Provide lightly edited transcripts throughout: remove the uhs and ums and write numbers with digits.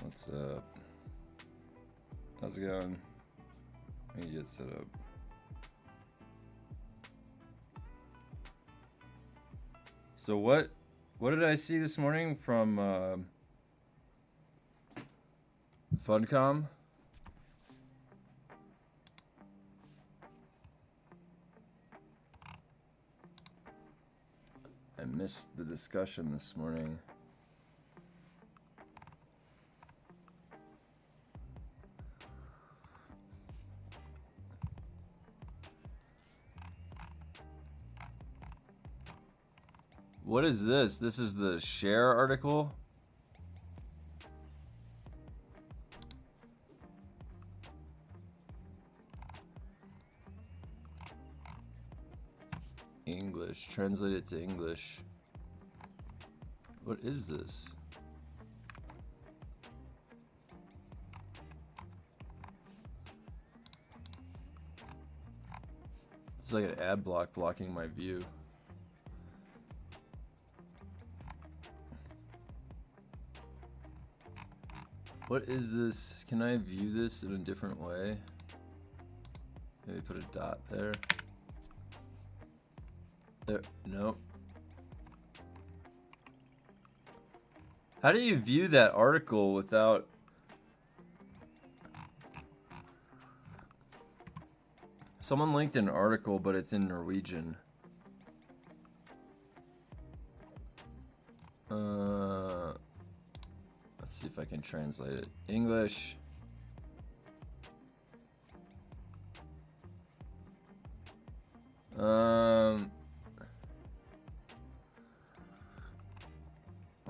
What's up? How's it going? Let me get set up. So what did I see this morning from Funcom? I missed the discussion this morning. What is this? This is the share article? English. Translate it to English. What is this? It's like an ad block blocking my view. What is this? Can I view this in a different way? Maybe put a dot there. There, nope. How do you view that article without... Someone linked an article, but it's in Norwegian. Let's see if I can translate it. English. I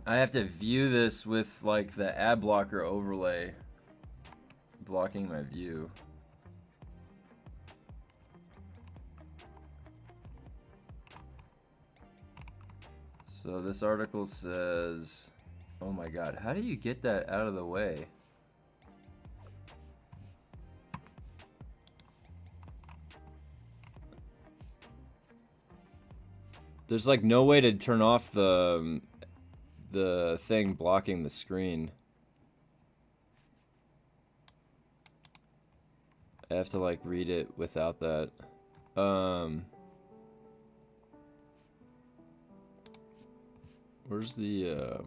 have to view this with like the ad blocker overlay blocking my view. So this article says, oh my god, how do you get that out of the way? There's like no way to turn off the thing blocking the screen. I have to like read it without that. Where's the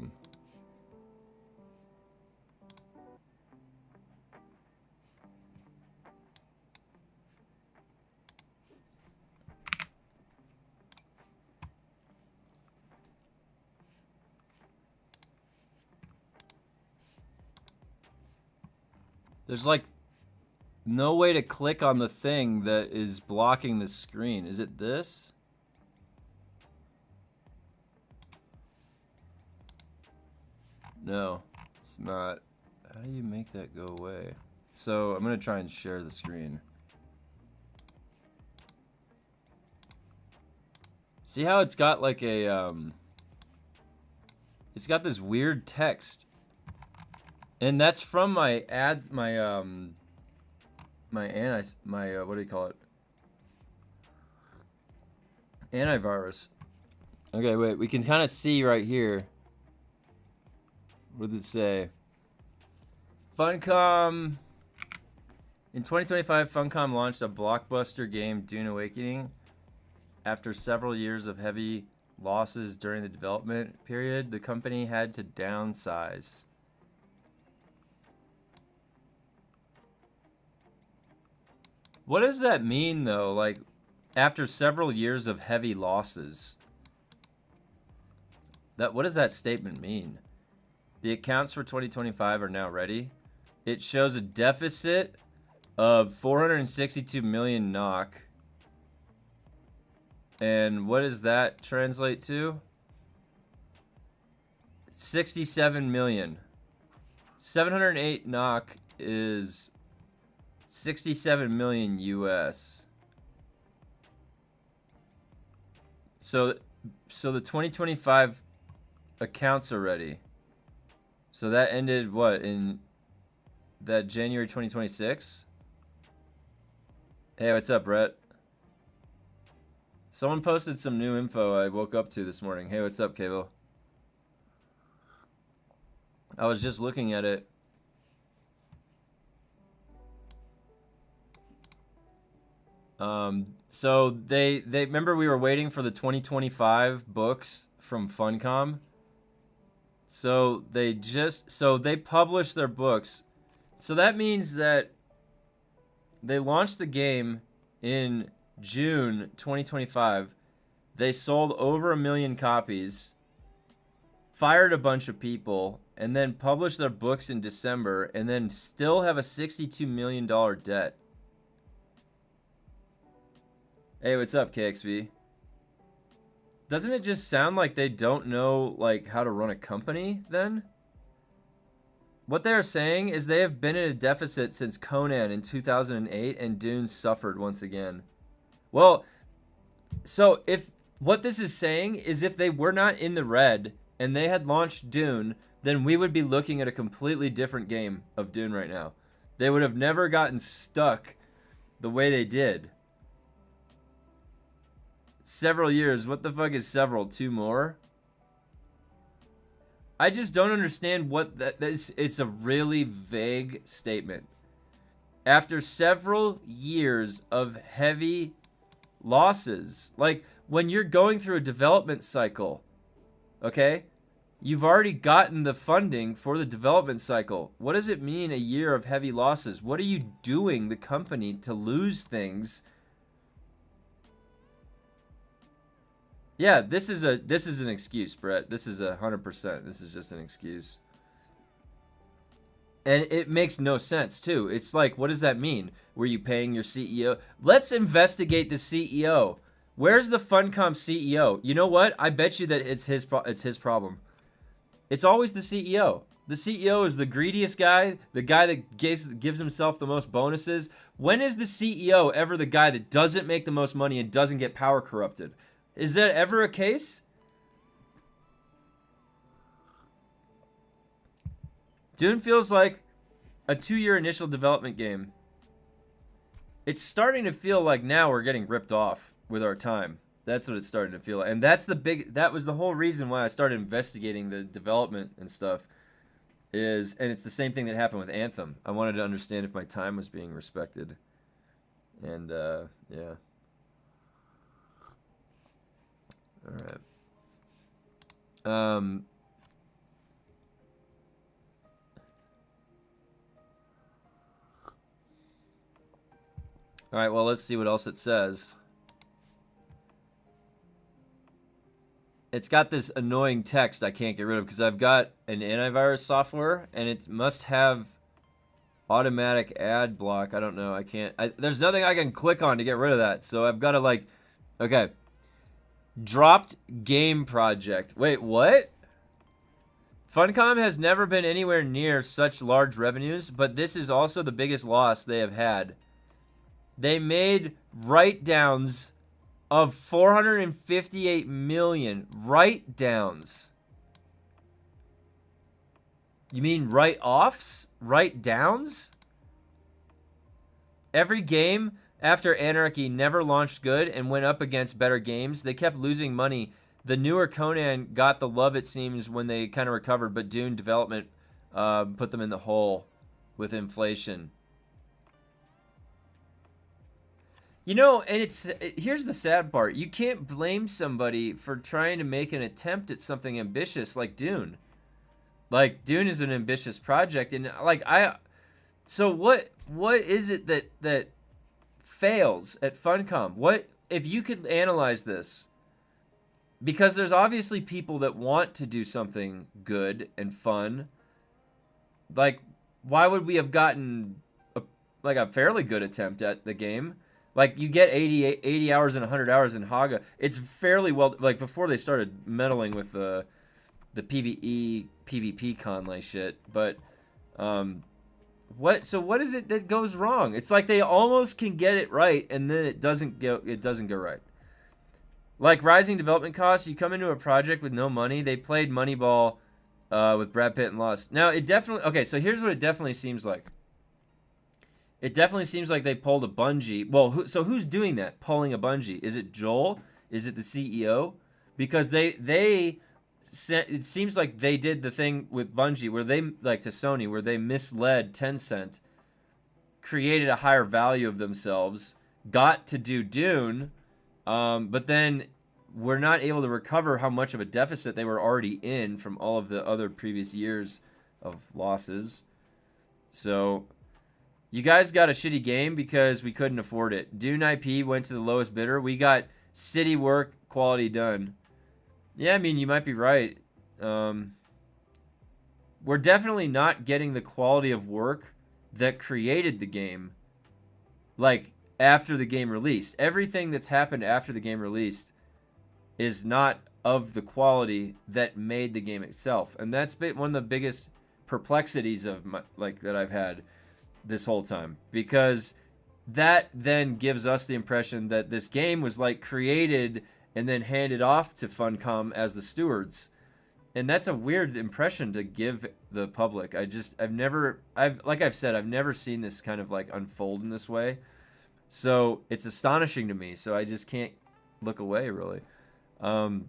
There's like no way to click on the thing that is blocking the screen. Is it this? No, it's not. How do you make that go away? So I'm gonna try and share the screen. See how it's got like a it's got this weird text. And that's from my ads, my what do you call it? Antivirus. Okay, wait, we can kind of see right here. What did it say? Funcom. In 2025, Funcom launched a blockbuster game, Dune Awakening. After several years of heavy losses during the development period, the company had to downsize. What does that mean, though? Like, after several years of heavy losses. What does that statement mean? The accounts for 2025 are now ready. It shows a deficit of 462 million NOK. And what does that translate to? 67 million. 708 NOK is 67 million US. So the 2025 accounts are ready. So that ended what, in that January 2026? Hey, what's up, Brett? Someone posted some new info I woke up to this morning. Hey, what's up, Cable? I was just looking at it. So they remember we were waiting for the 2025 books from Funcom. So they published their books. So that means that they launched the game in June 2025. They sold over 1 million copies, fired a bunch of people, and then published their books in December, and then still have a $62 million debt. Hey, what's up, KXV? Doesn't it just sound like they don't know like how to run a company then? What they're saying is they have been in a deficit since Conan in 2008, and Dune suffered once again. Well, so if what this is saying is if they were not in the red and they had launched Dune, then we would be looking at a completely different game of Dune right now. They would have never gotten stuck the way they did. Several years. What the fuck is several? 2 more? I just don't understand what that is. It's a really vague statement. After several years of heavy losses, like when you're going through a development cycle, okay? You've already gotten the funding for the development cycle. What does it mean, a year of heavy losses? What are you doing, the company, to lose things? Yeah, this is an excuse, Brett. This is 100%. This is just an excuse. And it makes no sense, too. It's like, what does that mean? Were you paying your CEO? Let's investigate the CEO. Where's the Funcom CEO? You know what? I bet you that it's his problem. It's always the CEO. The CEO is the greediest guy, the guy that gives himself the most bonuses. When is the CEO ever the guy that doesn't make the most money and doesn't get power corrupted? Is that ever a case? Dune feels like a 2-year initial development game. It's starting to feel like now we're getting ripped off with our time. That's what it's starting to feel like. And that was the whole reason why I started investigating the development and stuff. And it's the same thing that happened with Anthem. I wanted to understand if my time was being respected. And, yeah. All right. All right, well, let's see what else it says. It's got this annoying text I can't get rid of because I've got an antivirus software and it must have automatic ad block. I don't know. I can't. There's nothing I can click on to get rid of that. So I've got to like, okay. Dropped game project. Wait, what? Funcom has never been anywhere near such large revenues, but this is also the biggest loss they have had. They made write-downs of 458 million. Write-downs. You mean write-offs? Write-downs? Every game after Anarchy never launched good and went up against better games. They kept losing money. The newer Conan got the love, it seems, when they kind of recovered, but Dune development put them in the hole with inflation. You know, and here's the sad part. You can't blame somebody for trying to make an attempt at something ambitious like Dune. Like, Dune is an ambitious project, and like so what is it that fails at Funcom? What if you could analyze this? Because there's obviously people that want to do something good and fun. Like, why would we have gotten a fairly good attempt at the game? Like, you get 80 hours and 100 hours in Haga. It's fairly well, like, before they started meddling with the PvE, PvP conlay shit. But, what is it that goes wrong? It's like they almost can get it right, and then it doesn't go right. Like, rising development costs, you come into a project with no money. They played Moneyball with Brad Pitt and lost. Now, it definitely... Okay, so here's what it definitely seems like. It definitely seems like they pulled a Bungie. Well, so who's doing that, pulling a Bungie? Is it Joel? Is it the CEO? Because it seems like they did the thing with Bungie where they, like to Sony, where they misled Tencent, created a higher value of themselves, got to do Dune, but then we're not able to recover how much of a deficit they were already in from all of the other previous years of losses. So you guys got a shitty game because we couldn't afford it. Dune IP went to the lowest bidder. We got city work quality done. Yeah, I mean, you might be right. We're definitely not getting the quality of work that created the game, like, after the game released. Everything that's happened after the game released is not of the quality that made the game itself. And that's one of the biggest perplexities of that I've had this whole time, because that then gives us the impression that this game was like created and then handed off to Funcom as the stewards. And that's a weird impression to give the public. I've never seen this kind of like unfold in this way. So it's astonishing to me. So I just can't look away, really. And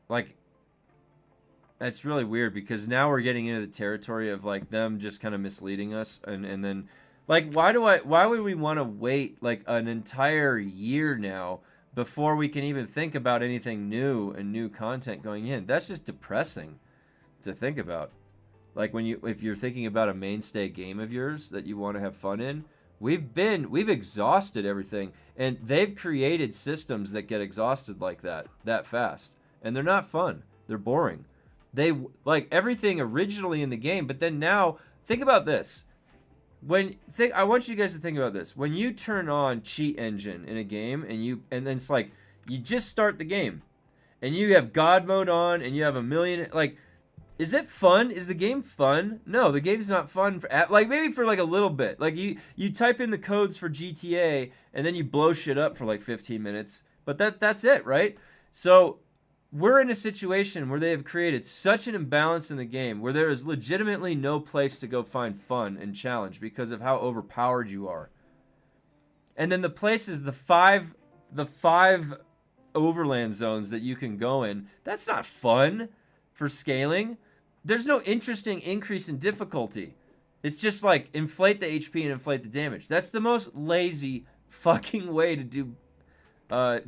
like, it's really weird because now we're getting into the territory of like them just kind of misleading us, and then like why would we want to wait like an entire year now before we can even think about anything new and new content going in? That's just depressing to think about. Like if you're thinking about a mainstay game of yours that you want to have fun in, we've exhausted everything, and they've created systems that get exhausted like that fast, and they're not fun. They're boring. They like everything originally in the game, but then now think about this. I want you guys to think about this. When you turn on cheat engine in a game and then it's like you just start the game and you have God mode on and you have a million, like, is it fun? Is the game fun? No, the game's not fun like maybe for like a little bit. Like you type in the codes for GTA and then you blow shit up for like 15 minutes, but that's it, right? So we're in a situation where they have created such an imbalance in the game where there is legitimately no place to go find fun and challenge because of how overpowered you are. And then the places, the five overland zones that you can go in, that's not fun for scaling. There's no interesting increase in difficulty. It's just like inflate the HP and inflate the damage. That's the most lazy fucking way to do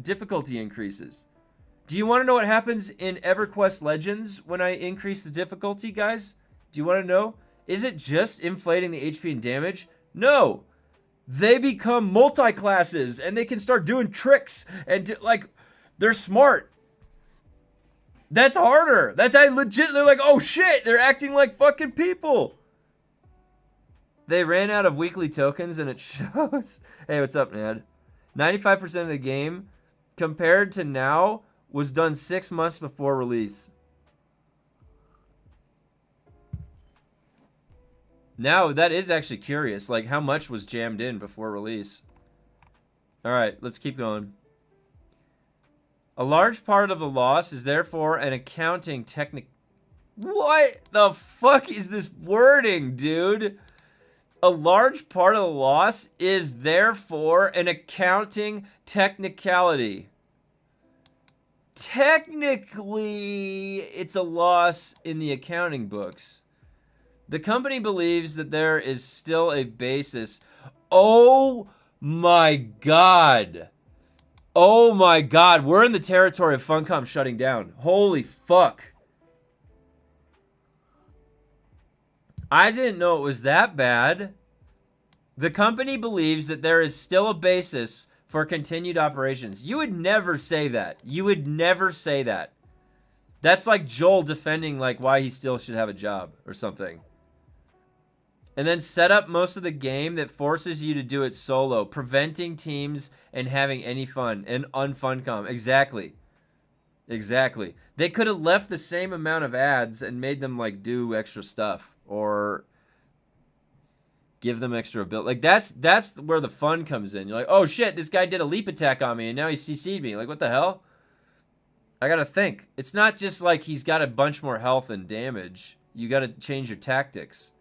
difficulty increases. Do you want to know what happens in EverQuest Legends when I increase the difficulty, guys? Do you want to know? Is it just inflating the HP and damage? No. They become multi-classes and they can start doing tricks and they're smart. That's harder. They're like, oh shit, they're acting like fucking people. They ran out of weekly tokens and it shows. Hey, what's up, Ned? 95% of the game compared to now was done 6 months before release. Now, that is actually curious. Like, how much was jammed in before release? Alright, let's keep going. A large part of the loss is therefore an accounting technique. What the fuck is this wording, dude? A large part of the loss is therefore an accounting technicality. Technically, it's a loss in the accounting books. The company believes that there is still a basis. Oh my god. Oh my god. We're in the territory of Funcom shutting down. Holy fuck. I didn't know it was that bad. The company believes that there is still a basis for continued operations. You would never say that. You would never say that. That's like Joel defending like why he still should have a job or something. And then set up most of the game that forces you to do it solo, preventing teams and having any fun and unfuncom. Exactly. Exactly. They could have left the same amount of ads and made them like do extra stuff or give them extra ability. Like that's where the fun comes in. You're like, oh shit, this guy did a leap attack on me and now he CC'd me. Like, what the hell? I gotta think. It's not just like he's got a bunch more health and damage. You gotta change your tactics.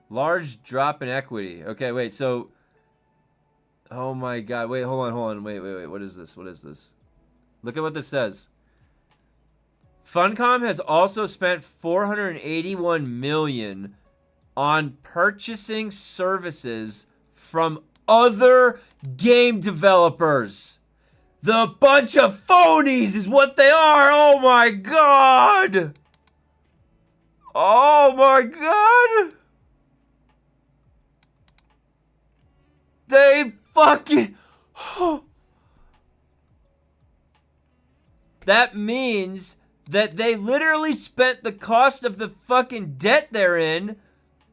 Large drop in equity. Okay, wait, so oh my god, wait, hold on, wait, what is this? Look at what this says. Funcom has also spent $481 million on purchasing services from other game developers. The bunch of phonies is what they are. Oh my god. Oh my god. They fucking... That means that they literally spent the cost of the fucking debt they're in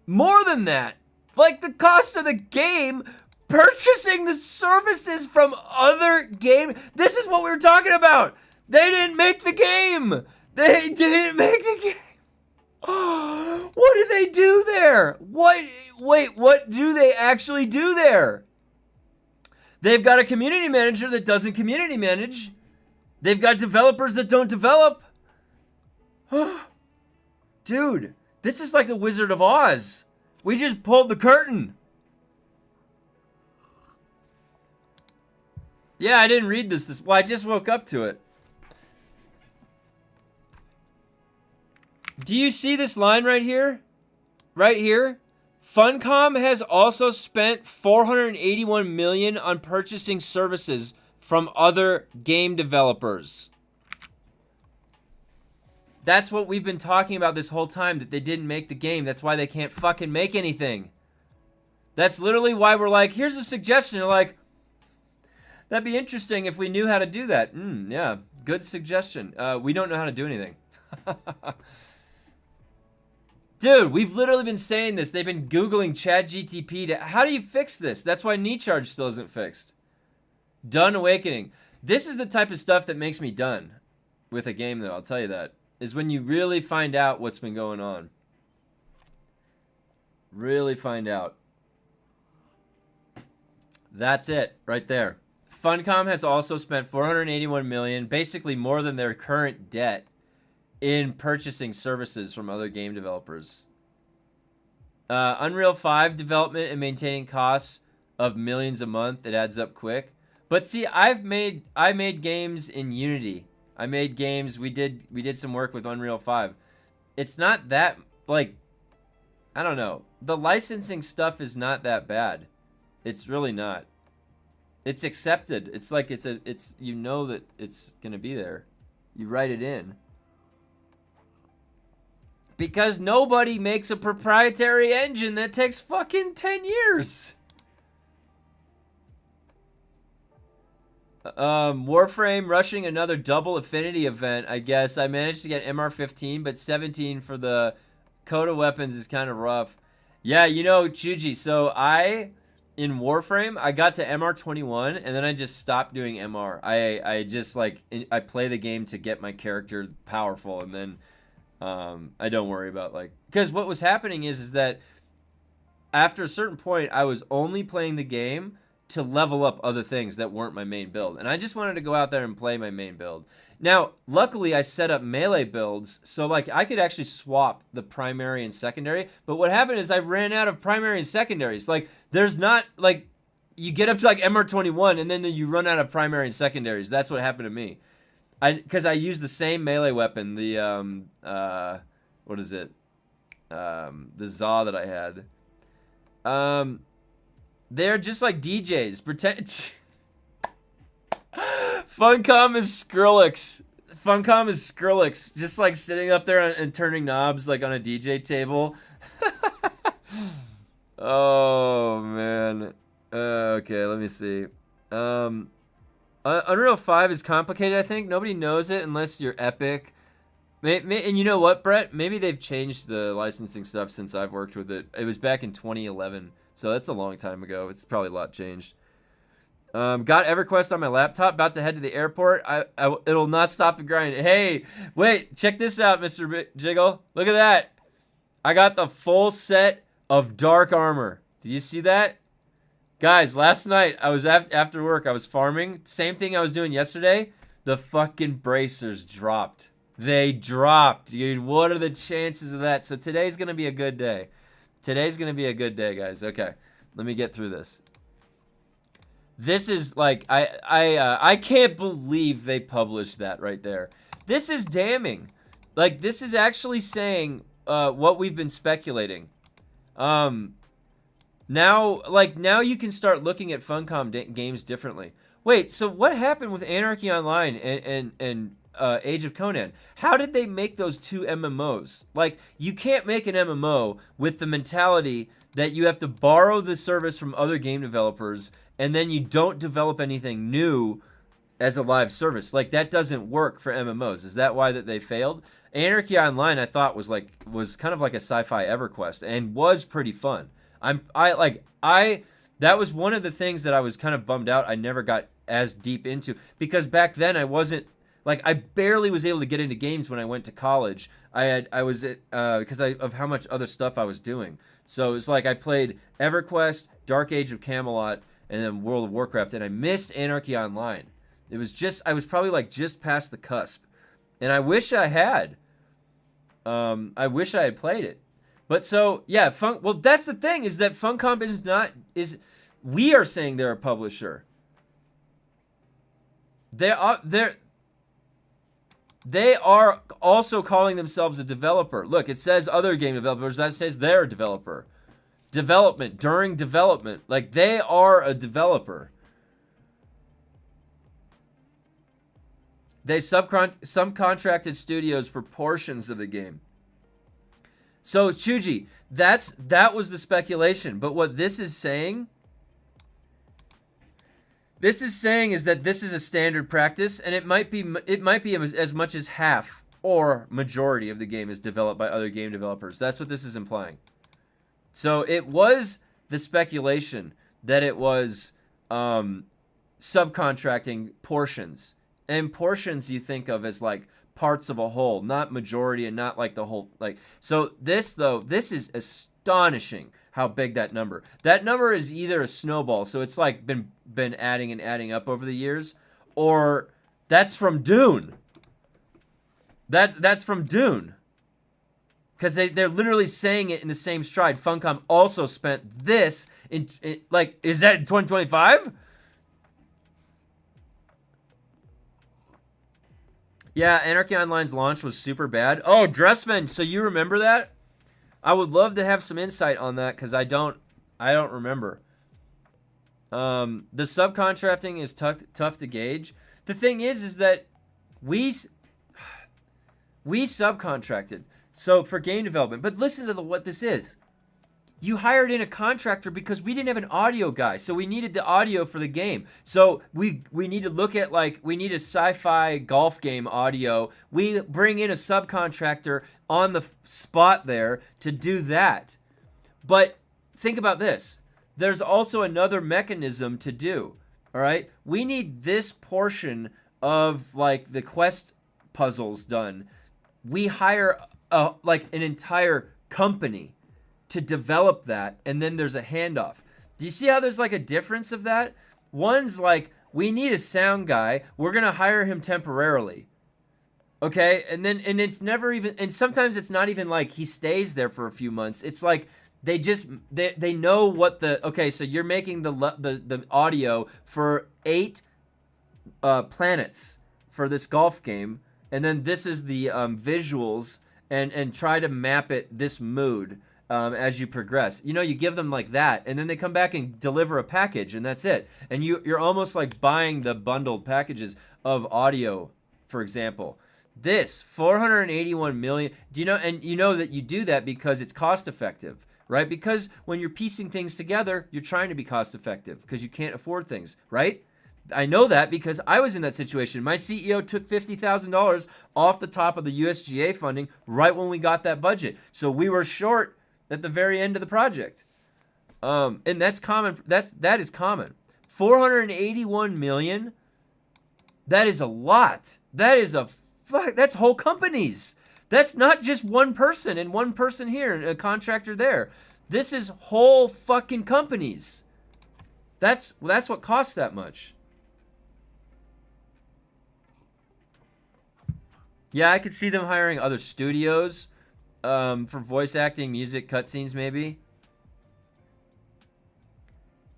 more than that. Like the cost of the game, purchasing the services from other game. This is what we were talking about. They didn't make the game. They didn't make the game. What do they do there? Wait, what do they actually do there? They've got a community manager that doesn't community manage. They've got developers that don't develop. Dude, this is like the Wizard of Oz. We just pulled the curtain. Yeah, I didn't read this. Well, I just woke up to it. Do you see this line right here? Right here? Funcom has also spent $481 million on purchasing services from other game developers. That's what we've been talking about this whole time, that they didn't make the game. That's why they can't fucking make anything. That's literally why we're like, here's a suggestion. They're like, that'd be interesting if we knew how to do that. Yeah, good suggestion. We don't know how to do anything. Dude, we've literally been saying this. They've been Googling ChatGTP to, how do you fix this? That's why knee charge still isn't fixed. Done awakening. This is the type of stuff that makes me done with a game, though. I'll tell you that. Is when you really find out what's been going on. Really find out. That's it, right there. Funcom has also spent $481 million, basically more than their current debt, in purchasing services from other game developers. Unreal 5 development and maintaining costs of millions a month. It adds up quick. But see, I made games in Unity. I made games. We did some work with Unreal 5. It's not that, like, I don't know. The licensing stuff is not that bad. It's really not. It's accepted. It's like it's you know that it's gonna be there. You write it in. Because nobody makes a proprietary engine that takes fucking 10 years. Warframe rushing another double affinity event, I guess. I managed to get MR15, but 17 for the Coda weapons is kind of rough. Yeah, you know, Chuji, so in Warframe, I got to MR21, and then I just stopped doing MR. I just, like, I play the game to get my character powerful, and then I don't worry about, like, because what was happening is that after a certain point, I was only playing the game to level up other things that weren't my main build. And I just wanted to go out there and play my main build. Now, luckily, I set up melee builds, so, like, I could actually swap the primary and secondary. But what happened is I ran out of primary and secondaries. Like, there's not, like, you get up to, like, MR21, and then you run out of primary and secondaries. That's what happened to me. Because I used the same melee weapon, the, what is it? The Za that I had. They're just like DJs. Pretend. Funcom is Skrillex. Funcom is Skrillex. Just like sitting up there and turning knobs like on a DJ table. Oh, man. Okay, let me see. Unreal 5 is complicated, I think. Nobody knows it unless you're Epic. And you know what, Brett? Maybe they've changed the licensing stuff since I've worked with it. It was back in 2011, so that's a long time ago. It's probably a lot changed. Got EverQuest on my laptop. About to head to the airport. It'll not stop the grind. Hey, wait, check this out, Mr. Jiggle. Look at that. I got the full set of dark armor. Do you see that? Guys, last night, I was after work, I was farming. Same thing I was doing yesterday. The fucking bracers dropped. They dropped, dude. What are the chances of that? So today's going to be a good day. Today's going to be a good day, guys. Okay, let me get through this. This is like I can't believe they published that right there. This is damning. Like, this is actually saying what we've been speculating. Now you can start looking at Funcom games differently. Wait, so what happened with Anarchy Online and Age of Conan? How did they make those two MMOs? Like, you can't make an MMO with the mentality that you have to borrow the service from other game developers and then you don't develop anything new as a live service. Like, that doesn't work for MMOs. Is that why that they failed? Anarchy Online, I thought, was kind of like a sci-fi EverQuest and was pretty fun. That was one of the things that I was kind of bummed out I never got as deep into, because back then I wasn't, like, I barely was able to get into games when I went to college. Because of how much other stuff I was doing. So it's like I played EverQuest, Dark Age of Camelot, and then World of Warcraft, and I missed Anarchy Online. It was just, I was probably like just past the cusp, and I wish I had. I wish I had played it. But so, yeah, well, that's the thing, is that Funcom we are saying they're a publisher. They are also calling themselves a developer. Look, it says other game developers, that says they're a developer. Development, during development. Like, they are a developer. They subcontracted studios for portions of the game. So, Chuji, that was the speculation. But what this is saying is that this is a standard practice, and it might be as much as half or majority of the game is developed by other game developers. That's what this is implying. So it was the speculation that it was subcontracting portions. And portions you think of as like parts of a whole, not majority and not like the whole. Like, so this is astonishing how big that number. That number is either a snowball, so it's like been adding and adding up over the years, or that's from Dune. That's from Dune. Because they're literally saying it in the same stride. Funcom also spent this in like, is that in 2025? Yeah, Anarchy Online's launch was super bad. Oh, Dressman, so you remember that? I would love to have some insight on that, because I don't remember. The subcontracting is tough to gauge. The thing is that we subcontracted. So for game development, but listen to what this is. You hired in a contractor because we didn't have an audio guy, so we needed the audio for the game. So we need to look at, like, we need a sci-fi golf game audio. We bring in a subcontractor on the spot there to do that. But think about this. There's also another mechanism to do, all right? We need this portion of, like, the quest puzzles done. We hire like an entire company to develop that, and then there's a handoff. Do you see how there's like a difference of that? One's like, we need a sound guy, we're gonna hire him temporarily. Okay, and it's never even, and sometimes it's not even like he stays there for a few months. It's like they know what okay, so you're making the audio for 8 planets for this golf game, and then this is the visuals, and try to map it this mood as you progress. You know, you give them like that, and then they come back and deliver a package, and that's it. And you're almost like buying the bundled packages of audio, for example. This 481 million. Do you know? And you know that you do that because it's cost effective, right? Because when you're piecing things together, you're trying to be cost effective because you can't afford things, right? I know that because I was in that situation. My CEO took $50,000 off the top of the USGA funding right when we got that budget. So we were short at the very end of the project. And that's common. That is common. 481 million. That is a lot. That's whole companies. That's not just one person and one person here and a contractor there. This is whole fucking companies. That's what costs that much. Yeah, I could see them hiring other studios for voice acting, music, cutscenes, maybe.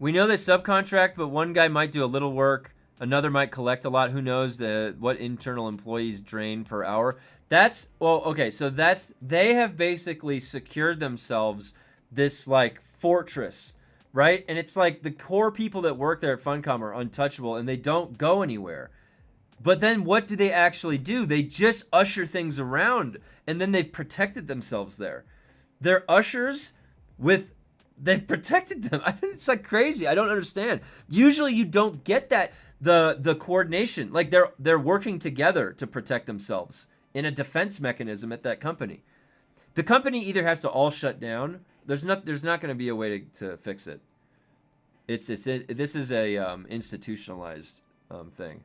We know they subcontract, but one guy might do a little work. Another might collect a lot. Who knows what internal employees drain per hour? So they have basically secured themselves this like fortress, right? And it's like the core people that work there at Funcom are untouchable and they don't go anywhere. But then what do they actually do? They just usher things around and then they've protected themselves there. They're ushers they've protected them. It's like crazy. I don't understand. Usually you don't get that the coordination. Like they're working together to protect themselves in a defense mechanism at that company. The company either has to all shut down. There's not going to be a way to fix it. This is a institutionalized thing.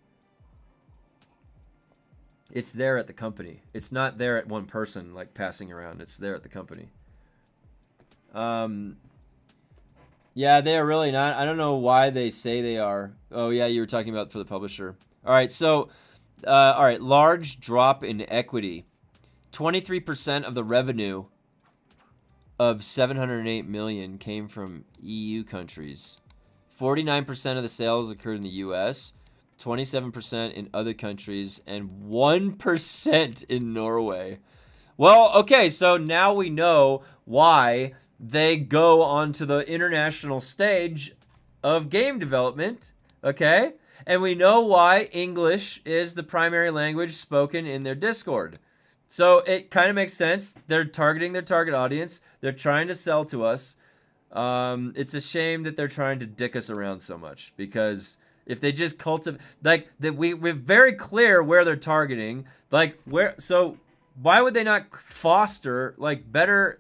It's there at the company. It's not there at one person like passing around. It's there at the company. Yeah, they are really not. I don't know why they say they are. Oh, yeah, you were talking about for the publisher. All right, so, large drop in equity. 23% of the revenue of $708 million came from EU countries. 49% of the sales occurred in the U.S., 27% in other countries, and 1% in Norway. Well, okay, so now we know why they go onto the international stage of game development, okay? And we know why English is the primary language spoken in their Discord. So it kind of makes sense. They're targeting their target audience. They're trying to sell to us. It's a shame that they're trying to dick us around so much, because if they just cultivate, like, we're very clear where they're targeting. Like, so why would they not foster, like, better...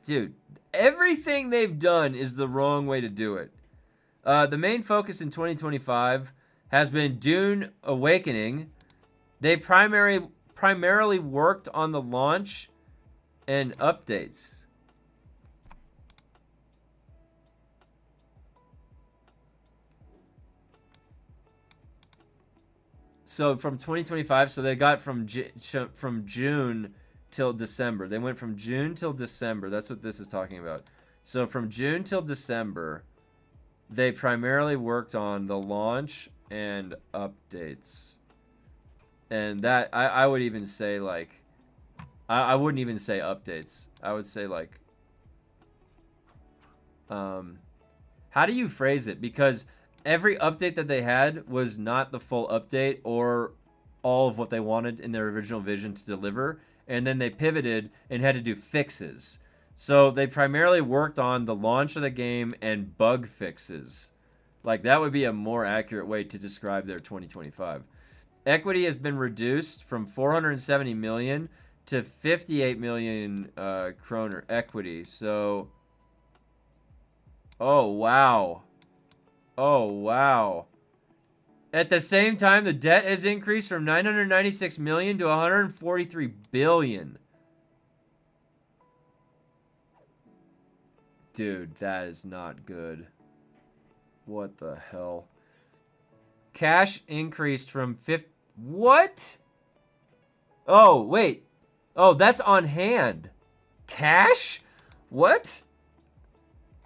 Dude, everything they've done is the wrong way to do it. The main focus in 2025 has been Dune Awakening. They primarily worked on the launch and updates. So from 2025, so they got from June till December. They went from June till December. That's what this is talking about. So from June till December, they primarily worked on the launch and updates. And that, I would even say, like, I wouldn't even say updates. I would say, like, how do you phrase it? Because every update that they had was not the full update or all of what they wanted in their original vision to deliver. And then they pivoted and had to do fixes. So they primarily worked on the launch of the game and bug fixes. Like, that would be a more accurate way to describe their 2025. Equity has been reduced from 470 million to 58 million kroner equity. So, oh wow. Oh wow. At the same time, the debt has increased from 996 million to 143 billion. Dude, that is not good. What the hell? Cash increased from 50... What? Oh, wait. Oh, that's on hand. Cash? What?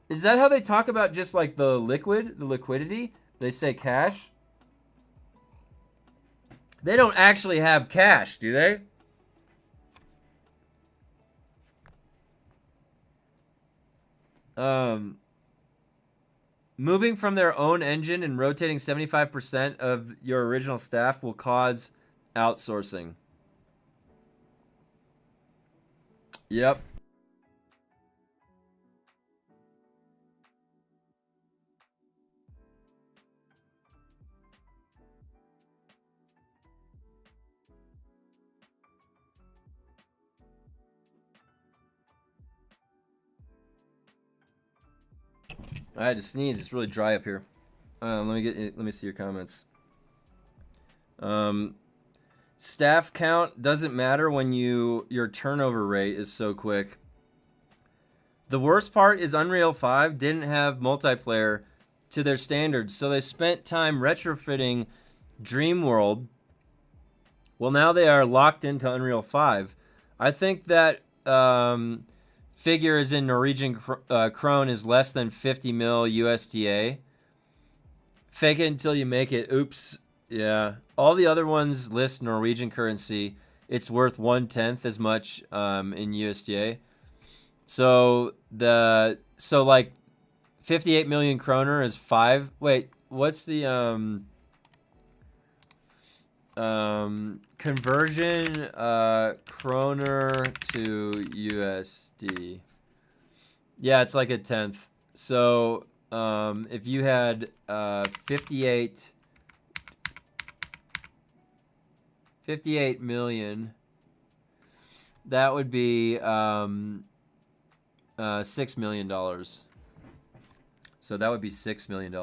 Is that how they talk about just like the liquidity? They say cash? They don't actually have cash, do they? Moving from their own engine and rotating 75% of your original staff will cause outsourcing. Yep. I had to sneeze. It's really dry up here. Let me see your comments. Staff count doesn't matter when your turnover rate is so quick. The worst part is Unreal 5 didn't have multiplayer to their standards, so they spent time retrofitting Dreamworld. Well, now they are locked into Unreal 5. I think that figure is in Norwegian krone is less than 50 mil USDA. Fake it until you make it. Oops. Yeah. All the other ones list Norwegian currency. It's worth 1/10 as much in USDA. So like 58 million kroner is 5. Wait, what's the conversion kroner to USD? Yeah, it's like 1/10. So if you had 58 million, that would be $6 million. So that would be $6 million.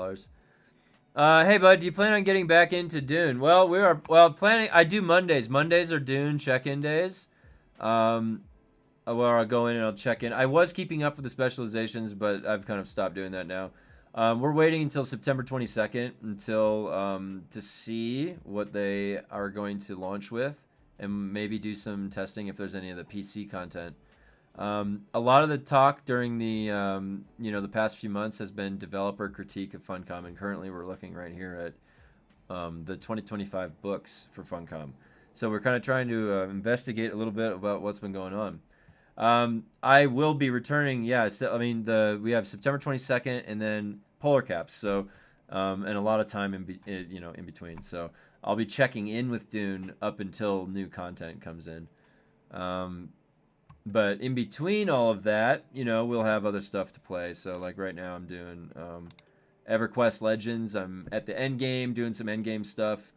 Hey, bud, do you plan on getting back into Dune? Well, we are planning. I do Mondays. Mondays are Dune check-in days. Where I'll go in and I'll check in. I was keeping up with the specializations, but I've kind of stopped doing that now. We're waiting until September 22nd to see what they are going to launch with, and maybe do some testing if there's any of the PC content. A lot of the talk during the the past few months has been developer critique of Funcom, and currently we're looking right here at the 2025 books for Funcom. So we're kind of trying to investigate a little bit about what's been going on. I will be returning. Yeah, so, I mean we have September 22nd and then Polar Caps. So and a lot of time in between. So I'll be checking in with Dune up until new content comes in. But in between all of that, we'll have other stuff to play. So like right now I'm doing EverQuest Legends. I'm at the endgame doing some endgame stuff.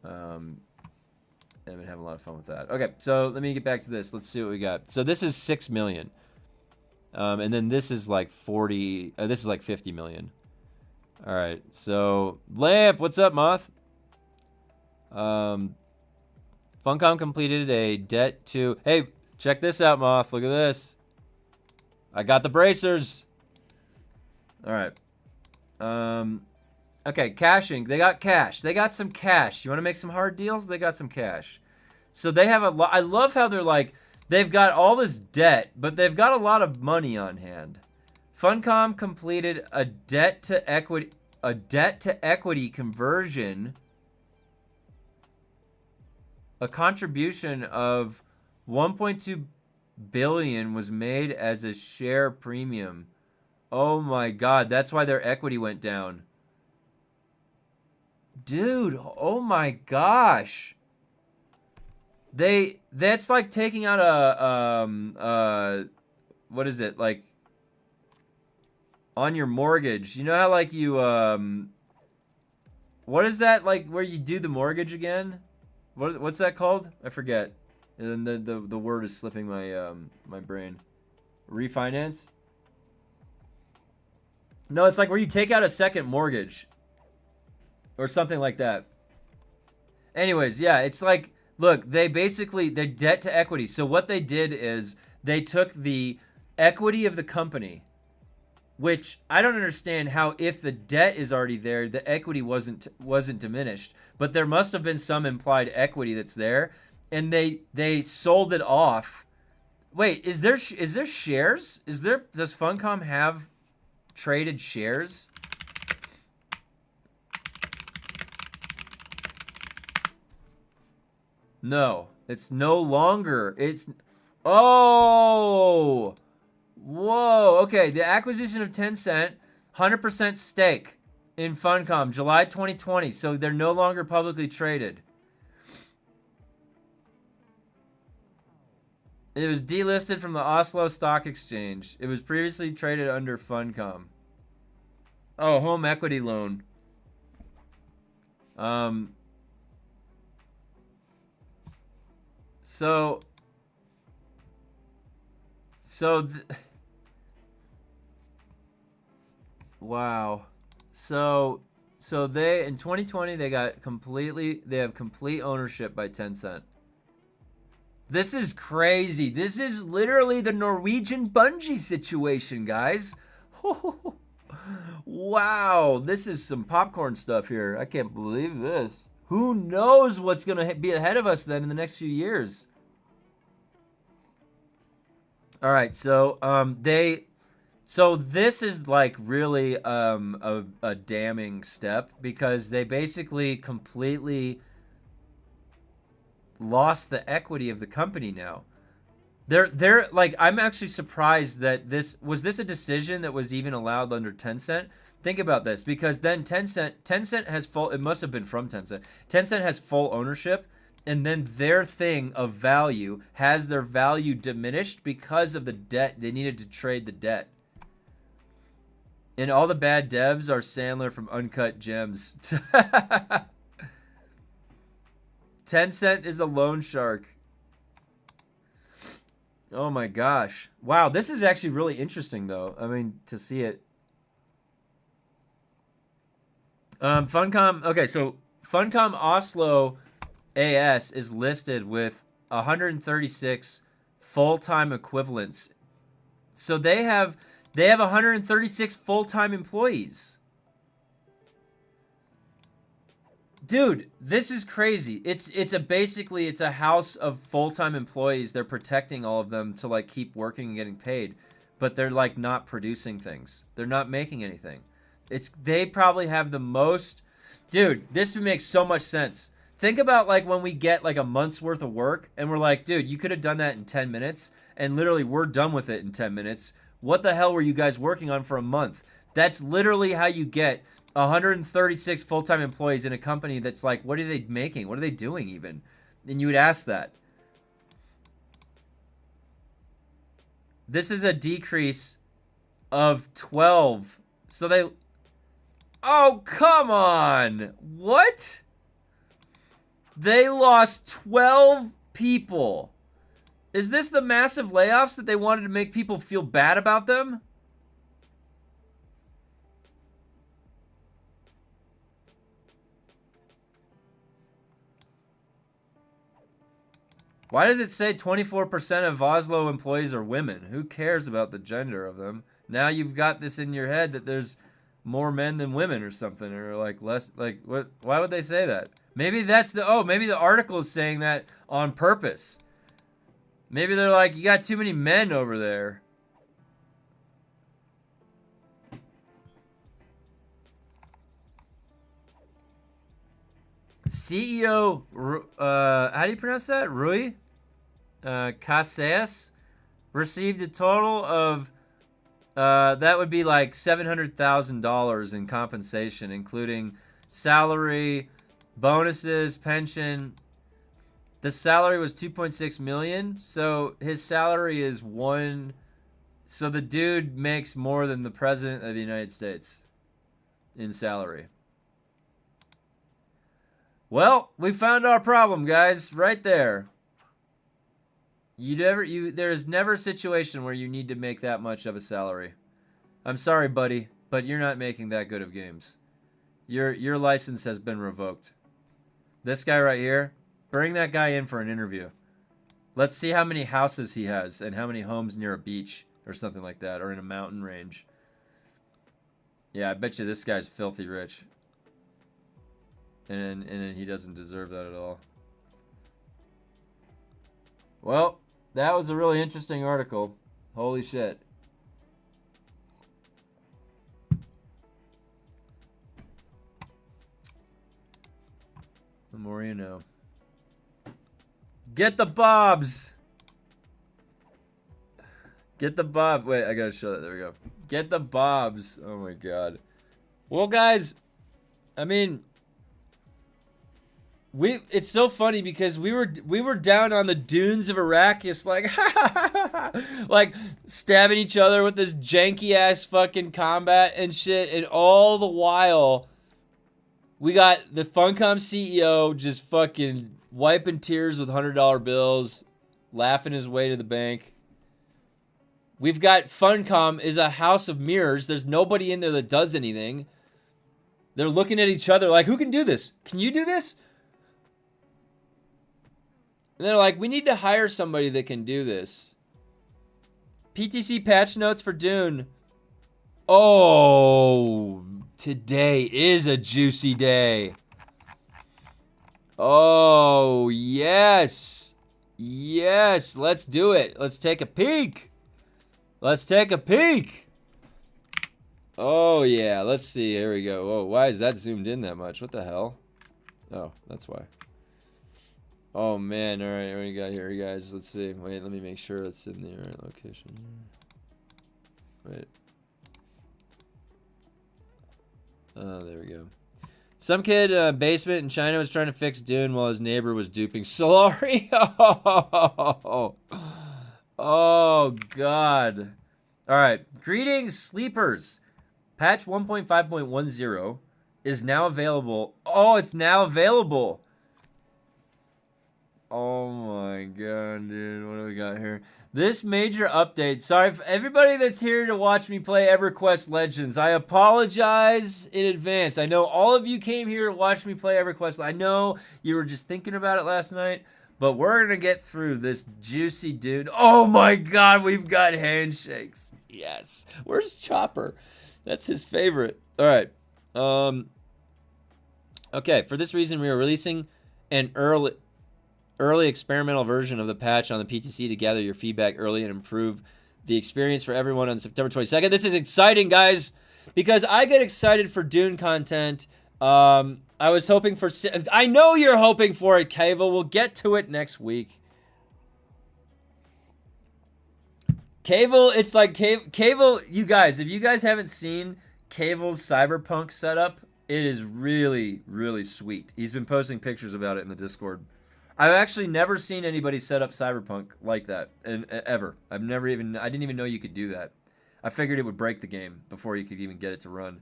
And I've been having a lot of fun with that. Okay, so let me get back to this. Let's see what we got. So this is 6 million. And then this is like 40. This is like 50 million. All right, so Lamp, what's up, Moth? Funcom completed a debt to... Hey, check this out, Moth. Look at this. I got the bracers. All right. Okay, caching. They got cash. They got some cash. You want to make some hard deals? They got some cash. So they have a lot. I love how they're like, they've got all this debt, but they've got a lot of money on hand. Funcom completed a debt to equity conversion. A contribution of 1.2 billion was made as a share premium. Oh my God, that's why their equity went down. Dude, oh my gosh. That's like taking out what is it? Like on your mortgage. You know how like you what is that like where you do the mortgage again? What's that called? I forget. And then the word is slipping my my brain. Refinance? No, it's like where you take out a second mortgage. Or something like that. Anyways, yeah, it's like, look, they're debt to equity. So what they did is they took the equity of the company, which I don't understand how, if the debt is already there, the equity wasn't diminished. But there must have been some implied equity that's there, and they sold it off. Wait, is there shares? Does Funcom have traded shares? No, it's no longer. Oh, whoa. Okay, the acquisition of Tencent, 100% stake in Funcom, July 2020. So they're no longer publicly traded. It was delisted from the Oslo Stock Exchange. It was previously traded under Funcom. Oh, home equity loan. Wow. So they, in 2020, they have complete ownership by Tencent. This is crazy. This is literally the Norwegian Bungie situation, guys. Wow. This is some popcorn stuff here. I can't believe this. Who knows what's going to be ahead of us then in the next few years? All right, so so this is like really a damning step because they basically completely lost the equity of the company now. They're like, I'm actually surprised that this a decision that was even allowed under Tencent. Think about this, because then Tencent has full, it must have been from Tencent. Tencent has full ownership, and then their thing of value has their value diminished because of the debt. They needed to trade the debt. And all the bad devs are Sandler from Uncut Gems. Tencent is a loan shark. Oh my gosh. Wow, this is actually really interesting though. I mean, to see it. Funcom, okay, so Funcom Oslo AS is listed with 136 full-time equivalents. So they have 136 full-time employees. Dude, this is crazy. It's basically a house of full-time employees. They're protecting all of them to like keep working and getting paid, but they're like not producing things. They're not making anything. They probably have the most. Dude, this makes so much sense. Think about like when we get like a month's worth of work and we're like, dude, you could have done that in 10 minutes, and literally we're done with it in 10 minutes. What the hell were you guys working on for a month? That's literally how you get 136 full-time employees in a company that's like, what are they making? What are they doing even? And you would ask that. This is a decrease of 12. So they... Oh, come on. What? They lost 12 people. Is this the massive layoffs that they wanted to make people feel bad about them? Why does it say 24% of Oslo employees are women? Who cares about the gender of them? Now you've got this in your head that there's more men than women or something, or like less, like what? Why would they say that? Maybe that's maybe the article is saying that on purpose. Maybe they're like, you got too many men over there. CEO, how do you pronounce that? Rui Caceas received a total of, that would be like $700,000 in compensation, including salary, bonuses, pension. The salary was $2.6 million, so his salary is one. So the dude makes more than the president of the United States in salary. Well, we found our problem, guys, right there. There is never a situation where you need to make that much of a salary. I'm sorry, buddy, but you're not making that good of games. Your license has been revoked. This guy right here, bring that guy in for an interview. Let's see how many houses he has and how many homes near a beach or something like that, or in a mountain range. Yeah, I bet you this guy's filthy rich. And he doesn't deserve that at all. Well, that was a really interesting article. Holy shit. The more you know. Get the bobs! Get the bob. Wait, I gotta show that. There we go. Get the bobs. Oh my god. Well, guys, I mean, it's so funny because we were down on the dunes of Arrakis, like stabbing each other with this janky ass fucking combat and shit, and all the while we got the Funcom CEO just fucking wiping tears with $100 bills, laughing his way to the bank. We've got Funcom is a house of mirrors. There's nobody in there that does anything. They're looking at each other like, who can do this? Can you do this? And they're like, we need to hire somebody that can do this. PTC patch notes for Dune. Oh, today is a juicy day. Oh, yes. Yes, let's do it. Let's take a peek. Let's take a peek. Oh, yeah. Let's see. Here we go. Whoa, why is that zoomed in that much? What the hell? Oh, that's why. Oh, man. All right, what do we got here, guys? Let's see. Wait, let me make sure it's in the right location. Wait. Oh, there we go. Some kid in a basement in China was trying to fix Dune while his neighbor was duping Solari. Oh, God. All right. Greetings, sleepers. Patch 1.5.10 is now available. Oh, it's now available. Oh my god, dude. What do we got here? This major update. Sorry for everybody that's here to watch me play EverQuest Legends. I apologize in advance. I know all of you came here to watch me play EverQuest. I know you were just thinking about it last night, but we're going to get through this juicy dude. Oh my god, we've got handshakes. Yes. Where's Chopper? That's his favorite. All right. Okay, for this reason, we are releasing an early experimental version of the patch on the PTC to gather your feedback early and improve the experience for everyone on September 22nd. This is exciting, guys, because I get excited for Dune content. I was hoping for... I know you're hoping for it, Cable. We'll get to it next week. Cable, it's like... Cable, you guys, if you guys haven't seen Cable's Cyberpunk setup, it is really, really sweet. He's been posting pictures about it in the Discord. I've actually never seen anybody set up Cyberpunk like that, ever. I didn't even know you could do that. I figured it would break the game before you could even get it to run.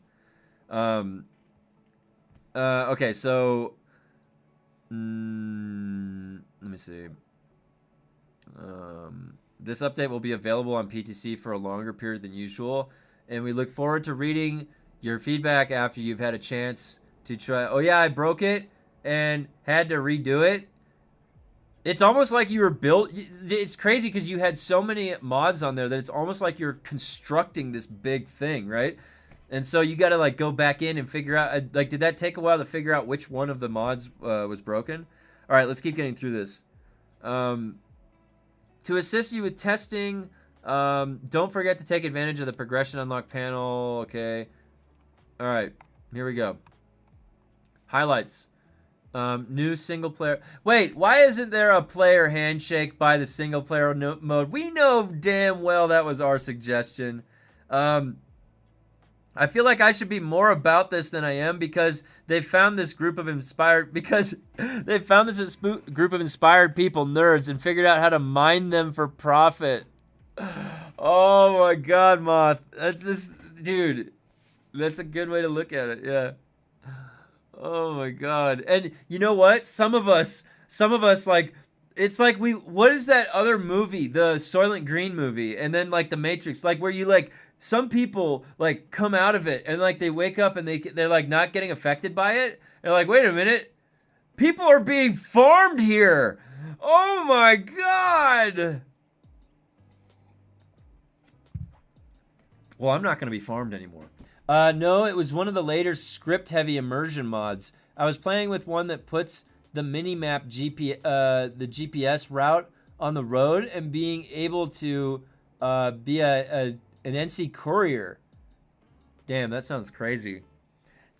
Okay, so... let me see. This update will be available on PTC for a longer period than usual, and we look forward to reading your feedback after you've had a chance to try... Oh yeah, I broke it and had to redo it. It's almost like you were built... It's crazy because you had so many mods on there that it's almost like you're constructing this big thing, right? And so you got to like go back in and figure out... Like, did that take a while to figure out which one of the mods was broken? All right, let's keep getting through this. To assist you with testing, don't forget to take advantage of the progression unlock panel. Okay. All right, here we go. Highlights. New single player. Wait, why isn't there a player handshake by the single player mode? We know damn well that was our suggestion. I feel like I should be more about this than I am because they found this group of inspired group of inspired people, nerds, and figured out how to mine them for profit. Oh my god, Moth. That's this dude. That's a good way to look at it. Yeah. Oh my god. And you know what? Some of us like, it's like what is that other movie? The Soylent Green movie, and then like the Matrix, like where you like, some people like come out of it and like they wake up and they're like not getting affected by it. They're like, wait a minute. People are being farmed here. Oh my god. Well, I'm not going to be farmed anymore. No, it was one of the later script-heavy immersion mods. I was playing with one that puts the mini-map the GPS route on the road and being able to be an NC courier. Damn, that sounds crazy.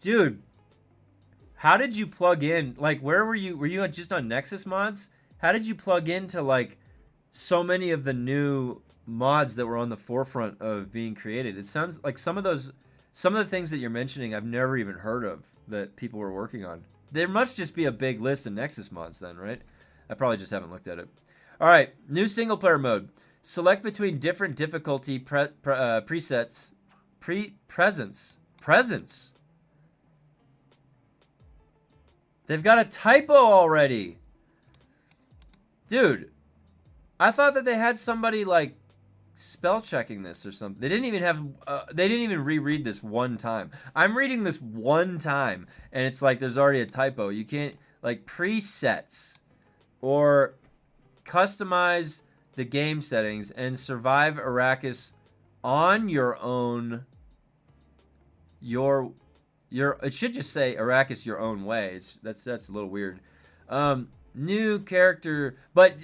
Dude, how did you plug in? Like, where were you? Were you just on Nexus mods? How did you plug into, like, so many of the new mods that were on the forefront of being created? It sounds like some of the things that you're mentioning I've never even heard of that people were working on. There must just be a big list of Nexus mods then, right? I probably just haven't looked at it. All right, new single player mode. Select between different difficulty presence. They've got a typo already. Dude, I thought that they had somebody like spell checking this or something. They didn't even reread this one time. I'm reading this one time and it's like there's already a typo. You can't, like, presets or customize the game settings and survive Arrakis on your own. It should just say Arrakis your own way. That's a little weird. New character, but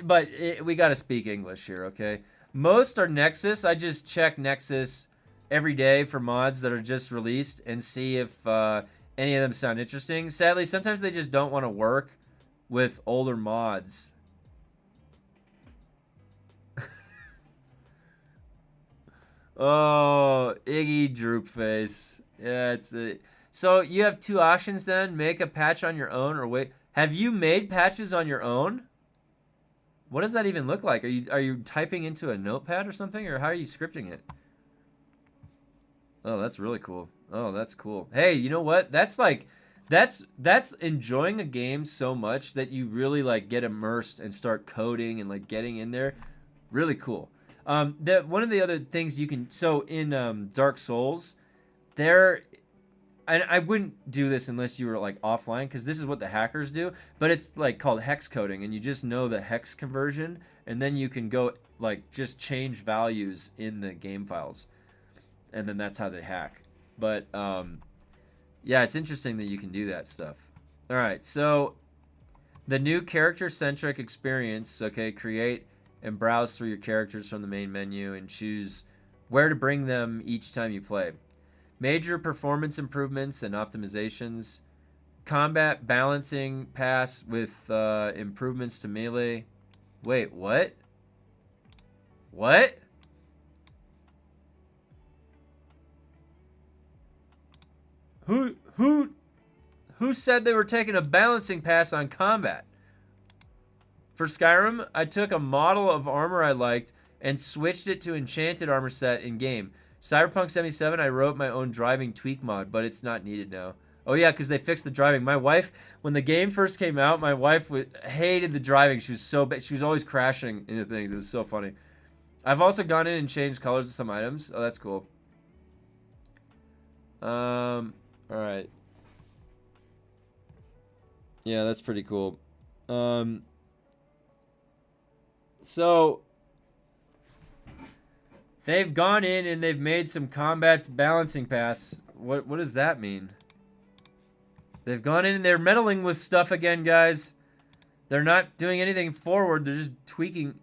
we got to speak English here, okay? Most are Nexus. I just check Nexus every day for mods that are just released and see if any of them sound interesting. Sadly, sometimes they just don't want to work with older mods. Oh, Iggy Droop Face. Yeah, it's a... So you have two options then: make a patch on your own, or wait. Have you made patches on your own? What does that even look like? Are you typing into a notepad or something, or how are you scripting it? Oh, that's really cool. Oh, that's cool. Hey, you know what? That's like that's enjoying a game so much that you really like get immersed and start coding and like getting in there. Really cool. That one of the other things you can, so in Dark Souls, there, and I wouldn't do this unless you were like offline, because this is what the hackers do, but it's like called hex coding, and you just know the hex conversion, and then you can go like just change values in the game files, and then that's how they hack. But yeah, it's interesting that you can do that stuff. All right, so the new character-centric experience, okay, create and browse through your characters from the main menu and choose where to bring them each time you play. Major performance improvements and optimizations. Combat balancing pass with improvements to melee. Wait, what? What? Who said they were taking a balancing pass on combat? For Skyrim, I took a model of armor I liked and switched it to enchanted armor set in game. Cyberpunk 77, I wrote my own driving tweak mod, but it's not needed now. Oh yeah, because they fixed the driving. My wife, when the game first came out, my wife hated the driving. She was so bad. She was always crashing into things. It was so funny. I've also gone in and changed colors of some items. Oh, that's cool. All right. Yeah, that's pretty cool. So they've gone in and they've made some combat balancing pass. What does that mean? They've gone in and they're meddling with stuff again, guys. They're not doing anything forward. They're just tweaking.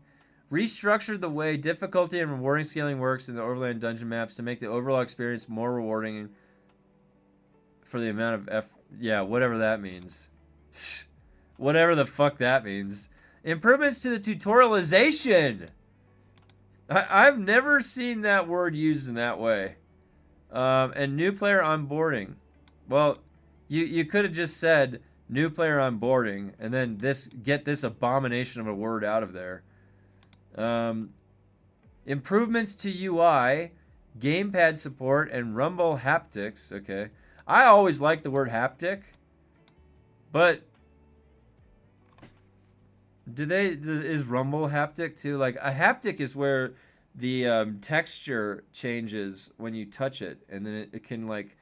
Restructured the way difficulty and rewarding scaling works in the Overland dungeon maps to make the overall experience more rewarding for the amount of yeah, whatever that means. Whatever the fuck that means. Improvements to the tutorialization. I've never seen that word used in that way. And new player onboarding. Well, you could have just said new player onboarding and then get this abomination of a word out of there. Improvements to UI, gamepad support, and rumble haptics. Okay. I always like the word haptic, but is rumble haptic too? Like a haptic is where the texture changes when you touch it, and then it can like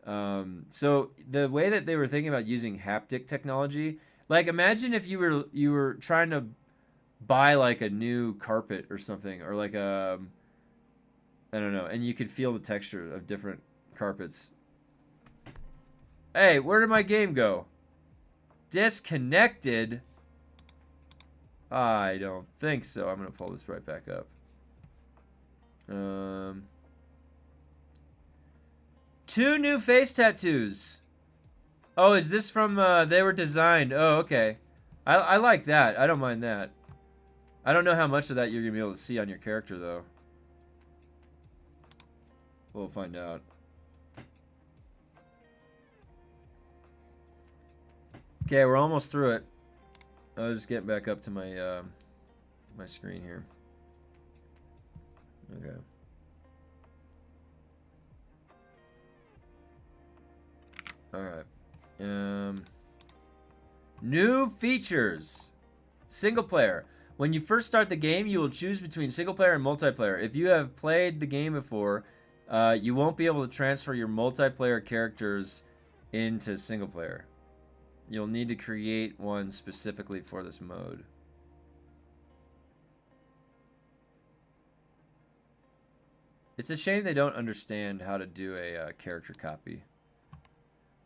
so the way that they were thinking about using haptic technology, like imagine if you were trying to buy like a new carpet or something, or like I don't know, and you could feel the texture of different carpets. Hey, where did my game go? Disconnected? I don't think so. I'm going to pull this right back up. 2 new face tattoos. Oh, is this from, they were designed. Oh, okay. I like that. I don't mind that. I don't know how much of that you're going to be able to see on your character, though. We'll find out. Okay, we're almost through it. I was just getting back up to my my screen here. Okay. All right. New features. Single player. When you first start the game, you will choose between single player and multiplayer. If you have played the game before, you won't be able to transfer your multiplayer characters into single player. You'll need to create one specifically for this mode. It's a shame they don't understand how to do a character copy.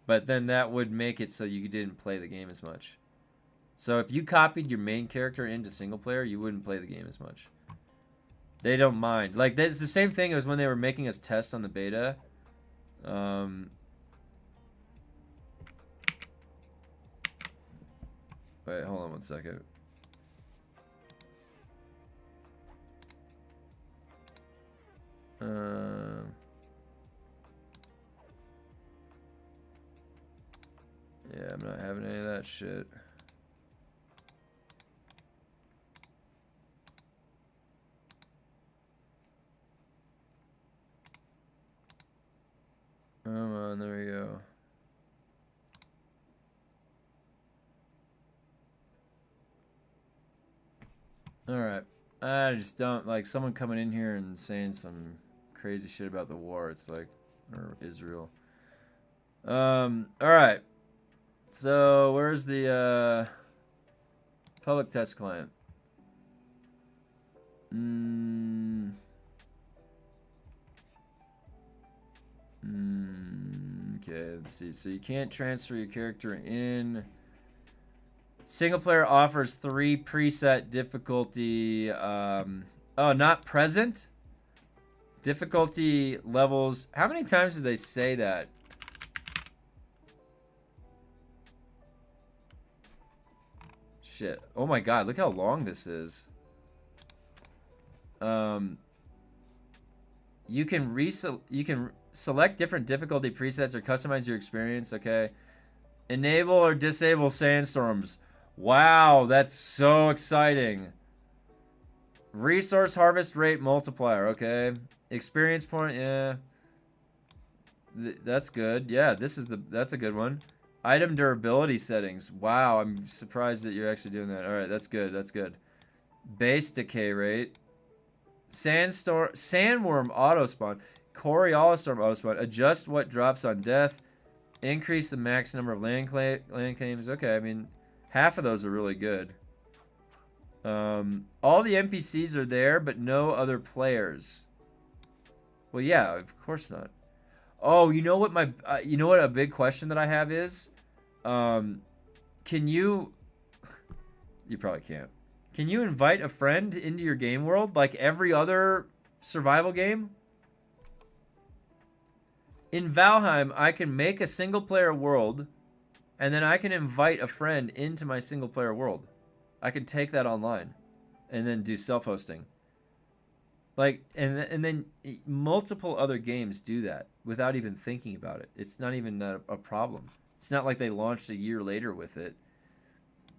But then that would make it so you didn't play the game as much. So if you copied your main character into single player, you wouldn't play the game as much. They don't mind. Like, that's the same thing as when they were making us test on the beta. Wait, hold on one second. Yeah, I'm not having any of that shit. Come on, there we go. Alright. I just don't like someone coming in here and saying some crazy shit about the war. It's like, or Israel. Alright. So, where's the public test client? Okay, let's see. So you can't transfer your character in. Single player offers 3 preset difficulty. Oh, not present? Difficulty levels. How many times did they say that? Shit. Oh my god, look how long this is. You can select different difficulty presets or customize your experience, okay? Enable or disable sandstorms. Wow, that's so exciting. Resource harvest rate multiplier, okay? Experience point, yeah. That's good. Yeah, that's a good one. Item durability settings. Wow, I'm surprised that you're actually doing that. All right, that's good. That's good. Base decay rate. Sandworm auto spawn. Coriolis storm auto spawn. Adjust what drops on death. Increase the max number of land claims. Okay, I mean, half of those are really good. All the NPCs are there, but no other players. Well, yeah, of course not. Oh, you know what you know what a big question that I have is, can you? You probably can't. Can you invite a friend into your game world like every other survival game? In Valheim, I can make a single player world, and then I can invite a friend into my single player world. I can take that online, and then do self-hosting. Like, and then multiple other games do that without even thinking about it. It's not even a problem. It's not like they launched a year later with it.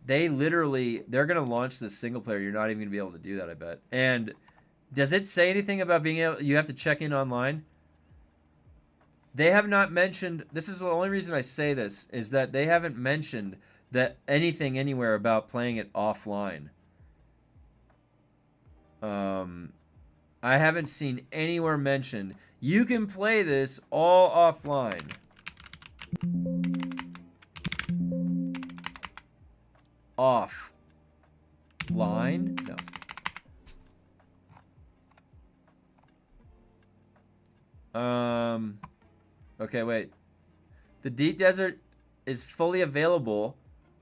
They're going to launch this single player. You're not even going to be able to do that, I bet. And does it say anything about being able, you have to check in online? They have not mentioned, this is the only reason I say this, is that they haven't mentioned that anything anywhere about playing it offline. I haven't seen anywhere mentioned you can play this all offline. Offline? No. Okay, wait. The Deep Desert is fully available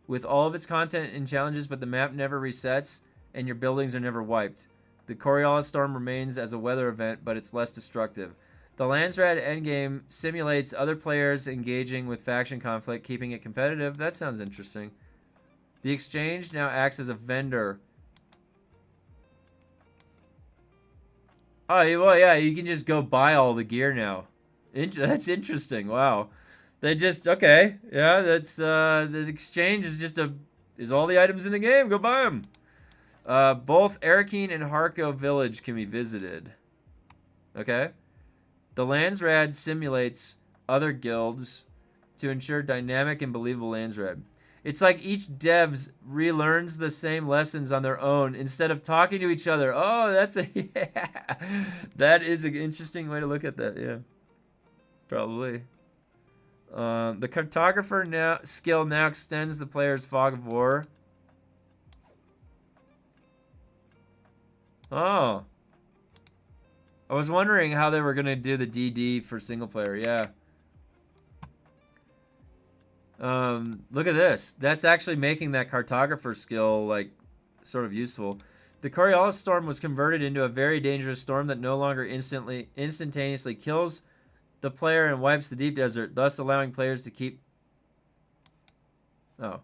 with all of its content and challenges, but the map never resets and your buildings are never wiped. The Coriolis storm remains as a weather event, but it's less destructive. The Landsrad endgame simulates other players engaging with faction conflict, keeping it competitive. That sounds interesting. The exchange now acts as a vendor. Oh, well, yeah, you can just go buy all the gear now. That's interesting. Wow. They just, okay. Yeah, that's, the exchange is just is all the items in the game. Go buy them. Both Arakeen and Harko Village can be visited. Okay. The Landsrad simulates other guilds to ensure dynamic and believable Landsrad. It's like each devs relearns the same lessons on their own instead of talking to each other. Oh, yeah. That is an interesting way to look at that, yeah. Probably. The cartographer skill now extends the player's fog of war. Oh. I was wondering how they were going to do the DD for single player, yeah. Look at this. That's actually making that cartographer skill, like, sort of useful. The Coriolis storm was converted into a very dangerous storm that no longer instantaneously kills the player and wipes the deep desert, thus allowing players to keep... Oh.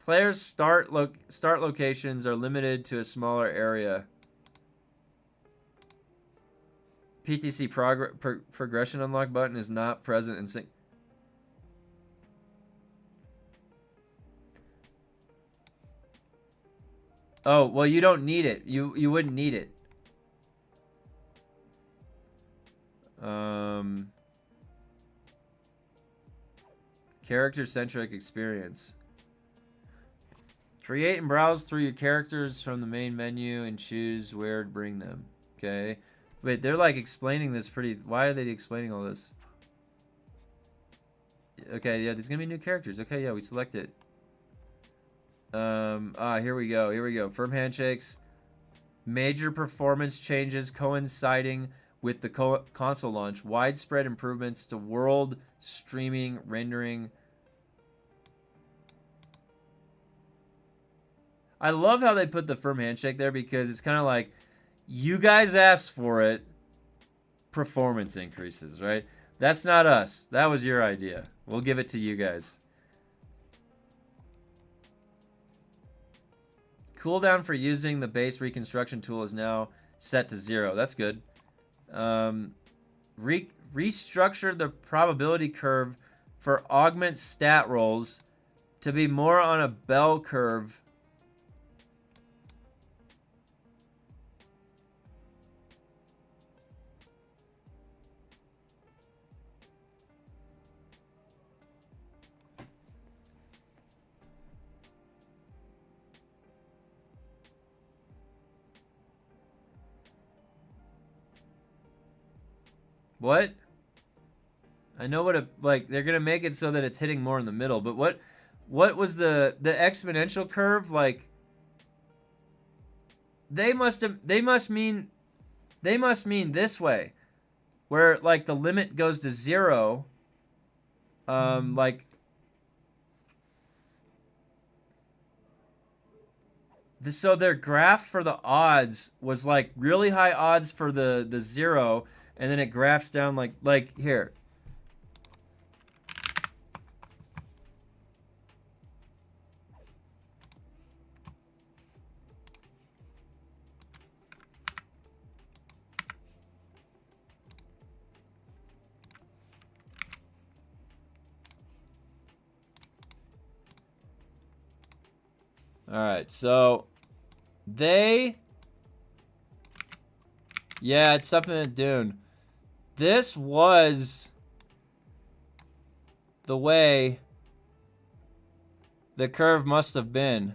Players' start locations are limited to a smaller area. PTC progression unlock button is not present in sync. Oh, well, you don't need it. You wouldn't need it. Character-centric experience. Create and browse through your characters from the main menu and choose where to bring them. Okay. Wait, they're like explaining this pretty... Why are they explaining all this? Okay, yeah, there's gonna be new characters. Okay, yeah, we select it. Here we go. Here we go. Firm handshakes. Major performance changes coinciding with the console launch. Widespread improvements to world streaming, rendering. I love how they put the firm handshake there because it's kind of like, you guys asked for it. Performance increases, right? That's not us. That was your idea. We'll give it to you guys. Cooldown for using the base reconstruction tool is now set to 0. That's good. Restructure the probability curve for augment stat rolls to be more on a bell curve. What? I know what they're gonna make it so that it's hitting more in the middle, but what was the exponential curve like? They must mean this way, where like the limit goes to 0. So their graph for the odds was like really high odds for the 0. And then it graphs down like here. All right, so yeah, it's something to Dune. This was the way the curve must have been.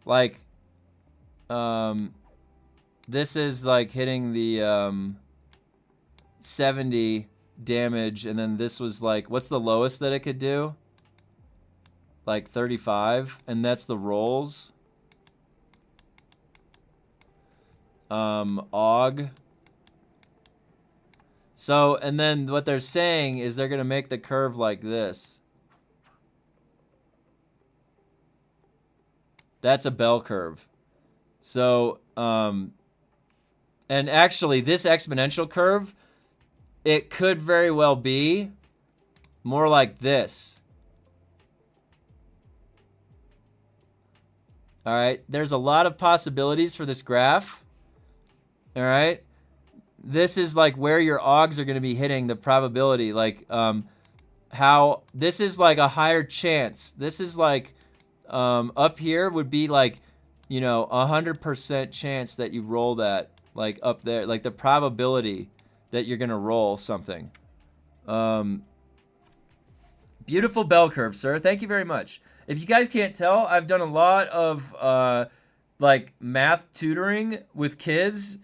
Like, this is like hitting the 70 damage, and then this was like, what's the lowest that it could do? Like 35, and that's the rolls. Aug. So, and then what they're saying is they're going to make the curve like this. That's a bell curve. So, and actually this exponential curve, it could very well be more like this. All right, there's a lot of possibilities for this graph. All right. This is like where your augs are going to be hitting the probability, like how this is like a higher chance. This is like up here would be like, you know, 100% chance that you roll that, like up there, like the probability that you're going to roll something. Beautiful bell curve, sir. Thank you very much. If you guys can't tell, I've done a lot of like math tutoring with kids.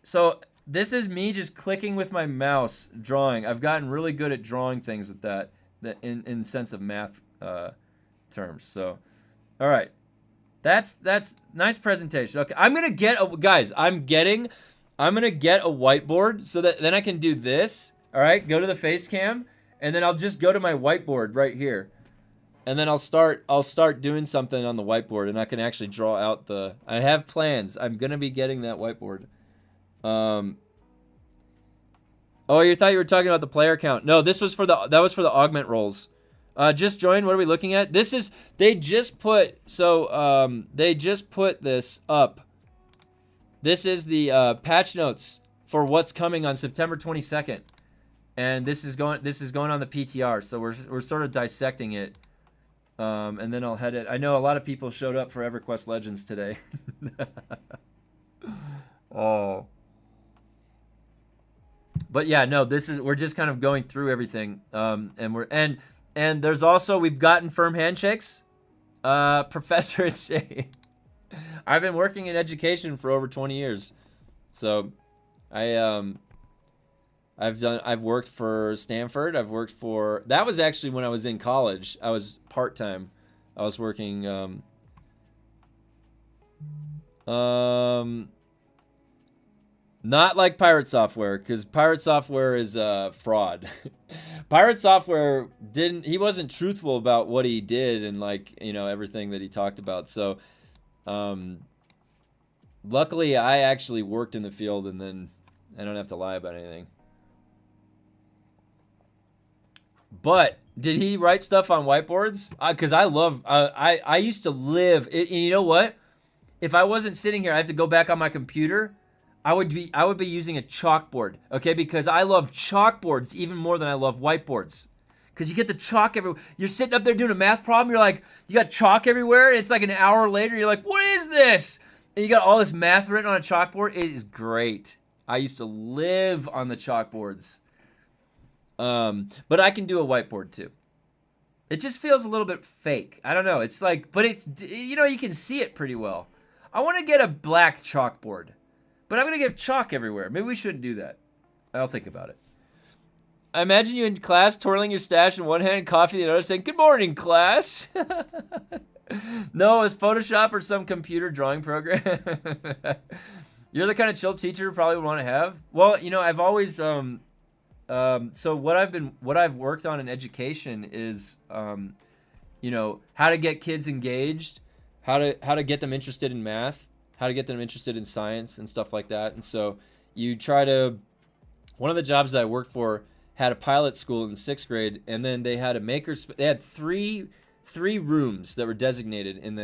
So this is me just clicking with my mouse, drawing. I've gotten really good at drawing things with that in sense of math terms. So, all right, that's nice presentation. Okay, I'm gonna get guys. I'm gonna get a whiteboard so that then I can do this. All right, go to the face cam, and then I'll just go to my whiteboard right here. And then I'll start doing something on the whiteboard, and I can actually draw out the. I have plans. I'm gonna be getting that whiteboard. Oh, you thought you were talking about the player count? No, this was for that was for the augment rolls. Just join. What are we looking at? This is they just put this up. This is the patch notes for what's coming on September 22nd, and this is going on the PTR. So we're sort of dissecting it, and then I'll head it. I know a lot of people showed up for EverQuest Legends today. Oh. But yeah, no, we're just kind of going through everything, and there's also we've gotten firm handshakes. Professor insane. I've been working in education for over 20 years, so I've worked for Stanford. I've worked for that was actually when I was in college. I was part-time. I was working not like Pirate Software, because Pirate Software is fraud. Pirate Software he wasn't truthful about what he did and everything that he talked about. So luckily I actually worked in the field, and then I don't have to lie about anything. But did he write stuff on whiteboards? Because I used to live it, and you know what? If I wasn't sitting here, I have to go back on my computer. I would be using a chalkboard, okay? Because I love chalkboards even more than I love whiteboards. Because you get the chalk everywhere. You're sitting up there doing a math problem. You're like, you got chalk everywhere. It's like an hour later. You're like, what is this? And you got all this math written on a chalkboard. It is great. I used to live on the chalkboards. But I can do a whiteboard too. It just feels a little bit fake. I don't know. It's like, but it's, you can see it pretty well. I want to get a black chalkboard. But I'm going to get chalk everywhere. Maybe we shouldn't do that. I'll think about it. I imagine you in class twirling your stash in one hand, coffee in the other, saying, "Good morning, class." No, it's Photoshop or some computer drawing program. You're the kind of chill teacher you probably would want to have. Well, I've always so what I've worked on in education is how to get kids engaged, how to get them interested in math, how to get them interested in science and stuff like that. And so you try to, one of the jobs that I worked for had a pilot school in 6th grade, and then they had they had three rooms that were designated in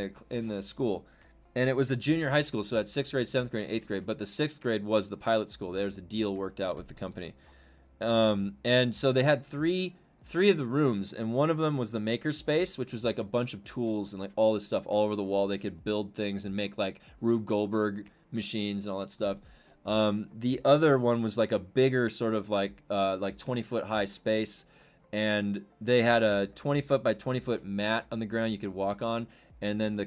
the school. And it was a junior high school, so at 6th grade, 7th grade, and 8th grade, but the 6th grade was the pilot school. There was a deal worked out with the company. And so they had three of the rooms, and one of them was the maker space, which was like a bunch of tools and like all this stuff all over the wall. They could build things and make like Rube Goldberg machines and all that stuff. The other one was like a bigger sort of like 20-foot high space, and they had a 20-foot by 20-foot mat on the ground you could walk on, and then a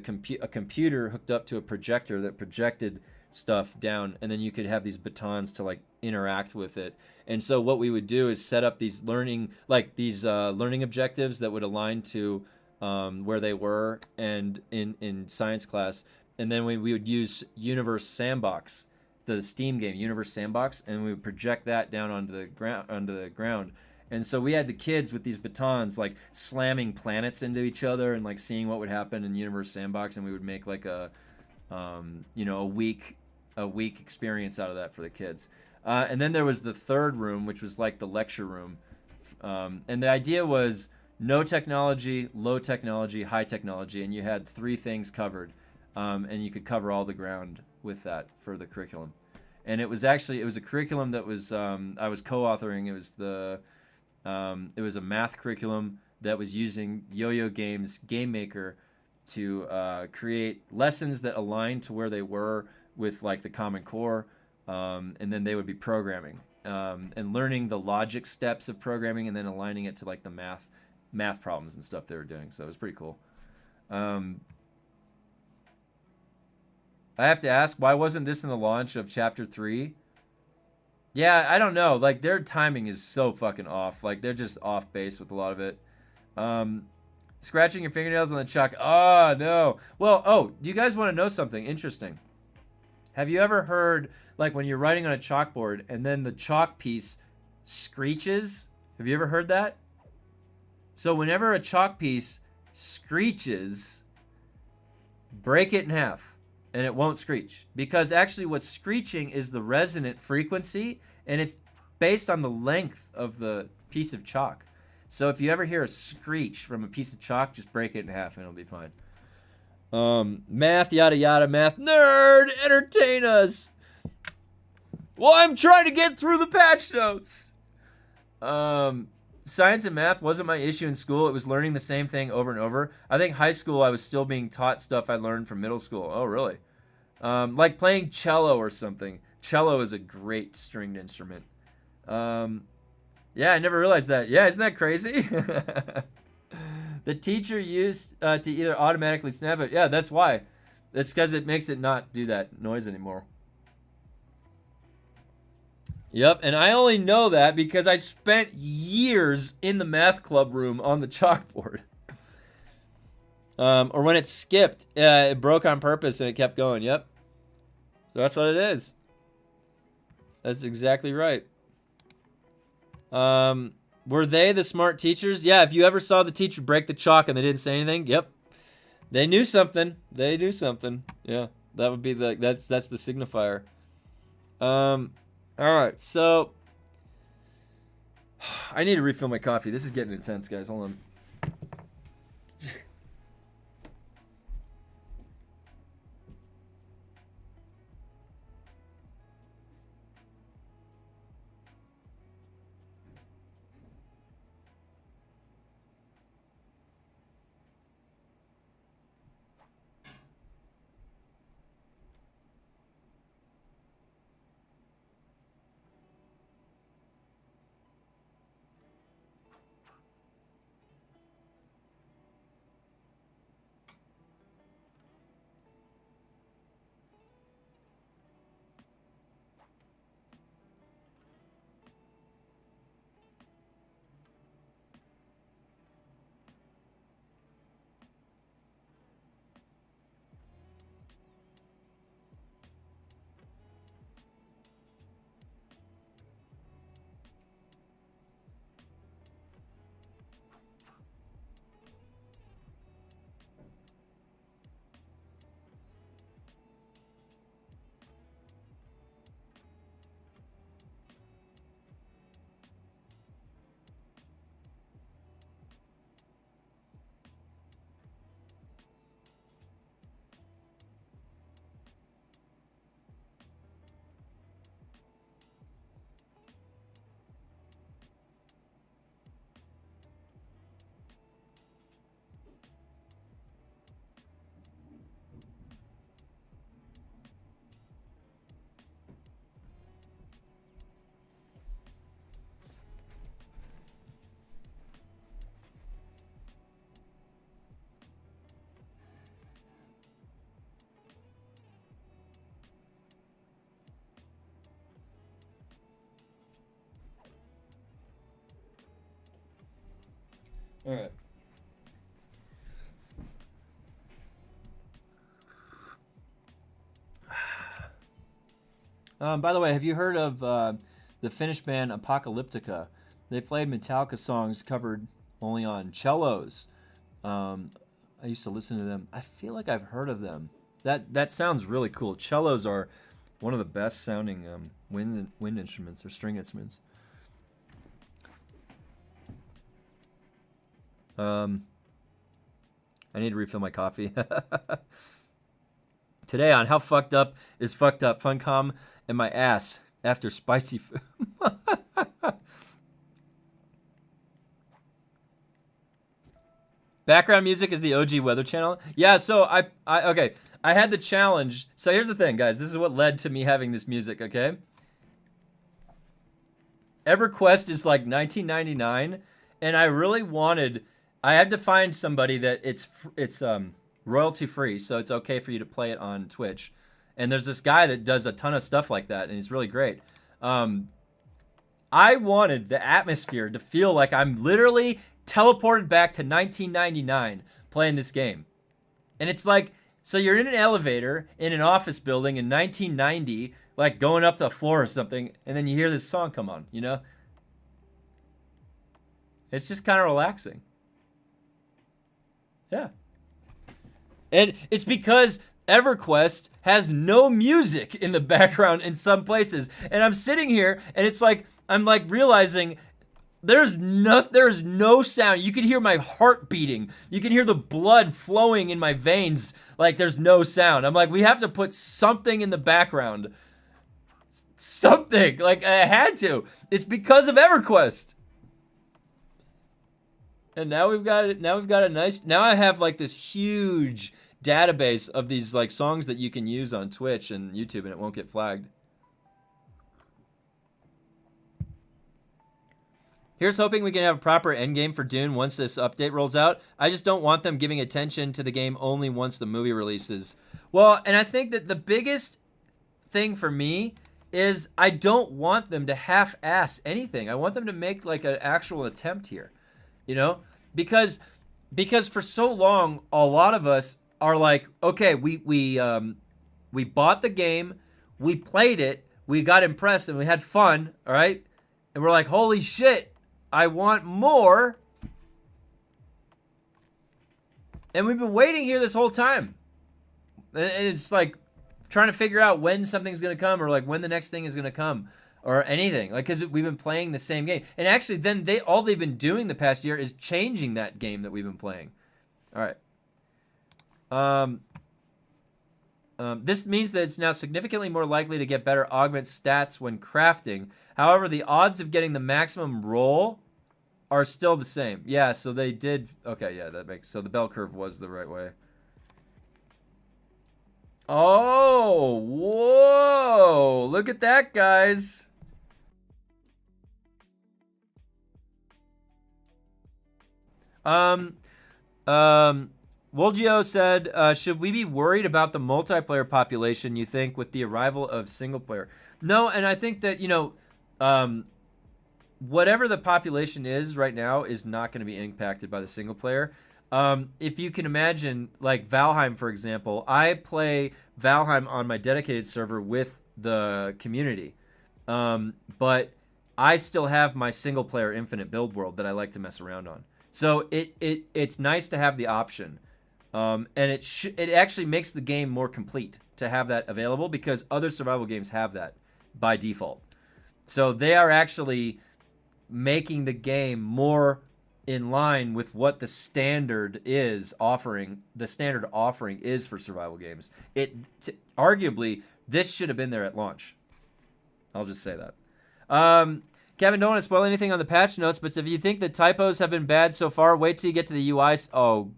computer hooked up to a projector that projected stuff down, and then you could have these batons to like interact with it. And so what we would do is set up these learning objectives that would align to where they were and in science class. And then we would use Universe Sandbox, the Steam game Universe Sandbox, and we would project that down onto the ground. And so we had the kids with these batons like slamming planets into each other and like seeing what would happen in Universe Sandbox, and we would make like a week experience out of that for the kids. And then there was the third room, which was like the lecture room. And the idea was no technology, low technology, high technology, and you had 3 things covered. And you could cover all the ground with that for the curriculum. And it was a curriculum that was I was co-authoring. It was a math curriculum that was using Yo-Yo Games Game Maker to create lessons that aligned to where they were with like the Common Core. And then they would be programming and learning the logic steps of programming, and then aligning it to like the math problems and stuff they were doing. So it was pretty cool. I have to ask, why wasn't this in the launch of Chapter 3? Yeah, I don't know. Like, their timing is so fucking off. Like, they're just off base with a lot of it. Scratching your fingernails on the chalk. Oh, no. Well, do you guys want to know something interesting? Have you ever heard, like, when you're writing on a chalkboard and then the chalk piece screeches? Have you ever heard that? So whenever a chalk piece screeches, break it in half and it won't screech. Because actually what's screeching is the resonant frequency, and it's based on the length of the piece of chalk. So if you ever hear a screech from a piece of chalk, just break it in half and it'll be fine. Math, yada yada, math nerd, entertain us. Well, I'm trying to get through the patch notes. Science and math wasn't my issue in school. It was learning the same thing over and over. I think high school I was still being taught stuff I learned from middle school. Oh, really? Like playing cello or something. Cello is a great stringed instrument. Yeah, I never realized that. Yeah, isn't that crazy? The teacher used to either automatically snap it. Yeah, that's why. That's because it makes it not do that noise anymore. Yep, and I only know that because I spent years in the math club room on the chalkboard. Or when it skipped, it broke on purpose and it kept going. Yep. That's what it is. That's exactly right. Were they the smart teachers? Yeah, if you ever saw the teacher break the chalk and they didn't say anything, yep. They knew something. They knew something. Yeah, that would be that's the signifier. All right, so I need to refill my coffee. This is getting intense, guys. Hold on. All right. By the way, have you heard of the Finnish band Apocalyptica? They played Metallica songs covered only on cellos. I used to listen to them. I feel like I've heard of them. That sounds really cool. Cellos are one of the best sounding wind instruments or string instruments. I need to refill my coffee. Today on How Fucked Up is Fucked Up, Funcom and my ass after spicy food. Background music is the OG Weather Channel. Yeah, so I okay. I had the challenge. So here's the thing, guys. This is what led to me having this music, okay? EverQuest is like $19.99, and I really wanted. I had to find somebody that it's royalty free, so it's okay for you to play it on Twitch. And there's this guy that does a ton of stuff like that, and he's really great. I wanted the atmosphere to feel like I'm literally teleported back to 1999 playing this game. And it's like, so you're in an elevator in an office building in 1990, like going up to a floor or something, and then you hear this song come on, you know? It's just kind of relaxing. Yeah. And it's because EverQuest has no music in the background in some places. And I'm sitting here and it's like, I'm like realizing there's no sound. You can hear my heart beating. You can hear the blood flowing in my veins. Like there's no sound. I'm like, we have to put something in the background. Something. Like I had to. It's because of EverQuest. And now we've got it. Now we've got a nice. Now I have like this huge database of these like songs that you can use on Twitch and YouTube, and it won't get flagged. Here's hoping we can have a proper endgame for Dune once this update rolls out. I just don't want them giving attention to the game only once the movie releases. Well, and I think that the biggest thing for me is I don't want them to half-ass anything. I want them to make like an actual attempt here, you know? Because for so long, a lot of us are like, okay, we bought the game, we played it, we got impressed, and we had fun, all right? And we're like, holy shit, I want more. And we've been waiting here this whole time. And it's like trying to figure out when something's going to come or like when the next thing is going to come or anything. Like, because we've been playing the same game. And actually, then all they've been doing the past year is changing that game that we've been playing. All right. This means that it's now significantly more likely to get better augment stats when crafting. However, the odds of getting the maximum roll are still the same. Yeah, so they did. Okay, yeah, that makes so the bell curve was the right way. Oh, whoa! Look at that, guys. Wolgio said, should we be worried about the multiplayer population, you think, with the arrival of single player? No, and I think that, you know, whatever the population is right now is not going to be impacted by the single player. If you can imagine, like Valheim, for example, I play Valheim on my dedicated server with the community. But I still have my single player infinite build world that I like to mess around on. So it's nice to have the option. And it actually makes the game more complete to have that available because other survival games have that by default. So they are actually making the game more in line with what the standard offering is for survival games. Arguably, this should have been there at launch. I'll just say that. Kevin, don't want to spoil anything on the patch notes, but if you think the typos have been bad so far, wait till you get to the UI. Oh,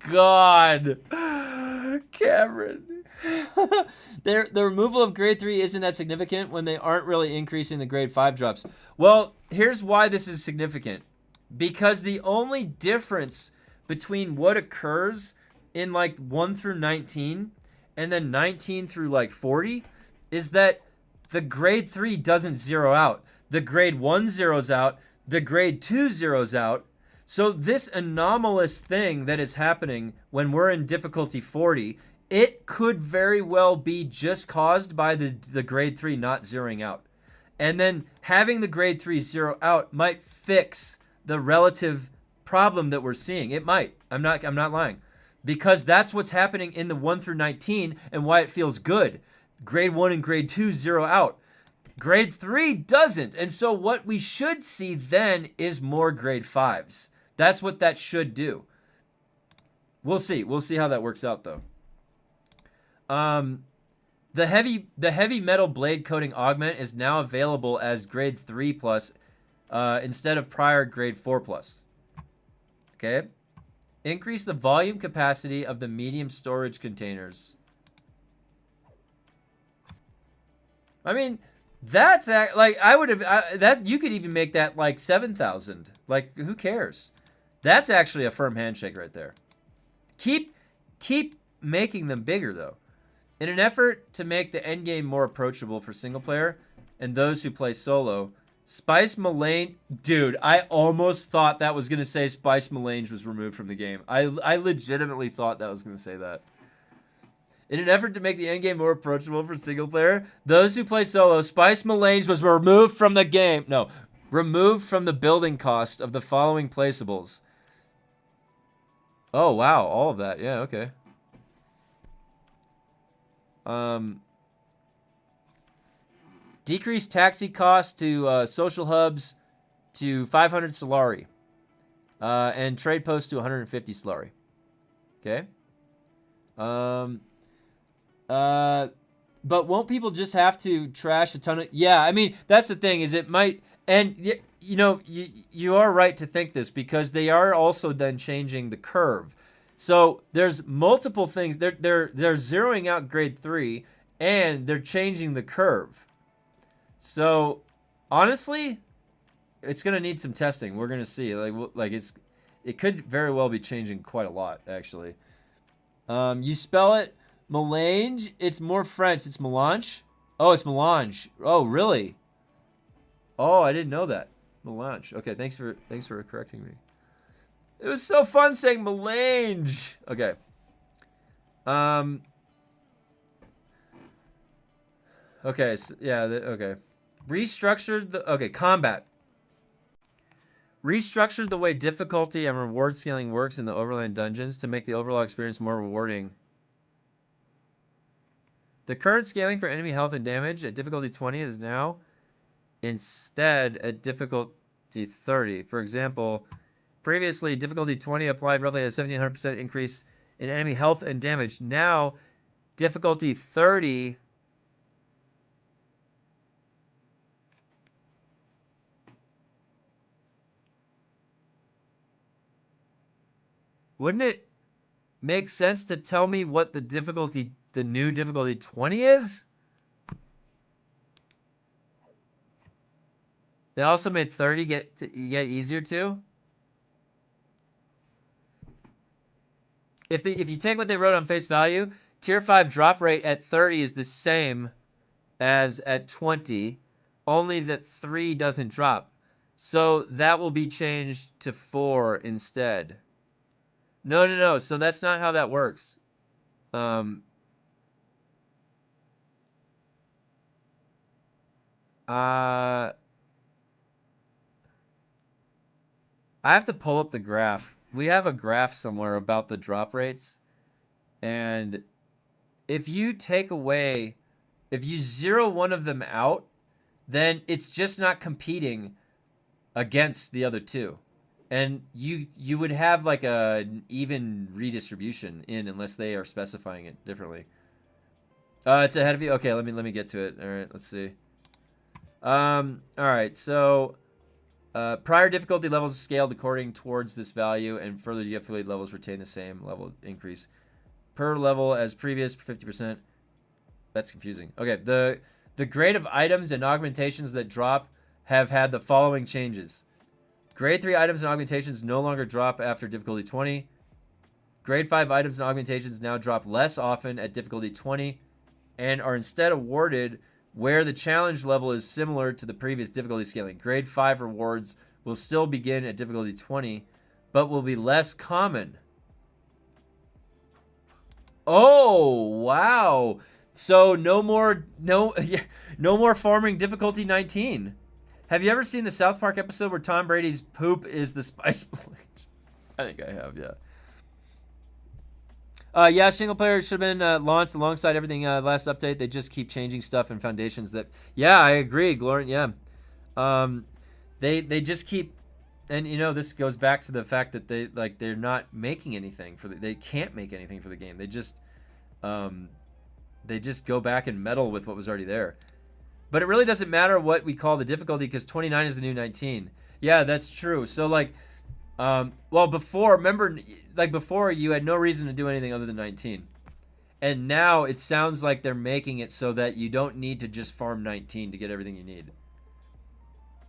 God. Cameron. The removal of grade 3 isn't that significant when they aren't really increasing the grade 5 drops. Well, here's why this is significant. Because the only difference between what occurs in like 1 through 19 and then 19 through like 40 is that the grade 3 doesn't zero out. The grade 1 zeroes out. The grade 2 zeroes out. So this anomalous thing that is happening when we're in difficulty 40, it could very well be just caused by the grade 3 not zeroing out. And then having the grade 3 zero out might fix the relative problem that we're seeing. It might. I'm not lying. Because that's what's happening in the 1 through 19 and why it feels good. Grade 1 and grade 2 zero out. Grade 3 doesn't. And so what we should see then is more grade 5s. That's what that should do. We'll see. We'll see how that works out though. The heavy metal blade coating augment is now available as grade 3 plus instead of prior grade 4 plus. Okay. Increase the volume capacity of the medium storage containers. I mean, that's like I would have that you could even make that like 7,000. Like who cares? That's actually a firm handshake right there. Keep making them bigger though. In an effort to make the endgame more approachable for single player and those who play solo, Spice Melange, dude, I almost thought that was gonna say Spice Melange was removed from the game. I legitimately thought that was gonna say that. In an effort to make the endgame more approachable for single player, those who play solo, Spice Melange was removed from the game. No, removed from the building cost of the following placeables. Oh, wow. All of that. Yeah, okay. Decrease taxi costs to social hubs to 500 Solari. And trade posts to 150 Solari. Okay. But won't people just have to trash a ton of... Yeah, I mean, that's the thing, is it might... And, you know, you are right to think this, because they are also then changing the curve. So there's multiple things. They're zeroing out grade 3, and they're changing the curve. So, honestly, it's going to need some testing. We're going to see. It could very well be changing quite a lot, actually. You spell it melange. It's more French. It's melange. Oh, it's melange. Oh, really? Oh, I didn't know that. Melange. Okay, thanks for correcting me. It was so fun saying melange. Okay. Okay. So, yeah. Okay. Restructured the. Okay. Combat. Restructured the way difficulty and reward scaling works in the Overland dungeons to make the overall experience more rewarding. The current scaling for enemy health and damage at difficulty 20 is now instead at difficulty 30. For example, previously difficulty 20 applied roughly a 1700% increase in enemy health and damage. Now, difficulty 30 wouldn't it make sense to tell me what the new difficulty 20 is? They also made 30 get easier too. If you take what they wrote on face value, tier 5 drop rate at 30 is the same as at 20, only that 3 doesn't drop. So that will be changed to 4 instead. No. So that's not how that works. I have to pull up the graph. We have a graph somewhere about the drop rates. And if you zero one of them out, then it's just not competing against the other two. And you would have like an even redistribution unless they are specifying it differently. It's ahead of you. Okay, let me get to it. All right, let's see. All right, so prior difficulty levels scaled according towards this value, and further difficulty levels retain the same level increase per level as previous, 50%. That's confusing. Okay, the grade of items and augmentations that drop have had the following changes. Grade 3 items and augmentations no longer drop after difficulty 20. Grade 5 items and augmentations now drop less often at difficulty 20 and are instead awarded where the challenge level is similar to the previous difficulty scaling. Grade 5 rewards will still begin at difficulty 20, but will be less common. Oh, wow. So no more farming difficulty 19. Have you ever seen the South Park episode where Tom Brady's poop is the spice blade? I think I have, yeah. Yeah, single player should have been launched alongside everything last update. They just keep changing stuff and foundations that... Yeah, I agree, Glorian, yeah. They just keep... And, you know, this goes back to the fact that they're not making anything for they can't make anything for the game. They just go back and meddle with what was already there. But it really doesn't matter what we call the difficulty because 29 is the new 19. Yeah, that's true. So, like, well, before, remember, like, before you had no reason to do anything other than 19. And now it sounds like they're making it so that you don't need to just farm 19 to get everything you need.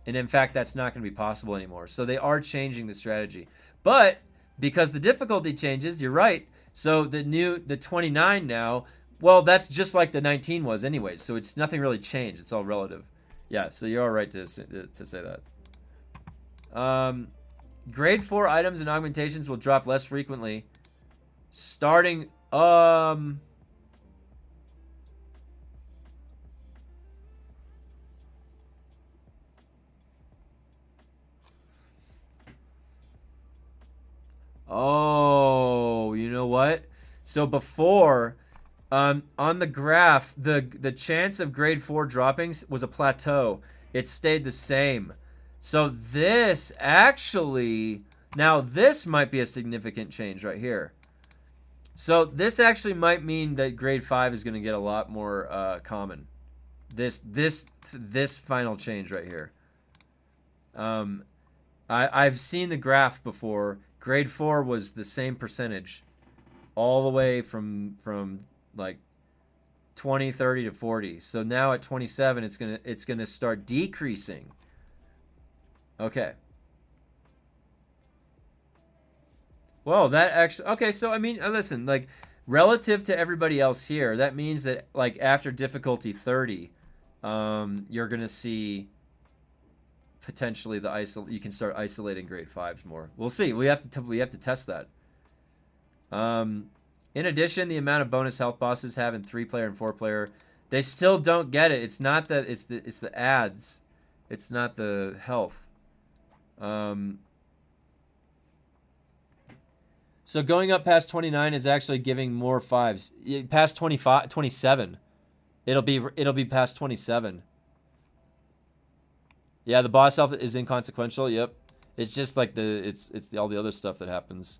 And in fact, that's not going to be possible anymore. So they are changing the strategy. But because the difficulty changes, you're right. So the 29 now, well, that's just like the 19 was anyways. So it's nothing really changed. It's all relative. Yeah, so you're all right to say that. Grade 4 items and augmentations will drop less frequently. Starting... Oh, what? So before, on the graph, the chance of grade 4 dropping was a plateau. It stayed the same. So this actually, now this might be a significant change right here. So this actually might mean that grade 5 is going to get a lot more common. This final change right here. I've seen the graph before. Grade 4 was the same percentage all the way from like 20, 30 to 40. So now at 27 it's going to start decreasing. Okay. Well, that actually, okay, so I mean, listen, like relative to everybody else here, that means that like after difficulty 30, you're going to see potentially you can start isolating grade 5s more. We'll see. We have to test that. In addition, the amount of bonus health bosses have in 3-player and 4-player, they still don't get it. It's not that it's the ads. It's not the health. So going up past 29 is actually giving more 5s. Past 25, 27. It'll be past 27. Yeah, the boss health is inconsequential. Yep. It's just like it's all the other stuff that happens.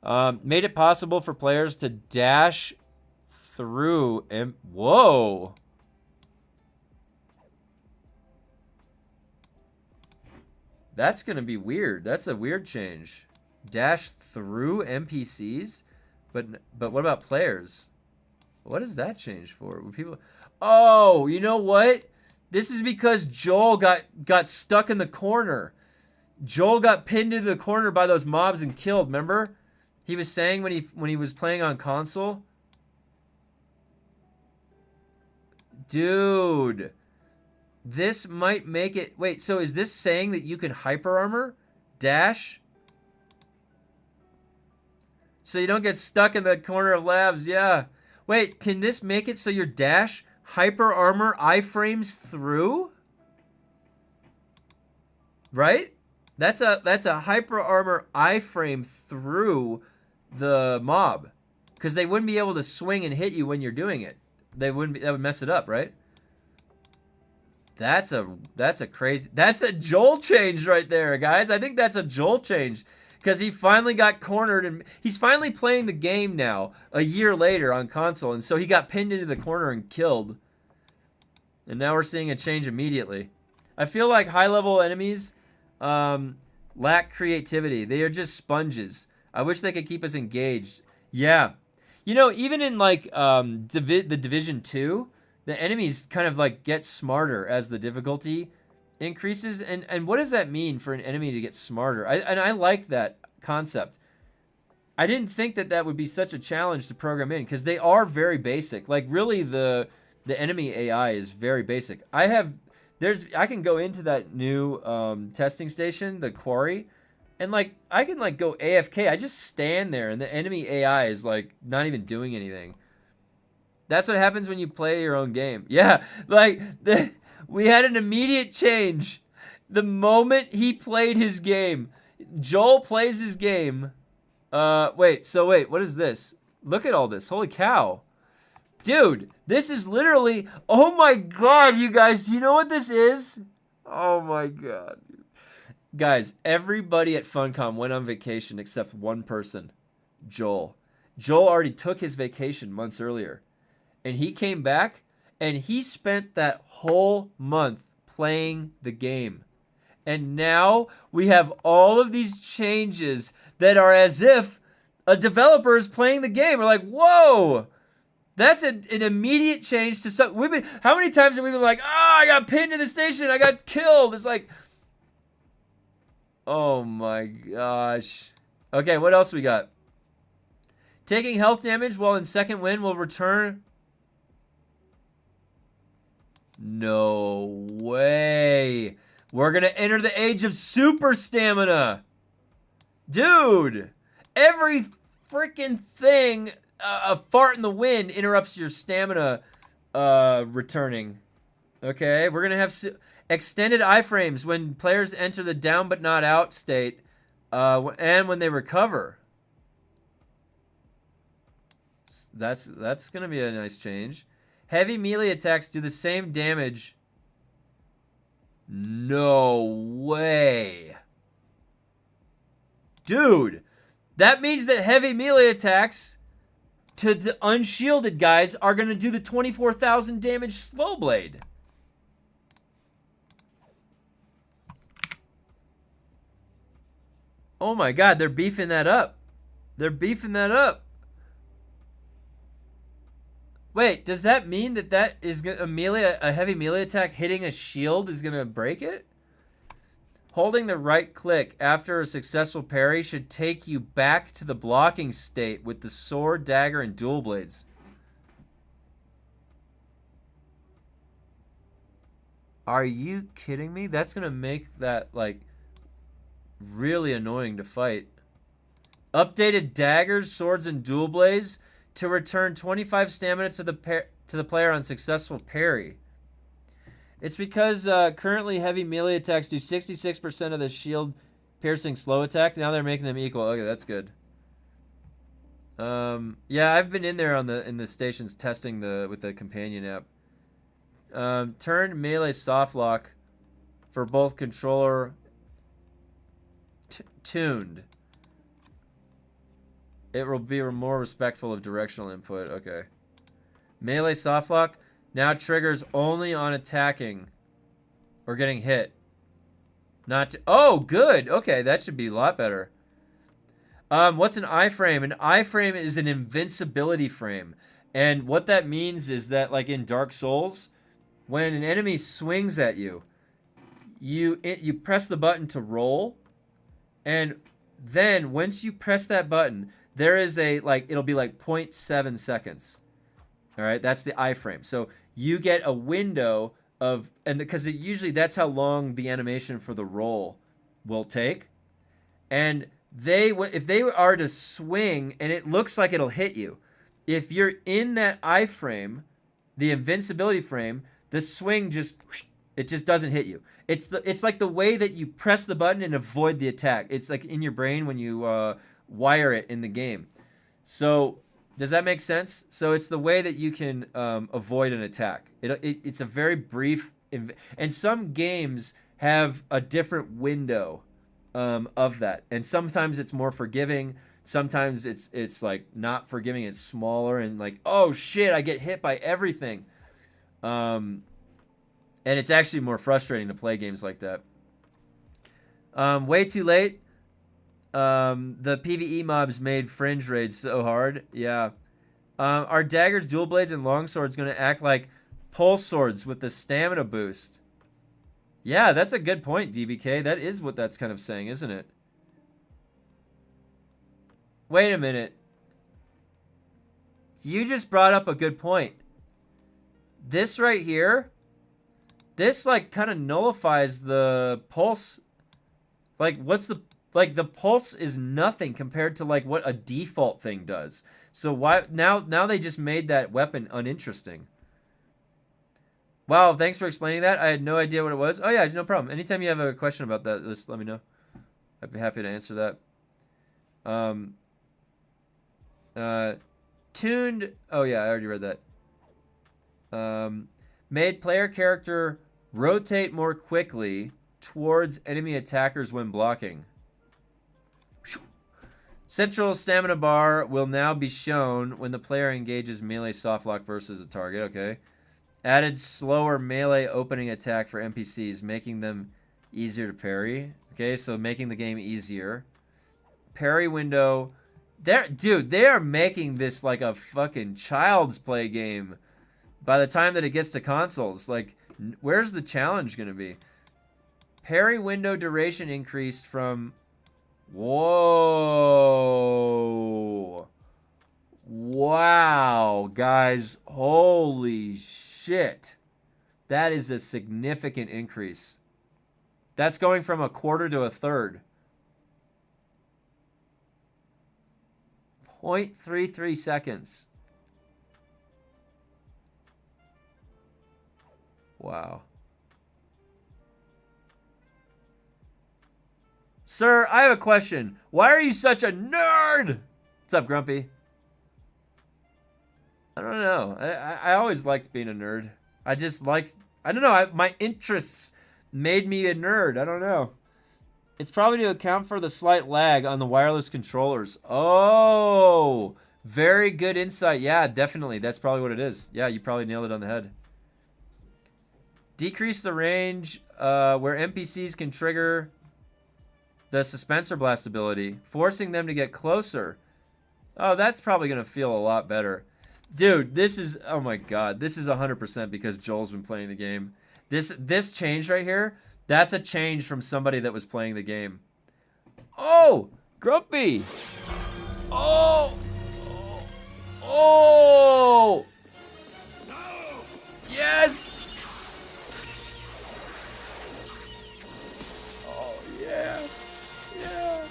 Made it possible for players to dash through and whoa. That's going to be weird. That's a weird change. Dash through NPCs, but what about players? What does that change for? When people, oh, you know what? This is because Joel got stuck in the corner. Joel got pinned into the corner by those mobs and killed. Remember? He was saying when he was playing on console. Dude, this might make it. Wait, so is this saying that you can hyper armor, dash? So you don't get stuck in the corner of labs, yeah. Wait, can this make it so your dash hyper armor iframes through? Right? That's a hyper armor iframe through the mob. Because they wouldn't be able to swing and hit you when you're doing it. That would mess it up, right? That's a crazy, that's a Joel change right there, guys. I think that's a Joel change. Because he finally got cornered, and he's finally playing the game now, a year later on console, and so he got pinned into the corner and killed. And now we're seeing a change immediately. I feel like high-level enemies lack creativity. They are just sponges. I wish they could keep us engaged. Yeah. You know, even in like the Division 2, the enemies kind of like get smarter as the difficulty increases, and what does that mean for an enemy to get smarter? I like that concept. I didn't think that would be such a challenge to program in because they are very basic. Like really, the enemy AI is very basic. I can go into that new testing station, the quarry, and like I can like go AFK. I just stand there, and the enemy AI is like not even doing anything. That's what happens when you play your own game. Yeah, like we had an immediate change. The moment he played his game. Joel plays his game. Wait, what is this? Look at all this. Holy cow. Dude, this is literally, oh my god, you guys, do you know what this is? Oh my god. Guys, everybody at Funcom went on vacation except one person, Joel. Joel already took his vacation months earlier. And he came back, and he spent that whole month playing the game. And now we have all of these changes that are as if a developer is playing the game. We're like, whoa, that's an immediate change to some. How many times have we been like, I got pinned in the station, I got killed? It's like, oh my gosh. Okay, what else we got? Taking health damage while in second wind will return. No way. We're going to enter the age of super stamina. Dude, every freaking thing, a fart in the wind interrupts your stamina returning. Okay, we're going to have extended iframes when players enter the down but not out state and when they recover. That's gonna be a nice change. Heavy melee attacks do the same damage. No way. Dude, that means that heavy melee attacks to the unshielded guys are going to do the 24,000 damage slow blade. Oh my god, they're beefing that up. They're beefing that up. Wait, does that mean that that is a heavy melee attack hitting a shield is going to break it? Holding the right click after a successful parry should take you back to the blocking state with the sword, dagger, and dual blades. Are you kidding me? That's going to make that, like, really annoying to fight. Updated daggers, swords, and dual blades to return 25 stamina to the player on successful parry. It's because currently heavy melee attacks do 66% of the shield piercing slow attack. Now they're making them equal. Okay, that's good. Yeah, I've been in there in the stations testing with the companion app. Turn melee soft lock for both controller tuned. It will be more respectful of directional input. Okay. Melee soft lock now triggers only on attacking or getting hit. Oh, good. Okay, that should be a lot better. What's an iframe? An iframe is an invincibility frame. And what that means is that, like in Dark Souls, when an enemy swings at you, you press the button to roll, and then once you press that button, there is it'll be like 0.7 seconds. All right, that's the iframe. So you get a window of, and because usually that's how long the animation for the roll will take. And if they are to swing and it looks like it'll hit you, if you're in that iframe, the invincibility frame, the swing just doesn't hit you. It's like the way that you press the button and avoid the attack. It's like in your brain when you wire it in the game. So does that make sense? So it's the way that you can avoid an attack. It's a very brief, and some games have a different window of that. And sometimes it's more forgiving. Sometimes it's like not forgiving. It's smaller and like, oh shit, I get hit by everything. And it's actually more frustrating to play games like that. Way too late. The PvE mobs made fringe raids so hard. Yeah. Are daggers, dual blades, and long swords going to act like pulse swords with the stamina boost? Yeah, that's a good point, DBK. That is what that's kind of saying, isn't it? Wait a minute. You just brought up a good point. This right here, this like kind of nullifies the pulse. Like the pulse is nothing compared to like what a default thing does. So why now they just made that weapon uninteresting. Wow, thanks for explaining that. I had no idea what it was. Oh yeah, no problem. Anytime you have a question about that, just let me know. I'd be happy to answer that. Tuned. Oh yeah, I already read that. Made player character rotate more quickly towards enemy attackers when blocking. Central stamina bar will now be shown when the player engages melee softlock versus a target. Okay. Added slower melee opening attack for NPCs, making them easier to parry. Okay, so making the game easier. Parry window. Dude, they are making this like a fucking child's play game by the time that it gets to consoles. Like, where's the challenge going to be? Parry window duration increased from... Whoa. Wow, guys. Holy shit. That is a significant increase. That's going from a quarter to a third. 0.33 seconds. Wow. Sir, I have a question. Why are you such a nerd? What's up, Grumpy? I don't know. I always liked being a nerd. I just liked, I don't know, my interests made me a nerd. I don't know. It's probably to account for the slight lag on the wireless controllers. Oh, very good insight. Yeah, definitely. That's probably what it is. Yeah, you probably nailed it on the head. Decrease the range where NPCs can trigger the Suspensor Blast ability, forcing them to get closer. Oh, that's probably going to feel a lot better. Dude, this is, oh my god, this is 100% because Joel's been playing the game. This change right here, that's a change from somebody that was playing the game. Oh, Grumpy. Oh, oh, oh. Yes. Oh, yeah. Yeah.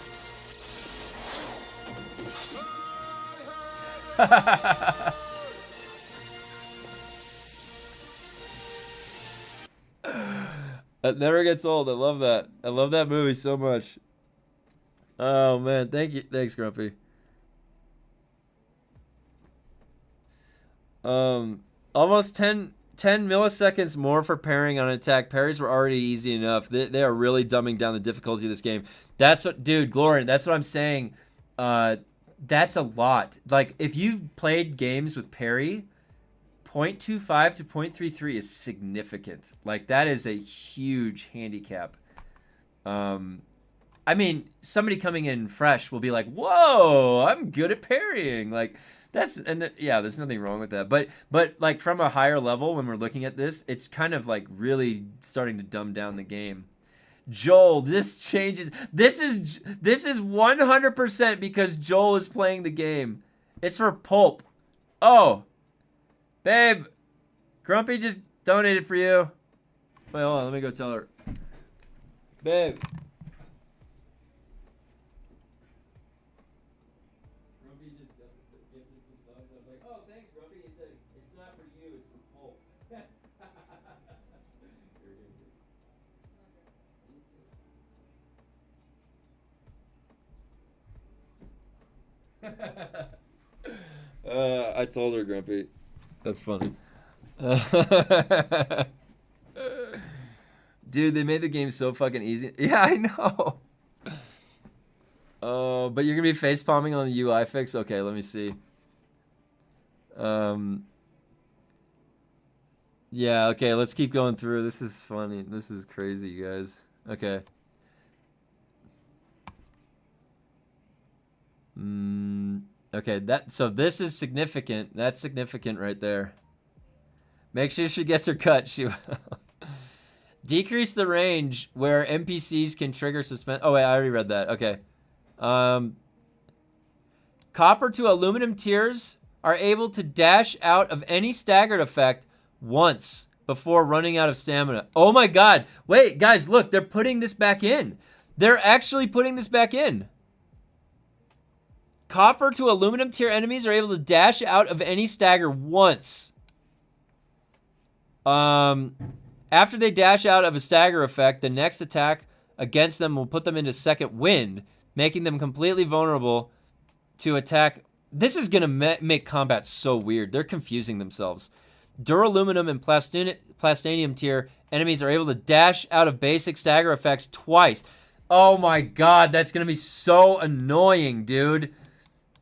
That never gets old. I love that. I love that movie so much. Oh man, thank you. Thanks, Grumpy. Almost 10 milliseconds more for parrying on an attack. Parries were already easy enough. They are really dumbing down the difficulty of this game. That's what, dude, Glorian, that's what I'm saying. That's a lot. Like, if you've played games with parry, 0.25 to 0.33 is significant. Like, that is a huge handicap. I mean, somebody coming in fresh will be like, whoa, I'm good at parrying. Like, yeah, there's nothing wrong with that. But like, from a higher level, when we're looking at this, it's kind of like really starting to dumb down the game. Joel, this changes. This is 100% because Joel is playing the game. It's for Pulp. Oh, babe, Grumpy just donated for you. Wait, hold on, let me go tell her. Babe. Grumpy just gifted some subs. I was like, oh, thanks, Grumpy. He said, it's not for you, it's for Pulp. I told her, Grumpy. That's funny. Dude, they made the game so fucking easy. Yeah, I know. Oh, but you're gonna be face palming on the UI fix? Okay, let me see. Yeah, okay, let's keep going through. This is funny. This is crazy, you guys. Okay. Okay, so this is significant. That's significant right there. Make sure she gets her cut. She will. Decrease the range where NPCs can trigger suspend. Oh wait, I already read that. Okay. Copper to aluminum tiers are able to dash out of any staggered effect once before running out of stamina. Oh my god. Wait, guys, look, they're putting this back in. They're actually putting this back in. Copper to aluminum tier enemies are able to dash out of any stagger once. After they dash out of a stagger effect, the next attack against them will put them into second wind, making them completely vulnerable to attack. This is going to make combat so weird. They're confusing themselves. Duraluminum and Plastanium tier enemies are able to dash out of basic stagger effects twice. Oh my god, that's going to be so annoying, dude.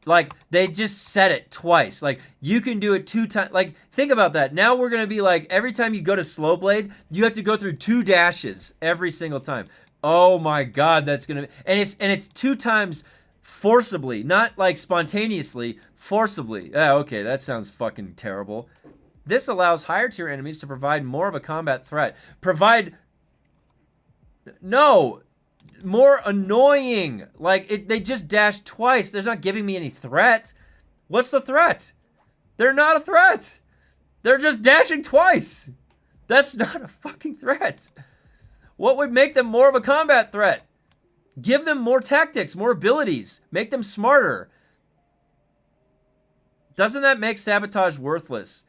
Like, they just said it twice. Like, you can do it 2 times. Like, think about that. Now we're going to be like, every time you go to slow blade, you have to go through 2 dashes every single time. Oh my god, that's going to be... And it's 2 times forcibly, not like spontaneously, forcibly. Yeah, okay, that sounds fucking terrible. This allows higher tier enemies to provide more of a combat threat. No! More annoying. Like, they just dashed twice. They're not giving me any threat. What's the threat? They're not a threat. They're just dashing twice. That's not a fucking threat. What would make them more of a combat threat? Give them more tactics, more abilities. Make them smarter. Doesn't that make sabotage worthless?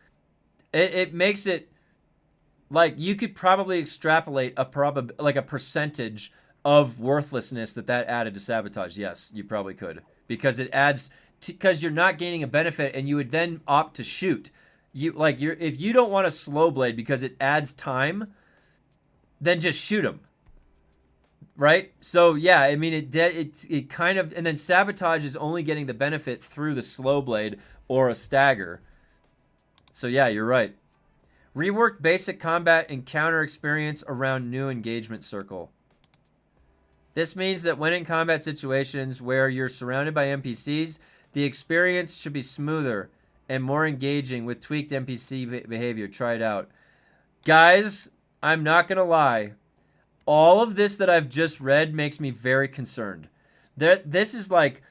It makes it like you could probably extrapolate a percentage of worthlessness that added to sabotage. Yes, you probably could, because it adds because you're not gaining a benefit, and you would then opt to shoot. If you don't want a slow blade because it adds time, then just shoot them. Right? So yeah, I mean it kind of, and then sabotage is only getting the benefit through the slow blade or a stagger. So yeah, you're right. Rework basic combat and counter experience around new engagement circle. This means that when in combat situations where you're surrounded by NPCs, the experience should be smoother and more engaging with tweaked NPC behavior. Try it out. Guys, I'm not going to lie. All of this that I've just read makes me very concerned. This is like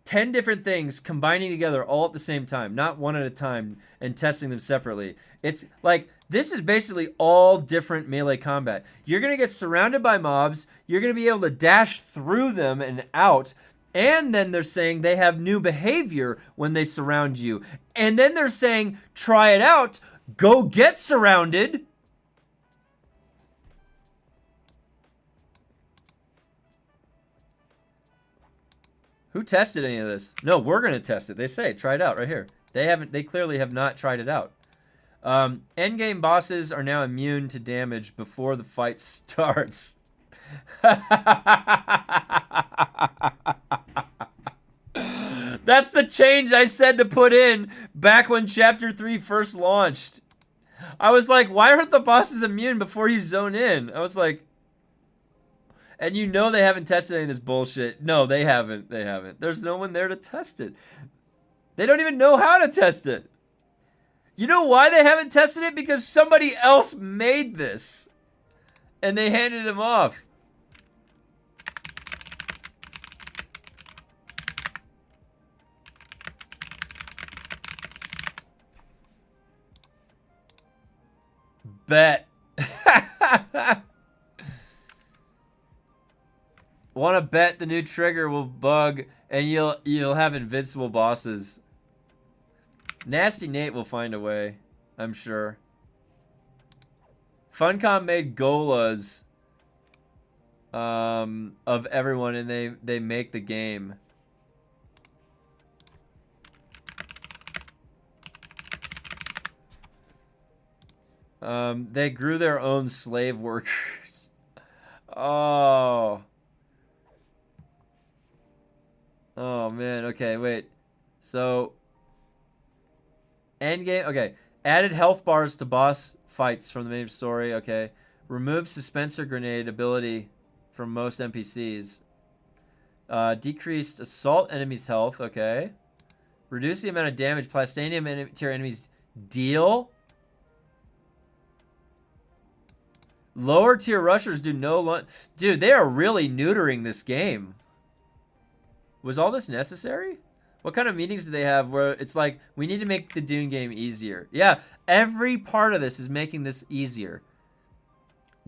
10 different things combining together all at the same time, not one at a time, and testing them separately. It's like, this is basically all different melee combat. You're going to get surrounded by mobs. You're going to be able to dash through them and out. And then they're saying they have new behavior when they surround you. And then they're saying, try it out. Go get surrounded. Who tested any of this? No, we're going to test it. They say, try it out right here. They clearly have not tried it out. Endgame bosses are now immune to damage before the fight starts. That's the change I said to put in back when Chapter 3 first launched. I was like, why aren't the bosses immune before you zone in? I was like, and you know they haven't tested any of this bullshit. No, they haven't. They haven't. There's no one there to test it. They don't even know how to test it. You know why they haven't tested it? Because somebody else made this. And they handed him off. Bet. Want to bet the new trigger will bug and you'll have invincible bosses. Nasty Nate will find a way, I'm sure. Funcom made Golas of everyone, and they make the game. They grew their own slave workers. Oh. Oh, man. Okay, wait. So, endgame. Okay. Added health bars to boss fights from the main story. Okay. Remove suspensor grenade ability from most NPCs. Decreased assault enemies' health. Okay. Reduce the amount of damage Plastanium tier enemies deal. Lower tier rushers do no... Dude, they are really neutering this game. Was all this necessary? What kind of meetings do they have where it's like, we need to make the Dune game easier? Yeah, every part of this is making this easier.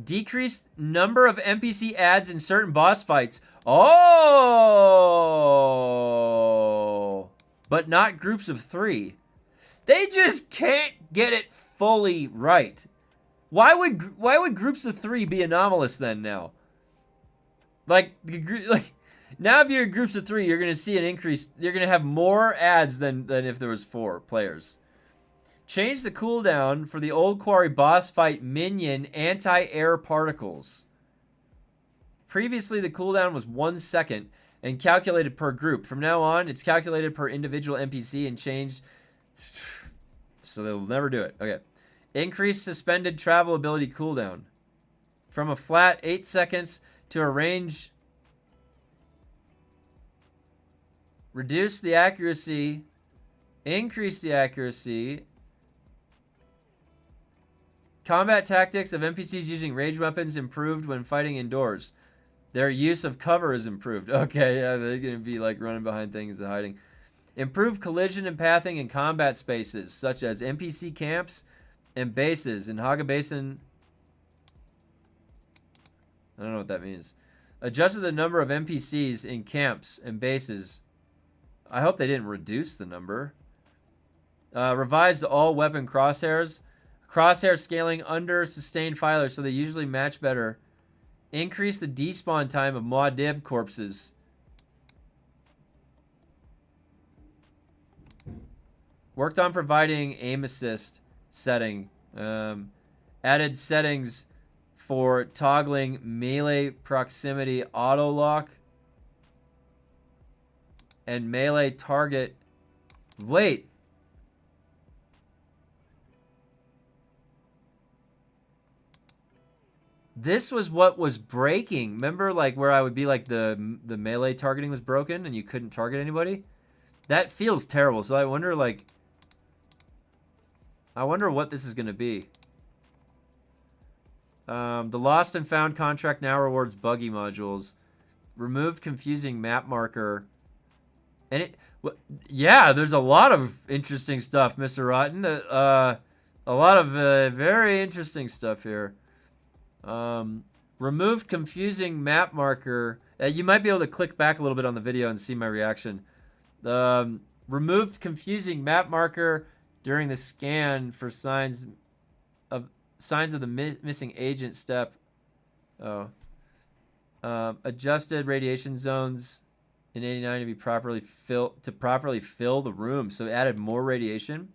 Decreased number of NPC ads in certain boss fights. Oh! But not groups of 3. They just can't get it fully right. Why would groups of 3 be anomalous then now? Like now if you're in groups of 3, you're going to see an increase. You're going to have more ads than if there was 4 players. Change the cooldown for the Old Quarry boss fight minion anti-air particles. Previously, the cooldown was 1 second and calculated per group. From now on, it's calculated per individual NPC and changed. So they'll never do it. Okay. Increase suspended travel ability cooldown. From a flat 8 seconds to a range. Reduce the accuracy. Increase the accuracy. Combat tactics of NPCs using ranged weapons improved when fighting indoors. Their use of cover is improved. Okay, yeah, they're going to be like running behind things and hiding. Improved collision and pathing in combat spaces, such as NPC camps and bases. In Haga Basin, I don't know what that means. Adjusted the number of NPCs in camps and bases. I hope they didn't reduce the number. Revised all weapon crosshairs. Crosshair scaling under sustained filers so they usually match better. Increase the despawn time of Muad'Dib corpses. Worked on providing aim assist setting. Added settings for toggling melee proximity auto lock and melee target. Wait. This was what was breaking. Remember, like, where I would be like the melee targeting was broken and you couldn't target anybody? That feels terrible. So I wonder, like, what this is going to be. The Lost and Found contract now rewards buggy modules. Removed confusing map marker. And it, yeah, there's a lot of interesting stuff, Mr. Rotten. A lot of very interesting stuff here. Removed confusing map marker. You might be able to click back a little bit on the video and see my reaction. Removed confusing map marker during the scan for signs of the missing agent step. Adjusted radiation zones in 89 to be properly fill the room. So it added more radiation.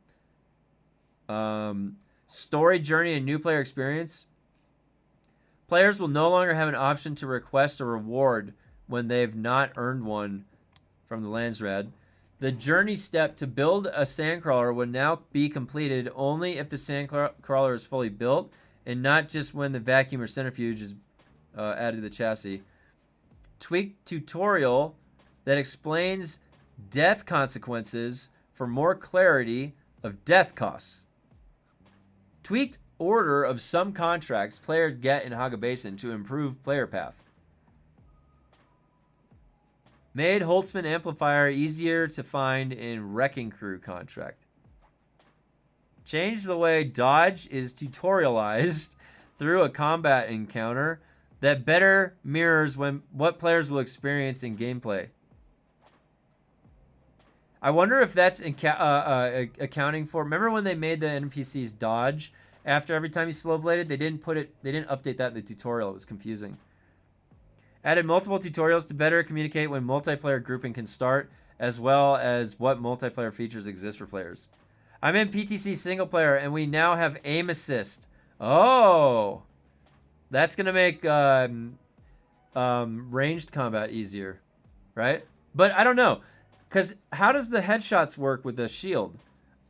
Story journey and new player experience. Players will no longer have an option to request a reward when they've not earned one from the Landsrad. The journey step to build a sandcrawler would now be completed only if the sandcrawler is fully built and not just when the vacuum or centrifuge is added to the chassis. Tweaked tutorial that explains death consequences for more clarity of death costs. Tweaked order of some contracts players get in Haga Basin to improve player path. Made Holtzman amplifier easier to find in Wrecking Crew contract. Changed the way dodge is tutorialized through a combat encounter that better mirrors what players will experience in gameplay. I wonder if that's accounting for. Remember when they made the NPCs dodge after every time you slow bladed? They didn't update that in the tutorial. It was confusing. Added multiple tutorials to better communicate when multiplayer grouping can start, as well as what multiplayer features exist for players. I'm in PTC single player, and we now have aim assist. Oh, that's gonna make ranged combat easier, right? But I don't know, because how does the headshots work with the shield?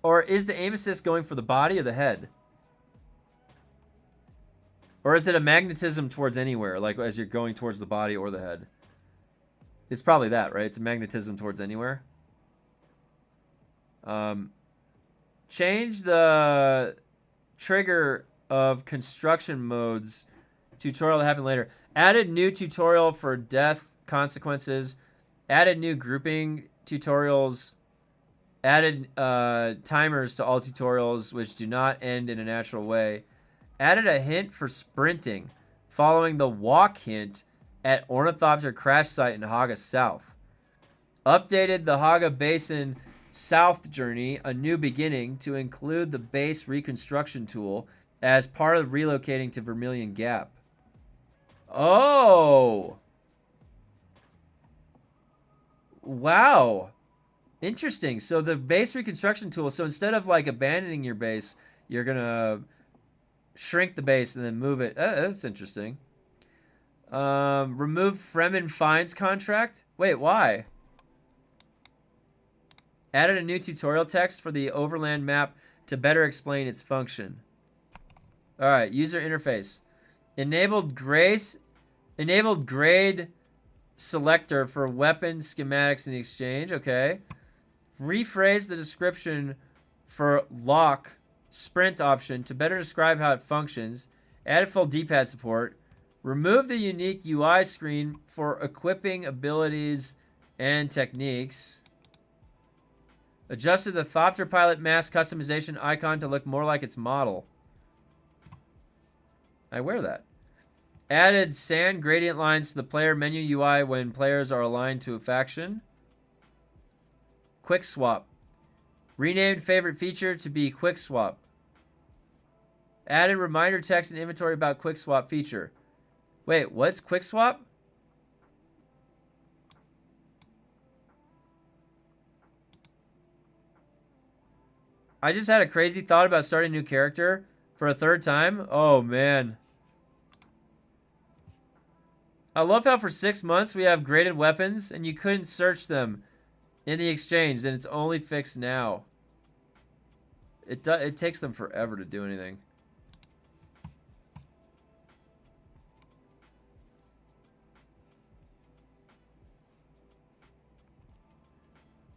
Or is the aim assist going for the body or the head? Or is it a magnetism towards anywhere, like as you're going towards the body or the head? It's probably that, right? It's a magnetism towards anywhere. Change the trigger of construction modes. Tutorial that happened later. Added new tutorial for death consequences. Added new grouping tutorials. Added timers to all tutorials which do not end in a natural way. Added a hint for sprinting, following the walk hint at Ornithopter crash site in Haga South. Updated the Haga Basin South journey, a new beginning, to include the base reconstruction tool as part of relocating to Vermilion Gap. Oh! Wow. Interesting. So the base reconstruction tool, so instead of like abandoning your base, you're going to shrink the base and then move it. That's interesting. Remove Fremen Fines contract. Wait, why? Added a new tutorial text for the overland map to better explain its function. All right, user interface. Enabled grade selector for weapon schematics in the exchange. Okay. Rephrase the description for lock sprint option to better describe how it functions. Added full D-pad support. Remove the unique UI screen for equipping abilities and techniques. Adjusted the Thopter Pilot mask customization icon to look more like its model. I wear that. Added sand gradient lines to the player menu UI when players are aligned to a faction. Quick swap. Renamed favorite feature to be quick swap. Added reminder text and inventory about quick swap feature. Wait, what's quick swap? I just had a crazy thought about starting a new character for a third time. Oh, man. I love how for 6 months we have graded weapons and you couldn't search them in the exchange, and it's only fixed now. It takes them forever to do anything.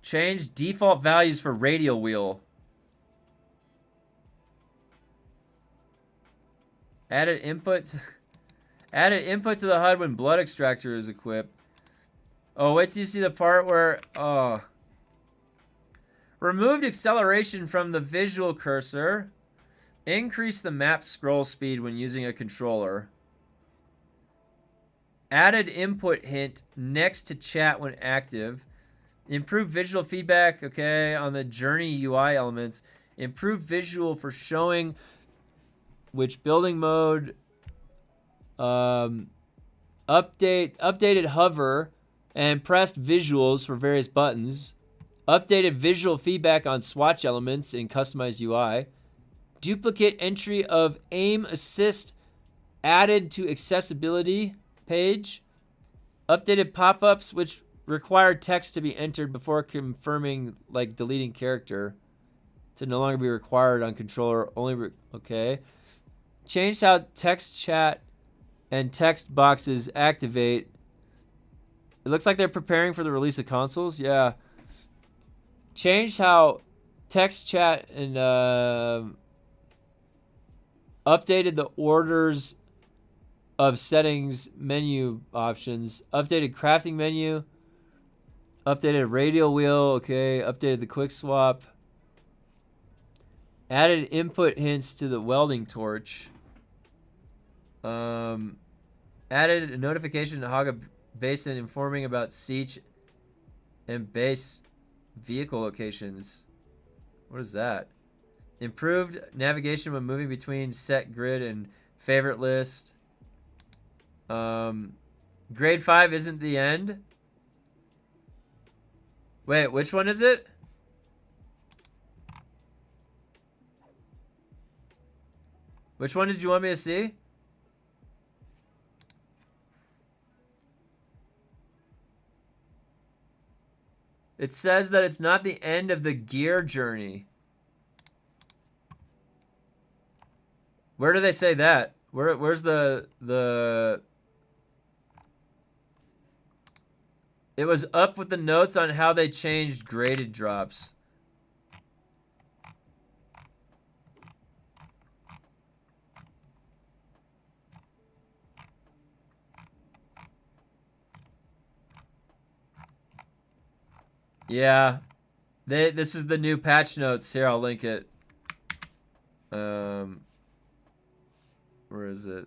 Change default values for radial wheel. Added input to the HUD when blood extractor is equipped. Oh, wait till you see the part where removed acceleration from the visual cursor. Increase the map scroll speed when using a controller. Added input hint next to chat when active. Improved visual feedback, okay, on the journey UI elements. Improved visual for showing which building mode. Updated hover and pressed visuals for various buttons. Updated visual feedback on swatch elements in customized UI. Duplicate entry of aim assist added to accessibility page. Updated pop-ups which require text to be entered before confirming, like deleting character, to no longer be required on controller. Okay. Changed how text chat and text boxes activate. It looks like they're preparing for the release of consoles. Yeah. Changed how text chat and updated the orders of settings menu options. Updated crafting menu. Updated radial wheel. Okay. Updated the quick swap. Added input hints to the welding torch. Added a notification to Haga Basin informing about siege and base vehicle locations. What is that? Improved navigation when moving between set grid and favorite list. Grade 5 isn't the end. Wait, which one is it? Which one did you want me to see? It says that it's not the end of the gear journey. Where do they say that? Where's the... It was up with the notes on how they changed graded drops. Yeah. This is the new patch notes. Here, I'll link it. Where is it?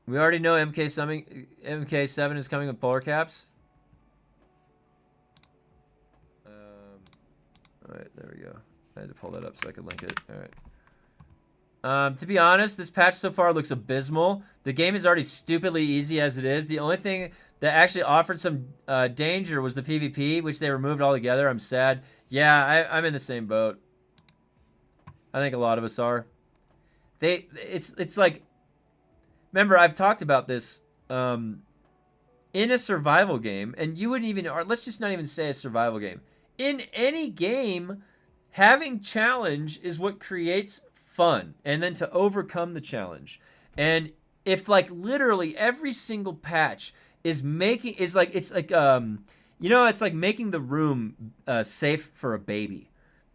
We already know MK7 is coming with polar caps. Alright, there we go. I had to pull that up so I could link it. Alright. To be honest, this patch so far looks abysmal. The game is already stupidly easy as it is. The only thing that actually offered some danger was the PvP, which they removed altogether. I'm sad. Yeah, I'm in the same boat. I think a lot of us are. It's like... Remember, I've talked about this in a survival game, and you wouldn't even... Or let's just not even say a survival game. In any game, having challenge is what creates fun, and then to overcome the challenge. And if like literally every single patch is making it's like you know, it's like making the room safe for a baby.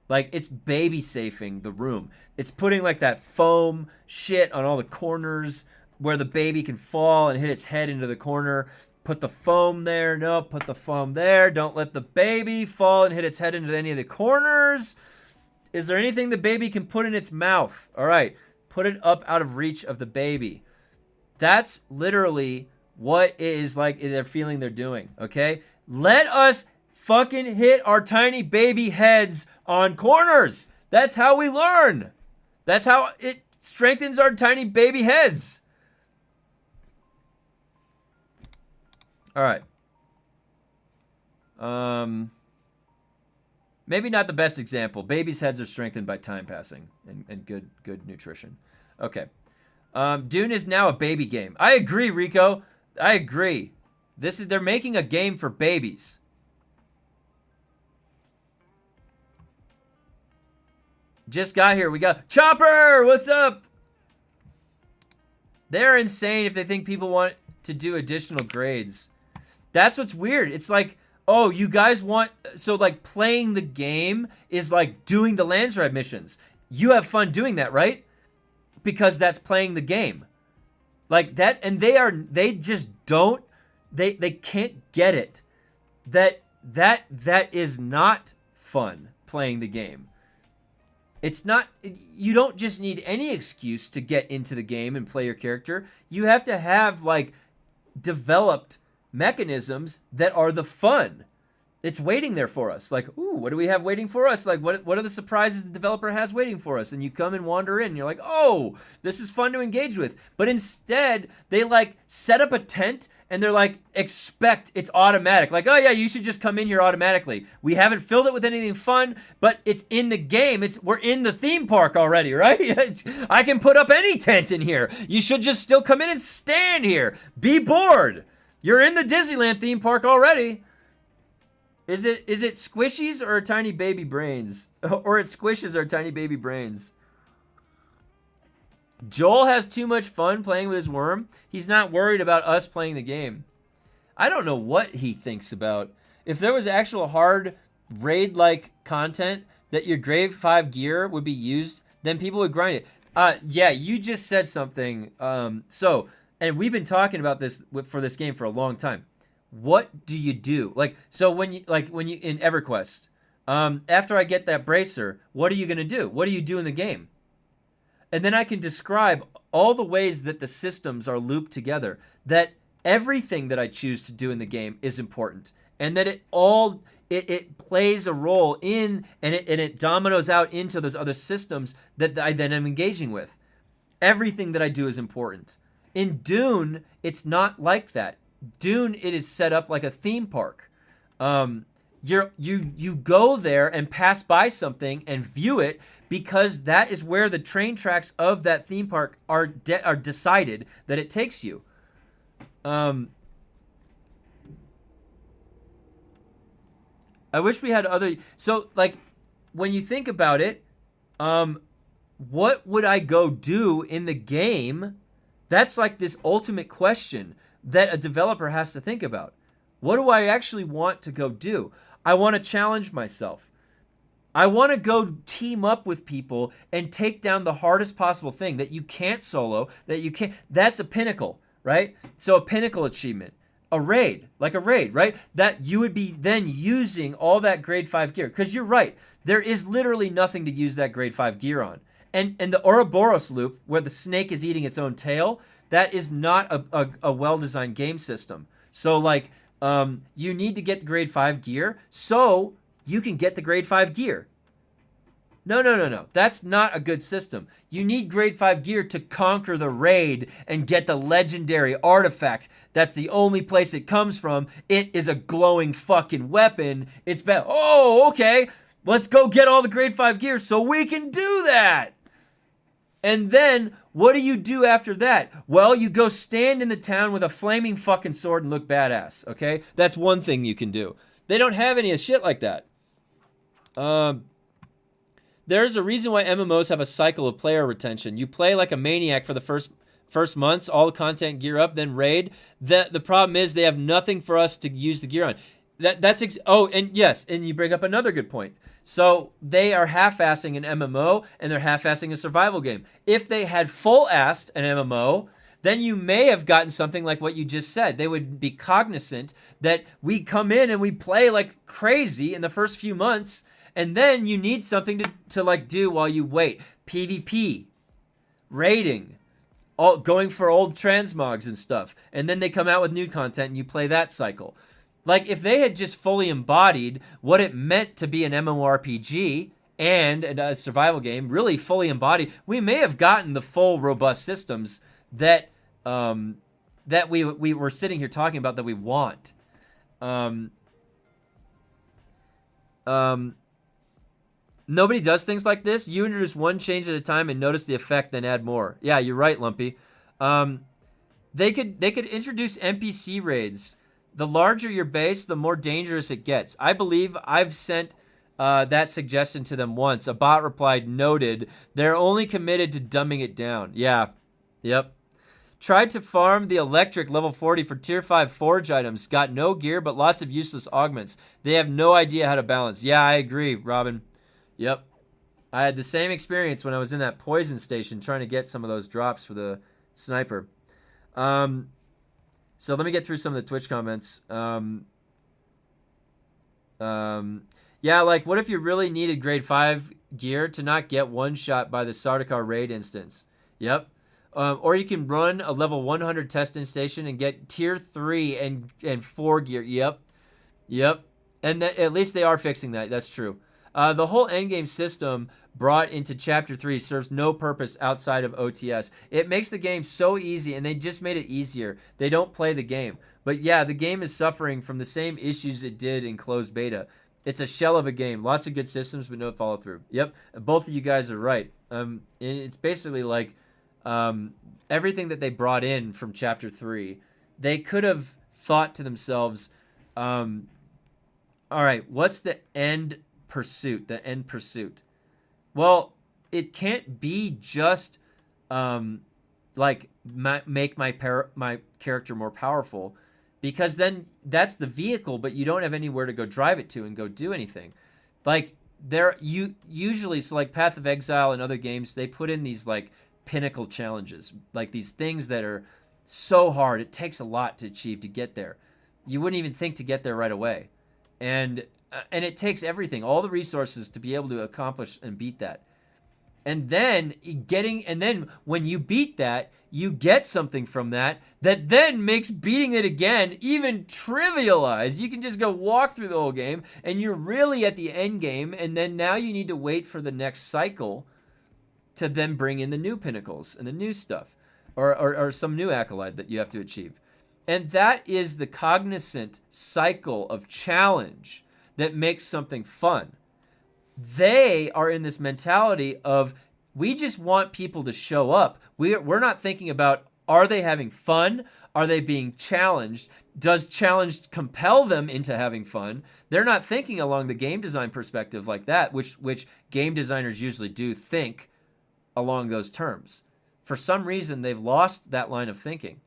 Like it's baby safing the room. It's putting like that foam shit on all the corners where the baby can fall and hit its head into the corner. Put the foam there. No, put the foam there. Don't let the baby fall and hit its head into any of the corners. Is there anything the baby can put in its mouth? All right. Put it up out of reach of the baby. That's literally what it is like they're feeling they're doing, okay? Let us fucking hit our tiny baby heads on corners. That's how we learn. That's how it strengthens our tiny baby heads. All right. Maybe not the best example. Babies' heads are strengthened by time passing and good nutrition. Okay. Dune is now a baby game. I agree, Rico. I agree. They're making a game for babies. Just got here. We got Chopper. What's up? They're insane if they think people want to do additional grades. That's what's weird. It's like, oh, you guys want... So, like, playing the game is like doing the Landsride missions. You have fun doing that, right? Because that's playing the game. Like, that... And they just don't... They can't get it. That is not fun, playing the game. It's not... You don't just need any excuse to get into the game and play your character. You have to have, like, developed mechanisms that are the fun. It's waiting there for us. Like, ooh, what do we have waiting for us? Like, what are the surprises the developer has waiting for us? And you come and wander in, and you're like, oh, this is fun to engage with. But instead, they, like, set up a tent, and they're like, expect it's automatic. Like, oh, yeah, you should just come in here automatically. We haven't filled it with anything fun, but it's in the game. We're in the theme park already, right? I can put up any tent in here. You should just still come in and stand here. Be bored. You're in the Disneyland theme park already. Is it squishies or tiny baby brains? Or it squishes our tiny baby brains? Joel has too much fun playing with his worm. He's not worried about us playing the game. I don't know what he thinks about. If there was actual hard raid-like content that your grade 5 gear would be used, then people would grind it. Yeah, you just said something. And we've been talking about this for this game for a long time. What do you do? When you in EverQuest, after I get that bracer, what are you going to do? What do you do in the game? And then I can describe all the ways that the systems are looped together, that everything that I choose to do in the game is important, and that it plays a role in, and it dominoes out into those other systems that I then am engaging with. Everything that I do is important. In Dune, it's not like that. Dune, it is set up like a theme park. You go there and pass by something and view it because that is where the train tracks of that theme park are decided that it takes you. I wish we had other... So, like, when you think about it, what would I go do in the game? That's like this ultimate question that a developer has to think about. What do I actually want to go do? I want to challenge myself. I want to go team up with people and take down the hardest possible thing that you can't solo, that you can't... That's a pinnacle, right? So a pinnacle achievement. A raid, right? That you would be then using all that grade 5 gear. Because you're right. There is literally nothing to use that grade 5 gear on. And the Ouroboros loop, where the snake is eating its own tail, that is not a well-designed game system. So, like, you need to get the grade 5 gear so you can get the grade 5 gear. No. That's not a good system. You need grade 5 gear to conquer the raid and get the legendary artifact. That's the only place it comes from. It is a glowing fucking weapon. It's bad. Oh, okay. Let's go get all the grade 5 gear so we can do that. And then, what do you do after that? Well, you go stand in the town with a flaming fucking sword and look badass, okay? That's one thing you can do. They don't have any of shit like that. There's a reason why MMOs have a cycle of player retention. You play like a maniac for the first months, all the content gear up, then raid. The problem is they have nothing for us to use the gear on. And you bring up another good point. So they are half-assing an MMO and they're half-assing a survival game. If they had full-assed an MMO, then you may have gotten something like what you just said. They would be cognizant that we come in and we play like crazy in the first few months, and then you need something to like do while you wait. PvP, raiding, going for old transmogs and stuff. And then they come out with new content and you play that cycle. Like, if they had just fully embodied what it meant to be an MMORPG and a survival game, really fully embodied, we may have gotten the full robust systems that that we were sitting here talking about that we want. Nobody does things like this. You introduce one change at a time and notice the effect, then add more. Yeah, you're right, Lumpy. They could introduce NPC raids. The larger your base, the more dangerous it gets. I believe I've sent that suggestion to them once. A bot replied, noted. They're only committed to dumbing it down. Yeah. Yep. Tried to farm the electric level 40 for tier 5 forge items. Got no gear, but lots of useless augments. They have no idea how to balance. Yeah, I agree, Robin. Yep. I had the same experience when I was in that poison station trying to get some of those drops for the sniper. So let me get through some of the Twitch comments. Yeah, like, what if you really needed grade 5 gear to not get one-shot by the Sardaukar raid instance? Yep. Or you can run a level 100 testing station and get tier 3 and 4 gear. Yep. Yep. And at least they are fixing that. That's true. The whole endgame system brought into Chapter 3 serves no purpose outside of OTS. It makes the game so easy, and they just made it easier. They don't play the game. But yeah, the game is suffering from the same issues it did in closed beta. It's a shell of a game. Lots of good systems, but no follow-through. Yep, both of you guys are right. It's basically like everything that they brought in from Chapter 3, they could have thought to themselves, all right, what's the end pursuit, Well, it can't be just like make my character more powerful, because then that's the vehicle, but you don't have anywhere to go drive it to and go do anything. Like usually, so like Path of Exile and other games, they put in these like pinnacle challenges, like these things that are so hard, it takes a lot to achieve to get there. You wouldn't even think to get there right away. And it takes everything, all the resources to be able to accomplish and beat that. And then when you beat that, you get something from that then makes beating it again even trivialized. You can just go walk through the whole game and you're really at the end game, and then now you need to wait for the next cycle to then bring in the new pinnacles and the new stuff, or some new accolade that you have to achieve. And that is the cognizant cycle of challenge that makes something fun. They are in this mentality of, we just want people to show up. We're not thinking about, are they having fun? Are they being challenged? Does challenge compel them into having fun? They're not thinking along the game design perspective like that, which game designers usually do think along those terms. For some reason, they've lost that line of thinking.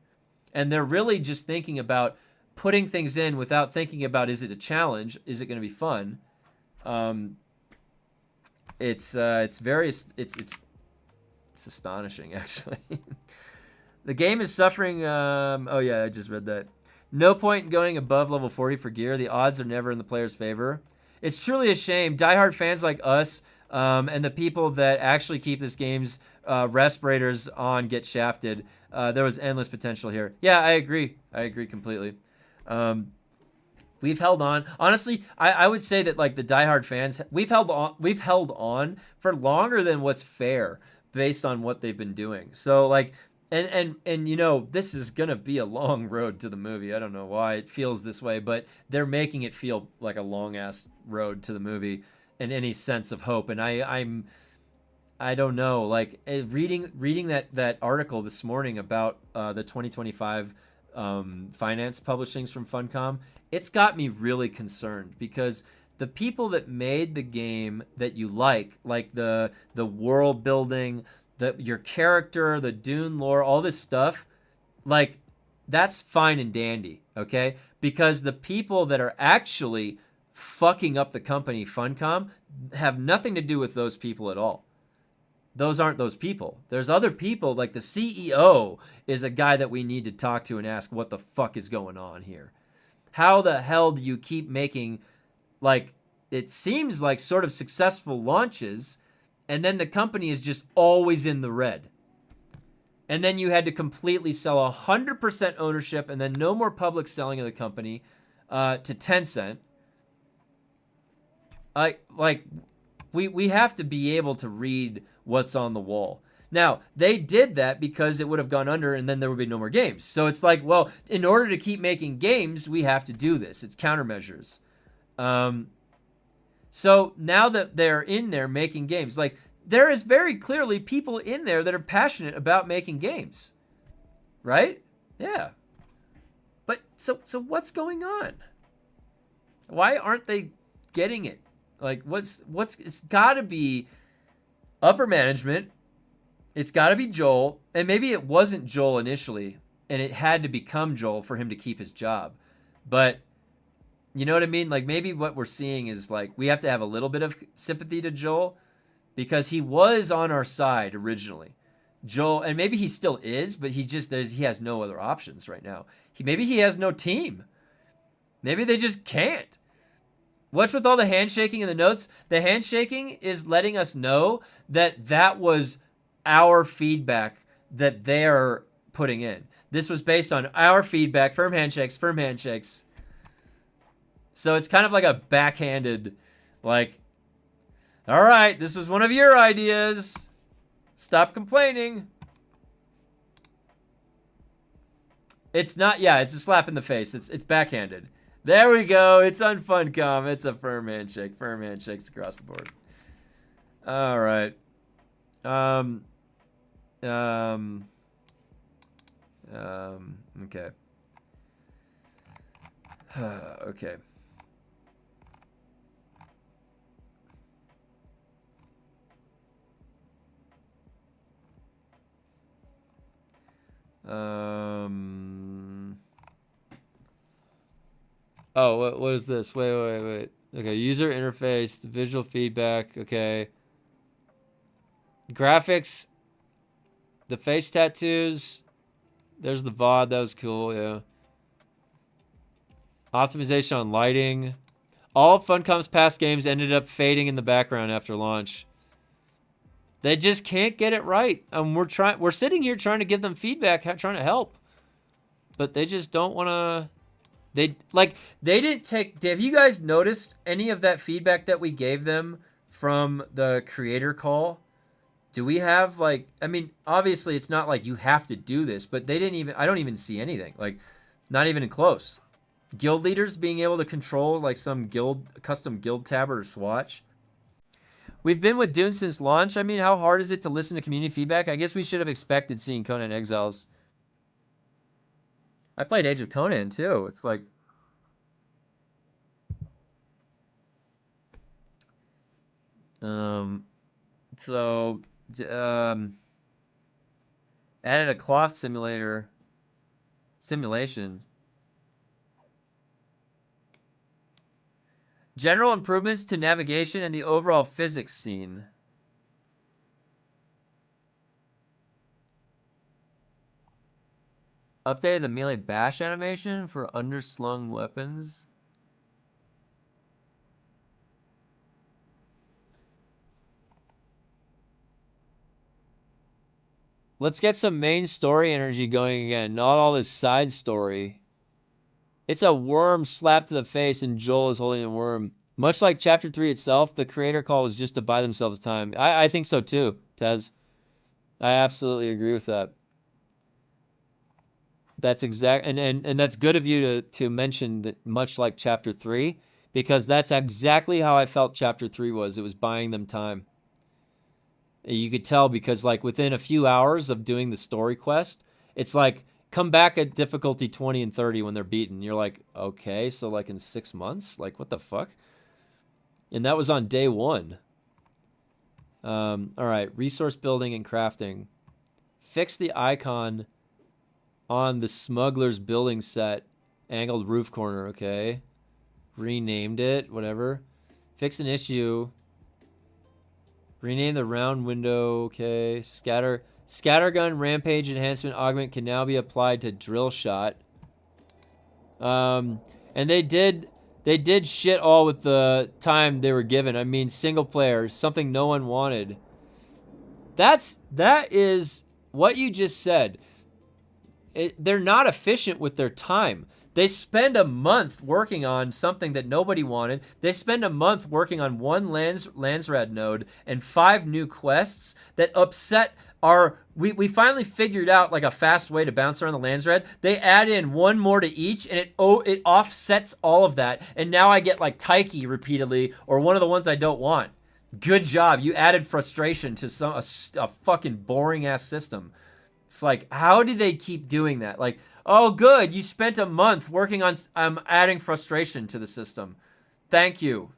And they're really just thinking about putting things in without thinking about, is it a challenge? Is it going to be fun? It's astonishing, actually. The game is suffering. Oh yeah, I just read that. No point in going above level 40 for gear. The odds are never in the player's favor. It's truly a shame. Diehard fans like us and the people that actually keep this game's respirators on get shafted. There was endless potential here. Yeah, I agree. I agree completely. We've held on. Honestly, I would say that like the diehard fans, we've held on for longer than what's fair based on what they've been doing. So like, and you know, this is gonna be a long road to the movie. I don't know why it feels this way, but they're making it feel like a long ass road to the movie in any sense of hope. And I don't know, like reading that article this morning about the 2025 finance publishings from Funcom, it's got me really concerned, because the people that made the game that you like the world building, your character, the Dune lore, all this stuff, like that's fine and dandy, okay? Because the people that are actually fucking up the company Funcom have nothing to do with those people at all. Those aren't those people. There's other people, like the CEO is a guy that we need to talk to and ask what the fuck is going on here. How the hell do you keep making, like, it seems like sort of successful launches, and then the company is just always in the red? And then you had to completely sell 100% ownership and then no more public selling of the company to Tencent. We have to be able to read what's on the wall. Now, they did that because it would have gone under and then there would be no more games. So it's like, well, in order to keep making games, we have to do this. It's countermeasures. So now that they're in there making games, like there is very clearly people in there that are passionate about making games. Right? Yeah. But so what's going on? Why aren't they getting it? Like what's it's got to be upper management. It's got to be Joel, and maybe it wasn't Joel initially and it had to become Joel for him to keep his job. But you know what I mean? Like maybe what we're seeing is like we have to have a little bit of sympathy to Joel because he was on our side originally. Joel, and maybe he still is, but he has no other options right now. Maybe he has no team. Maybe they just can't. What's with all the handshaking and the notes? The handshaking is letting us know that was our feedback that they're putting in. This was based on our feedback, firm handshakes. So it's kind of like a backhanded, like, all right, this was one of your ideas. Stop complaining. It's not, yeah, it's a slap in the face. It's backhanded. There we go. It's on Funcom. It's a firm handshake. Firm handshakes across the board. All right. Okay. Okay. Oh, what is this? Wait. Okay, user interface, the visual feedback. Okay. Graphics, the face tattoos. There's the VOD. That was cool, yeah. Optimization on lighting. All of Funcom's past games ended up fading in the background after launch. They just can't get it right. We're sitting here trying to give them feedback, trying to help. But they just don't want to. They didn't take. Have you guys noticed any of that feedback that we gave them from the creator call? Do we have like? I mean, obviously it's not like you have to do this, but they didn't even. I don't even see anything. Like, not even close. Guild leaders being able to control like some custom guild tab or swatch. We've been with Dune since launch. I mean, how hard is it to listen to community feedback? I guess we should have expected seeing Conan Exiles. I played Age of Conan too. It's like added a cloth simulation. General improvements to navigation and the overall physics scene. Updated the melee bash animation for underslung weapons. Let's get some main story energy going again, not all this side story. It's a worm slapped to the face and Joel is holding a worm. Much like Chapter 3 itself, the creator call was just to buy themselves time. I think so too, Tez. I absolutely agree with that. That's exact, and that's good of you to mention that, much like Chapter 3, because that's exactly how I felt Chapter 3 was. It was buying them time. You could tell because like within a few hours of doing the story quest, it's like come back at difficulty 20 and 30 when they're beaten. You're like, okay, so like in 6 months, like what the fuck? And that was on day 1. All right, resource building and crafting. Fix the icon on the smuggler's building set, angled roof corner, okay. Renamed it, whatever. Fix an issue. Rename the round window, okay. Scattergun rampage enhancement augment can now be applied to drill shot. And they did shit all with the time they were given. I mean, single player, something no one wanted. That is what you just said. They're not efficient with their time. They spend a month working on something that nobody wanted. They spend a month working on one Landsrad node and 5 new quests that upset we finally figured out like a fast way to bounce around the lands red. They add in one more to each, and it offsets all of that. And now I get like Taiki repeatedly, or one of the ones I don't want. Good job. You added frustration to a fucking boring ass system. It's like, how do they keep doing that? Like, oh, good. You spent a month working on adding frustration to the system. Thank you.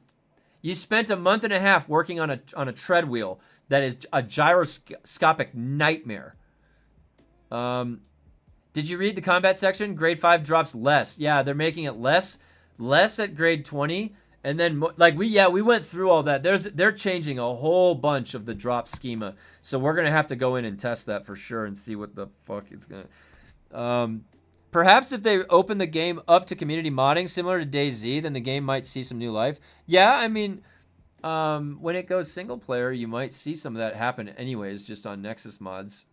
You spent a month and a half working on a tread wheel that is a gyroscopic nightmare. Did you read the combat section? Grade 5 drops less. Yeah, they're making it less at grade 20. And then, like, we went through all that. They're changing a whole bunch of the drop schema. So we're going to have to go in and test that for sure and see what the fuck it's going to... Perhaps if they open the game up to community modding, similar to DayZ, then the game might see some new life. Yeah, I mean, when it goes single player, you might see some of that happen anyways, just on Nexus mods.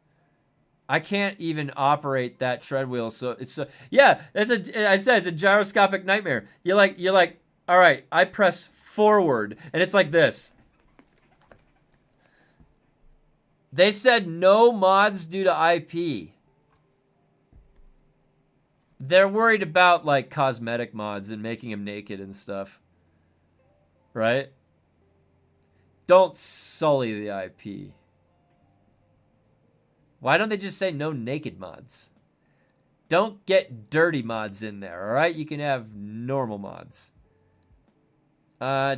I can't even operate that tread wheel, so it's yeah. I said it's a gyroscopic nightmare. You're like, all right, I press forward, and it's like this. They said no mods due to IP. They're worried about like cosmetic mods and making him naked and stuff. Right? Don't sully the IP. Why don't they just say no naked mods? Don't get dirty mods in there, all right? You can have normal mods.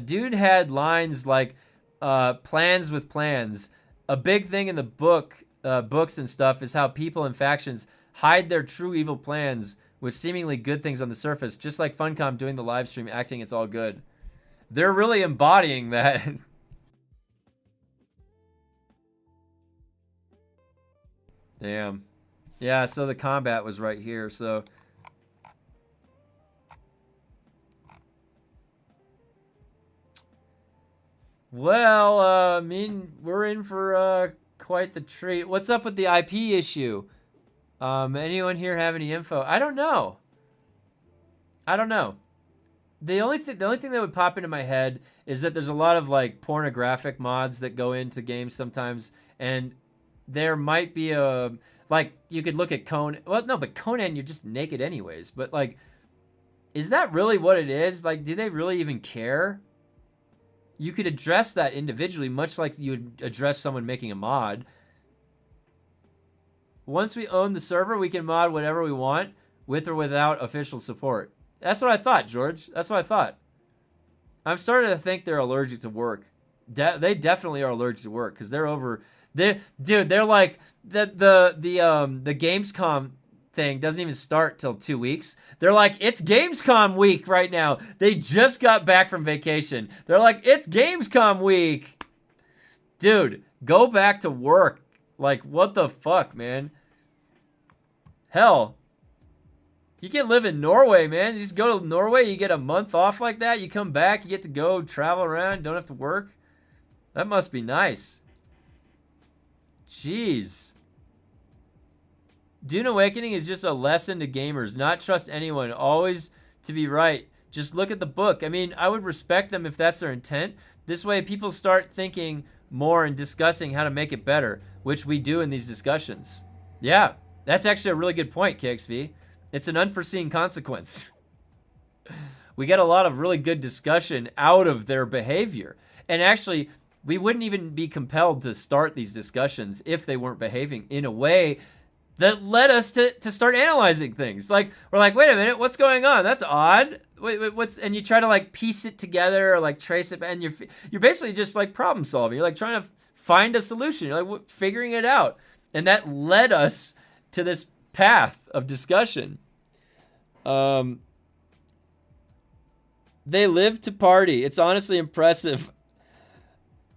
Dude had lines like plans with plans. A big thing in the books and stuff is how people and factions hide their true evil plans with seemingly good things on the surface, just like Funcom doing the live stream acting it's all good. They're really embodying that. Damn. Yeah, so the combat was right here, so... Well, I mean, we're in for quite the treat. What's up with the IP issue? Anyone here have any info? I don't know. The only thing that would pop into my head is that there's a lot of like pornographic mods that go into games sometimes, and there might be a like you could look at Conan. Well, no, but Conan you're just naked anyways. But like, is that really what it is? Like, do they really even care? You could address that individually, much like you would address someone making a mod. Once we own the server, we can mod whatever we want, with or without official support. That's what I thought, George. That's what I thought. I'm starting to think they're allergic to work. They definitely are allergic to work because they're over. They're like the Gamescom thing doesn't even start till 2 weeks. They're like, it's Gamescom week right now. They just got back from vacation. They're like, it's Gamescom week. Dude, go back to work. Like, what the fuck, man? Hell, you can live in Norway, man. You just go to Norway, you get a month off like that. You come back, you get to go travel around, don't have to work. That must be nice. Jeez. Dune Awakening is just a lesson to gamers. Not trust anyone. Always to be right. Just look at the book. I mean, I would respect them if that's their intent. This way, people start thinking more and discussing how to make it better, which we do in these discussions. Yeah, that's actually a really good point, KXV. It's an unforeseen consequence. We get a lot of really good discussion out of their behavior. And actually, we wouldn't even be compelled to start these discussions if they weren't behaving in a way that led us to start analyzing things. Like, we're like, wait a minute, what's going on? That's odd. Wait, what's, and you try to like piece it together or like trace it, and you're basically just like problem solving. You're like trying to find a solution. You're like figuring it out. And that led us to this path of discussion. They live to party. It's honestly impressive.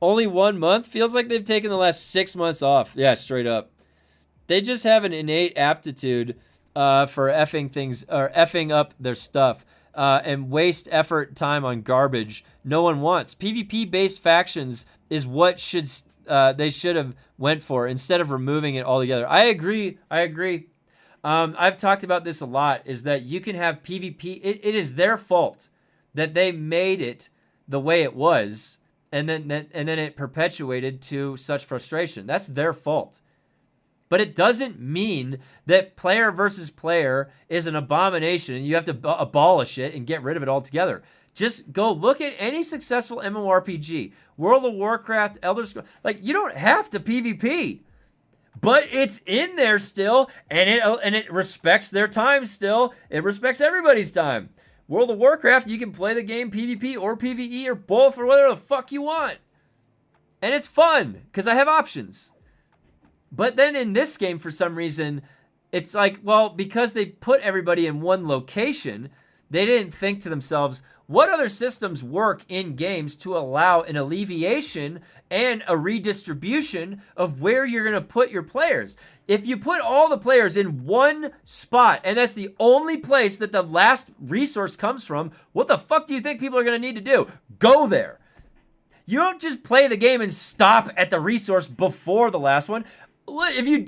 Only 1 month? Feels like they've taken the last 6 months off. Yeah, straight up. They just have an innate aptitude for effing things, or effing up their stuff, and waste effort time on garbage no one wants. PvP-based factions is what they should have went for instead of removing it altogether. I agree. I've talked about this a lot, is that you can have PvP. It is their fault that they made it the way it was, and then it perpetuated to such frustration. That's their fault. But it doesn't mean that player versus player is an abomination and you have to abolish it and get rid of it altogether. Just go look at any successful MMORPG. World of Warcraft, Elder Scrolls. Like, you don't have to PvP. But it's in there still, and it respects their time still. It respects everybody's time. World of Warcraft, you can play the game PvP or PvE or both or whatever the fuck you want. And it's fun, because I have options. But then in this game, for some reason, it's like, well, because they put everybody in one location, they didn't think to themselves, what other systems work in games to allow an alleviation and a redistribution of where you're going to put your players? If you put all the players in one spot, and that's the only place that the last resource comes from, what the fuck do you think people are going to need to do? Go there. You don't just play the game and stop at the resource before the last one. If you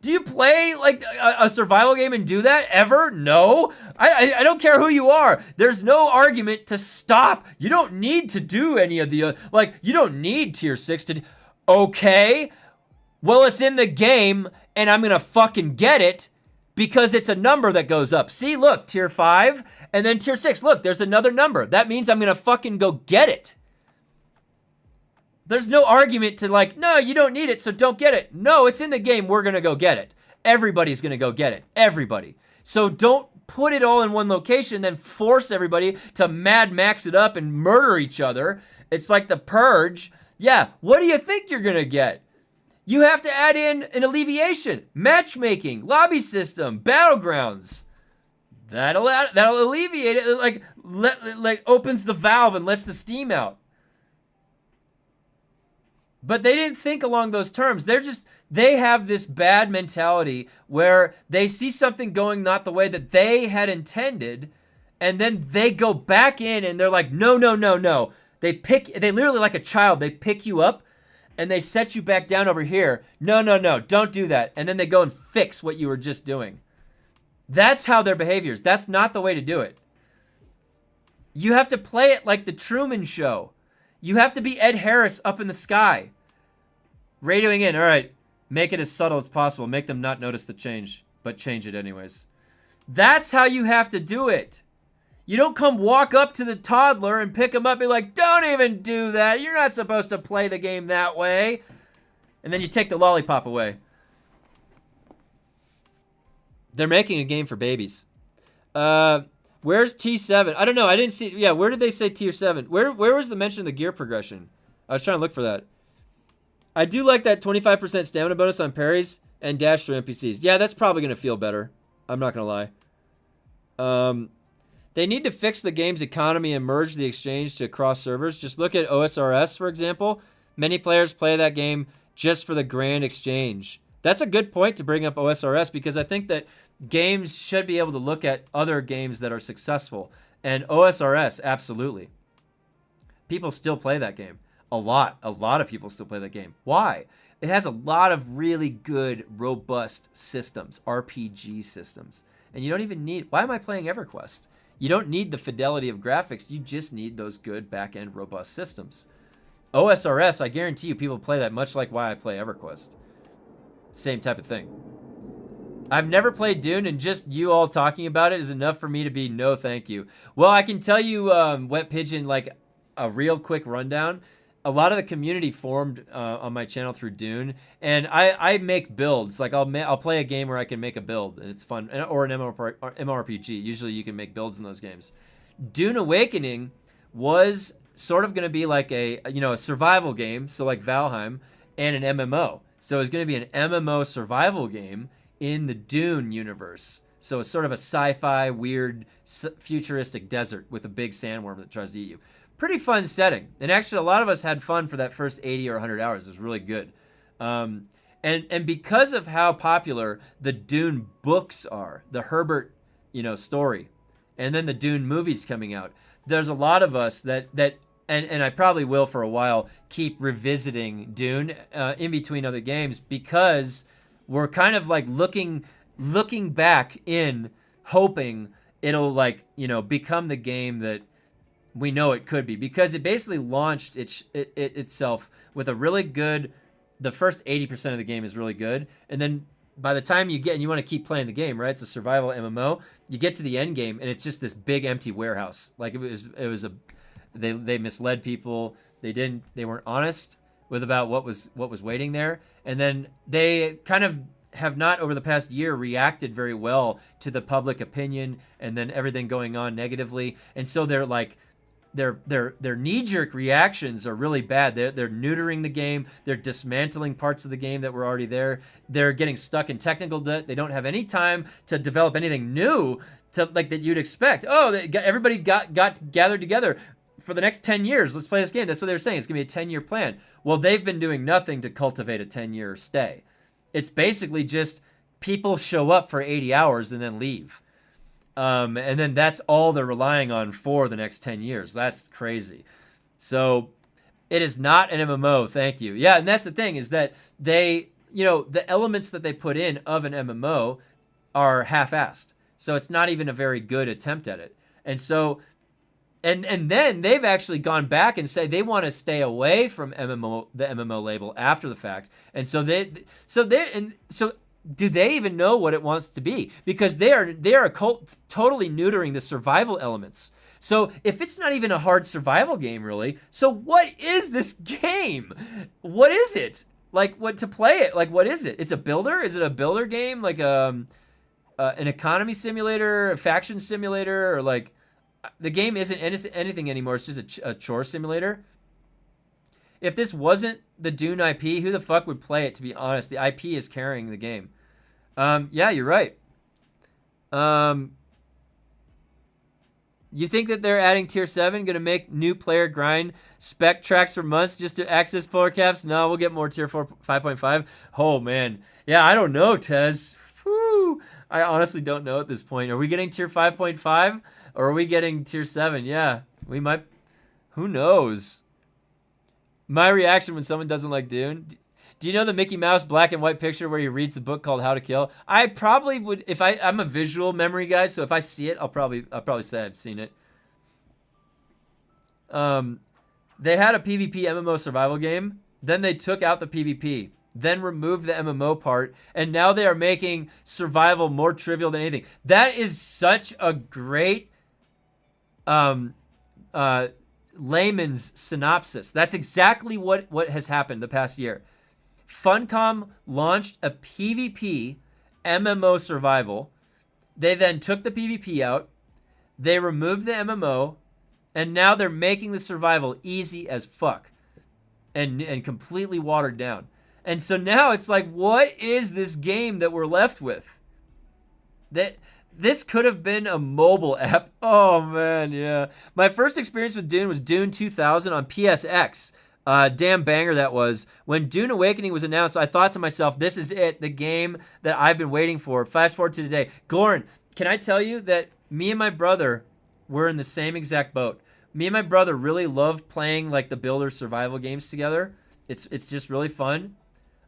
do you play like a survival game and do that ever? No. I don't care who you are. There's no argument to stop. You don't need to do any of the you don't need tier 6 to okay. Well, it's in the game and I'm going to fucking get it because it's a number that goes up. See, look, tier 5 and then tier 6. Look, there's another number. That means I'm going to fucking go get it. There's no argument to no, you don't need it, so don't get it. No, it's in the game. We're going to go get it. Everybody's going to go get it. Everybody. So don't put it all in one location, then force everybody to Mad Max it up and murder each other. It's like the Purge. Yeah, what do you think you're going to get? You have to add in an alleviation, matchmaking, lobby system, battlegrounds. That'll alleviate it, opens the valve and lets the steam out. But they didn't think along those terms. They have this bad mentality where they see something going not the way that they had intended, and then they go back in and they're like, no, no, no, no. They literally like a child, they pick you up and they set you back down over here. No, no, no, don't do that. And then they go and fix what you were just doing. That's how their behaviors. That's not the way to do it. You have to play it like the Truman Show. You have to be Ed Harris up in the sky. Radioing in, all right, make it as subtle as possible. Make them not notice the change, but change it anyways. That's how you have to do it. You don't come walk up to the toddler and pick him up and be like, don't even do that. You're not supposed to play the game that way. And then you take the lollipop away. They're making a game for babies. Where's T7? I don't know. I didn't see. Yeah, where did they say tier 7? Where was the mention of the gear progression? I was trying to look for that. I do like that 25% stamina bonus on parries and dash through NPCs. Yeah, that's probably going to feel better. I'm not going to lie. They need to fix the game's economy and merge the exchange to cross servers. Just look at OSRS, for example. Many players play that game just for the grand exchange. That's a good point to bring up OSRS because I think that games should be able to look at other games that are successful. And OSRS, absolutely. People still play that game. A lot of people still play that game. Why? It has a lot of really good, robust systems, RPG systems. And you don't even need... Why am I playing EverQuest? You don't need the fidelity of graphics. You just need those good back-end robust systems. OSRS, I guarantee you people play that much like why I play EverQuest. Same type of thing. I've never played Dune, and just you all talking about it is enough for me to be no thank you. Well, I can tell you, Wet Pigeon, like a real quick rundown. A lot of the community formed on my channel through Dune, and I make builds. Like I'll play a game where I can make a build, and it's fun, or an MMORPG. Usually you can make builds in those games. Dune Awakening was sort of going to be like a survival game, so like Valheim, and an MMO. So it's going to be an MMO survival game in the Dune universe. So it's sort of a sci-fi, weird, futuristic desert with a big sandworm that tries to eat you. Pretty fun setting. And actually, a lot of us had fun for that first 80 or 100 hours. It was really good. And because of how popular the Dune books are, the Herbert, story, and then the Dune movies coming out, there's a lot of us that I probably will for a while keep revisiting Dune in between other games because we're kind of like looking back in, hoping it'll become the game that we know it could be, because it basically launched itself with a really good. The first 80% of the game is really good, and then by the time you get, and you want to keep playing the game, right? It's a survival MMO. You get to the end game, and it's just this big empty warehouse. Like they misled people. They weren't honest about what was waiting there. And then they kind of have not over the past year reacted very well to the public opinion and then everything going on negatively. And so they're like, their knee-jerk reactions are really bad. They're neutering the game. They're dismantling parts of the game that were already there. They're getting stuck in technical debt. They don't have any time to develop anything new to like that you'd expect. Oh, everybody got gathered together for the next 10 years. Let's play this game. That's what they're saying. It's going to be a 10-year plan. Well, they've been doing nothing to cultivate a 10-year stay. It's basically just people show up for 80 hours and then leave. And then that's all they're relying on for the next 10 years. That's crazy. So it is not an MMO. Thank you. Yeah. And that's the thing is that the elements that they put in of an MMO are half-assed. So it's not even a very good attempt at it. And so, and then they've actually gone back and say they want to stay away from the MMO label after the fact. And so do they even know what it wants to be? Because they are totally neutering the survival elements. So if it's not even a hard survival game, really, so what is this game? What is it? Like, what to play it? Like, what is it? It's a builder? Is it a builder game? Like an economy simulator, a faction simulator, or like the game isn't anything anymore. It's just a chore simulator. If this wasn't the Dune IP, who the fuck would play it, to be honest? The IP is carrying the game. Yeah, you're right. You think that they're adding Tier 7, going to make new player grind spec tracks for months just to access polar caps? No, we'll get more Tier 4 5.5. Oh, man. Yeah, I don't know, Tez. Whew. I honestly don't know at this point. Are we getting Tier 5.5 or are we getting Tier 7? Yeah, we might. Who knows? My reaction when someone doesn't like Dune. Do you know the Mickey Mouse black and white picture where he reads the book called How to Kill? I probably would, if I'm a visual memory guy, so if I see it, I'll probably say I've seen it. They had a PvP MMO survival game, then they took out the PvP, then removed the MMO part, and now they are making survival more trivial than anything. That is such a great layman's synopsis. That's exactly what has happened the past year. Funcom launched a PvP MMO survival. They then took the PvP out. They removed the MMO. And now they're making the survival easy as fuck. And completely watered down. And so now it's like, what is this game that we're left with? This could have been a mobile app. Oh, man, yeah. My first experience with Dune was Dune 2000 on PSX. Damn banger that was. When Dune Awakening was announced, I thought to myself, this is it, the game that I've been waiting for. Flash forward to today. Glorin, can I tell you that me and my brother were in the same exact boat? Me and my brother really love playing like the builder survival games together. It's just really fun.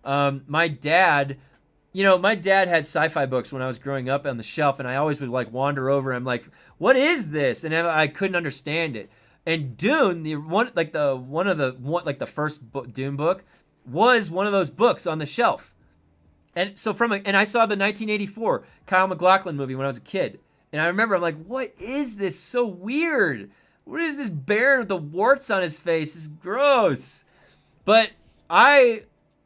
My dad had sci-fi books when I was growing up on the shelf, and I always would like wander over. I'm like, what is this? And I couldn't understand it. And Dune, the first Dune book, was one of those books on the shelf. And so and I saw the 1984 Kyle MacLachlan movie when I was a kid. And I remember, I'm like, what is this? So weird. What is this Baron with the warts on his face? It's gross. But I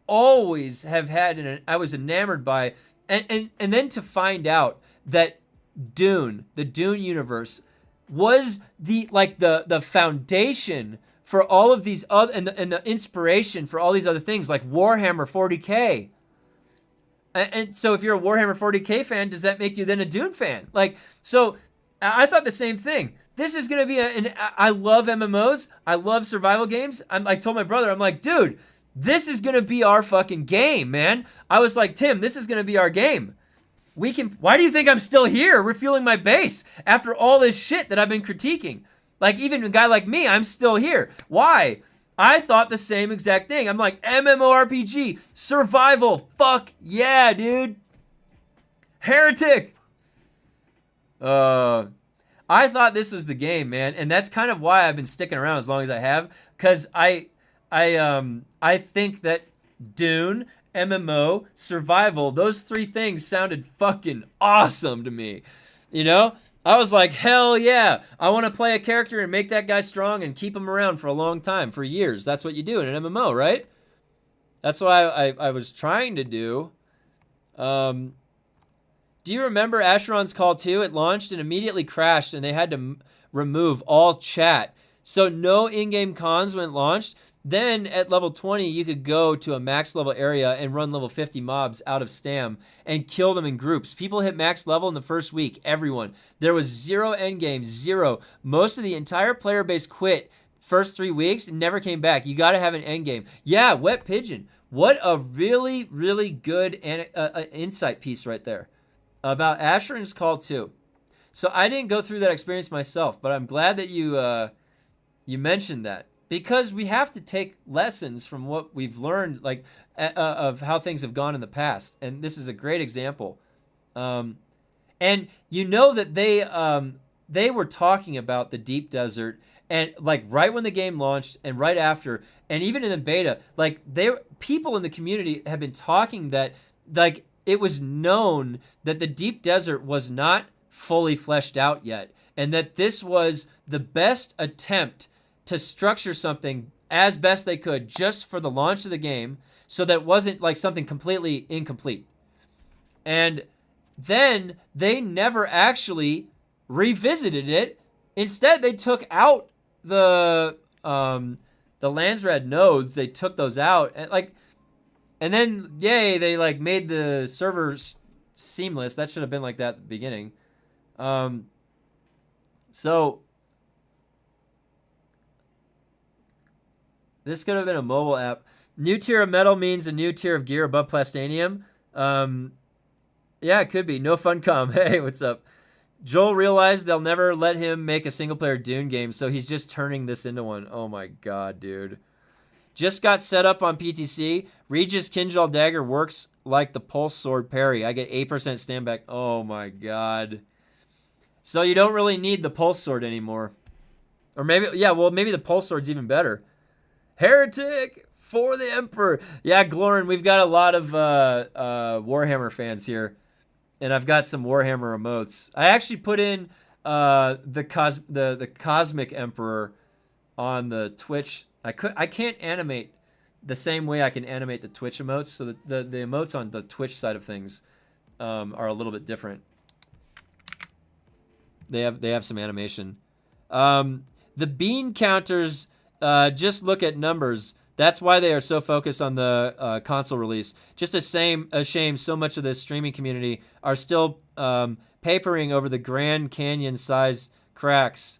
always have had, I was enamored by, and then to find out that Dune, the Dune universe, was the foundation for all of these other, and the inspiration for all these other things like Warhammer 40K. And so if you're a Warhammer 40K fan, does that make you then a Dune fan? Like, so I thought the same thing. This is going to be I love MMOs. I love survival games. I told my brother, I'm like, dude, this is going to be our fucking game, man. I was like, Tim, this is going to be our game. Why do you think I'm still here refueling my base after all this shit that I've been critiquing? Like, even a guy like me, I'm still here. Why? I thought the same exact thing. I'm like, MMORPG, survival, fuck yeah, dude. Heretic. I thought this was the game, man. And that's kind of why I've been sticking around as long as I have. Because I think that Dune MMO, survival, those three things sounded fucking awesome to me. You know? I was like, hell yeah. I want to play a character and make that guy strong and keep him around for a long time, for years. That's what you do in an MMO, right? That's what I was trying to do. Do you remember Asheron's Call 2? It launched and immediately crashed, and they had to remove all chat. So no in-game cons when it launched. Then at level 20, you could go to a max level area and run level 50 mobs out of stam and kill them in groups. People hit max level in the first week. Everyone. There was zero endgame, zero. Most of the entire player base quit first 3 weeks and never came back. You got to have an endgame. Yeah, Wet Pigeon. What a really, really good insight piece right there about Asheron's Call 2. So I didn't go through that experience myself, but I'm glad that you mentioned that, because we have to take lessons from what we've learned, like of how things have gone in the past, and this is a great example. And you know that they were talking about the deep desert, and like right when the game launched and right after, and even in the beta, like people in the community have been talking that like it was known that the deep desert was not fully fleshed out yet, and that this was the best attempt to structure something as best they could just for the launch of the game, so that it wasn't like something completely incomplete. And then they never actually revisited it. Instead, they took out the Landsrad nodes. They took those out, and then yay, they like made the servers seamless. That should have been like that at the beginning. So this could have been a mobile app. New tier of metal means a new tier of gear above Plastanium. Yeah, it could be. No Funcom. Hey, what's up? Joel realized they'll never let him make a single-player Dune game, so he's just turning this into one. Oh my god, dude. Just got set up on PTC. Regis Kinjal Dagger works like the Pulse Sword parry. I get 8% standback. Oh my god. So you don't really need the Pulse Sword anymore. Or maybe, yeah, well, maybe the Pulse Sword's even better. Heretic for the Emperor. Yeah, Glorin, we've got a lot of Warhammer fans here. And I've got some Warhammer emotes. I actually put in the Cosmic Emperor on the Twitch. I can't animate the same way I can animate the Twitch emotes. So the emotes on the Twitch side of things are a little bit different. They have some animation. The bean counters just look at numbers. That's why they are so focused on the console release. Just a shame so much of this streaming community are still papering over the Grand Canyon size cracks.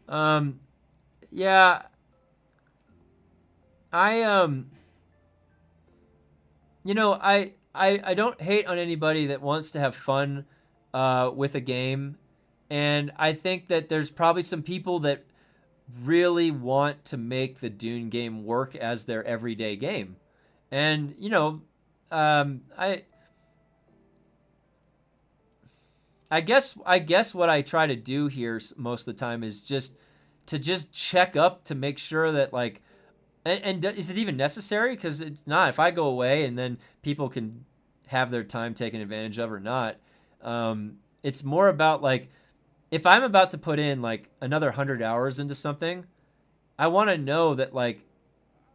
Yeah. I don't hate on anybody that wants to have fun with a game. And I think that there's probably some people that really want to make the Dune game work as their everyday game. And, I guess what I try to do here most of the time is just check up to make sure that like, and is it even necessary? Because it's not. If I go away and then people can have their time taken advantage of or not, it's more about like, if I'm about to put in like another 100 hours into something, I want to know that like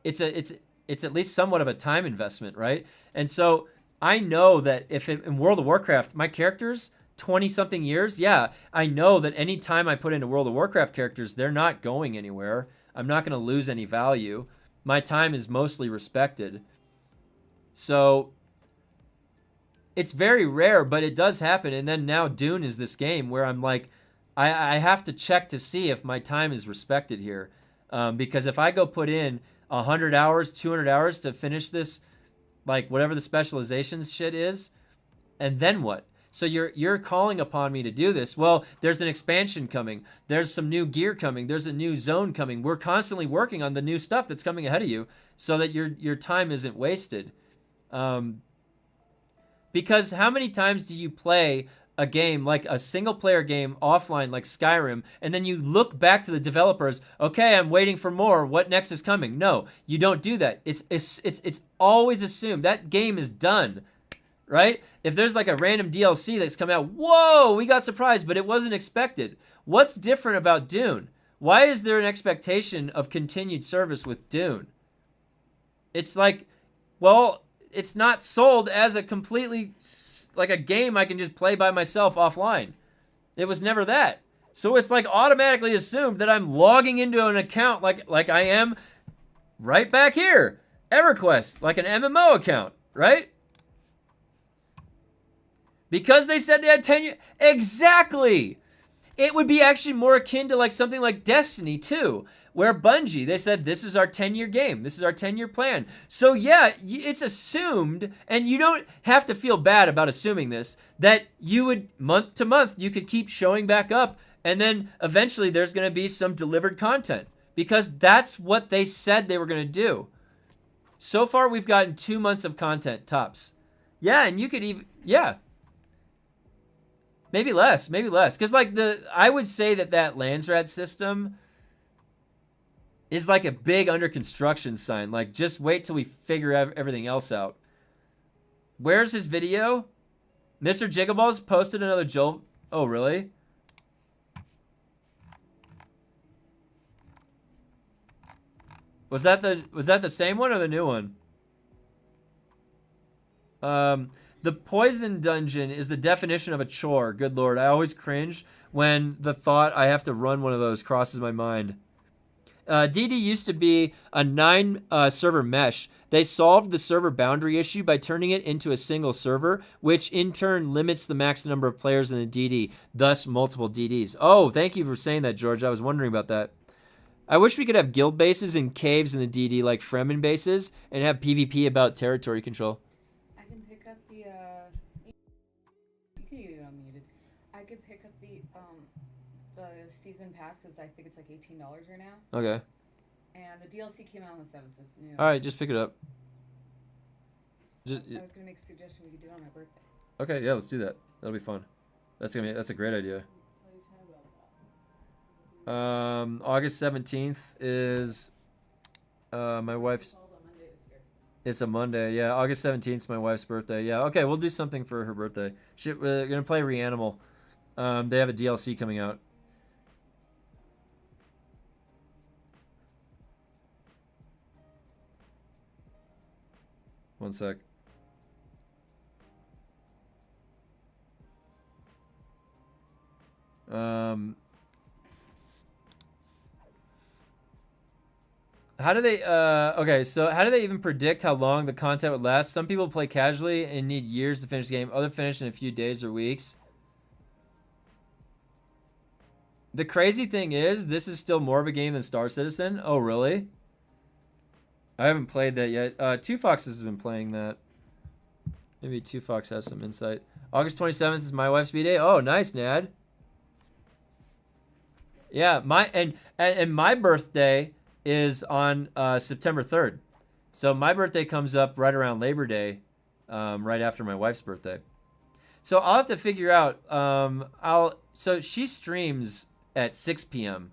it's at least somewhat of a time investment, right? And so I know that if in World of Warcraft my characters 20 something years, yeah, I know that any time I put into World of Warcraft characters, they're not going anywhere. I'm not going to lose any value. My time is mostly respected. So it's very rare, but it does happen. And then now Dune is this game where I'm like, I have to check to see if my time is respected here. Because if I go put in 100 hours, 200 hours to finish this, like whatever the specializations shit is, and then what? So you're calling upon me to do this. Well, there's an expansion coming. There's some new gear coming. There's a new zone coming. We're constantly working on the new stuff that's coming ahead of you so that your time isn't wasted. Because how many times do you play a game like a single player game offline like Skyrim, and then you look back to the developers, okay, I'm waiting for more, what next is coming? No, you don't do that. It's always assumed that game is done, right? If there's like a random DLC that's come out, whoa, we got surprised, but it wasn't expected. What's different about Dune? Why is there an expectation of continued service with Dune? It's like, well, it's not sold as a completely, like a game I can just play by myself offline. It was never that. So it's like automatically assumed that I'm logging into an account like I am right back here. EverQuest, like an MMO account, right? Because they said they had 10 years. Exactly. It would be actually more akin to like something like Destiny 2, where Bungie, they said, this is our 10-year game. This is our 10-year plan. So yeah, it's assumed, and you don't have to feel bad about assuming this, that you would, month to month, you could keep showing back up, and then eventually there's going to be some delivered content, because that's what they said they were going to do. So far, we've gotten 2 months of content, tops. Yeah, and you could even, yeah. Maybe less, because like I would say that Landsrat system is like a big under construction sign. Like, just wait till we figure everything else out. Where's his video? Mr. Jiggleballs posted another Joel. Oh, really? Was that the same one or the new one? The poison dungeon is the definition of a chore. Good lord, I always cringe when the thought I have to run one of those crosses my mind. DD used to be a 9 server mesh. They solved the server boundary issue by turning it into a single server, which in turn limits the max number of players in the DD, thus multiple DDs. Oh, thank you for saying that, George. I was wondering about that. I wish we could have guild bases and caves in the DD like Fremen bases and have PvP about territory control. I could pick up the season pass because I think it's like $18 right now. Okay. And the DLC came out on the 7th, so it's new. All right, just pick it up. I was gonna make a suggestion we could do it on my birthday. Okay, yeah, let's do that. That'll be fun. That's a great idea. August 17th is my wife's. It's a Monday, yeah. August 17th is my wife's birthday. Yeah, okay, we'll do something for her birthday. We're gonna play Reanimal. They have a DLC coming out. One sec. How do they, okay, so how do they even predict how long the content would last? Some people play casually and need years to finish the game. Others finish in a few days or weeks. The crazy thing is, this is still more of a game than Star Citizen. Oh, really? I haven't played that yet. Two Foxes has been playing that. Maybe Two Fox has some insight. August 27th is my wife's B-Day. Oh, nice, Nad. Yeah, and my birthday is on September 3rd. So my birthday comes up right around Labor Day, right after my wife's birthday. So I'll have to figure out, so she streams at 6 p.m.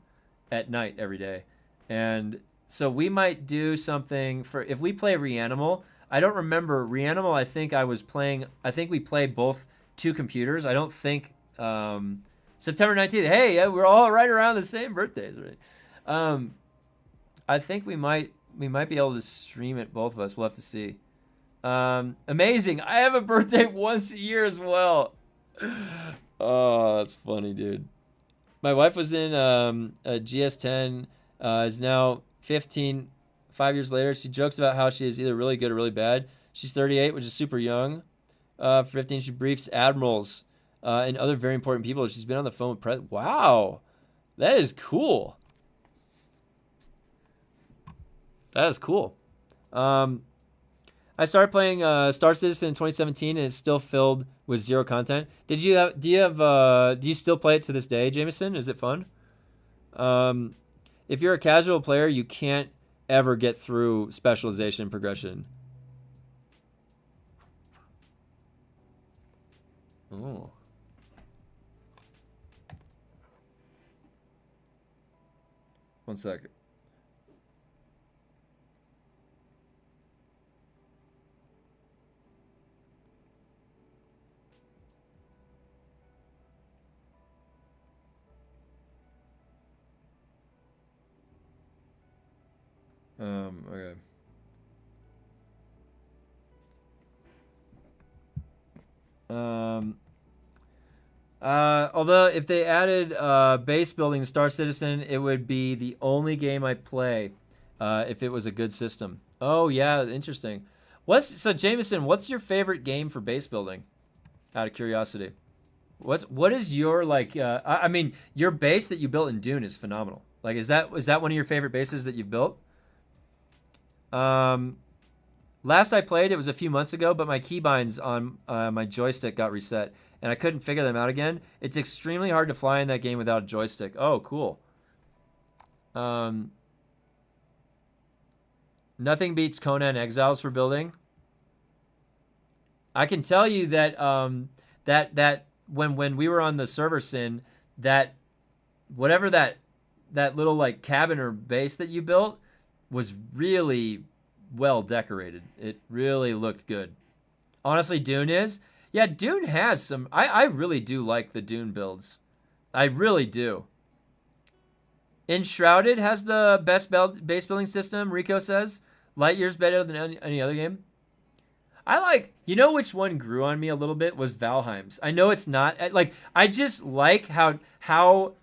at night every day. And so we might do something for, if we play Reanimal, I don't remember, Reanimal I think we played both two computers. I don't think, September 19th, hey, yeah, we're all right around the same birthdays, right? I think we might be able to stream it, both of us. We'll have to see. Amazing. I have a birthday once a year as well. Oh, that's funny, dude. My wife was in a GS10, is now 15. 5 years later, she jokes about how she is either really good or really bad. She's 38, which is super young. 15, she briefs admirals and other very important people. She's been on the phone with Wow, that is cool. That is cool. I started playing Star Citizen in 2017 and it's still filled with zero content. Do you still play it to this day, Jameson? Is it fun? If you're a casual player, you can't ever get through specialization and progression. Oh. 1 second. Okay. Although if they added base building to Star Citizen, it would be the only game I play if it was a good system. Oh yeah, interesting. So Jameson, what's your favorite game for base building? Out of curiosity, what is your like? I mean, your base that you built in Dune is phenomenal. Like, is that one of your favorite bases that you've built? Last I played, it was a few months ago, but my keybinds on my joystick got reset, and I couldn't figure them out again. It's extremely hard to fly in that game without a joystick. Oh, cool. Nothing beats Conan Exiles for building. I can tell you that that when we were on the server Sin, that whatever that little like cabin or base that you built was really well decorated. It really looked good. Honestly, Dune is. Yeah, Dune has some. I really do like the Dune builds. I really do. Enshrouded has the best base building system, Rico says. Light years better than any other game. I like, you know which one grew on me a little bit was Valheim's. I know it's not, like, I just like how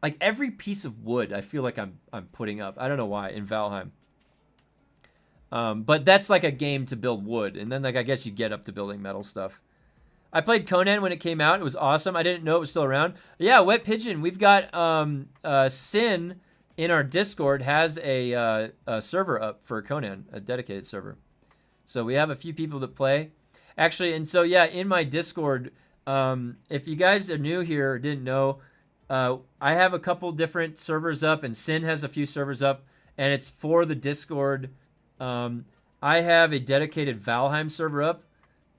like every piece of wood I feel like I'm putting up. I don't know why in Valheim. But that's like a game to build wood, and then like I guess you get up to building metal stuff. I played Conan when it came out. It was awesome. I didn't know it was still around. Yeah, Wet Pigeon. We've got Sin in our Discord has a server up for Conan, a dedicated server. So we have a few people that play. Actually, and so yeah, in my Discord, if you guys are new here or didn't know, I have a couple different servers up, and Sin has a few servers up, and it's for the Discord. I have a dedicated Valheim server up.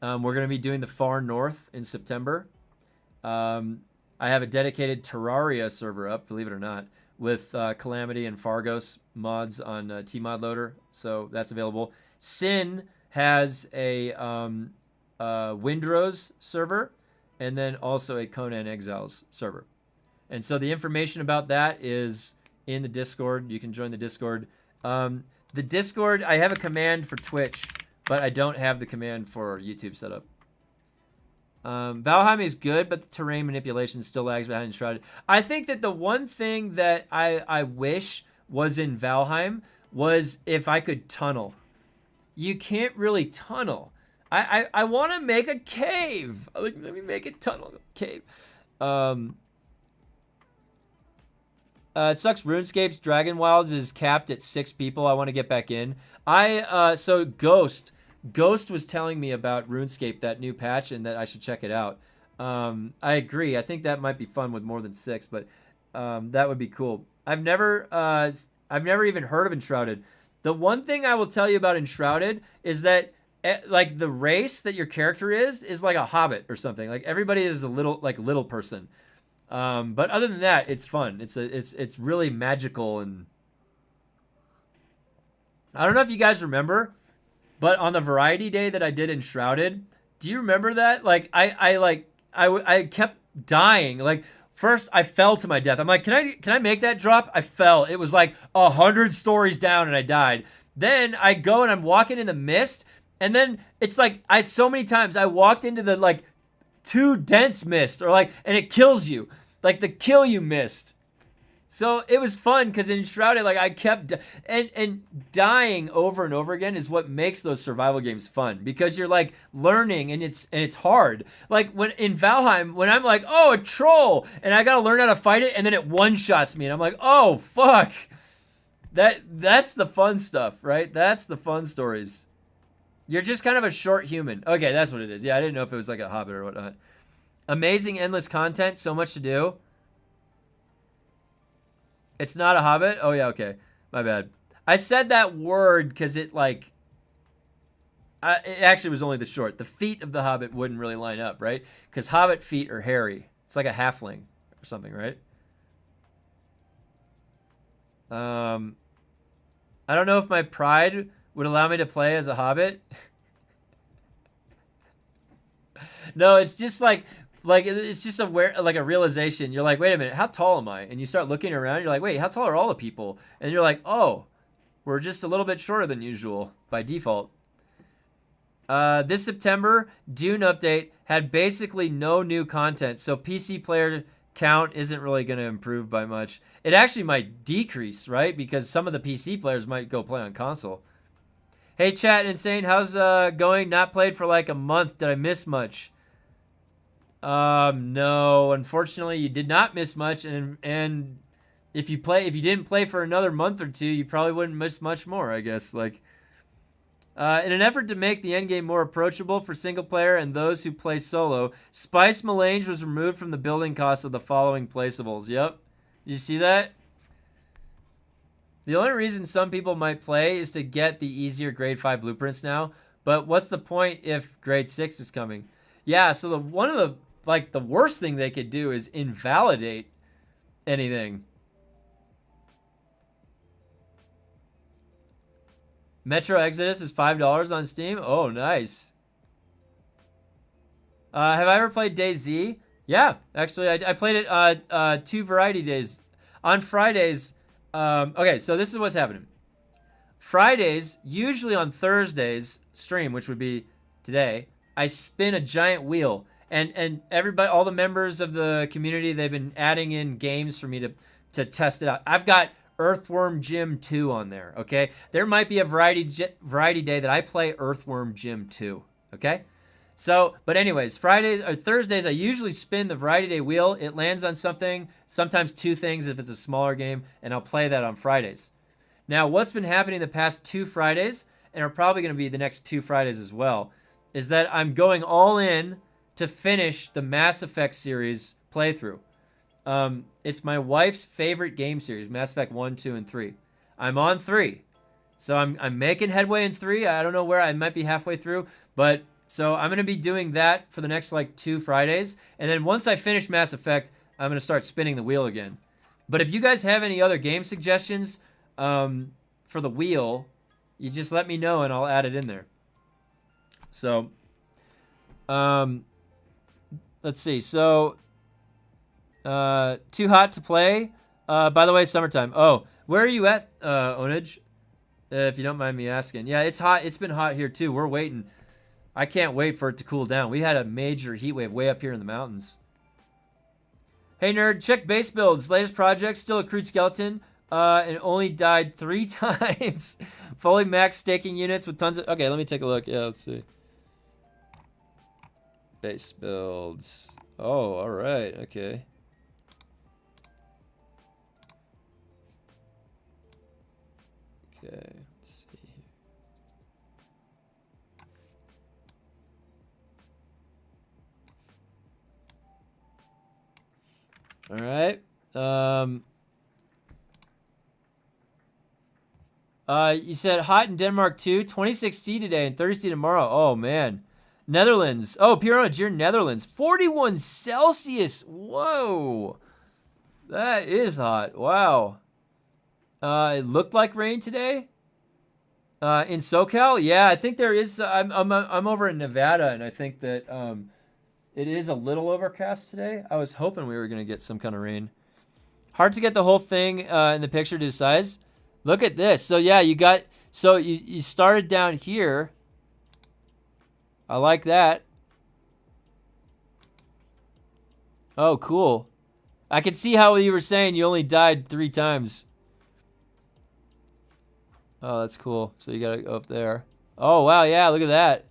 We're going to be doing the Far North in September. I have a dedicated Terraria server up, believe it or not, with Calamity and Fargos mods on Tmod Loader, so that's available. Sin has a Windrose server, and then also a Conan Exiles server. And so the information about that is in the Discord. You can join the Discord. The Discord, I have a command for Twitch, but I don't have the command for YouTube setup. Valheim is good, but the terrain manipulation still lags behind Enshrouded. I think that the one thing that I wish was in Valheim was if I could tunnel. You can't really tunnel. I want to make a cave. Let me make a tunnel cave. It sucks. RuneScape's Dragon Wilds is capped at 6 people. I want to get back in. So Ghost was telling me about RuneScape, that new patch, and that I should check it out. I agree. I think that might be fun with more than 6, but that would be cool. I've never even heard of Enshrouded. The one thing I will tell you about Enshrouded is that like the race that your character is like a hobbit or something. Like everybody is a little person. But other than that, it's fun. It's really magical, and I don't know if you guys remember, but on the variety day that I did Enshrouded, do you remember that? Like I kept dying. Like first I fell to my death. I'm like, can I make that drop? I fell. It was like 100 stories down and I died. Then I go and I'm walking in the mist, and then it's like so many times I walked into the like too dense mist, or like, and it kills you, like the kill you mist. So it was fun because in Enshrouded, like I kept and dying over and over again is what makes those survival games fun, because you're like learning, and it's hard. Like when in Valheim, when I'm like, oh, a troll, and I gotta learn how to fight it, and then it one-shots me, and I'm like, oh fuck. That's the fun stuff, right? That's the fun stories. You're just kind of a short human. Okay, that's what it is. Yeah, I didn't know if it was like a hobbit or whatnot. Amazing, endless content, so much to do. It's not a hobbit? Oh, yeah, okay. My bad. I said that word because it, like... it actually was only the short. The feet of the hobbit wouldn't really line up, right? Because hobbit feet are hairy. It's like a halfling or something, right? I don't know if my pride would allow me to play as a hobbit. No, it's just like it's just a realization. You're like, wait a minute, how tall am I? And you start looking around. You're like, wait, how tall are all the people? And you're like, oh, we're just a little bit shorter than usual by default. This September, Dune update had basically no new content, so PC player count isn't really going to improve by much. It actually might decrease, right? Because some of the PC players might go play on console. Hey, chat, Insane, how's going? Not played for like a month. Did I miss much? No, unfortunately, you did not miss much, and if you didn't play for another month or two, you probably wouldn't miss much more, I guess. Like, in an effort to make the endgame more approachable for single player and those who play solo, Spice Melange was removed from the building costs of the following placeables. Yep, you see that? The only reason some people might play is to get the easier grade 5 blueprints now, but what's the point if grade 6 is coming? Yeah, so one of the worst thing they could do is invalidate anything. Metro Exodus is $5 on Steam. Oh, nice. Have I ever played DayZ? Yeah, actually, I played it 2 variety days. On Fridays, okay, so this is what's happening. Fridays, usually on Thursdays stream, which would be today, I spin a giant wheel. And everybody, all the members of the community, they've been adding in games for me to test it out. I've got Earthworm Jim 2 on there, okay? There might be a variety day that I play Earthworm Jim 2, okay? So, but anyways, Fridays or Thursdays, I usually spin the variety day wheel. It lands on something, sometimes 2 things if it's a smaller game, and I'll play that on Fridays. Now, what's been happening the past 2 Fridays, and are probably going to be the next 2 Fridays as well, is that I'm going all in to finish the Mass Effect series playthrough. It's my wife's favorite game series, Mass Effect 1, 2, and 3. I'm on 3. So I'm making headway in 3. I don't know where. I might be halfway through. But so I'm going to be doing that for the next 2 Fridays. And then once I finish Mass Effect, I'm going to start spinning the wheel again. But if you guys have any other game suggestions for the wheel, you just let me know and I'll add it in there. So, let's see. So, too hot to play. By the way, summertime. Oh, where are you at, Onage? If you don't mind me asking. Yeah, it's hot. It's been hot here too. We're waiting. I can't wait for it to cool down. We had a major heat wave way up here in the mountains. Hey nerd, check base builds. Latest project, still a crude skeleton, and only died 3 times. Fully max staking units with tons of. Okay, let me take a look. Yeah, let's see. Base builds. Oh, all right. Okay. Okay, let's see here. All right. You said hot in Denmark too. 26C today and 30C tomorrow. Oh man. Netherlands. Oh, Pierre, you're Netherlands. 41 Celsius. Whoa. That is hot. Wow. It looked like rain today. In SoCal, yeah, I think there is. I'm over in Nevada, and I think that it is a little overcast today. I was hoping we were gonna get some kind of rain. Hard to get the whole thing in the picture to size. Look at this. So yeah, you started down here. I like that. Oh, cool. I could see how you were saying you only died 3 times. Oh, that's cool. So you gotta go up there. Oh, wow, yeah, look at that.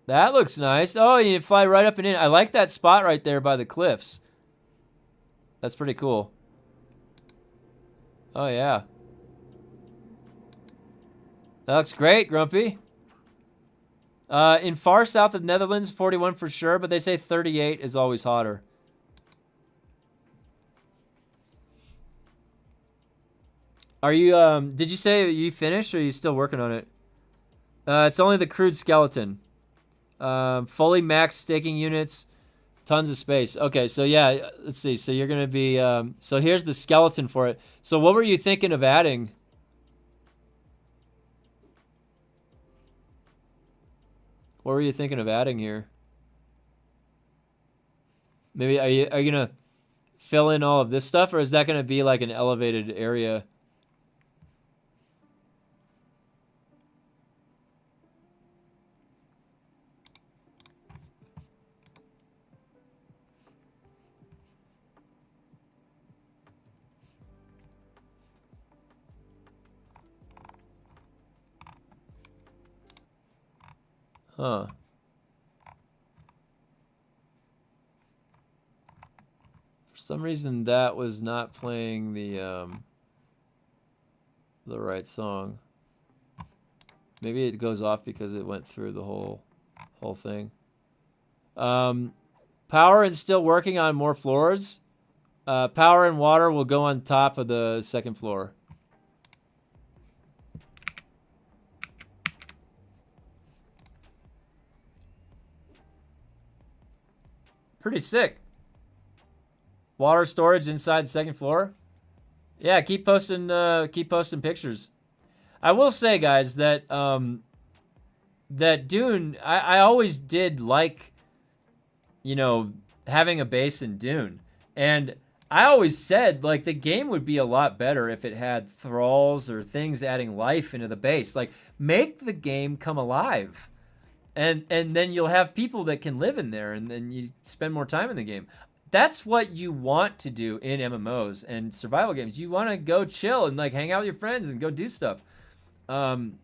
That looks nice. Oh, you fly right up and in. I like that spot right there by the cliffs. That's pretty cool. Oh, yeah. That looks great, Grumpy. In far south of Netherlands, 41 for sure, but they say 38 is always hotter. Are you, did you say you finished or are you still working on it? It's only the crude skeleton. Fully maxed staking units Tons of space. Okay, so yeah, let's see. So you're gonna be. So here's the skeleton for it. So what were you thinking of adding? What were you thinking of adding here? Maybe are you gonna fill in all of this stuff, or is that gonna be like an elevated area? Huh. For some reason, that was not playing the right song. Maybe it goes off because it went through the whole thing. Power is still working on more floors. Power and water will go on top of the second floor. Pretty sick. Water storage inside the second floor. Yeah, keep posting pictures. I will say, guys, that that Dune, I always did like, you know, having a base in Dune. And I always said, like, the game would be a lot better if it had thralls or things adding life into the base. Like, make the game come alive. And then you'll have people that can live in there, and then you spend more time in the game. That's what you want to do in MMOs and survival games. You want to go chill and, like, hang out with your friends and go do stuff. And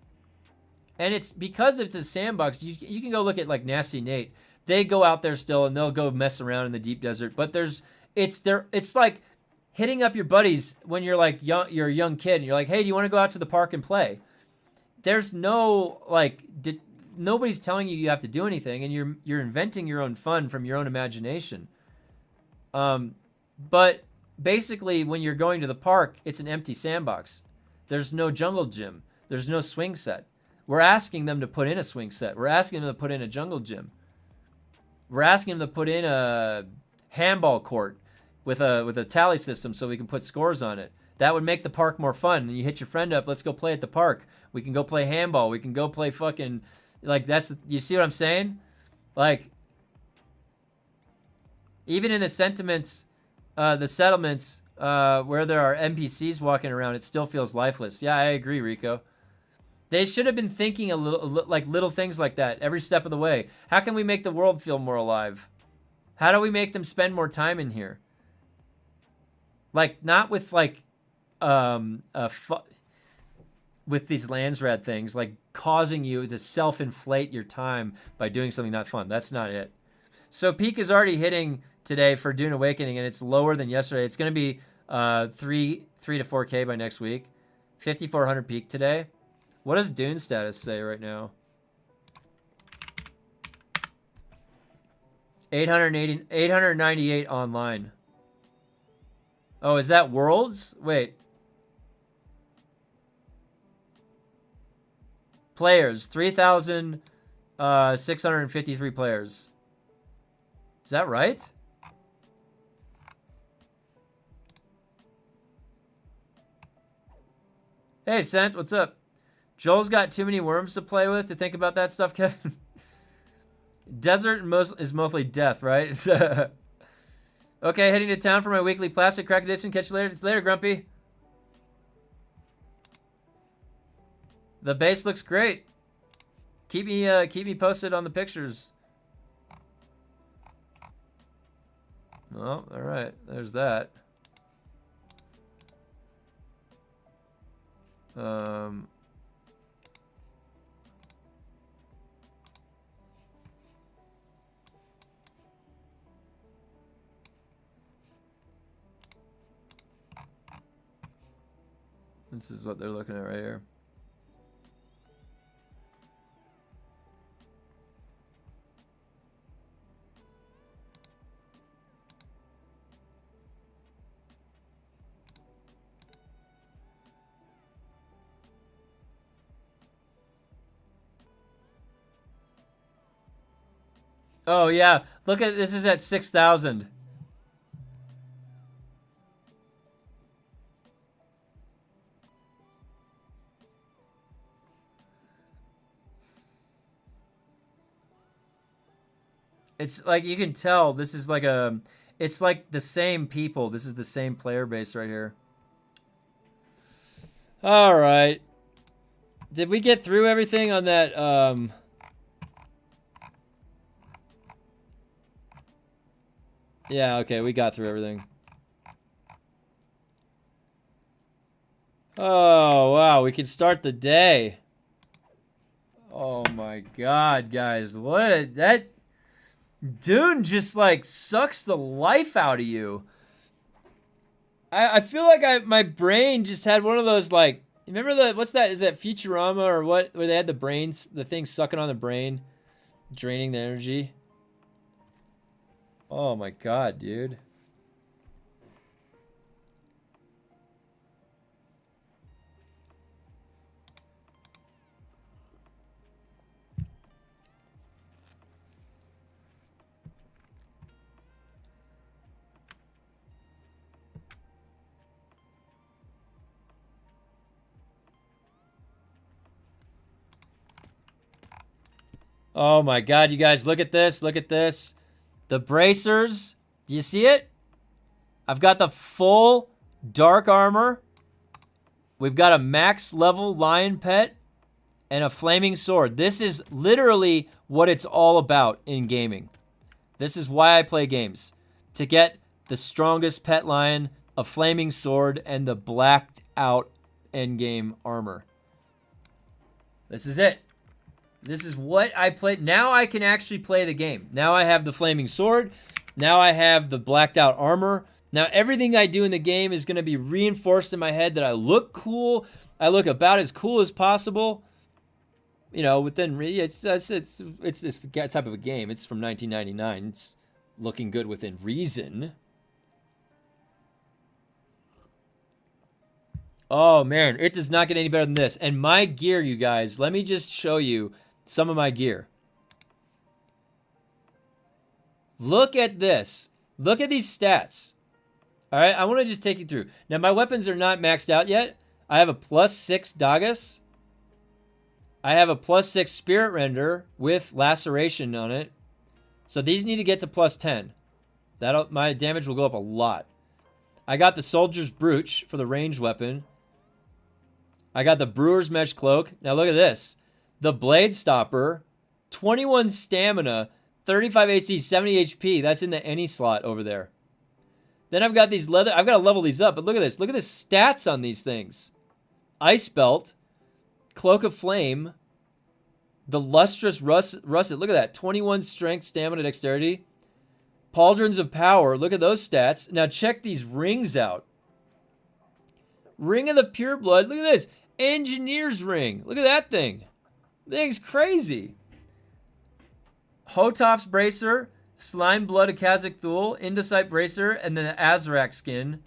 it's because it's a sandbox. You can go look at, like, Nasty Nate. They go out there still and they'll go mess around in the deep desert. But it's like hitting up your buddies when you're like you're a young kid and you're like, hey, do you want to go out to the park and play? There's no like nobody's telling you have to do anything, and you're inventing your own fun from your own imagination. But basically, when you're going to the park, it's an empty sandbox. There's no jungle gym. There's no swing set. We're asking them to put in a swing set. We're asking them to put in a jungle gym. We're asking them to put in a handball court with a tally system so we can put scores on it. That would make the park more fun. And you hit your friend up, let's go play at the park. We can go play handball. We can go play fucking, like, you see what I'm saying? Like, even in the settlements where there are NPCs walking around, it still feels lifeless. Yeah, I agree, Rico. They should have been thinking little things like that every step of the way. How can we make the world feel more alive? How do we make them spend more time in here? Like, not with like with these Landsrad things, like causing you to self-inflate your time by doing something not fun. That's not it. So peak is already hitting today for Dune Awakening, and it's lower than yesterday. It's going to be 3 to 4K by next week. 5,400 peak today. What does Dune status say right now? 898 online. Oh, is that worlds? Wait. Players, 3,653 players. Is that right? Hey, Sent, what's up? Joel's got too many worms to play with to think about that stuff, Kevin. Desert is mostly death, right? Okay, heading to town for my weekly plastic crack edition. Catch you later. Later, Grumpy. The base looks great. Keep me posted on the pictures. Oh, all right. There's that. This is what they're looking at right here. Oh yeah, look at this is at 6,000. It's like you can tell this is like it's like the same people. This is the same player base right here. All right. Did we get through everything on that? Yeah, okay, we got through everything. Oh, wow, we can start the day. Oh my god, guys. That Dune just like sucks the life out of you. I feel like my brain just had one of those like remember what's that? Is that Futurama or what? Where they had the thing sucking on the brain, draining the energy. Oh my god, dude. Oh my god, you guys, look at this. Look at this. The bracers. Do you see it? I've got the full dark armor. We've got a max level lion pet and a flaming sword. This is literally what it's all about in gaming. This is why I play games. To get the strongest pet lion, a flaming sword, and the blacked out endgame armor. This is it. This is what I play. Now I can actually play the game. Now I have the flaming sword. Now I have the blacked out armor. Now everything I do in the game is going to be reinforced in my head that I look cool. I look about as cool as possible. You know, within it's this type of a game. It's from 1999. It's looking good within reason. Oh man, it does not get any better than this. And my gear, you guys, let me just show you some of my gear. Look at this. Look at these stats. All right, I want to just take you through. Now, my weapons are not maxed out yet. I have a +6 Dagas. I have a +6 Spirit Render with Laceration on it. So these need to get to +10. My damage will go up a lot. I got the Soldier's Brooch for the ranged weapon. I got the Brewer's Mesh Cloak. Now look at this. The Blade Stopper, 21 stamina, 35 AC, 70 HP. That's in the any slot over there. Then I've got these leather. I've got to level these up, but look at this. Look at the stats on these things. Ice Belt, Cloak of Flame, the Lustrous Russet. Look at that. 21 strength, stamina, dexterity. Pauldrons of Power. Look at those stats. Now check these rings out. Ring of the Pureblood. Look at this. Engineer's Ring. Look at that thing. Thing's crazy. Hotof's Bracer, Slime Blood of Cazic Thule, Indocite Bracer, and then the Azarak skin.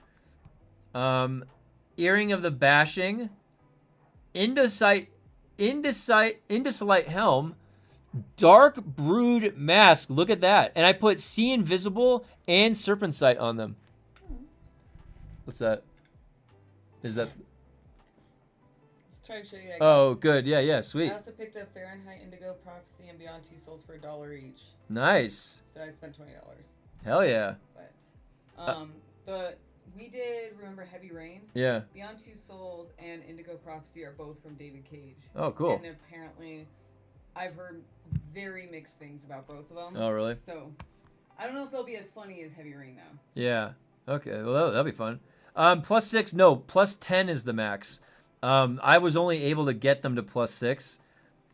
Earring of the Bashing, Indocite Helm, Dark Brood Mask. Look at that. And I put See Invisible and Serpent Sight on them. What's that? Is that... Try to show you. Oh, good. Yeah, sweet. I also picked up Fahrenheit, Indigo, Prophecy, and Beyond Two Souls for $1 each. Nice. So I spent $20. Hell yeah. But we did remember Heavy Rain. Yeah. Beyond Two Souls and Indigo Prophecy are both from David Cage. Oh, cool. And apparently, I've heard very mixed things about both of them. Oh, really? So I don't know if they'll be as funny as Heavy Rain though. Yeah. Okay. Well, that'll be fun. +6. No, +10 is the max. I was only able to get them to +6.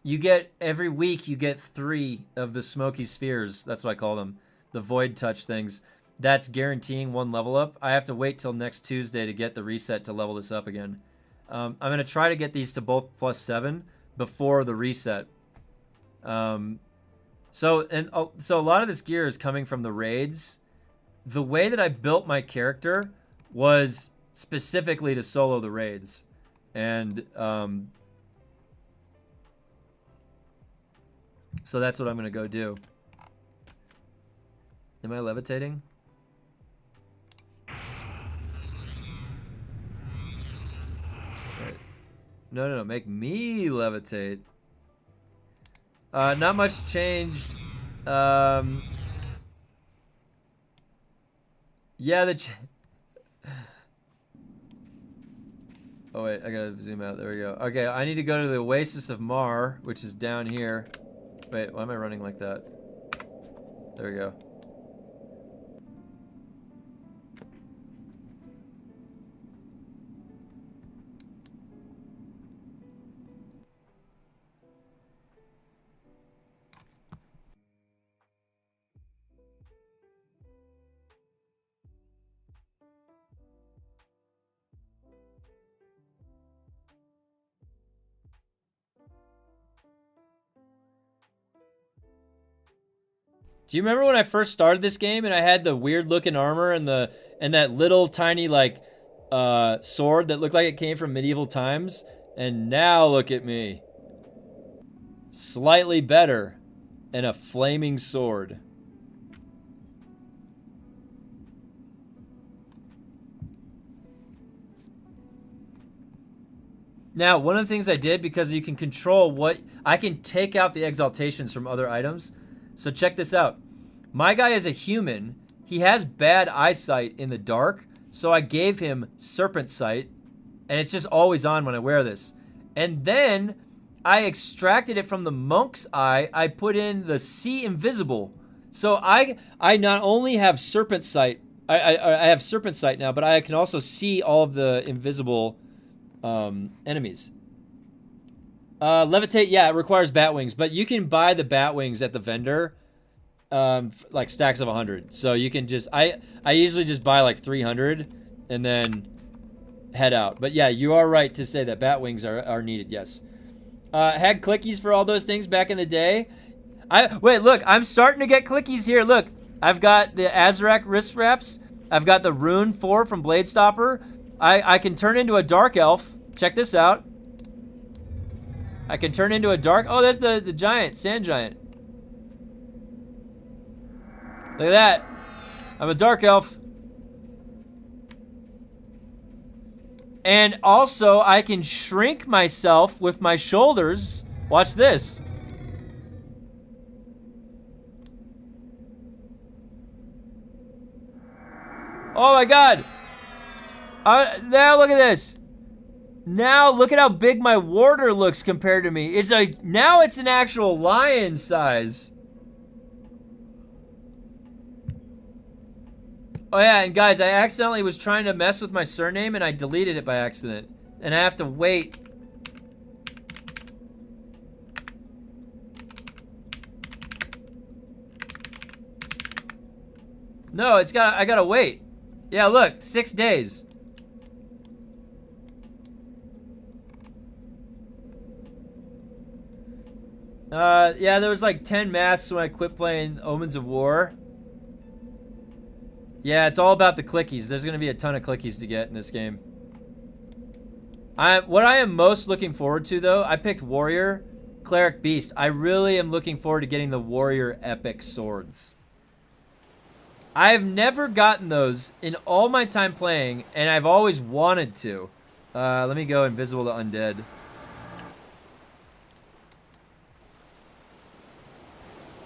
You get, every week, you get 3 of the Smoky Spheres. That's what I call them. The Void Touch things. That's guaranteeing 1 level up. I have to wait till next Tuesday to get the reset to level this up again. I'm going to try to get these to both +7 before the reset. So a lot of this gear is coming from the raids. The way that I built my character was specifically to solo the raids. And so that's what I'm going to go do. Am I levitating? Wait. No. Make me levitate. Not much changed. Yeah, oh wait, I gotta zoom out. There we go. Okay, I need to go to the Oasis of Mar, which is down here. Wait, why am I running like that? There we go. Do you remember when I first started this game and I had the weird looking armor and that little tiny like sword that looked like it came from medieval times? And now look at me. Slightly better and a flaming sword. Now, one of the things I did, because you can control what I can take out the exaltations from other items. So check this out. My guy is a human. He has bad eyesight in the dark, so I gave him serpent sight, and it's just always on when I wear this. And then I extracted it from the monk's eye. I put in the see invisible. So I not only have serpent sight, I have serpent sight now, but I can also see all of the invisible enemies. Levitate, yeah, it requires bat wings, but you can buy the bat wings at the vendor, like stacks of 100. So you can just, I usually just buy like 300 and then head out. But yeah, you are right to say that bat wings are needed, yes. Had clickies for all those things back in the day. Wait, look, I'm starting to get clickies here. Look, I've got the Azarak wrist wraps. I've got the Rune 4 from Blade Stopper. I can turn into a dark elf. Check this out. I can turn into a dark... Oh, there's the giant, sand giant. Look at that. I'm a dark elf. And also, I can shrink myself with my shoulders. Watch this. Oh my god. Now look at this. Now look at how big my warder looks compared to me. Now it's an actual lion size. Oh yeah, and guys, I accidentally was trying to mess with my surname and I deleted it by accident. And I have to wait. No, I gotta wait. Yeah, look, 6 days. Yeah, there was like 10 masks when I quit playing Omens of War. Yeah, it's all about the clickies. There's gonna be a ton of clickies to get in this game. What I am most looking forward to, though, I picked Warrior, Cleric, Beast. I really am looking forward to getting the Warrior Epic Swords. I've never gotten those in all my time playing, and I've always wanted to. Let me go invisible to undead.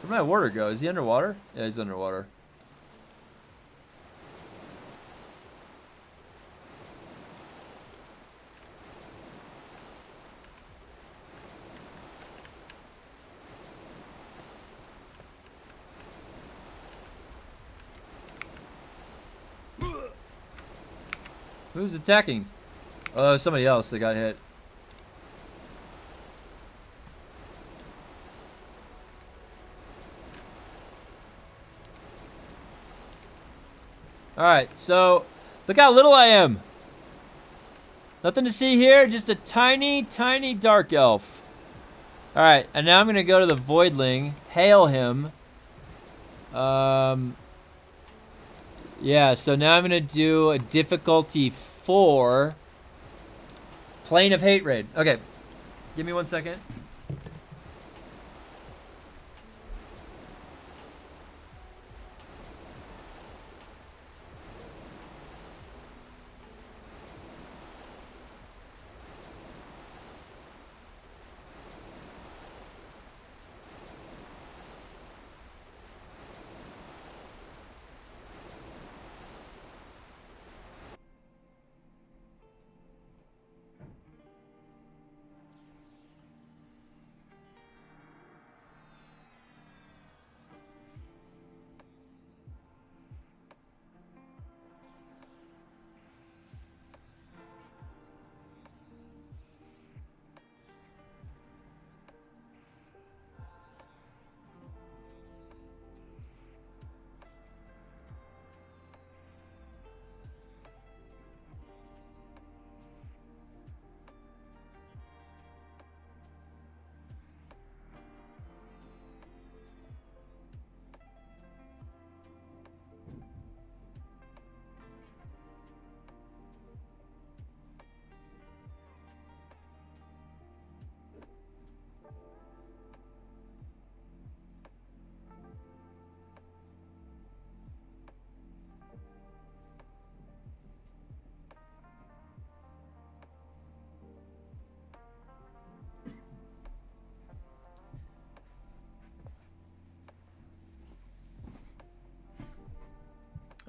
Where'd my warder go? Is he underwater? Yeah, he's underwater. Who's attacking? Oh, it was somebody else that got hit. Alright, so look how little I am. Nothing to see here, just a tiny, tiny dark elf. Alright, and now I'm going to go to the Voidling, hail him. Yeah, so now I'm going to do a difficulty 4. Plane of Hate Raid. Okay, give me 1 second.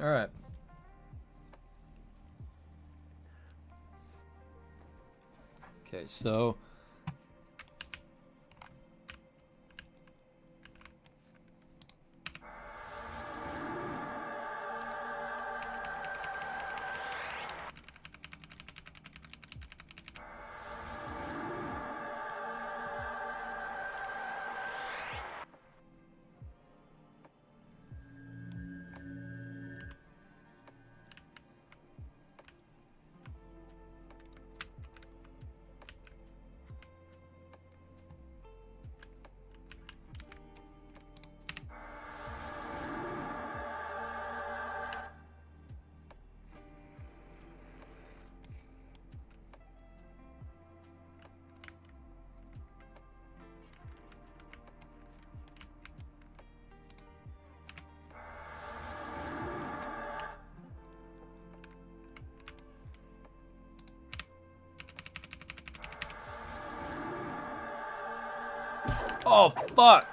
All right. Okay, so oh fuck.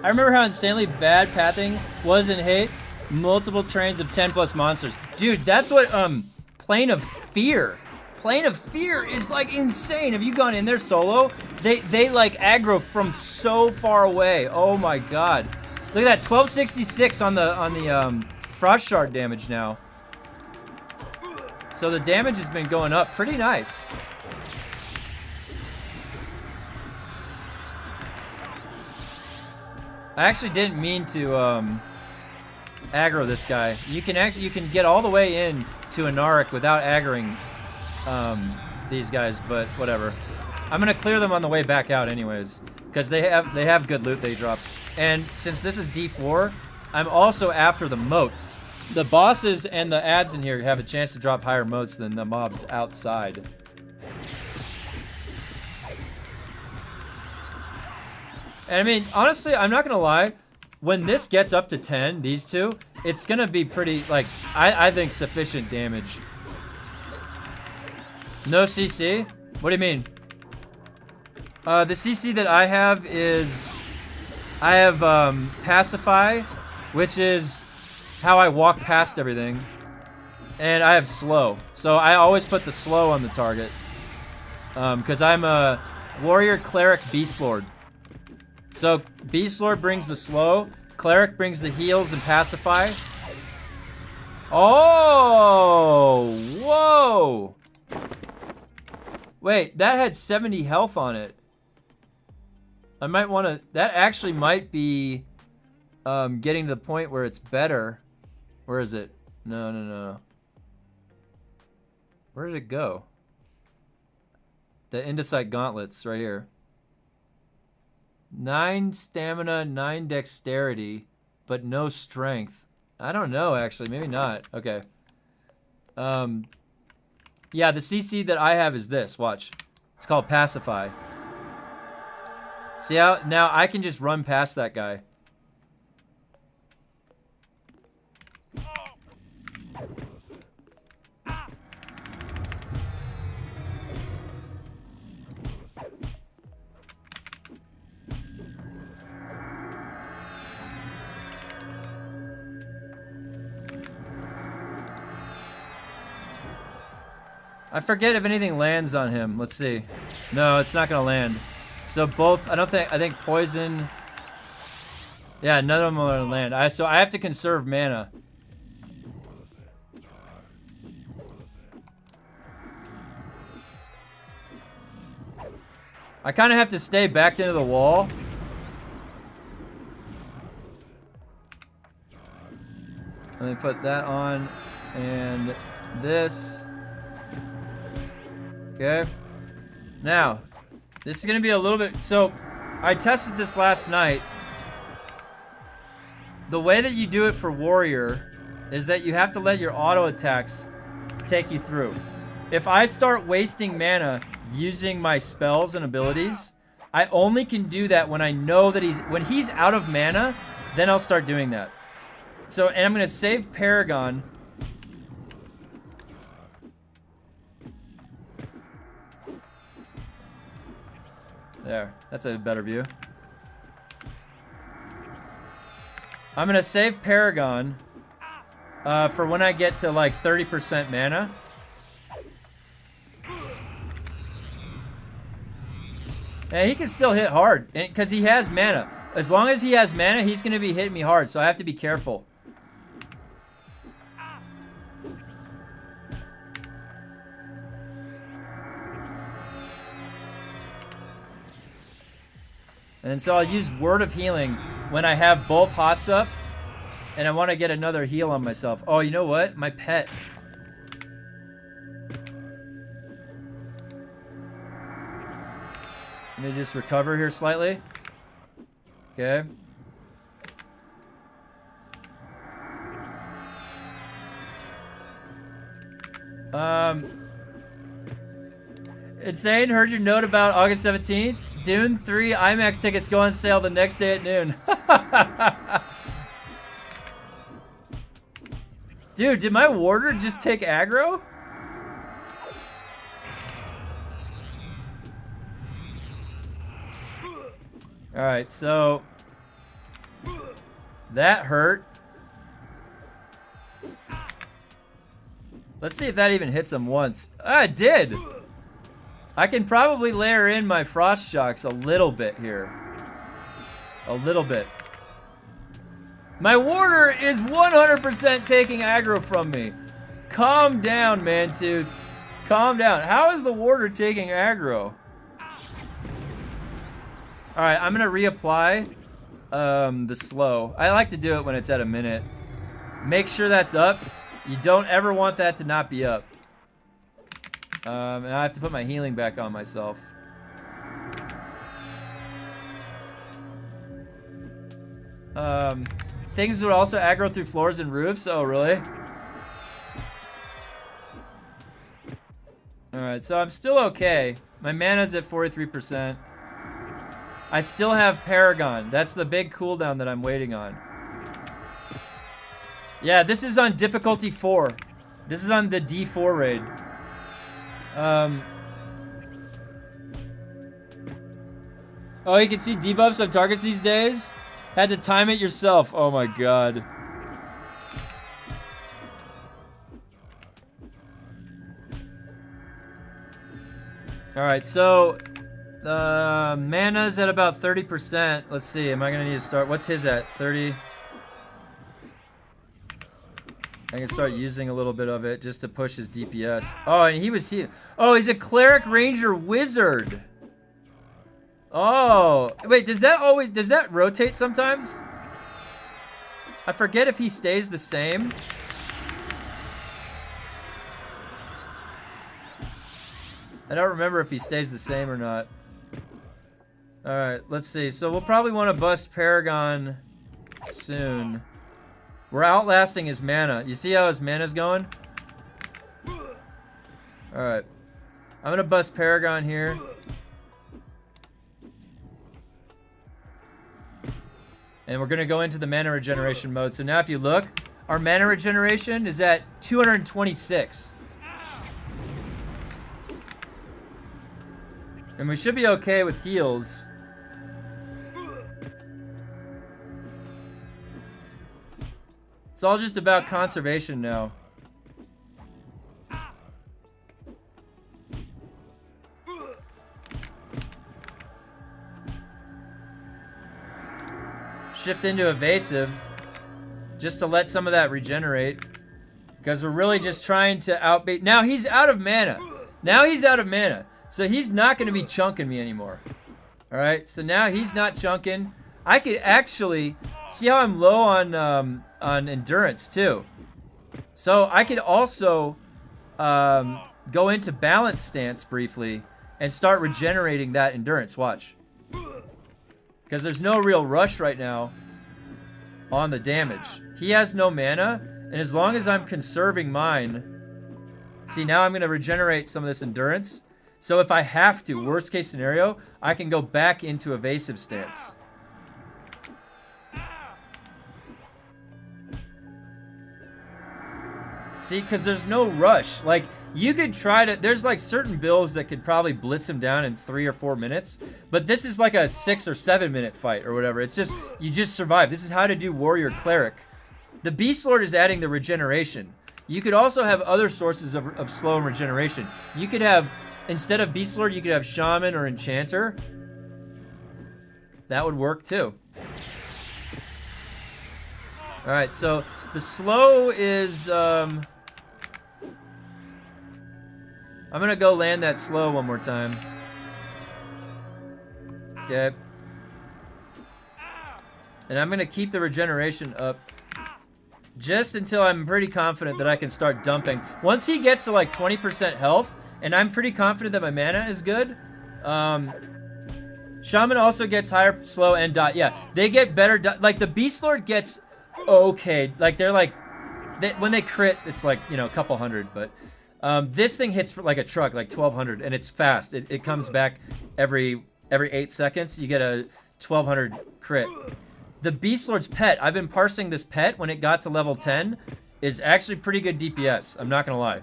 I remember how insanely bad pathing was in Hate. Multiple trains of 10 plus monsters. Dude, that's what Plane of Fear. Plane of Fear is like insane. Have you gone in there solo? They like aggro from so far away. Oh my god. Look at that, 1266 on the Frost Shard damage now. So the damage has been going up pretty nice. I actually didn't mean to aggro this guy. You can get all the way in to a neriak without aggroing these guys, but whatever. I'm gonna clear them on the way back out anyways, because they have good loot they drop. And since this is D4, I'm also after the moats. The bosses and the ads in here have a chance to drop higher moats than the mobs outside. And I mean, honestly, I'm not gonna lie. When this gets up to 10, these two, it's gonna be pretty, like, I think sufficient damage. No CC? What do you mean? The CC that I have is, I have Pacify, which is how I walk past everything. And I have Slow. So I always put the Slow on the target. Because I'm a Warrior, Cleric, Beast Lord. So Beast Lord brings the Slow, Cleric brings the heals and Pacify. Oh, whoa. Wait, that had 70 health on it. I might want to, that actually might be getting to the point where it's better. Where is it? No. Where did it go? The Indicite Gauntlets right here. 9 stamina, 9 dexterity, but no strength. I don't know, actually. Maybe not. Okay. Yeah, the CC that I have is this. Watch. It's called Pacify. See how? Now I can just run past that guy. I forget if anything lands on him. Let's see. No, it's not gonna land. So both, I think poison. Yeah, none of them are gonna land. So I have to conserve mana. I kind of have to stay backed into the wall. Let me put that on, and this. Okay. Now, this is going to be a little bit... So, I tested this last night. The way that you do it for Warrior is that you have to let your auto attacks take you through. If I start wasting mana using my spells and abilities, I only can do that when I know that when he's out of mana, then I'll start doing that. So, and I'm gonna save Paragon. There, that's a better view. I'm gonna save Paragon for when I get to like 30% mana. And he can still hit hard, because he has mana. As long as he has mana, he's gonna be hitting me hard, so I have to be careful. And so I'll use Word of Healing when I have both hots up and I want to get another heal on myself. Oh, you know what? My pet. Let me just recover here slightly. Okay. Insane, heard your note about August 17th. Dune 3 IMAX tickets go on sale the next day at noon. Dude, did my warder just take aggro? Alright, so that hurt. Let's see if that even hits him once. Ah, it did! I can probably layer in my frost shocks a little bit here. A little bit. My warder is 100% taking aggro from me. Calm down, Mantooth. Calm down. How is the warder taking aggro? Alright, I'm gonna reapply the slow. I like to do it when it's at a minute. Make sure that's up. You don't ever want that to not be up. And I have to put my healing back on myself. Things would also aggro through floors and roofs. Oh, really? Alright, so I'm still okay. My mana's at 43%. I still have Paragon. That's the big cooldown that I'm waiting on. Yeah, this is on difficulty 4. This is on the D4 raid. Oh, you can see debuffs on targets these days? Had to time it yourself. Oh my god. Alright, so mana's at about 30%. Let's see, am I gonna need to start? What's his at? 30? I can start using a little bit of it just to push his DPS. Oh, and he was here. Oh, he's a cleric, ranger, wizard. Oh, wait, does that rotate sometimes? I forget if he stays the same. I don't remember if he stays the same or not. Alright, let's see. So we'll probably want to bust Paragon soon. We're outlasting his mana. You see how his mana's going? Alright. I'm gonna bust Paragon here. And we're gonna go into the mana regeneration mode. So now if you look, our mana regeneration is at 226. And we should be okay with heals. It's all just about conservation now. Shift into evasive just to let some of that regenerate, because we're really just trying to outbait. Now he's out of mana. Now he's out of mana. So he's not going to be chunking me anymore. Alright, so now he's not chunking. I could actually see how I'm low on endurance too. So I could also go into balance stance briefly and start regenerating that endurance. Watch. Because there's no real rush right now on the damage. He has no mana, And as long as I'm conserving mine, see, now I'm going to regenerate some of this endurance. So if I have to, worst case scenario, I can go back into evasive stance. See, because there's no rush. Like, you could try to... There's, like, certain builds that could probably blitz him down in 3 or 4 minutes. But this is like a 6 or 7 minute fight or whatever. It's just... You just survive. This is how to do Warrior Cleric. The Beast Lord is adding the regeneration. You could also have other sources of slow and regeneration. You could have... Instead of Beast Lord, you could have Shaman or Enchanter. That would work, too. Alright, so... The slow is... I'm gonna go land that slow one more time. Okay. And I'm gonna keep the regeneration up just until I'm pretty confident that I can start dumping. Once he gets to like 20% health, and I'm pretty confident that my mana is good, Shaman also gets higher slow and dot. Yeah, they get better like the Beast Lord gets okay. Like they're like, when they crit, it's like, you know, a couple hundred, but this thing hits like a truck, like 1200, and it's fast. It comes back every 8 seconds. You get a 1200 crit. The Beast Lord's pet, I've been parsing this pet when it got to level 10, is actually pretty good DPS. I'm not gonna lie.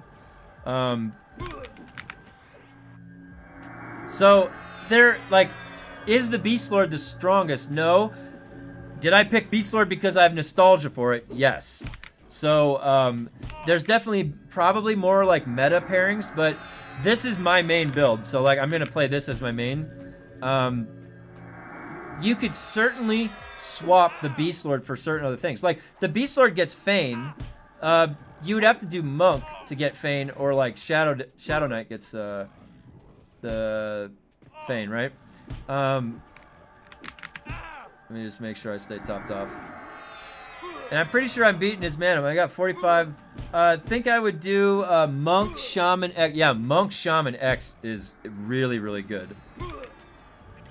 So they're like, is the Beast Lord the strongest? No. Did I pick Beast Lord because I have nostalgia for it? Yes. So, there's definitely probably more like meta pairings, but this is my main build. So like, I'm gonna play this as my main. You could certainly swap the Beast Lord for certain other things. Like, the Beast Lord gets Feign. You would have to do Monk to get Feign, or like Shadow Knight gets, the Feign, right? Let me just make sure I stay topped off. And I'm pretty sure I'm beating his mana. I got 45. I think I would do Monk Shaman X. Yeah, Monk Shaman X is really, really good.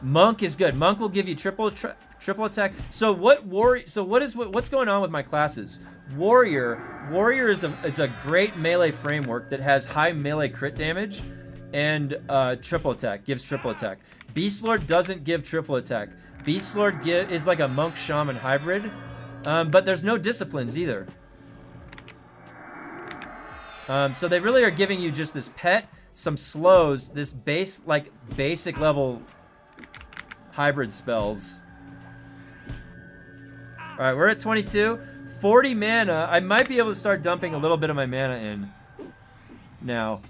Monk is good. Monk will give you triple attack. So what's going on with my classes? Warrior is a great melee framework that has high melee crit damage and triple attack, gives triple attack. Beast Lord doesn't give triple attack. Beast Lord is like a Monk Shaman hybrid. But there's no disciplines either. So they really are giving you just this pet, some slows, this basic level hybrid spells. Alright, we're at 22. 40 mana. I might be able to start dumping a little bit of my mana in now.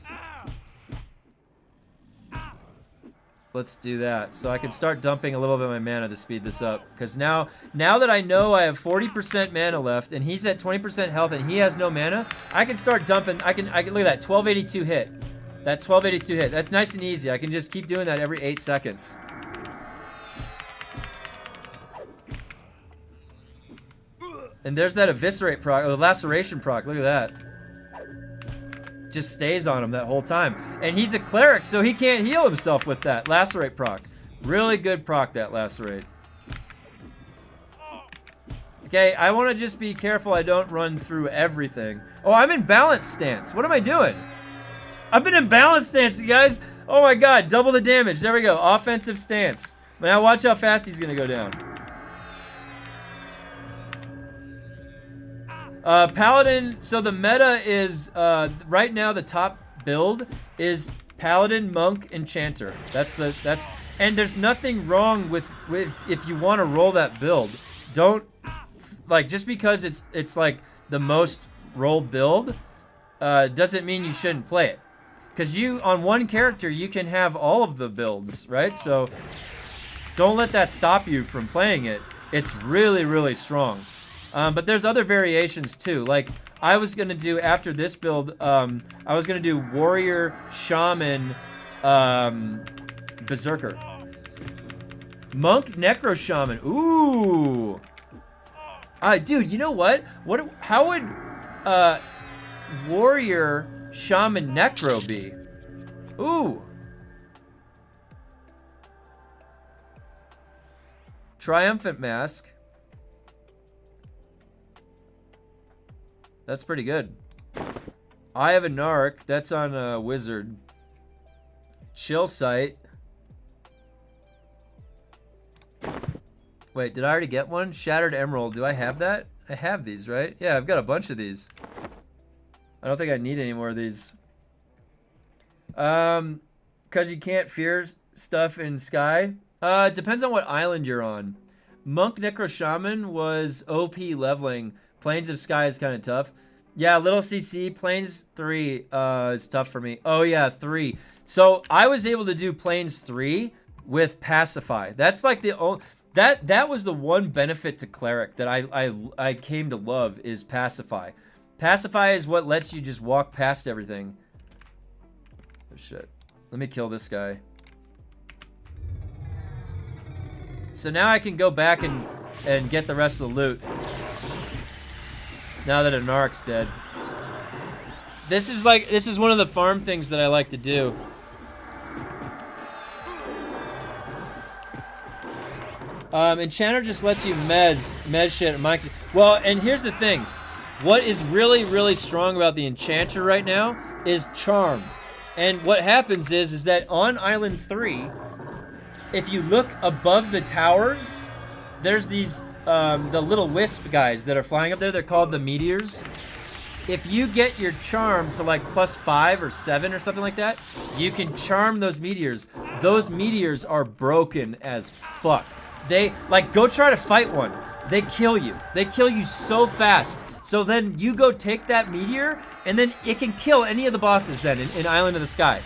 Let's do that. So I can start dumping a little bit of my mana to speed this up. Because now that I know I have 40% mana left, and he's at 20% health, and he has no mana, I can start dumping. I can look at that 1282 hit. That 1282 hit. That's nice and easy. I can just keep doing that every 8 seconds. And there's that eviscerate proc, or the laceration proc. Look at that. Just stays on him that whole time. And he's a cleric, so he can't heal himself with that lacerate proc. Really good proc, that lacerate. Okay, I want to just be careful I don't run through everything. Oh, I'm in balance stance. What am I doing? I've been in balance stance, you guys. Oh my god, double the damage. There we go. Offensive stance. But now watch how fast he's going to go down. Paladin, so the meta is, right now the top build is Paladin, Monk, Enchanter. And there's nothing wrong with if you want to roll that build. Don't, like, just because it's like the most rolled build, doesn't mean you shouldn't play it. Because on one character, you can have all of the builds, right? So, don't let that stop you from playing it. It's really, really strong. But there's other variations too. Like, I was gonna do, after this build, I was gonna do Warrior, Shaman, Berserker. Monk, Necro Shaman. Ooh. Dude, you know what? How would, Warrior, Shaman, Necro be? Ooh. Triumphant Mask. That's pretty good. I have a Narc. That's on a Wizard. Chill Sight. Wait, did I already get one? Shattered Emerald. Do I have that? I have these, right? Yeah, I've got a bunch of these. I don't think I need any more of these. Because you can't fear stuff in Sky. It depends on what island you're on. Monk Necro Shaman was OP leveling. Plains of Sky is kind of tough. Yeah, Little CC, Plains 3 is tough for me. Oh yeah, 3. So I was able to do Plains 3 with Pacify. That's like the only... That was the one benefit to Cleric that I came to love is Pacify. Pacify is what lets you just walk past everything. Oh shit. Let me kill this guy. So now I can go back and get the rest of the loot. Now that a Narc's dead. This is one of the farm things that I like to do. Enchanter just lets you mez shit. Well, and here's the thing. What is really, really strong about the Enchanter right now is Charm. And what happens is that on Island 3, if you look above the towers, there's these, the little wisp guys that are flying up there. They're called the Meteors. If you get your Charm to like +5 or 7 or something like that, you can charm those Meteors. Those Meteors are broken as fuck. They, like, go try to fight one. They kill you. They kill you so fast. So then you go take that meteor, and then it can kill any of the bosses then in Island of the Sky.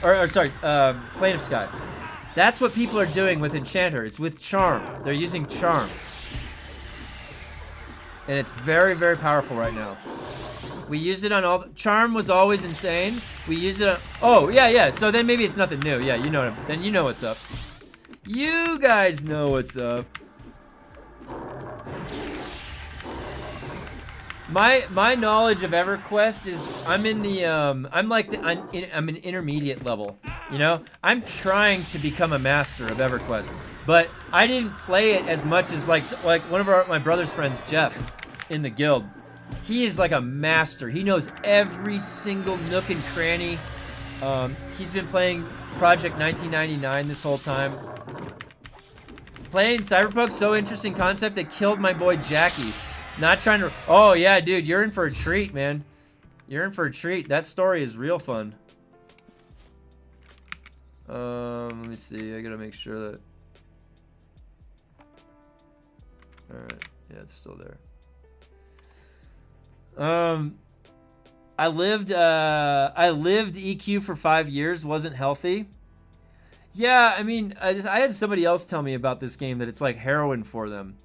Or sorry, Plane of Sky. That's what people are doing with Enchanter. It's with Charm. They're using Charm. And it's very, very powerful right now. We use it on all... Charm was always insane. We use it on... Oh, yeah. So then maybe it's nothing new. Yeah, you know then you know what's up. You guys know what's up. My knowledge of EverQuest is I'm in the I'm an intermediate level, you know? I'm trying to become a master of EverQuest, but I didn't play it as much as like one of my brother's friends, Jeff, in the guild. He is like a master. He knows every single nook and cranny. He's been playing Project 1999 this whole time. Playing Cyberpunk, so interesting concept, they killed my boy Jackie. Not trying to... Oh, yeah, dude, you're in for a treat, man. You're in for a treat. That story is real fun. Let me see. I gotta make sure that... Alright. Yeah, it's still there. I lived EQ for 5 years. Wasn't healthy. Yeah, I mean, I had somebody else tell me about this game that it's like heroin for them.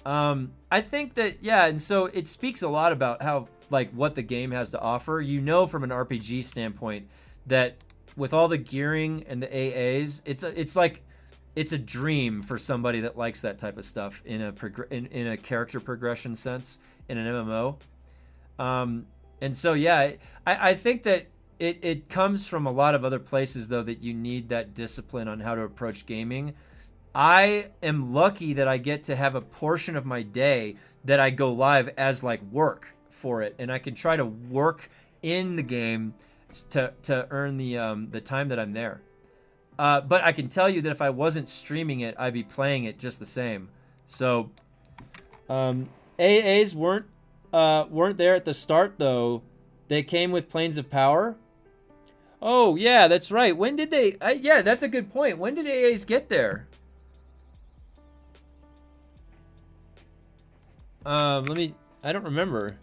I think that, yeah, and so it speaks a lot about how, like, what the game has to offer. You know, from an RPG standpoint, that with all the gearing and the AAs, it's a dream for somebody that likes that type of stuff in a character progression sense in an MMO. And so, yeah, I think that it comes from a lot of other places, though, that you need that discipline on how to approach gaming. I am lucky that I get to have a portion of my day that I go live as like work for it, and I can try to work in the game to earn the time that I'm there. But I can tell you that if I wasn't streaming it, I'd be playing it just the same. So AAs weren't there at the start, though. They came with Planes of Power. Oh yeah, that's right. When did they? Yeah, that's a good point. When did AAs get there? I don't remember.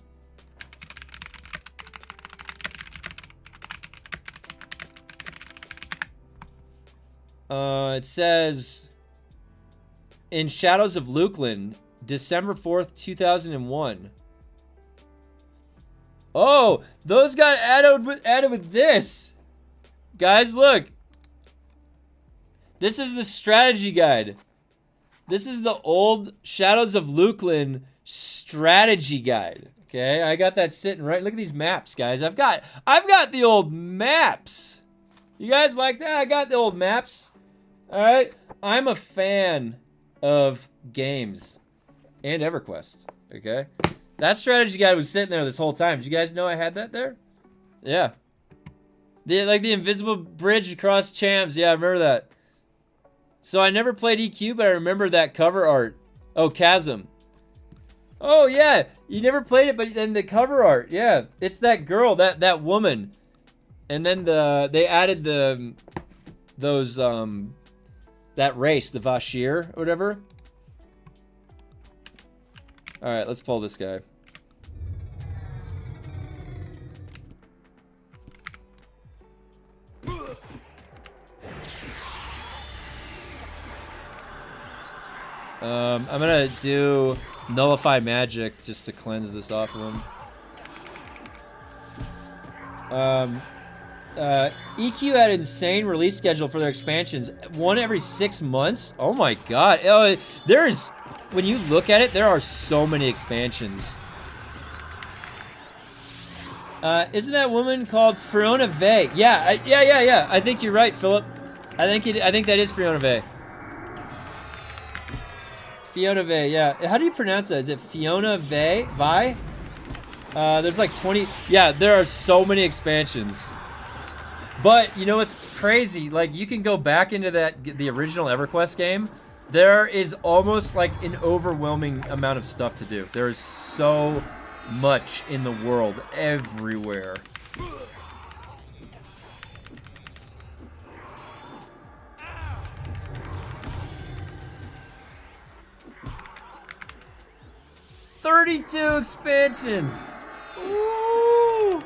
It says in Shadows of Lukeland, December 4th, 2001. Oh, those got added with this. Guys, look. This is the strategy guide. This is the old Shadows of Lukeland strategy guide. Okay, I got that sitting right. Look at these maps, guys. I've got the old maps. You guys like that? I got the old maps. All right. I'm a fan of games and EverQuest. Okay. That strategy guide was sitting there this whole time. Did you guys know I had that there? Yeah. The invisible bridge across champs. Yeah, I remember that. So I never played EQ, but I remember that cover art. Oh, Chasm. Oh, yeah. You never played it, but then the cover art. Yeah. It's that girl, that woman. And then they added that race, the Vashir or whatever. All right, let's pull this guy. I'm gonna do Nullify Magic just to cleanse this off of him. EQ had insane release schedule for their expansions. One every 6 months. Oh my god. Oh, when you look at it, there are so many expansions. Isn't that woman called Fiona Vey? Yeah, yeah. I think you're right, Philip. I think that is Fiona Vey. Fiona Vey, yeah. How do you pronounce that? Is it Fiona Vey? Vi? There's like 20. Yeah, there are so many expansions. But you know what's crazy? Like, you can go back into the original EverQuest game. There is almost like an overwhelming amount of stuff to do. There is so much in the world everywhere. "32 expansions. Ooh.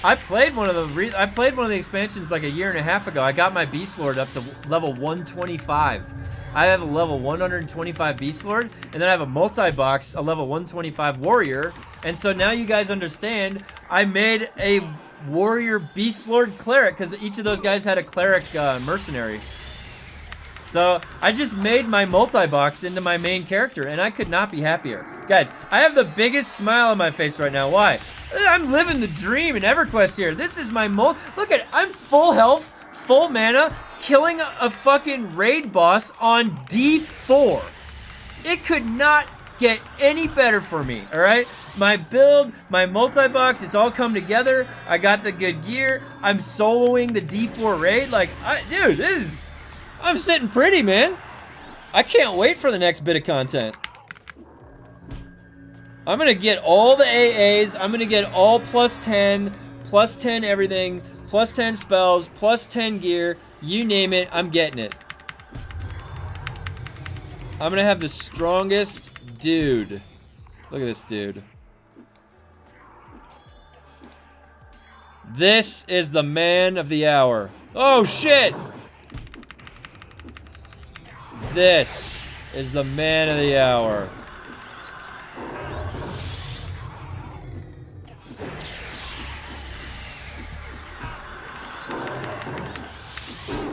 I played one of the expansions like a year and a half ago. I got my Beast Lord up to level 125. I have a level 125 Beast Lord, and then I have a multi-box, a level 125 Warrior. And so now you guys understand, I made a Warrior Beast Lord Cleric, because each of those guys had a Cleric Mercenary. So I just made my multi-box into my main character, and I could not be happier. Guys, I have the biggest smile on my face right now. Why? I'm living the dream in EverQuest here. This is my look at, I'm full health, full mana, killing a fucking raid boss on D4. It could not get any better for me, all right? My build, my multi-box, it's all come together. I got the good gear. I'm soloing the D4 raid. Like, dude, I'm sitting pretty, man. I can't wait for the next bit of content. I'm gonna get all the AAs. I'm gonna get all plus 10 everything, plus 10 spells, plus 10 gear. You name it, I'm getting it. I'm gonna have the strongest dude. Look at this dude. This is the man of the hour. Oh, shit! This is the man of the hour.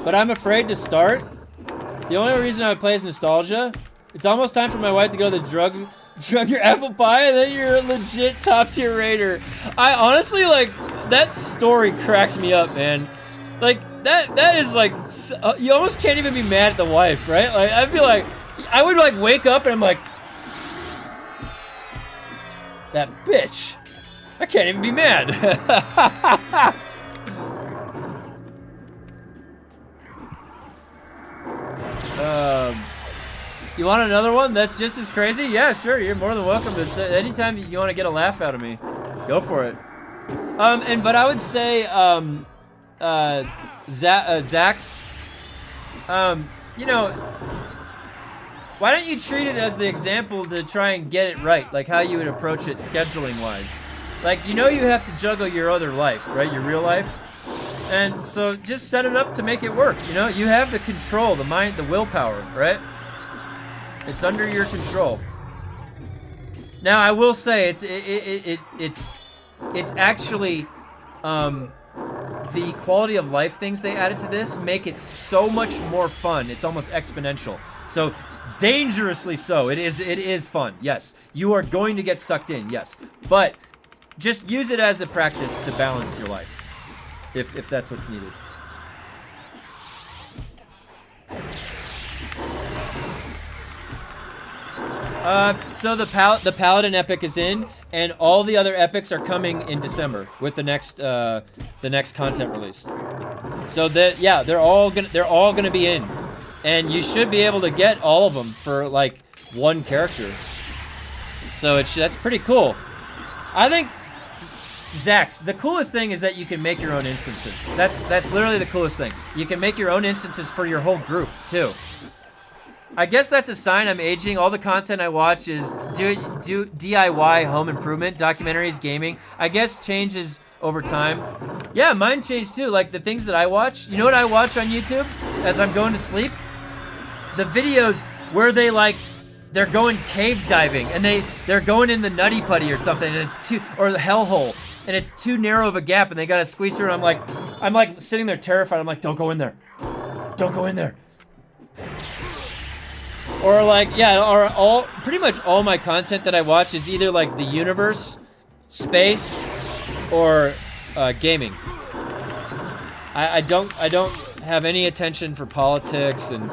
But I'm afraid to start. The only reason I would play is nostalgia. It's almost time for my wife to go to the drug your apple pie, and then you're a legit top tier raider. I honestly, like, that story cracked me up, man. Like, that is like, you almost can't even be mad at the wife, right? Like, I'd be like, I would like wake up and I'm like, that bitch. I can't even be mad. You want another one that's just as crazy? Yeah, sure. You're more than welcome to say anytime you want to get a laugh out of me. Go for it. But I would say, Zax, you know, why don't you treat it as the example to try and get it right, like how you would approach it scheduling wise. Like, you know, you have to juggle your other life, right? Your real life. And so just set it up to make it work. You know, you have the control, the mind, the willpower, right? It's under your control. Now, I will say it's actually the quality of life things they added to this make it so much more fun. It's almost exponential. So dangerously so. It is fun. Yes, you are going to get sucked in. Yes, but just use it as a practice to balance your life, if that's what's needed. So the Paladin epic is in, and all the other epics are coming in December with the next content release. So that, yeah, they're all gonna be in, and you should be able to get all of them for like one character. So that's pretty cool. I think, Zax, the coolest thing is that you can make your own instances. That's literally the coolest thing. You can make your own instances for your whole group too. I guess that's a sign I'm aging. All the content I watch is do DIY home improvement, documentaries, gaming. I guess changes over time. Yeah, mine changed too. Like the things that I watch. You know what I watch on YouTube as I'm going to sleep? The videos where they're going cave diving and they're going in the Nutty Putty or something, and it's or the hellhole, and it's too narrow of a gap, and they gotta squeeze through. And I'm like sitting there terrified. I'm like, don't go in there. Don't go in there. Or like, yeah, or pretty much all my content that I watch is either like the universe, space, or gaming. I don't have any attention for politics, and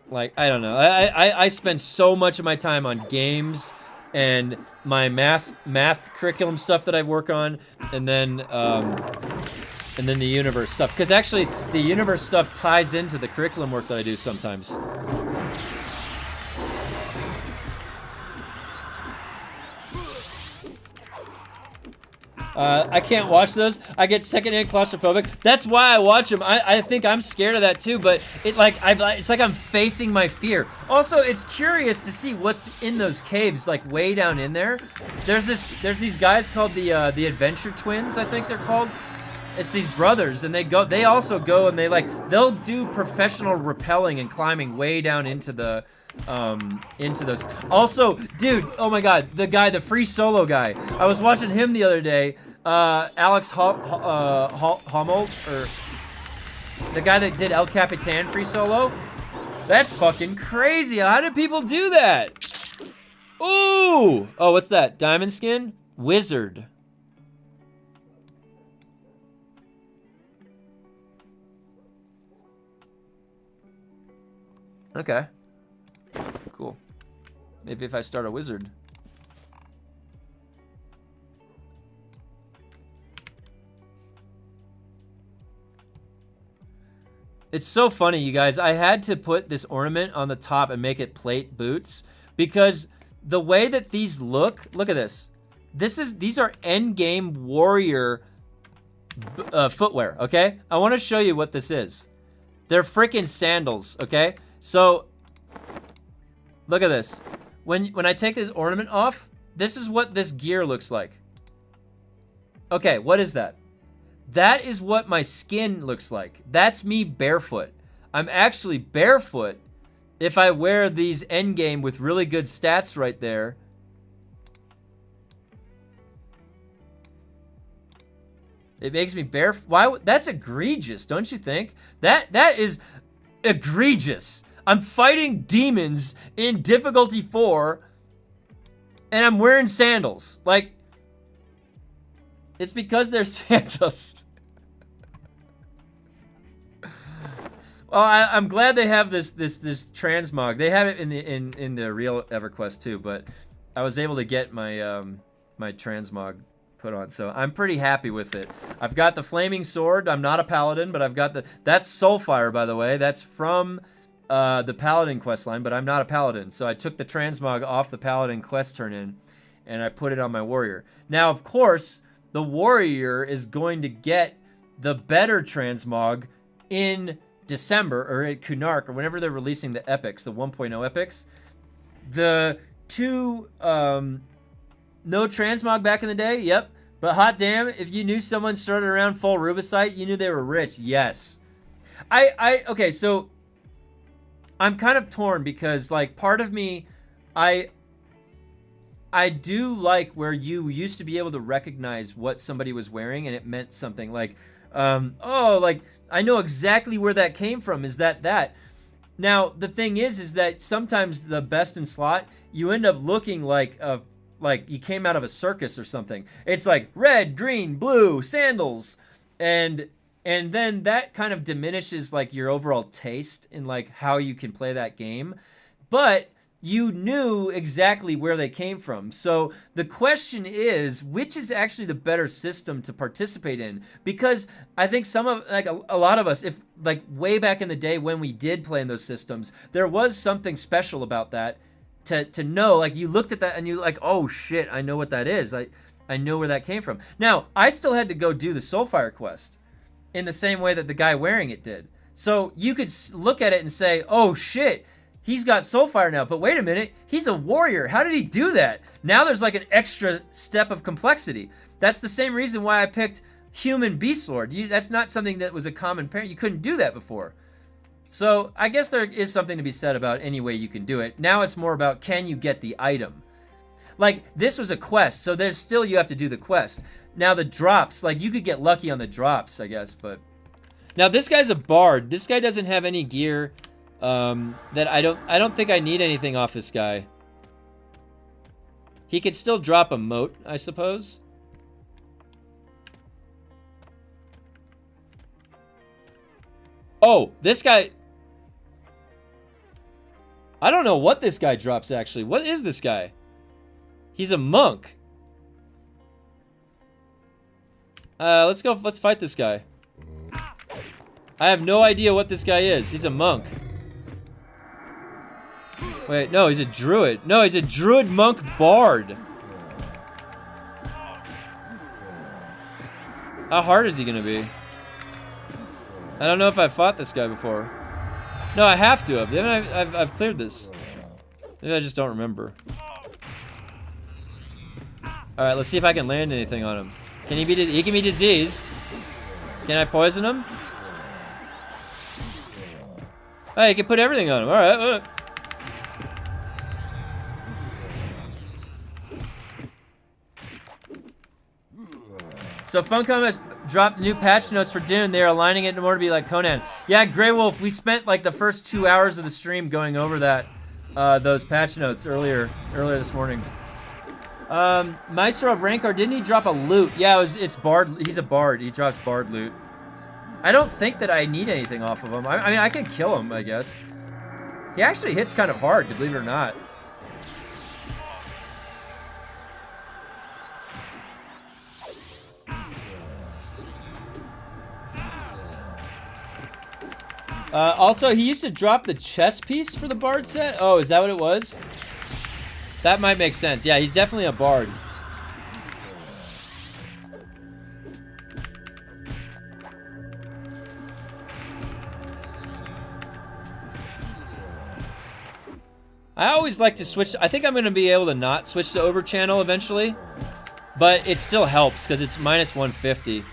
like, I don't know. I spend so much of my time on games and my math curriculum stuff that I work on, and then the universe stuff. Because actually, the universe stuff ties into the curriculum work that I do sometimes. I can't watch those. I get secondhand claustrophobic. That's why I watch them. I think I'm scared of that too, but it's like I'm facing my fear. Also, it's curious to see what's in those caves, like way down in there. There's these guys called the Adventure Twins, I think they're called. It's these brothers, and they also go and they'll do professional rappelling and climbing way down into those. Also, dude, oh my god, the free solo guy. I was watching him the other day. Alex Hommel, or the guy that did El Capitan free solo. That's fucking crazy. How did people do that? Ooh! Oh, what's that? Diamond skin? Wizard. Okay. Cool. Maybe if I start a wizard. It's so funny, you guys. I had to put this ornament on the top and make it plate boots because the way that these look at this. These are endgame warrior footwear, okay? I want to show you what this is. They're freaking sandals, okay? So look at this. When I take this ornament off, this is what this gear looks like. Okay, what is that? That is what my skin looks like. That's me barefoot. I'm actually barefoot if I wear these endgame with really good stats right there. It makes me barefoot. Why? That's egregious, don't you think? That is egregious. I'm fighting demons in difficulty 4, and I'm wearing sandals. Like, it's because they're sandals. Well, I'm glad they have this transmog. They have it in the real EverQuest too, but I was able to get my my transmog put on, so I'm pretty happy with it. I've got the flaming sword. I'm not a paladin, but I've got that's Soulfire, by the way. That's from the Paladin quest line, but I'm not a Paladin. So I took the transmog off the Paladin quest turn-in, and I put it on my warrior. Now, of course, the warrior is going to get the better transmog in December, or at Kunark, or whenever they're releasing the epics, the 1.0 epics. The two, no transmog back in the day, yep. But hot damn, if you knew someone started around full Rubicite, you knew they were rich, yes. Okay, so I'm kind of torn because, like, part of me, I do like where you used to be able to recognize what somebody was wearing and it meant something. Like, oh, like, I know exactly where that came from. Is that? Now, the thing is that sometimes the best in slot, you end up looking like you came out of a circus or something. It's like red, green, blue, sandals. And then that kind of diminishes like your overall taste in like how you can play that game. But you knew exactly where they came from. So the question is, which is actually the better system to participate in? Because I think some of, like a lot of us, if like way back in the day when we did play in those systems, there was something special about that to know, like you looked at that and you like, oh shit, I know what that is. I know where that came from. Now, I still had to go do the Soulfire quest in the same way that the guy wearing it did. So you could look at it and say, oh shit, he's got Soulfire now, but wait a minute, he's a warrior. How did he do that? Now there's like an extra step of complexity. That's the same reason why I picked Human Beast Lord. That's not something that was a common pair. You couldn't do that before. So I guess there is something to be said about any way you can do it. Now it's more about, can you get the item? Like, this was a quest, so there's still, you have to do the quest. Now the drops, like you could get lucky on the drops, I guess, but... Now this guy's a bard. This guy doesn't have any gear that I don't think I need anything off this guy. He could still drop a moat, I suppose. Oh, this guy... I don't know what this guy drops, actually. What is this guy? He's a monk. Let's go. Let's fight this guy. I have no idea what this guy is. He's a monk. Wait, no, he's a druid. No, he's a druid monk bard. How hard is he gonna be? I don't know if I've fought this guy before. No, I have to have. I've cleared this. Maybe I just don't remember. All right, let's see if I can land anything on him. Can he be? He can be diseased. Can I poison him? Oh, you can put everything on him. All right. All right. So Funcom has dropped new patch notes for Dune. They are aligning it more to be like Conan. Yeah, Grey Wolf. We spent like the first 2 hours of the stream going over that, those patch notes earlier this morning. Maestro of Rancor, didn't he drop a loot? Yeah, it's bard. He's a bard. He drops bard loot. I don't think that I need anything off of him. I mean, I can kill him, I guess. He actually hits kind of hard, to believe it or not. Also, he used to drop the chest piece for the bard set. Oh, is that what it was? That might make sense. Yeah, he's definitely a bard. I always like to switch. I think I'm going to be able to not switch to over channel eventually, but it still helps because it's minus 150.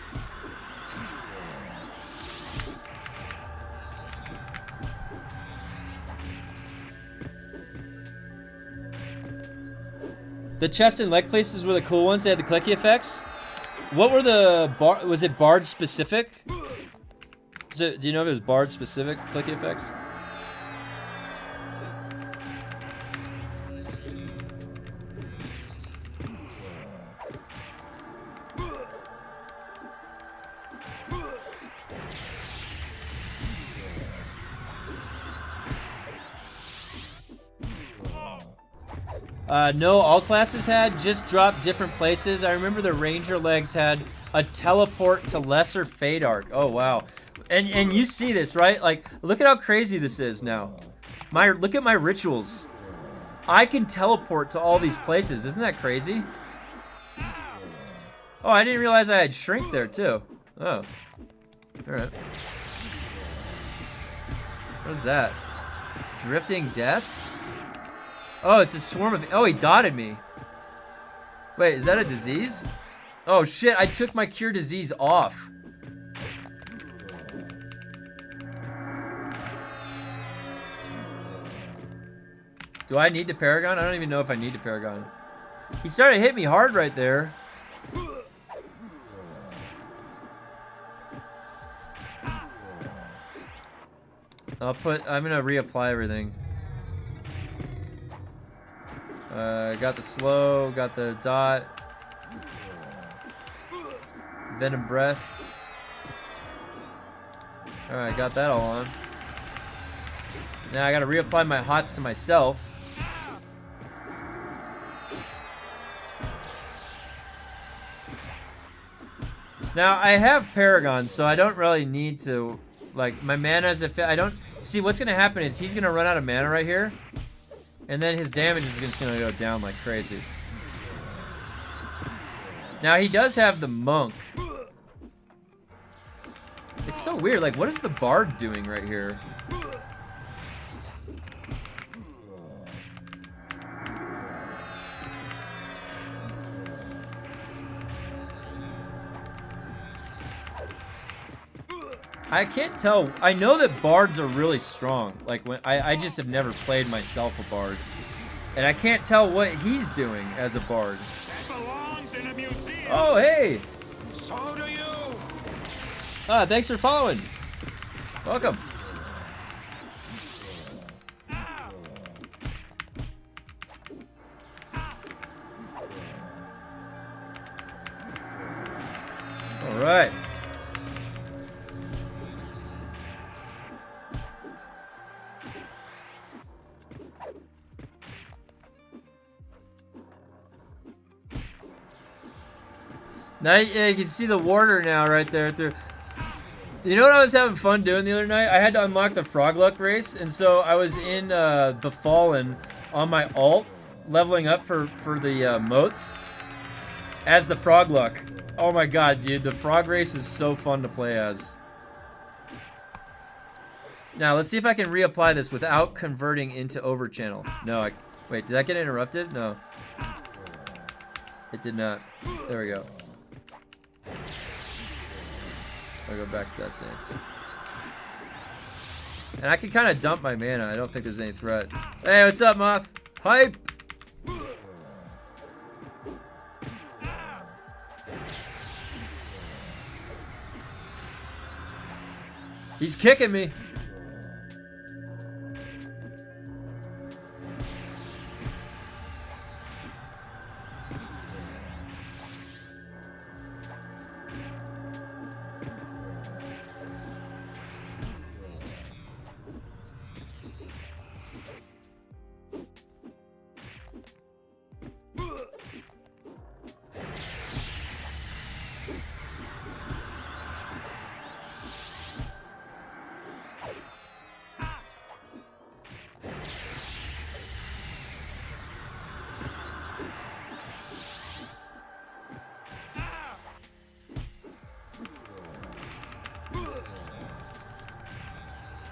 The chest and leg places were the cool ones. They had the clicky effects. What were the was it bard specific? Do you know if it was bard specific clicky effects? No, all classes had, just dropped different places. I remember the ranger legs had a teleport to lesser fade arc. Oh wow. And you see this, right? Like, look at how crazy this is now. Look at my rituals. I can teleport to all these places. Isn't that crazy? Oh, I didn't realize I had shrink there too. Oh. Alright. What is that? Drifting death? Oh, it's a swarm of... Oh, he dotted me. Wait, is that a disease? Oh, shit, I took my cure disease off. Do I need to Paragon? I don't even know if I need to Paragon. He started to hit me hard right there. I'm gonna reapply everything. Got the slow, got the dot. Venom breath. Alright, got that all on. Now I gotta reapply my hots to myself. Now, I have Paragon, so I don't really need to... Like, my mana's... I don't... See, what's going to happen is he's going to run out of mana right here. And then his damage is just going to go down like crazy. Now, he does have the Monk. It's so weird. Like, what is the Bard doing right here? I can't tell. I know that bards are really strong. Like, when I just have never played myself a bard. And I can't tell what he's doing as a bard. That belongs in a museum. Oh, hey! So do you. Ah, thanks for following. Welcome. All right. Now yeah, you can see the warder now right there through. You know what I was having fun doing the other night? I had to unlock the Frog Luck race, and so I was in Befallen on my alt, leveling up for the moats as the Frog Luck. Oh my god, dude, the frog race is so fun to play as. Now, let's see if I can reapply this without converting into overchannel. No, wait, did that get interrupted? No. It did not. There we go. I'll go back to that stance. And I can kind of dump my mana. I don't think there's any threat. Hey, what's up, Moth? Hype! He's kicking me.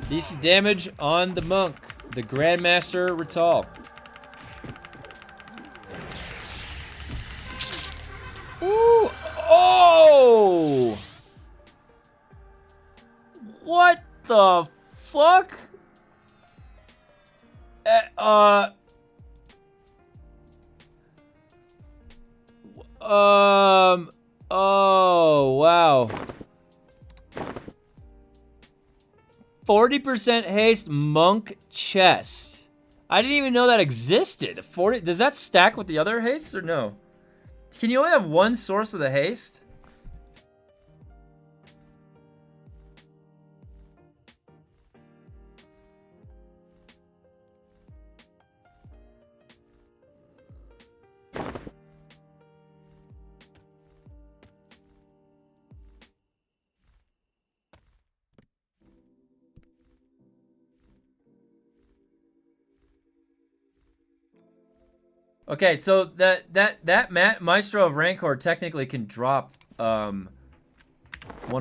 DC damage on the monk, the Grandmaster Rital. Ooh! Oh! What the fuck? Oh, wow. 40% haste monk chest. I didn't even know that existed. 40. Does that stack with the other hastes or no? Can you only have one source of the haste? Okay, so that Maestro of Rancor technically can drop one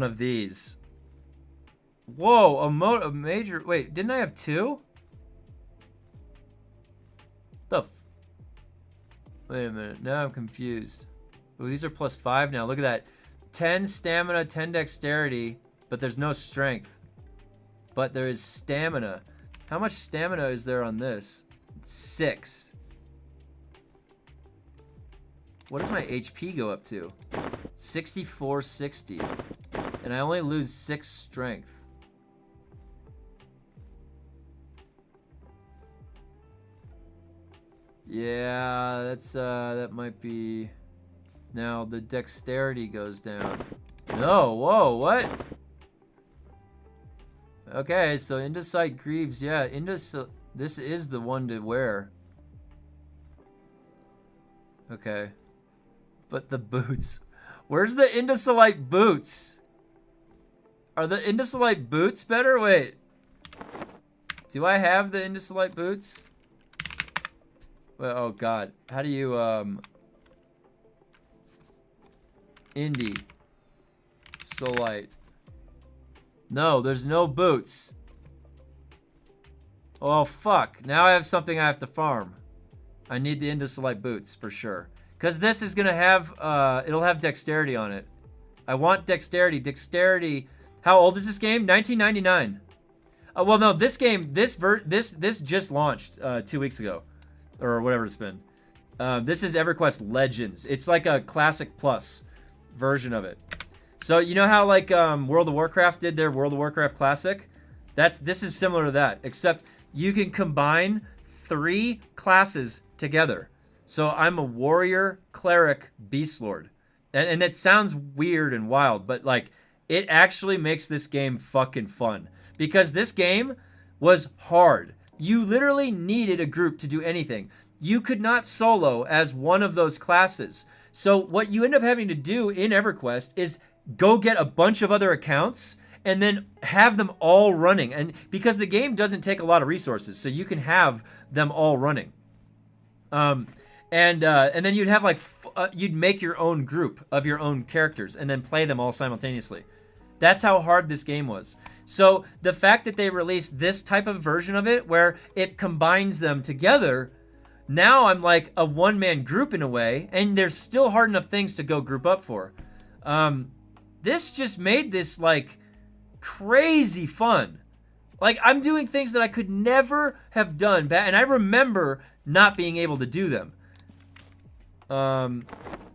of these. Whoa, a major. Wait, didn't I have two? Wait a minute. Now I'm confused. Ooh, these are +5 now. Look at that. 10 stamina, 10 dexterity, but there's no strength. But there is stamina. How much stamina is there on this? 6. What does my HP go up to? 6460. And I only lose 6 strength. Yeah, that's that might be. Now the dexterity goes down. No, whoa, what? Okay, so Indicite Greaves, yeah, this is the one to wear. Okay. But the boots. Where's the Indosolite boots? Are the Indosolite boots better? Wait. Do I have the Indosolite boots? Well, oh god. How do you, Solite. No, there's no boots. Oh, fuck. Now I have something I have to farm. I need the Indosolite boots, for sure. Because this is going to have, it'll have dexterity on it. I want dexterity. Dexterity. How old is this game? 1999. Well, no, this game, this just launched 2 weeks ago. Or whatever it's been. This is EverQuest Legends. It's like a Classic Plus version of it. So, you know how, like, World of Warcraft did their World of Warcraft Classic? This is similar to that, except you can combine 3 classes together. So I'm a warrior, cleric, beast lord. And that sounds weird and wild, but like it actually makes this game fucking fun. Because this game was hard. You literally needed a group to do anything. You could not solo as one of those classes. So what you end up having to do in EverQuest is go get a bunch of other accounts and then have them all running. And because the game doesn't take a lot of resources, so you can have them all running. And then you'd have like, you'd make your own group of your own characters and then play them all simultaneously. That's how hard this game was. So the fact that they released this type of version of it where it combines them together, now I'm like a one-man group in a way, and there's still hard enough things to go group up for. This just made this like crazy fun. Like I'm doing things that I could never have done and I remember not being able to do them. All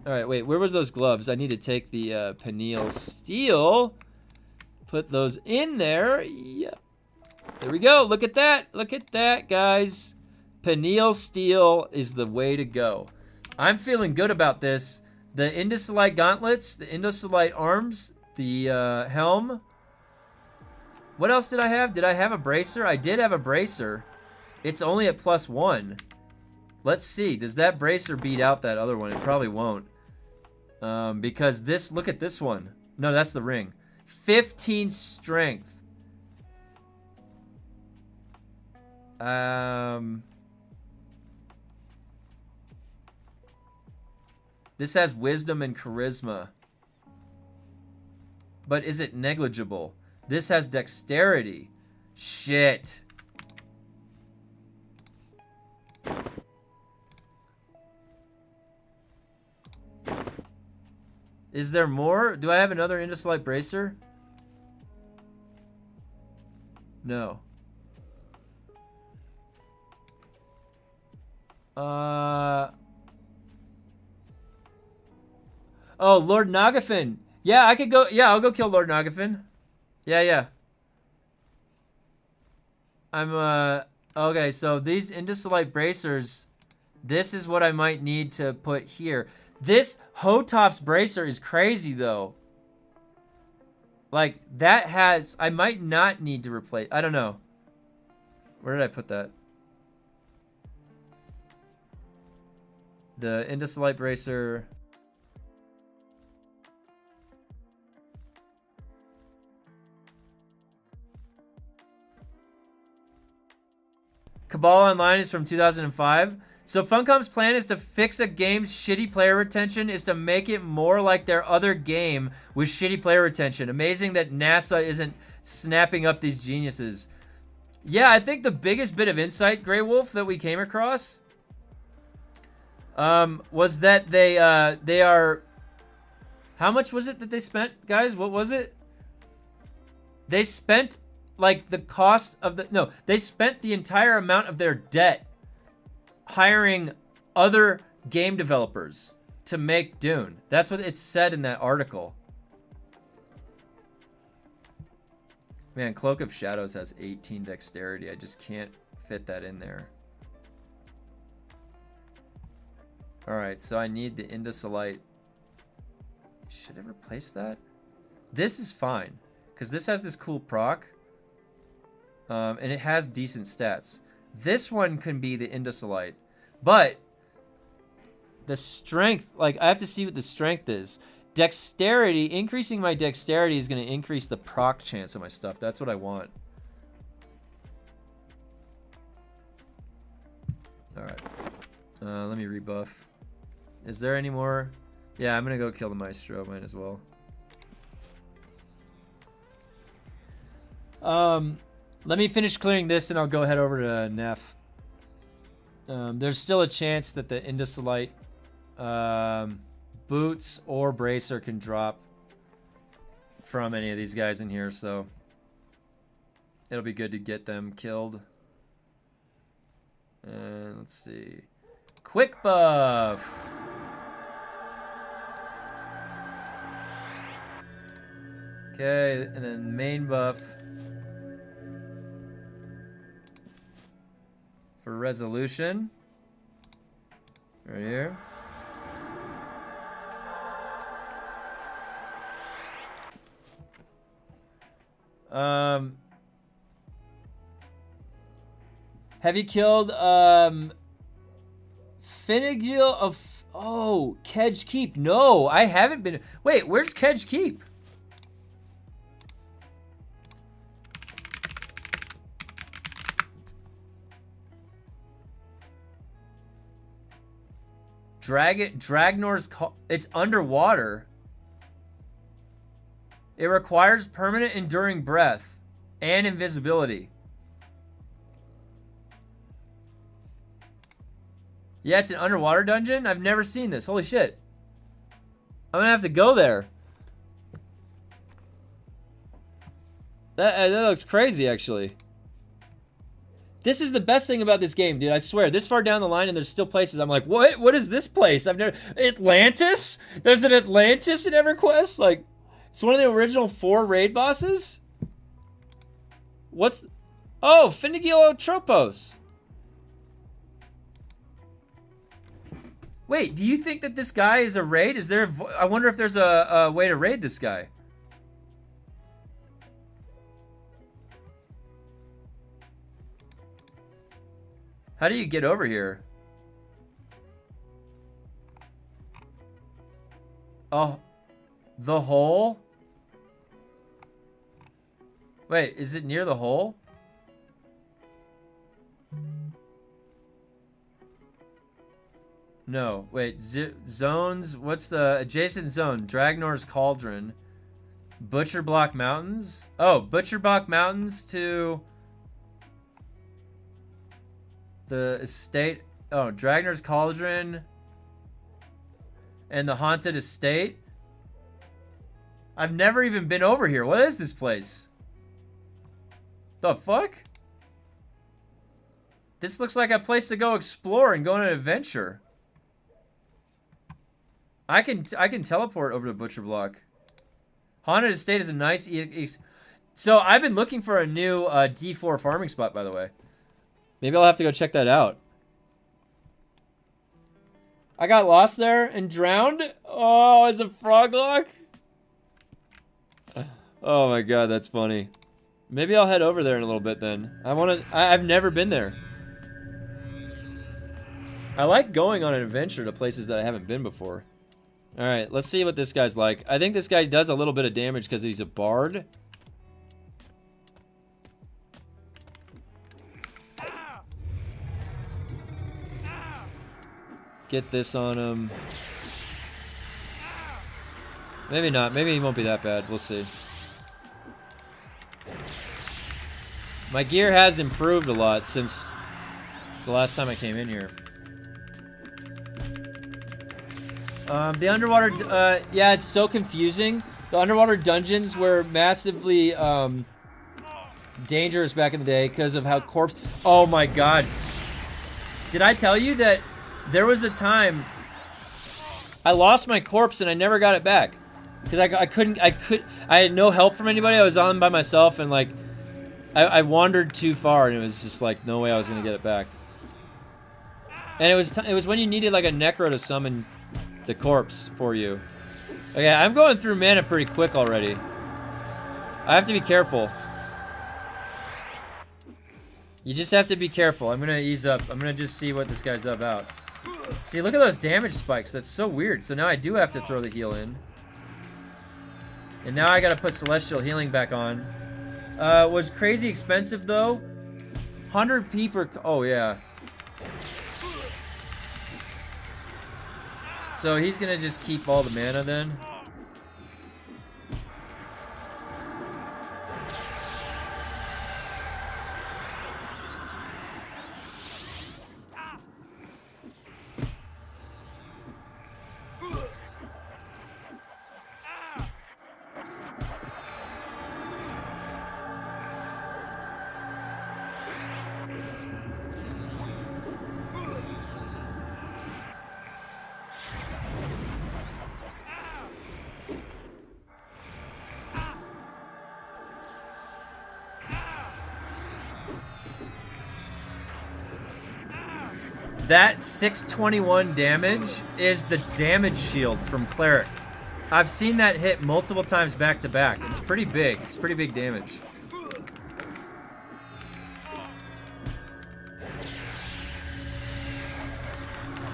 right, wait, where was those gloves? I need to take the pineal steel, put those in there. Yep. There we go. Look at that. Look at that, guys. Pineal steel is the way to go. I'm feeling good about this. The Indosolite gauntlets, the Indosolite arms, the helm. What else did I have? Did I have a bracer? I did have a bracer. It's only at +1. Let's see. Does that bracer beat out that other one? It probably won't. Because this, look at this one. No, that's the ring. 15 strength. This has wisdom and charisma. But is it negligible? This has dexterity. Shit. Is there more? Do I have another Indosolite bracer? No. Oh, Lord Nagafen. Yeah, I could go. Yeah, I'll go kill Lord Nagafen. Yeah. Okay, so these Indosolite bracers, this is what I might need to put here. This Hotop's bracer is crazy, though. Like, that has... I might not need to replace... I don't know. Where did I put that? The Indosolite bracer... Cabal Online is from 2005. So Funcom's plan is to fix a game's shitty player retention is to make it more like their other game with shitty player retention. Amazing that NASA isn't snapping up these geniuses. Yeah, I think the biggest bit of insight, Grey Wolf, that we came across was that they are... How much was it that they spent, guys? What was it? They spent... like the cost of the... No, they spent the entire amount of their debt hiring other game developers to make Dune. That's what it said in that article. Man, Cloak of Shadows has 18 dexterity. I just can't fit that in there. Alright, so I need the Indosolite. Should I replace that? This is fine, because this has this cool proc. And it has decent stats. This one can be the Indosolite. But the strength, like, I have to see what the strength is. Dexterity, increasing my dexterity is going to increase the proc chance of my stuff. That's what I want. All right. Let me rebuff. Is there any more? Yeah, I'm going to go kill the Maestro. Might as well. Let me finish clearing this and I'll go head over to Neff. There's still a chance that the Indosolite boots or bracer can drop from any of these guys in here, so it'll be good to get them killed. And let's see. Quick buff. Okay, and then main buff for resolution. Right here. Have you killed Finnegill of Kedge Keep? No, I haven't been. Wait, where's Kedge Keep? Dragnor's call. It's underwater. It requires permanent enduring breath and invisibility. Yeah, it's an underwater dungeon? I've never seen this. Holy shit. I'm gonna have to go there. That looks crazy, actually. This is the best thing about this game, dude. I swear. This far down the line and there's still places. I'm like, what? What is this place? I've never... Atlantis? There's an Atlantis in EverQuest? Like, it's one of the original 4 raid bosses? What's... Oh, Finnegill-Tropos. Wait, do you think that this guy is a raid? Is there I wonder if there's a way to raid this guy. How do you get over here? Oh, the hole? Wait, is it near the hole? No, wait, zones, what's the adjacent zone? Dragnor's Cauldron. Butcher Block Mountains? Oh, Butcher Block Mountains to the estate. Oh, Dragnor's Cauldron and the Haunted Estate. I've never even been over here. What is this place? The fuck? This looks like a place to go explore and go on an adventure. I can teleport over to Butcher Block. Haunted Estate is a nice... So I've been looking for a new D4 farming spot, by the way. Maybe I'll have to go check that out. I got lost there and drowned. Oh, it's a frog lock. Oh my god, that's funny. Maybe I'll head over there in a little bit then. I've never been there. I like going on an adventure to places that I haven't been before. Alright, let's see what this guy's like. I think this guy does a little bit of damage because he's a bard. Get this on him. Maybe not. Maybe he won't be that bad. We'll see. My gear has improved a lot since the last time I came in here. The underwater, yeah, it's so confusing. The underwater dungeons were massively, dangerous back in the day because of how corpse... Oh my god. Did I tell you that there was a time I lost my corpse and I never got it back? Because I had no help from anybody. I was on by myself and, like, I wandered too far and it was just like, no way I was going to get it back. And it was when you needed, like, a necro to summon the corpse for you. Okay, I'm going through mana pretty quick already. I have to be careful. You just have to be careful. I'm gonna ease up. I'm gonna just see what this guy's about. See, look at those damage spikes. That's so weird. So now I do have to throw the heal in. And now I gotta put Celestial Healing back on. Was crazy expensive though. 100 P per... Oh, yeah. So he's gonna just keep all the mana then. That 621 damage is the damage shield from Cleric. I've seen that hit multiple times back to back. It's pretty big. It's pretty big damage.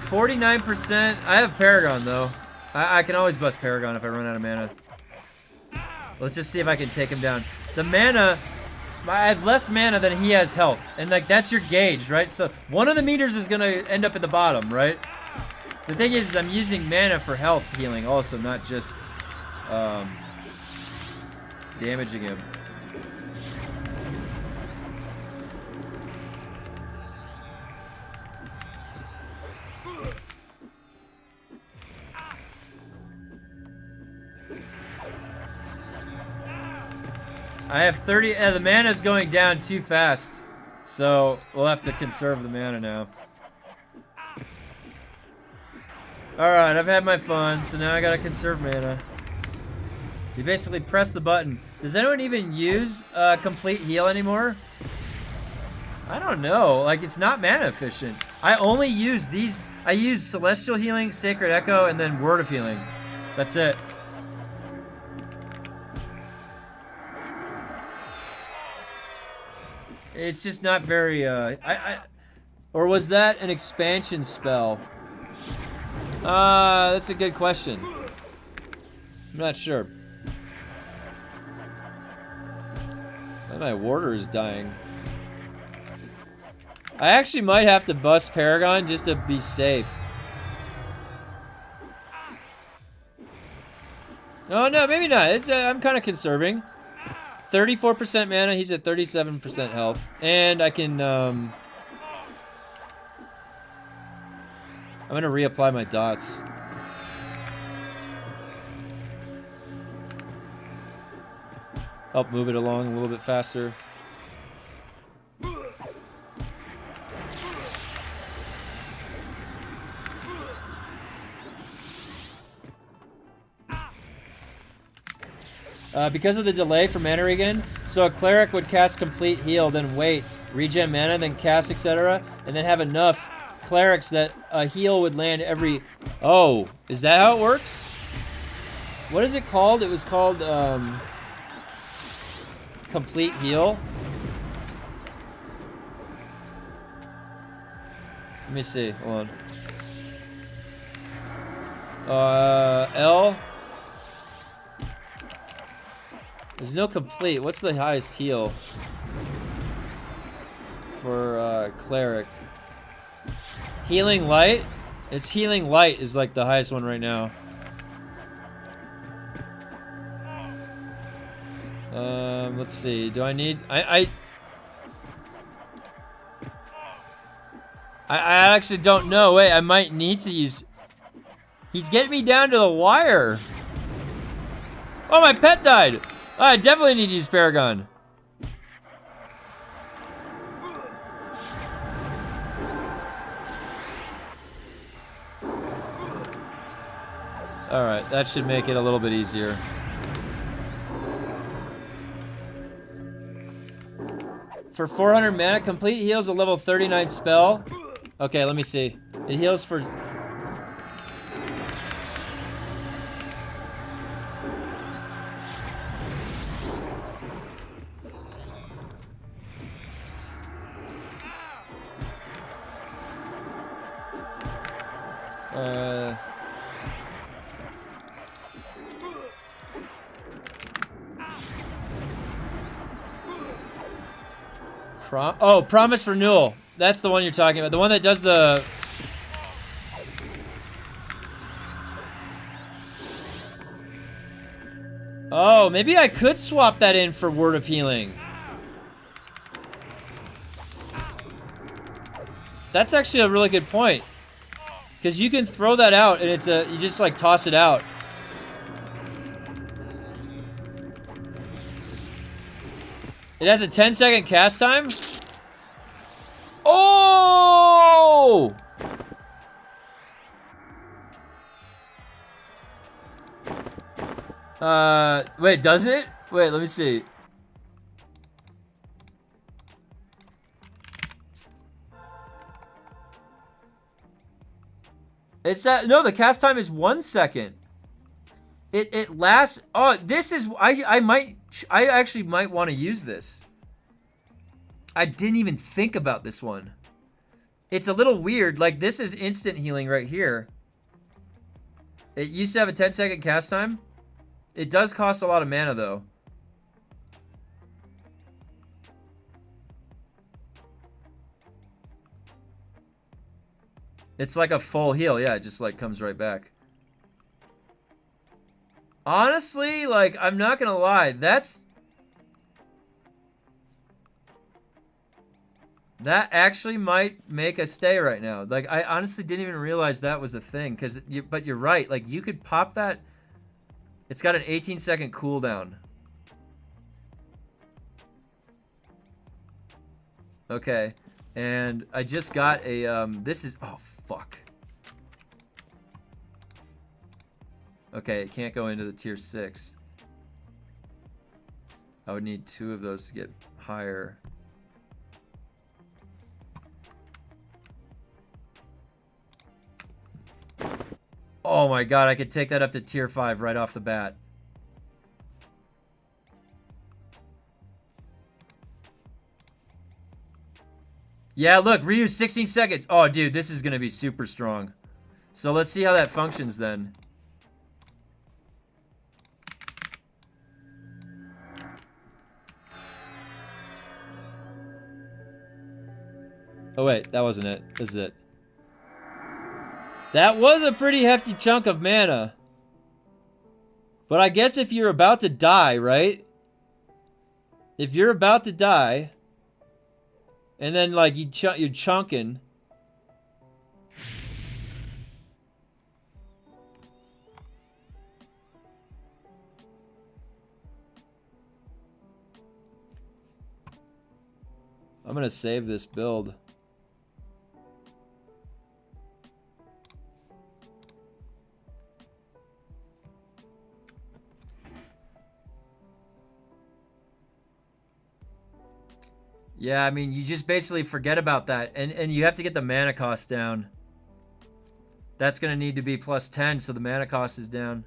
%. I have Paragon though. I can always bust Paragon if I run out of mana. Let's just see if I can take him down. The mana, I have less mana than he has health. And like that's your gauge, right? So one of the meters is gonna end up at the bottom, right? The thing is I'm using mana for health healing also, not just damaging him. I have 30, the mana's going down too fast. So we'll have to conserve the mana now. Alright, I've had my fun, so now I gotta conserve mana. You basically press the button. Does anyone even use complete heal anymore? I don't know, like it's not mana efficient. I only use these, I use Celestial Healing, Sacred Echo, and then Word of Healing. That's it. It's just not very, or was that an expansion spell? That's a good question. I'm not sure. My warder is dying. I actually might have to bust Paragon just to be safe. Oh no, maybe not. It's I'm kind of conserving. 34% mana, he's at 37% health. And I can, I'm gonna reapply my dots. Help move it along a little bit faster. Because of the delay for mana regen, so a cleric would cast complete heal, then wait, regen mana, then cast, etc., and then have enough clerics that a heal would land every... Oh, is that how it works? What is it called? It was called, complete heal. Let me see, hold on. L... There's no complete. What's the highest heal for cleric? Healing light? It's healing light is like the highest one right now. Let's see. Do I need I actually don't know. Wait, I might need to use... He's getting me down to the wire. Oh, my pet died. Oh, I definitely need to use Paragon. Alright, that should make it a little bit easier. For 400 mana, complete heals a level 39 spell. Okay, let me see. It heals for... Promise Renewal. That's the one you're talking about. The one that does the... Oh, maybe I could swap that in for Word of Healing. That's actually a really good point. Because you can throw that out and it's you just like toss it out. It has a 10-second cast time. Oh! Wait, does it? Wait, let me see. It's no, the cast time is 1 second. It lasts. Oh, this is I actually might want to use this. I didn't even think about this one. It's a little weird. Like, this is instant healing right here. It used to have a 10-second cast time. It does cost a lot of mana though. It's like a full heal. Yeah, it just like comes right back. Honestly, like, I'm not gonna lie, that actually might make a stay right now. Like, I honestly didn't even realize that was a thing. But you're right. Like, you could pop that. It's got an 18-second cooldown. Okay, and I just got a this is, oh fuck. Okay, it can't go into the tier 6. I would need 2 of those to get higher. Oh my god, I could take that up to tier 5 right off the bat. Yeah, look, reuse 16 seconds. Oh, dude, this is going to be super strong. So let's see how that functions then. Oh wait, that wasn't it. This is it. That was a pretty hefty chunk of mana. But I guess if you're about to die, right? If you're about to die, and then like you're chunking. I'm gonna save this build. Yeah, I mean, you just basically forget about that. And you have to get the mana cost down. That's going to need to be plus 10, so the mana cost is down.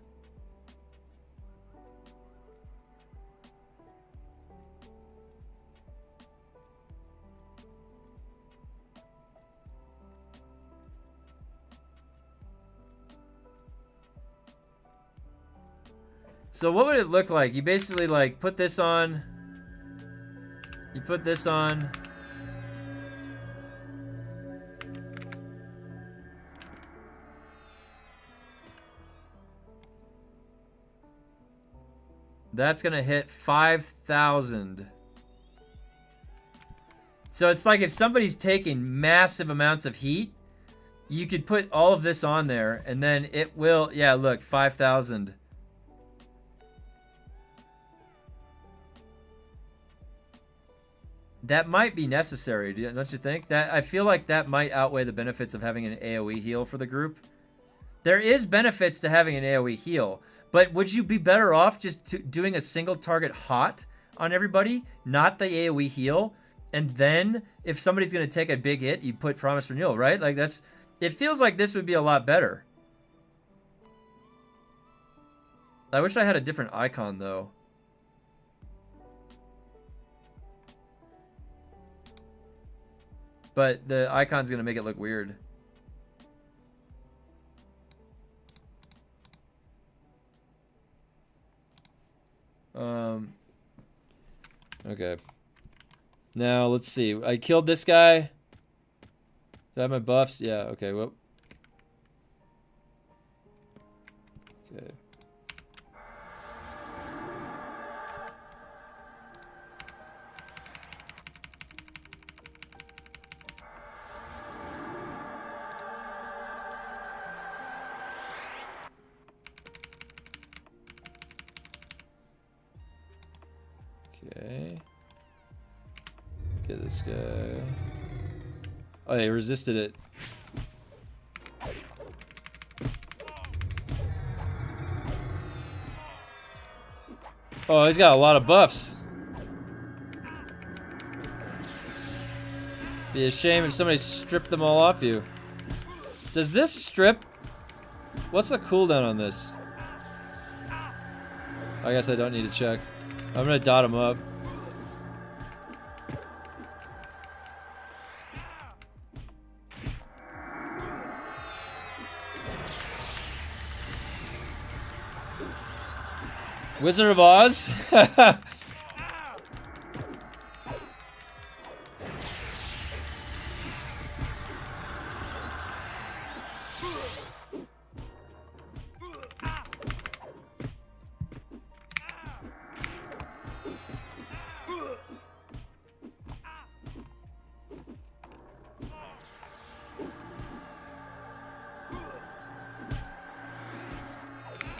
So what would it look like? You basically, like, put this on... You put this on. That's gonna hit 5,000. So it's like if somebody's taking massive amounts of heat, you could put all of this on there and then it will, yeah, look, 5,000. That might be necessary, don't you think? That I feel like that might outweigh the benefits of having an AoE heal for the group. There is benefits to having an AoE heal, but would you be better off just doing a single target hot on everybody, not the AoE heal? And then if somebody's going to take a big hit, you put Promise Renewal, right? Like that's, it feels like this would be a lot better. I wish I had a different icon though. But the icon's gonna make it look weird. Okay. Now, let's see. I killed this guy. Do I have my buffs? Yeah, okay, whoop. Okay. Okay. Get this guy. Oh, they resisted it. Oh, he's got a lot of buffs. Be a shame if somebody stripped them all off you. Does this strip? What's the cooldown on this? I guess I don't need to check. I'm gonna dot him up. Wizard of Oz?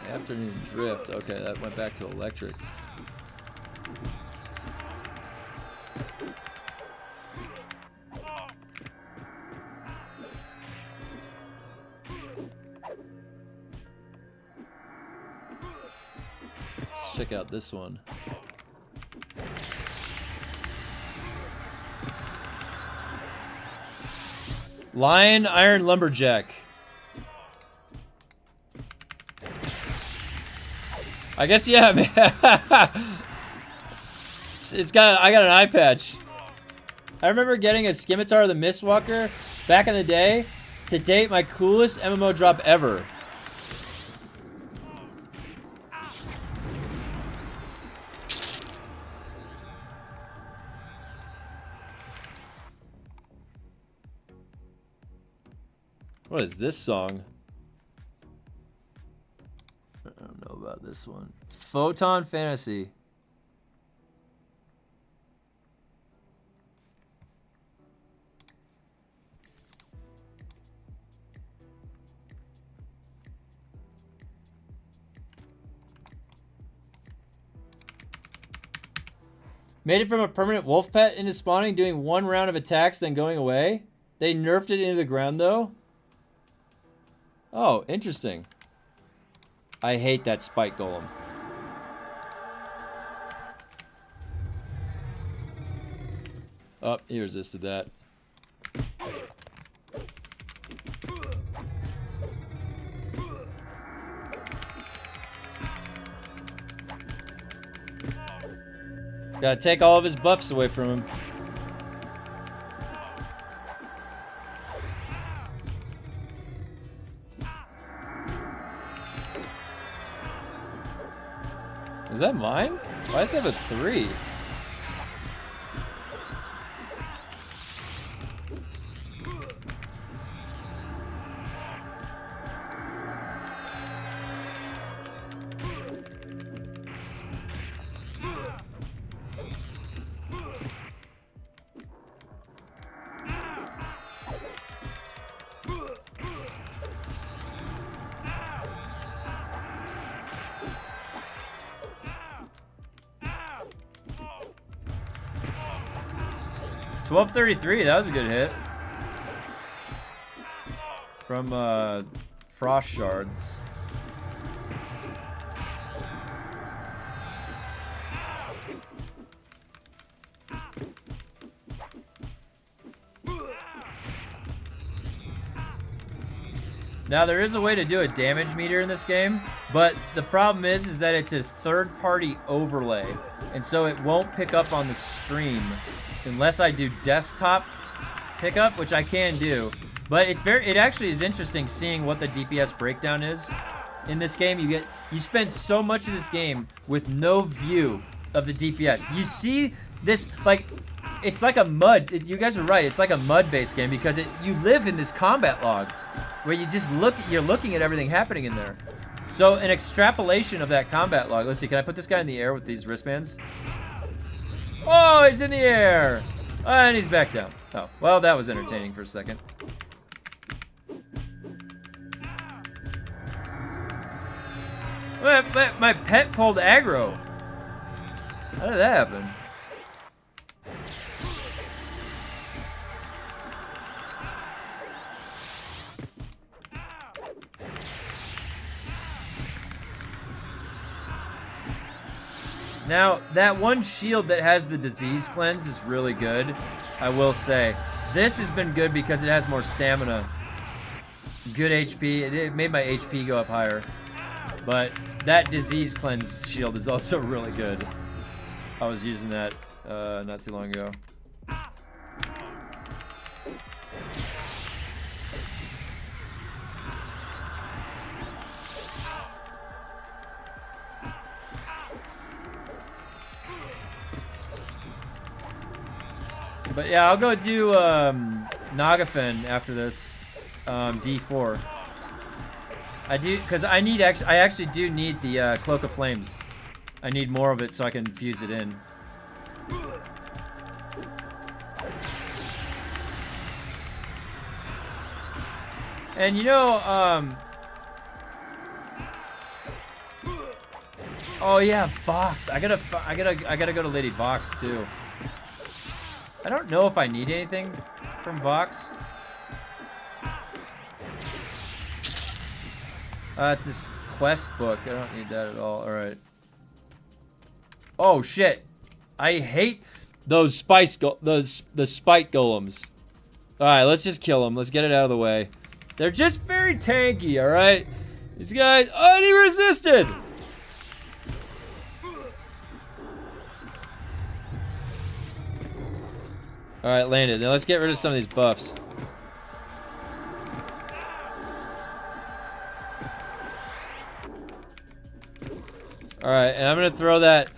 Afternoon drift. Okay, that went back to electric. Let's check out this one. Lion Iron Lumberjack. I guess, yeah, man. It's got, I got an eye patch. I remember getting a Scimitar the Mistwalker back in the day. To date, my coolest MMO drop ever. What is this song? I don't know about this one. Photon Fantasy. Made it from a permanent wolf pet into spawning, doing one round of attacks, then going away. They nerfed it into the ground, though. Oh, interesting. I hate that spike golem. Oh, he resisted that. Gotta take all of his buffs away from him. Is that mine? Why does it have a 3? $12.33, that was a good hit. From Frost Shards. Now there is a way to do a damage meter in this game, but the problem is that it's a third-party overlay, and so it won't pick up on the stream unless I do desktop pickup, which I can do. But it actually is interesting seeing what the DPS breakdown is in this game. You spend so much of this game with no view of the DPS. You see this, like, it's like a mud. You guys are right. It's like a mud-based game because you live in this combat log where you just you're looking at everything happening in there. So an extrapolation of that combat log. Let's see. Can I put this guy in the air with these wristbands? Oh, he's in the air. And he's back down. Oh, well, that was entertaining for a second. My pet pulled aggro. How did that happen? Now, that one shield that has the disease cleanse is really good, I will say. This has been good because it has more stamina. Good HP. It made my HP go up higher. But that disease cleanse shield is also really good. I was using that not too long ago. But yeah, I'll go do nagafen after this, D4. I do, because I actually do need the Cloak of Flames. I need more of it so I can fuse it in. And you know, oh yeah, Vox. I gotta go to Lady Vox too. I don't know if I need anything from Vox. It's this quest book. I don't need that at all. Alright. Oh shit. I hate those the spike golems. Alright, let's just kill them. Let's get it out of the way. They're just very tanky, alright? These guys, resisted. Alright, landed. Now let's get rid of some of these buffs. Alright, and I'm gonna throw that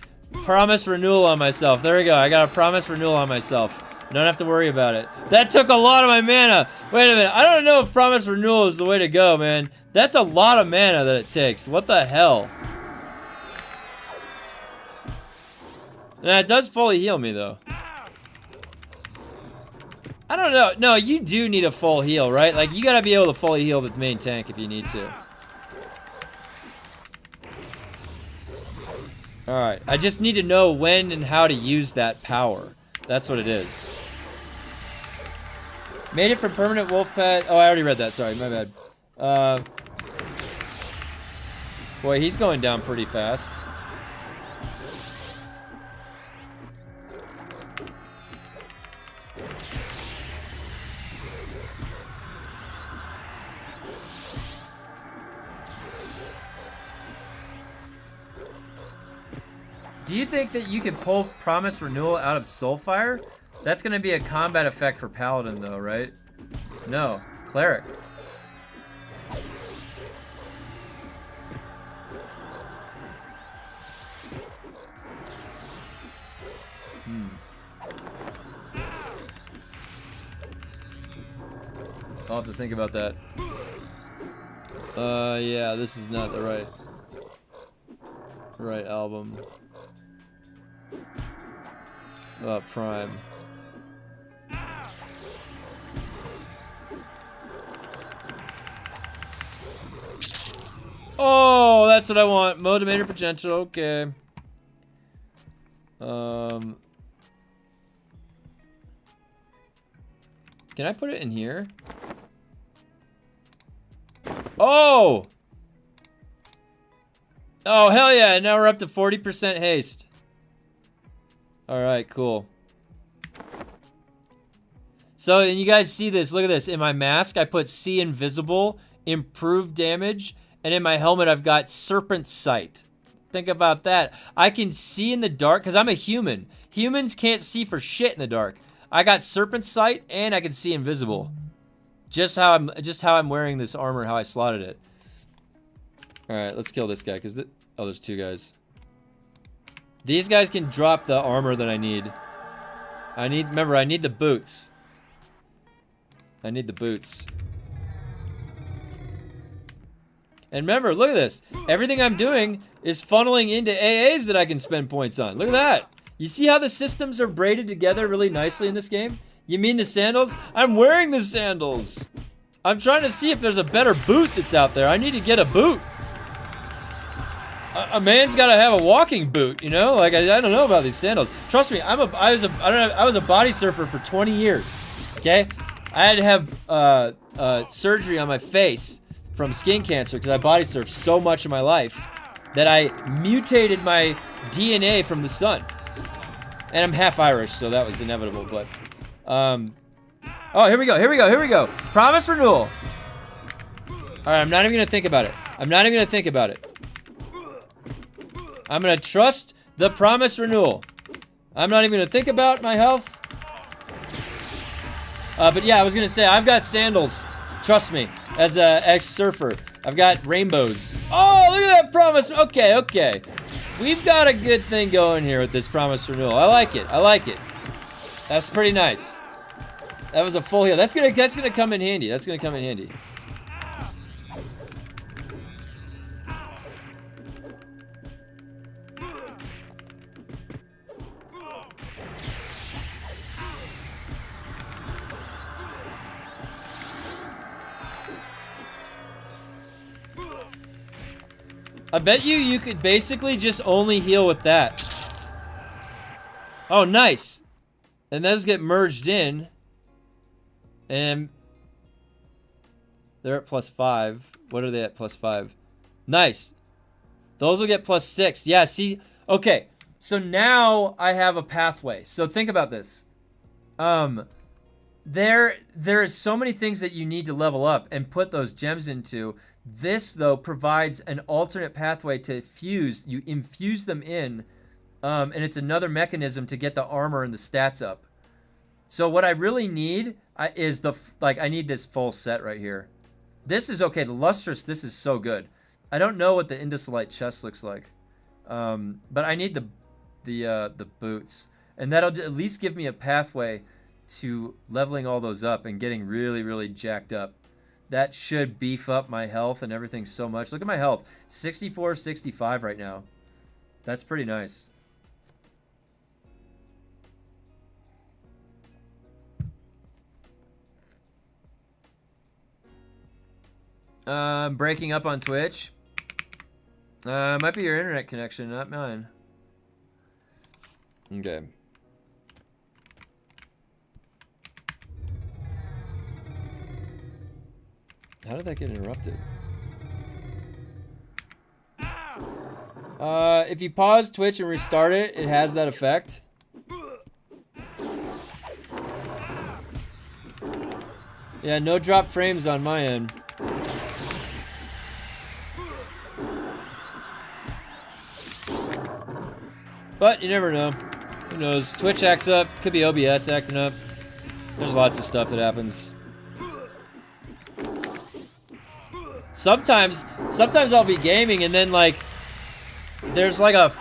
promise renewal on myself. There we go. I got a promise renewal on myself. Don't have to worry about it. That took a lot of my mana. Wait a minute. I don't know if promise renewal is the way to go, man. That's a lot of mana that it takes. What the hell? Now, it does fully heal me, though. I don't know. No, you do need a full heal, right? Like, you gotta be able to fully heal the main tank if you need to. Alright, I just need to know when and how to use that power. That's what it is. Made it for permanent wolf pet. Oh, I already read that. Sorry, my bad. Boy, he's going down pretty fast. Do you think that you could pull Promise Renewal out of Soulfire? That's going to be a combat effect for Paladin, though, right? No. Cleric. I'll have to think about that. Yeah, this is not the right album. Prime. Oh, that's what I want. Motivator potential. Okay. Can I put it in here? Oh! Oh, hell yeah. Now we're up to 40% haste. Alright, cool. So, and you guys see this. Look at this. In my mask, I put See Invisible, improved damage, and in my helmet, I've got Serpent Sight. Think about that. I can see in the dark, because I'm a human. Humans can't see for shit in the dark. I got Serpent Sight, and I can see invisible. Just how I'm wearing this armor, how I slotted it. Alright, let's kill this guy, because oh, there's two guys. These guys can drop the armor that I need. Remember, I need the boots. I need the boots. And remember, look at this. Everything I'm doing is funneling into AAs that I can spend points on. Look at that. You see how the systems are braided together really nicely in this game? You mean the sandals? I'm wearing the sandals. I'm trying to see if there's a better boot that's out there. I need to get a boot. A man's got to have a walking boot, you know? Like, I don't know about these sandals. Trust me, I was a body surfer for 20 years, okay? I had to have surgery on my face from skin cancer because I body surfed so much of my life that I mutated my DNA from the sun. And I'm half Irish, so that was inevitable, but... oh, here we go. Promise renewal. Alright, I'm not even gonna think about it. I'm gonna trust the promise renewal. I'm not even gonna think about my health. But yeah, I was gonna say, I've got sandals. Trust me, as a ex-surfer. I've got rainbows. Oh, look at that promise. Okay. We've got a good thing going here with this promise renewal. I like it. That's pretty nice. That was a full heal. That's gonna come in handy. I bet you could basically just only heal with that. Oh, nice. And those get merged in. And they're at +5. What are they at +5? Nice. Those will get +6. Yeah, see? Okay. So now I have a pathway. So think about this. There is so many things that you need to level up and put those gems into. This, though, provides an alternate pathway to fuse. You infuse them in, and it's another mechanism to get the armor and the stats up. So what I really need is I need this full set right here. This is okay. The lustrous, this is so good. I don't know what the Indosolite chest looks like, but I need the boots, and that'll at least give me a pathway to leveling all those up and getting really, really jacked up. That should beef up my health and everything so much. Look at my health. 64, 65 right now. That's pretty nice. Breaking up on Twitch. Might be your internet connection, not mine. Okay. How did that get interrupted? If you pause Twitch and restart it, it has that effect. Yeah, no drop frames on my end. But you never know. Who knows? Twitch acts up. Could be OBS acting up. There's lots of stuff that happens. Sometimes I'll be gaming and then like there's like a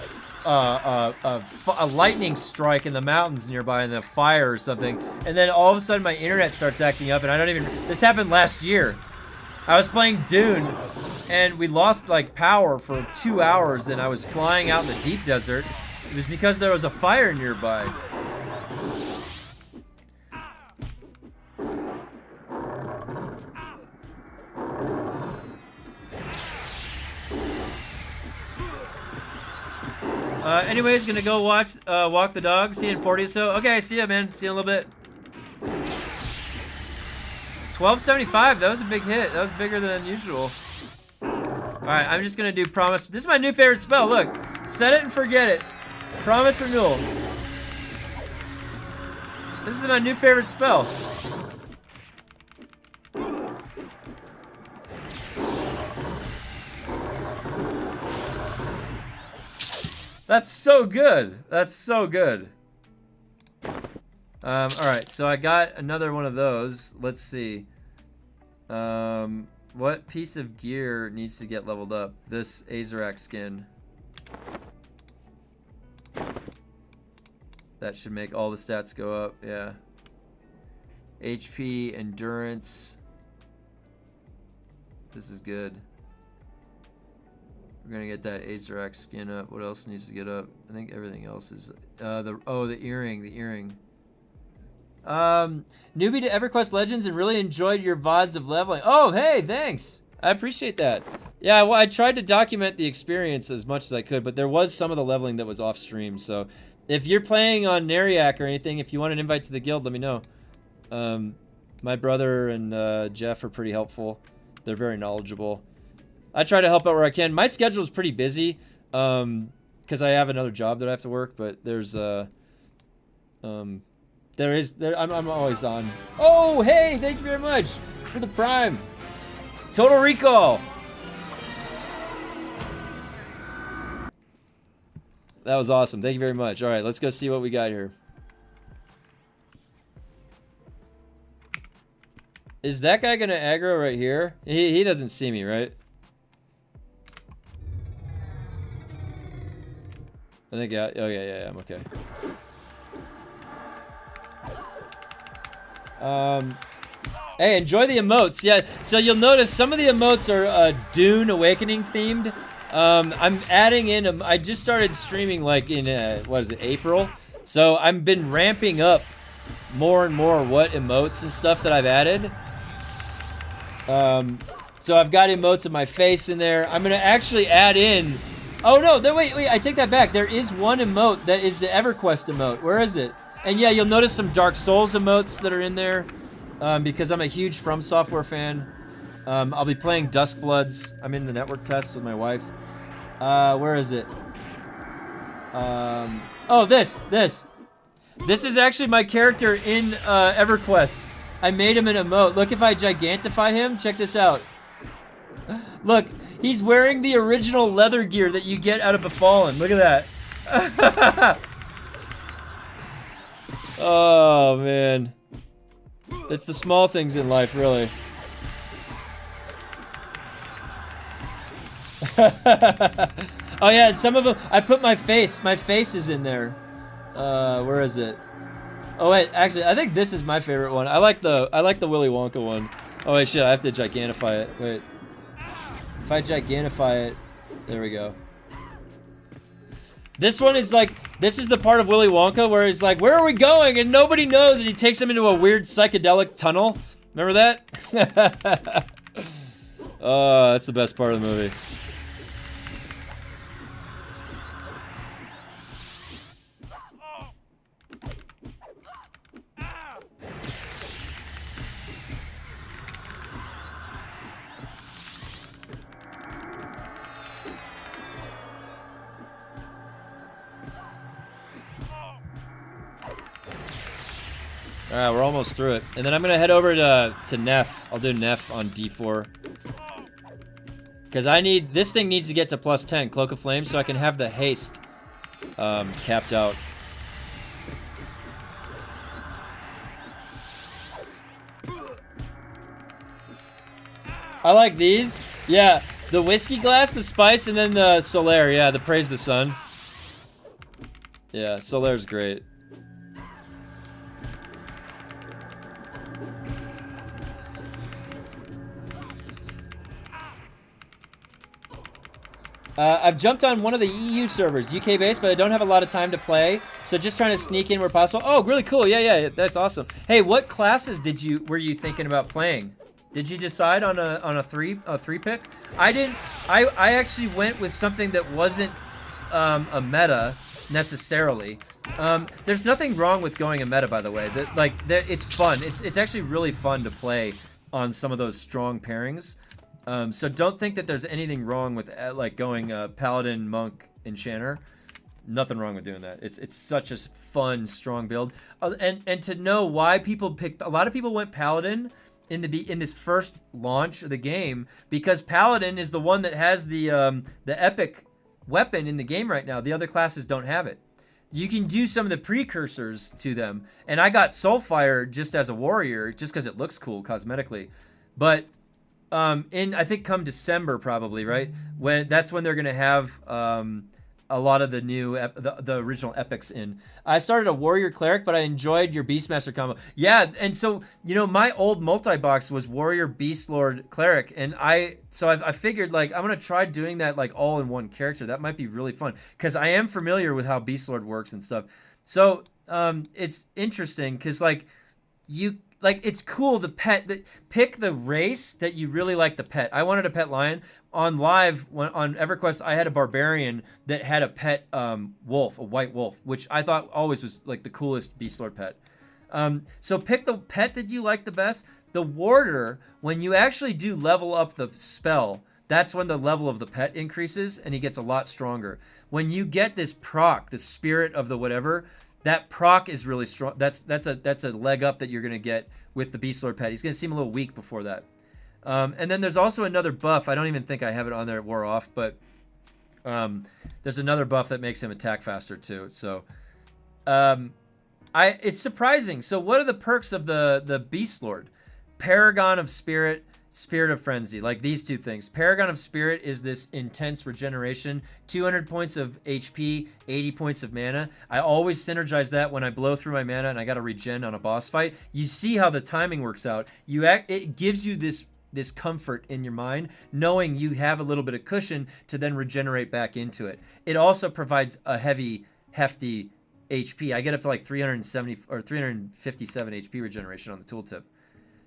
lightning strike in the mountains nearby and the fire or something, and then all of a sudden my internet starts acting up and I don't even. This happened last year. I was playing Dune and we lost like power for 2 hours and I was flying out in the deep desert. It was because there was a fire nearby. Anyways, gonna go walk the dog. See you in 40 or so. Okay, see ya, man. See you in a little bit. 1275. That was a big hit. That was bigger than usual. Alright, I'm just gonna do promise. This is my new favorite spell. Look. Set it and forget it. Promise renewal. This is my new favorite spell. That's so good. That's so good. Alright, so I got another one of those. Let's see. What piece of gear needs to get leveled up? This Azarak skin. That should make all the stats go up. Yeah. HP, endurance. This is good. We're gonna get that Azarak skin up. What else needs to get up? I think everything else is the earring, the earring. Newbie to EverQuest Legends and really enjoyed your VODs of leveling. Oh, hey, thanks. I appreciate that. Yeah, well, I tried to document the experience as much as I could, but there was some of the leveling that was off stream. So if you're playing on Neriak or anything, if you want an invite to the guild, let me know. My brother and Jeff are pretty helpful. They're very knowledgeable. I try to help out where I can. My schedule is pretty busy because I have another job that I have to work, but I'm always on. Oh, hey, thank you very much for the Prime. Total Recall. That was awesome. Thank you very much. All right, let's go see what we got here. Is that guy gonna aggro right here? He doesn't see me, right? I think, yeah. Oh, yeah, I'm okay. Hey, enjoy the emotes. Yeah, so you'll notice some of the emotes are Dune Awakening themed. I'm adding in, I just started streaming like in, April? So I've been ramping up more and more what emotes and stuff that I've added. So I've got emotes of my face in there. I'm gonna actually add in, oh no, wait, I take that back. There is one emote that is the EverQuest emote. Where is it? And yeah, you'll notice some Dark Souls emotes that are in there because I'm a huge From Software fan. I'll be playing Duskbloods. I'm in the network test with my wife. Where is it? Oh, this. This is actually my character in EverQuest. I made him an emote. Look, if I gigantify him, check this out. Look, he's wearing the original leather gear that you get out of Befallen. Look at that. Oh, man. It's the small things in life, really. Oh, yeah, and some of them, I put my face. My face is in there. Where is it? Oh, wait, actually, I think this is my favorite one. I like the Willy Wonka one. Oh, wait, shit, I have to gigantify it. Wait. If I gigantify it, there we go. This one is like, this is the part of Willy Wonka where he's like, where are we going? And nobody knows, and he takes him into a weird psychedelic tunnel. Remember that? Oh, that's the best part of the movie. Alright, we're almost through it. And then I'm going to head over to Neff. I'll do Neff on D4. Because this thing needs to get to +10, Cloak of Flame, so I can have the haste capped out. I like these. Yeah, the whiskey glass, the spice, and then the Solaire. Yeah, the Praise the Sun. Yeah, Solaire's great. I've jumped on one of the EU servers, UK based, but I don't have a lot of time to play, so just trying to sneak in where possible. Oh, really cool. Yeah, that's awesome. Hey, what classes were you thinking about playing? Did you decide on a three pick? I didn't. I actually went with something that wasn't a meta necessarily. There's nothing wrong with going a meta, by the way. It's fun. It's actually really fun to play on some of those strong pairings. So don't think that there's anything wrong with like going Paladin, Monk, Enchanter. Nothing wrong with doing that. It's such a fun, strong build. And to know why people picked, a lot of people went Paladin in this first launch of the game because Paladin is the one that has the epic weapon in the game right now. The other classes don't have it. You can do some of the precursors to them, and I got Soulfire just as a warrior, just because it looks cool cosmetically, but. I think come December probably, right? That's when they're gonna have a a lot of the new the original epics in. I started a warrior cleric, but I enjoyed your beastmaster combo. Yeah, and so my old multi-box was warrior beast lord cleric, and I figured like I'm gonna try doing that like all in one character. That might be really fun because I am familiar with how beast lord works and stuff. So it's interesting because like it's cool to pick the race that you really like to pet. I wanted a pet lion. On live on EverQuest, I had a barbarian that had a pet wolf, a white wolf, which I thought always was like the coolest beast lord pet. So pick the pet that you like the best. The warder, when you actually do level up the spell, that's when the level of the pet increases and he gets a lot stronger. When you get this proc, the spirit of the whatever, that proc is really strong. That's a leg up that you're gonna get with the beast lord pet. He's gonna seem a little weak before that. And then there's also another buff. I don't even think I have it on there. It wore off, but there's another buff that makes him attack faster too. So it's surprising. So what are the perks of the beast lord? Paragon of Spirit, Spirit of Frenzy, like these two things. Paragon of Spirit is this intense regeneration, 200 points of HP, 80 points of mana. I always synergize that when I blow through my mana and I got to regen on a boss fight. You see how the timing works out. It gives you this comfort in your mind, knowing you have a little bit of cushion to then regenerate back into it. It also provides a hefty HP. I get up to like 370 or 357 HP regeneration on the tooltip.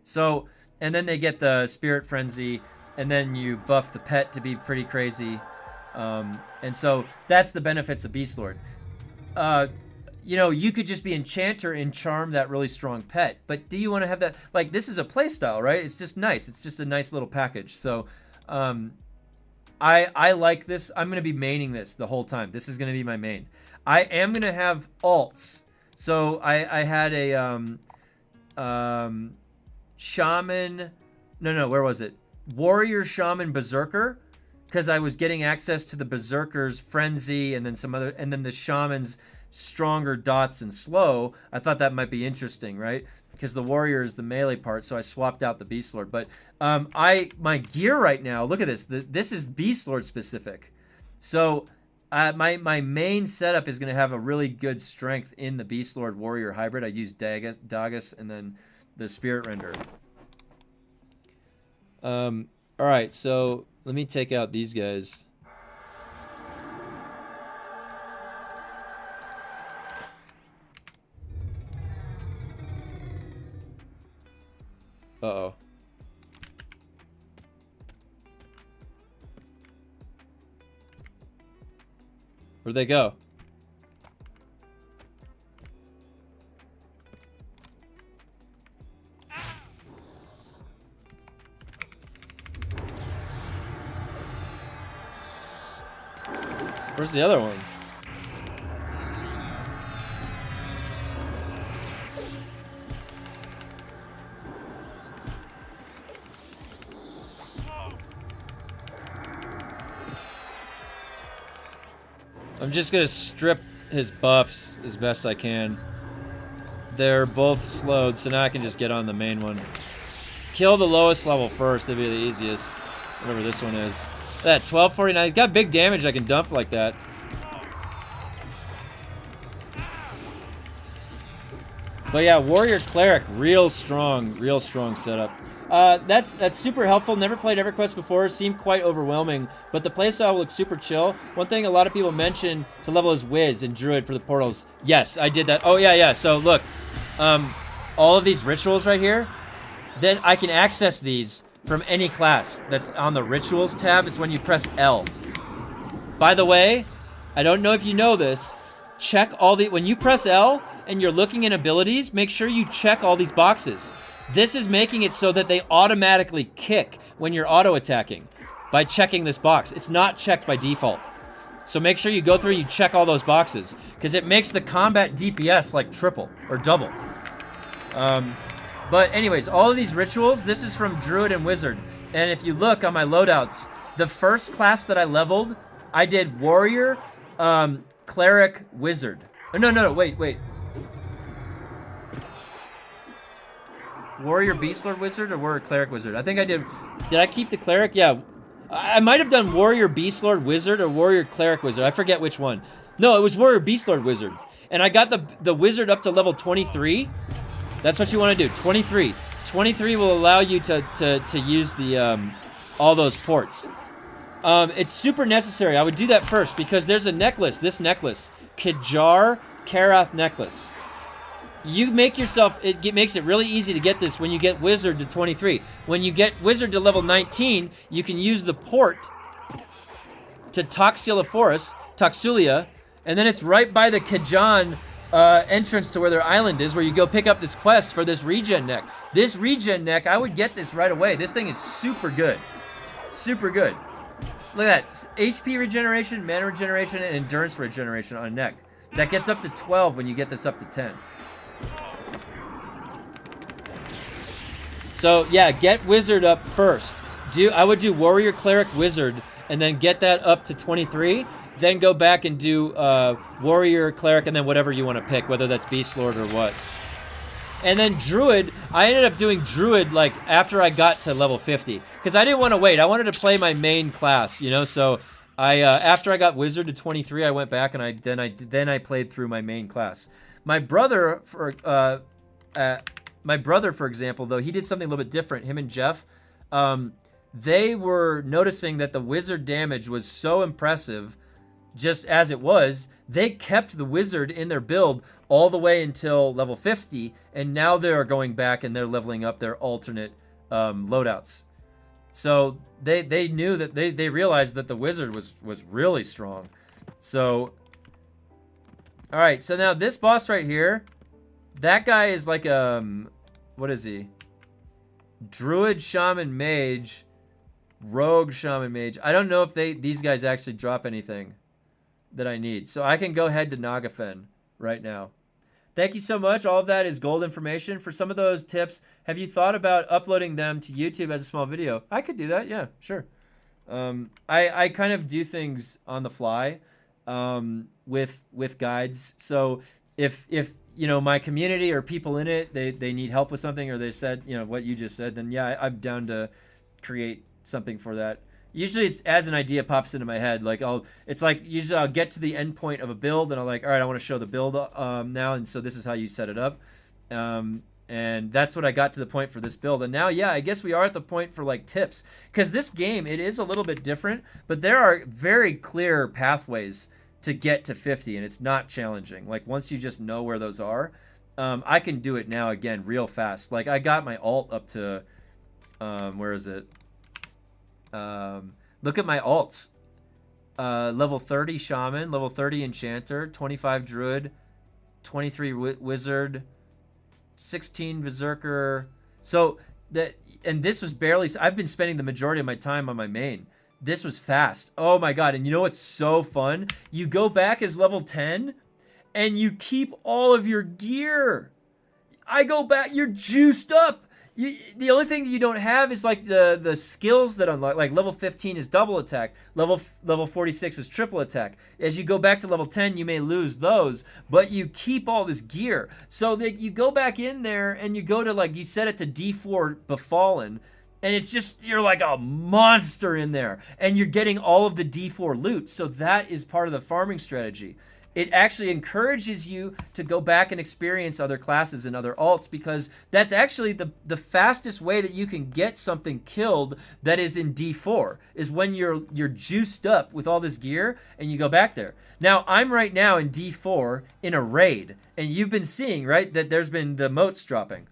So, and then they get the Spirit Frenzy, and then you buff the pet to be pretty crazy. And so that's the benefits of Beast Lord. You could just be Enchanter and charm that really strong pet. But do you want to have that? Like, this is a playstyle, right? It's just nice. It's just a nice little package. So I like this. I'm going to be maining this the whole time. This is going to be my main. I am going to have alts. So I had a Shaman. No, where was it? Warrior, Shaman, Berserker. Because I was getting access to the Berserker's Frenzy and then the Shaman's stronger dots and slow. I thought that might be interesting, right? Because the warrior is the melee part, so I swapped out the beast lord. But my gear right now, look at this. This is beast lord specific. So my main setup is going to have a really good strength in the beast lord warrior hybrid. I use Dagus and then the spirit render. All right, so let me take out these guys. Uh-oh. Where'd they go? Where's the other one? I'm just gonna strip his buffs as best I can. They're both slowed, so now I can just get on the main one. Kill the lowest level first, that'd be the easiest. Whatever this one is. That 1249, he's got big damage I can dump like that. But yeah, Warrior Cleric, real strong setup. That's super helpful. Never played EverQuest before. Seemed quite overwhelming, but the playstyle looks super chill. One thing a lot of people mention to level is Wiz and Druid for the portals. Yes, I did that. Oh yeah. So look, all of these rituals right here, then I can access these from any class that's on the Rituals tab. It's when you press L. By the way, I don't know if you know this, when you press L and you're looking in abilities, make sure you check all these boxes. This is making it so that they automatically kick when you're auto-attacking by checking this box. It's not checked by default. So make sure you go through, you check all those boxes, because it makes the combat DPS like triple or double. But anyways, all of these rituals, this is from Druid and Wizard. And if you look on my loadouts, the first class that I leveled, I did Warrior, Cleric, Wizard. Oh, no, wait. Warrior, Beast Lord, Wizard, or Warrior, Cleric, Wizard? I think I did I keep the Cleric? Yeah. I might have done Warrior Beast Lord Wizard or Warrior Cleric Wizard. I forget which one. No, it was Warrior Beast Lord Wizard. And I got the Wizard up to level 23. That's what you want to do. 23. 23 will allow you to use the all those ports. It's super necessary. I would do that first because there's a necklace. This necklace. Kajar Karath necklace. You make yourself, it makes it really easy to get this when you get Wizard to 23. When you get Wizard to level 19, you can use the port to Toxulia, and then it's right by the Kajan entrance to where their island is, where you go pick up this quest for this regen neck. This regen neck, I would get this right away. This thing is super good. Super good. Look at that. HP regeneration, mana regeneration, and endurance regeneration on a neck. That gets up to 12 when you get this up to 10. So yeah, get Wizard up first. I would do Warrior Cleric Wizard and then get that up to 23. Then go back and do Warrior Cleric and then whatever you want to pick, whether that's Beast Lord or what. And then Druid, I ended up doing Druid like after I got to level 50 because I didn't want to wait. I wanted to play my main class, you know. So I after I got Wizard to 23, I went back and I played through my main class. My brother for example, though, he did something a little bit different. Him and Jeff, they were noticing that the Wizard damage was so impressive, just as it was. They kept the Wizard in their build all the way until level 50, and now they're going back and they're leveling up their alternate loadouts. So they knew that they realized that the Wizard was really strong. So, all right. So now this boss right here, that guy is like what is he? Druid, Shaman, Mage, Rogue, Shaman, Mage. I don't know if these guys actually drop anything that I need. So I can go ahead to nagafen right now. Thank you so much. All of that is gold information. For some of those tips, have you thought about uploading them to YouTube as a small video? I could do that. Yeah, sure. I kind of do things on the fly with guides. So if you know, my community or people in it, they need help with something, or they said, you know, what you just said, then yeah, I'm down to create something for that. Usually it's as an idea pops into my head. Like usually I'll get to the end point of a build and I'm like, all right, I want to show the build now. And so this is how you set it up. And that's what I got to the point for this build. And now, yeah, I guess we are at the point for like tips, because this game, it is a little bit different, but there are very clear pathways to get to 50, and it's not challenging. Like once you just know where those are, I can do it now again real fast. Like I got my alt up to where is it? Look at my alts. Level 30 Shaman, level 30 Enchanter, 25 Druid, 23 Wizard, 16 Berserker. So and this was barely, I've been spending the majority of my time on my main. This was fast. Oh my god. And you know what's so fun? You go back as level 10 and you keep all of your gear. I go back, you're juiced up. The only thing that you don't have is like the skills that unlock. Like level 15 is double attack. Level 46 is triple attack. As you go back to level 10, you may lose those, but you keep all this gear. So that you go back in there and you go to like, you set it to D4 Befallen, and it's just, you're like a monster in there, and you're getting all of the D4 loot. So that is part of the farming strategy. It actually encourages you to go back and experience other classes and other alts, because that's actually the fastest way that you can get something killed that is in D4, is when you're juiced up with all this gear and you go back there. Now, I'm right now in D4 in a raid, and you've been seeing, right, that there's been the motes dropping.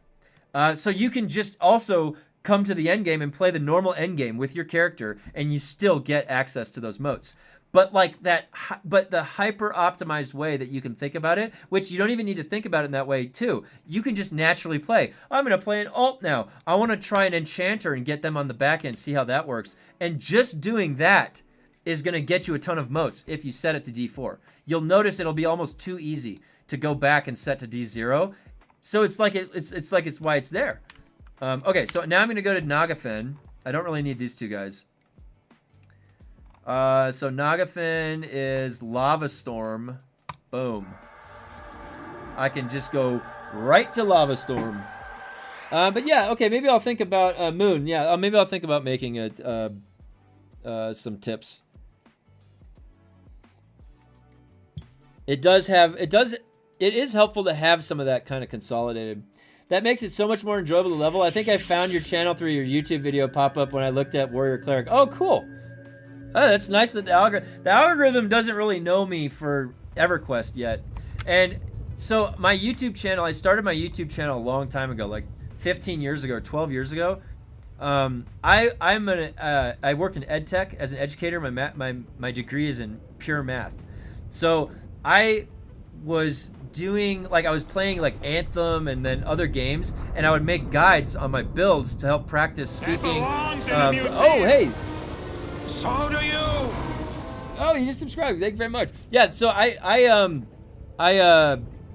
So you can just also come to the end game and play the normal end game with your character, and you still get access to those motes. But like that, but the hyper optimized way that you can think about it, which you don't even need to think about it in that way too. You can just naturally play. I'm going to play an alt now. I want to try an enchanter and get them on the back end, see how that works. And just doing that is going to get you a ton of motes if you set it to D4. You'll notice it'll be almost too easy to go back and set to D0. So it's like it's why it's there. Okay, so now I'm going to go to nagafen. I don't really need these two guys. So nagafen is Lava Storm. Boom. I can just go right to Lava Storm. But yeah, okay, maybe I'll think about Moon. Yeah, maybe I'll think about making a some tips. It is helpful to have some of that kind of consolidated. That makes it so much more enjoyable to level. I think I found your channel through your YouTube video pop up when I looked at Warrior Cleric. Oh, cool. Oh, that's nice that the algorithm doesn't really know me for EverQuest yet. And so my YouTube channel, I started my YouTube channel a long time ago, like 15 years ago or 12 years ago. I work in ed tech as an educator. My degree is in pure math. So I was doing, like, I was playing like Anthem and then other games, and I would make guides on my builds to help practice speaking. Oh, hey. So do you. Oh, you just subscribed. Thank you very much. Yeah, so I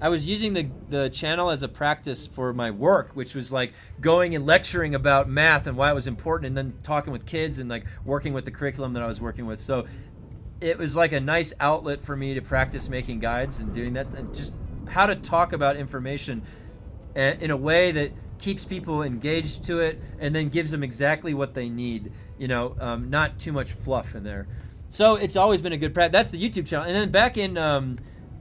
was using the channel as a practice for my work, which was like going and lecturing about math and why it was important, and then talking with kids and like working with the curriculum that I was working with. So it was like a nice outlet for me to practice making guides and doing that, and just how to talk about information in a way that keeps people engaged to it and then gives them exactly what they need, you know, not too much fluff in there. So it's always been a good practice. That's the YouTube channel. And then back in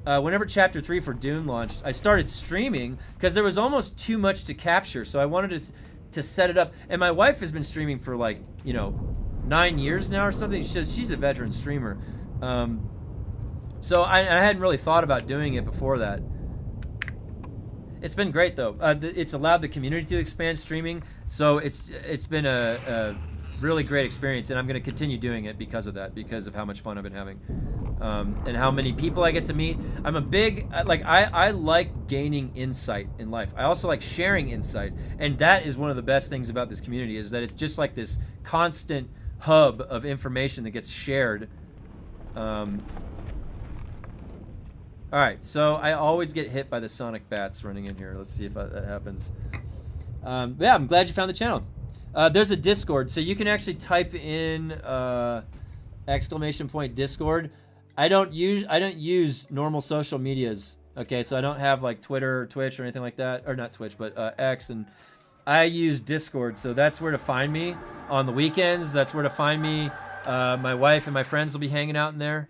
whenever Chapter 3 for Dune launched, I started streaming because there was almost too much to capture. So I wanted to set it up. And my wife has been streaming for, like, you know, 9 years now or something. She's a veteran streamer. So I hadn't really thought about doing it before that. It's been great though. It's allowed the community to expand streaming, so it's been a really great experience, and I'm going to continue doing it because of that, because of how much fun I've been having, and how many people I get to meet. I'm a big, like, I like gaining insight in life. I also like sharing insight, and that is one of the best things about this community, is that it's just like this constant hub of information that gets shared. All right, so I always get hit by the sonic bats running in here. Let's see if that happens. Yeah, I'm glad you found the channel. There's a Discord, so you can actually type in !Discord. I don't use normal social medias. Okay, so I don't have like Twitter or Twitch or anything like that, or not Twitch, but X, and I use Discord. So that's where to find me on the weekends. That's where to find me. My wife and my friends will be hanging out in there.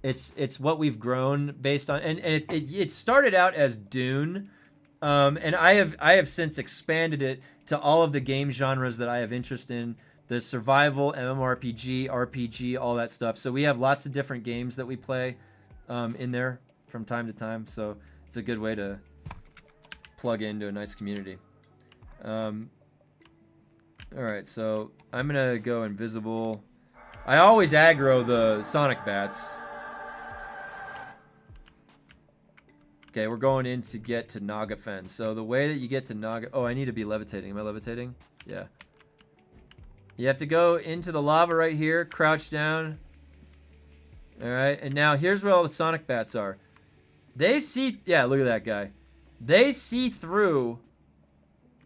It's what we've grown based on, and it started out as Dune, and I have since expanded it to all of the game genres that I have interest in, the survival, MMORPG, RPG, all that stuff. So we have lots of different games that we play in there from time to time. So it's a good way to plug into a nice community. All right, so I'm gonna go invisible. I always aggro the sonic bats. Okay, we're going in to get to Nagafen. So the way that you get to oh, I need to be levitating. Am I levitating? Yeah. You have to go into the lava right here, crouch down. All right, and now here's where all the sonic bats are. They see, yeah, look at that guy. They see through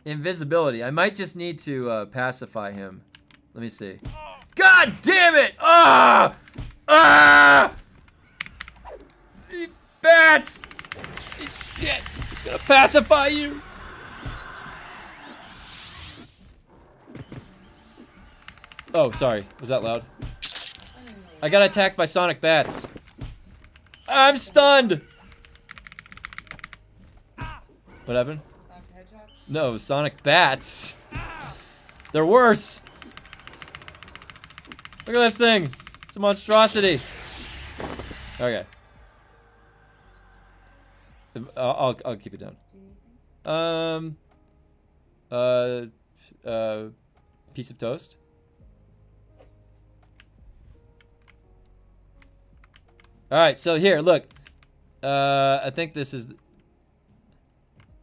invisibility. I might just need to pacify him. Let me see. God damn it! Ah! Ah! Bats! Shit! He's gonna pacify you! Oh, sorry. Was that loud? I got attacked by sonic bats. I'm stunned! What happened? Sonic the Hedgehog? No, sonic bats. They're worse. Look at this thing. It's a monstrosity. Okay. I'll keep it down. Piece of toast. All right, so here, look. I think this is.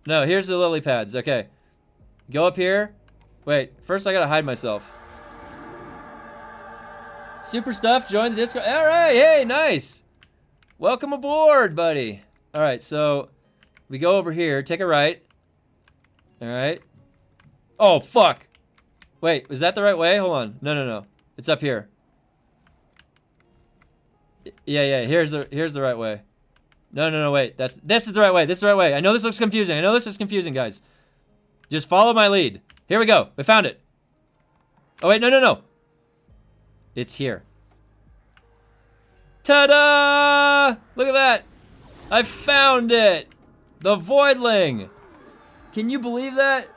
No, here's the lily pads. Okay, go up here. Wait, first I gotta hide myself. Super stuff. Join the Discord. All right, hey, nice. Welcome aboard, buddy. All right, so we go over here. Take a right. All right. Oh fuck. Wait, was that the right way? Hold on. No. It's up here. Yeah. Here's the right way. No. Wait. This is the right way. This is the right way. I know this looks confusing. Guys. Just follow my lead. Here we go. We found it. Oh wait, no. It's here. Ta-da! Look at that. I found it. The Voidling. Can you believe that?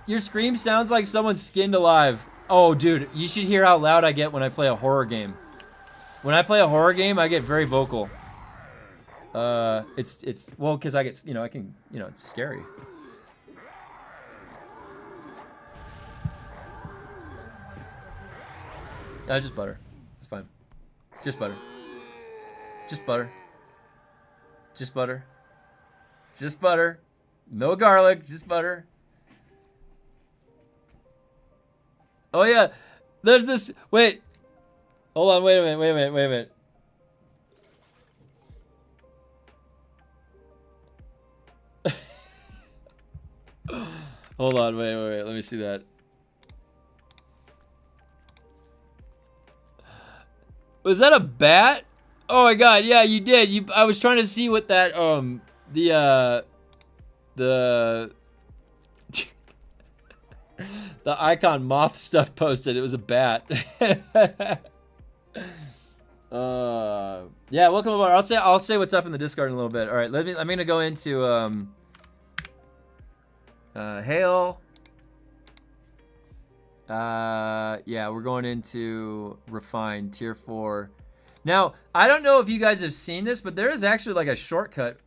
Your scream sounds like someone's skinned alive. Oh, dude, you should hear how loud I get when I play a horror game. When I play a horror game, I get very vocal. It's well, because I get, I can, it's scary. Just butter. It's fine. Just butter. Just butter. Just butter. Just butter. No garlic, just butter. Oh yeah, there's this, wait. Hold on, wait a minute. Hold on, wait, let me see that. Was that a bat? Oh my god, yeah, you did. I was trying to see what that, the icon moth stuff posted. It was a bat. Yeah, welcome aboard. I'll say what's up in the Discord in a little bit. All right, I'm gonna go into hail. Yeah, we're going into refined tier 4. Now, I don't know if you guys have seen this, but there is actually like a shortcut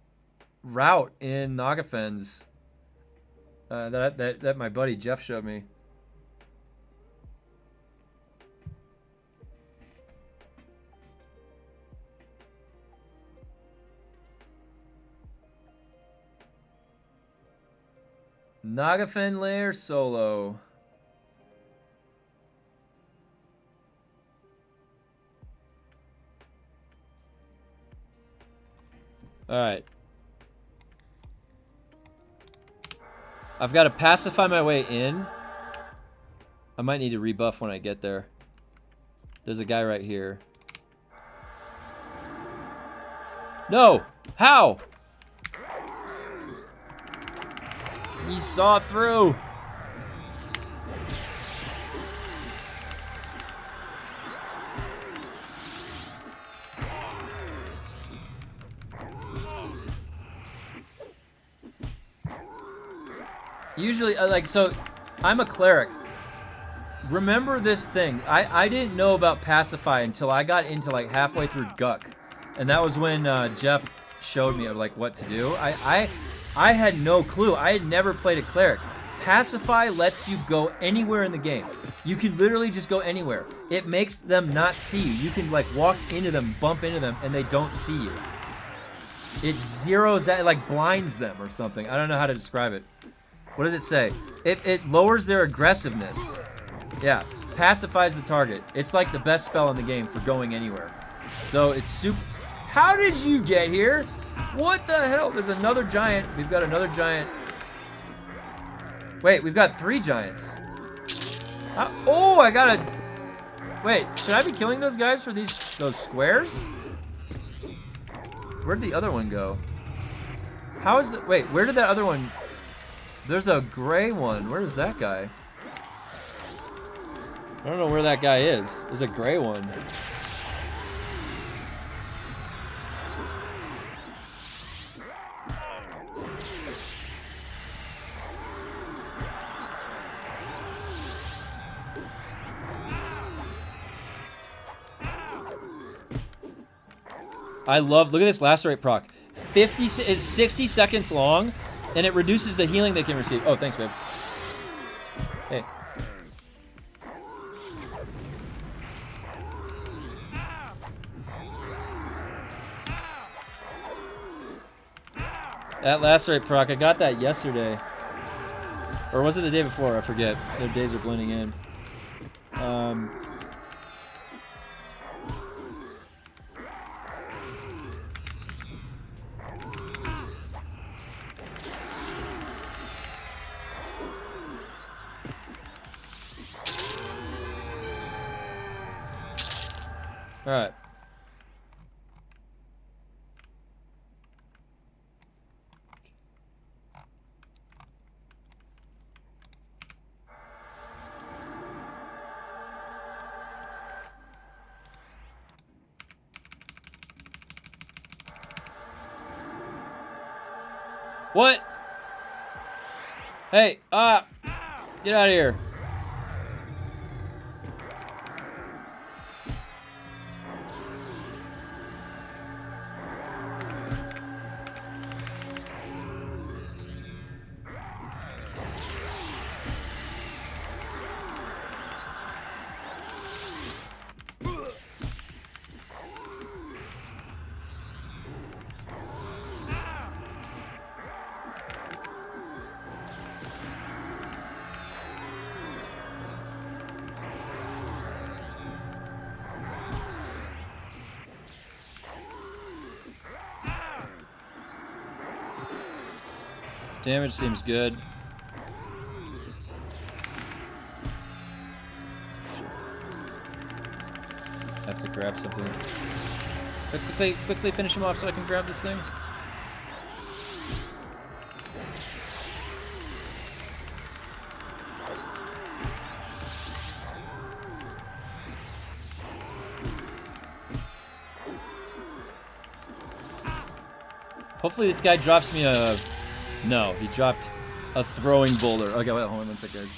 route in Nagafen's that my buddy Jeff showed me. Nagafen layer solo. All right. I've got to pacify my way in. I might need to rebuff when I get there. There's a guy right here. No! How? He saw through. Usually, so I'm a cleric. Remember this thing. I didn't know about Pacify until I got into like halfway through Guck. And that was when Jeff showed me like what to do. I had no clue. I had never played a cleric. Pacify lets you go anywhere in the game. You can literally just go anywhere. It makes them not see you. You can like walk into them, bump into them, and they don't see you. It zeroes out, like blinds them or something. I don't know how to describe it. What does it say? It lowers their aggressiveness. Yeah, pacifies the target. It's like the best spell in the game for going anywhere. So it's super. How did you get here? What the hell? There's another giant. We've got another giant. Wait, we've got 3 giants. Oh, I gotta. Wait, should I be killing those guys for those squares? Where'd the other one go? How is it? Wait, where did that other one? There's a gray one. Where is that guy? I don't know where that guy is. There's a gray one. I love, look at this lacerate proc. It's 60 seconds long, and it reduces the healing they can receive. Oh, thanks, babe. Hey. That lacerate proc, I got that yesterday. Or was it the day before? I forget. Their days are blending in. All right. What? Hey, get out of here. Damage seems good. Shit. I have to grab something. Quickly finish him off so I can grab this thing. Hopefully this guy drops me a... No, he dropped a throwing boulder. Okay, wait, hold on one sec, guys.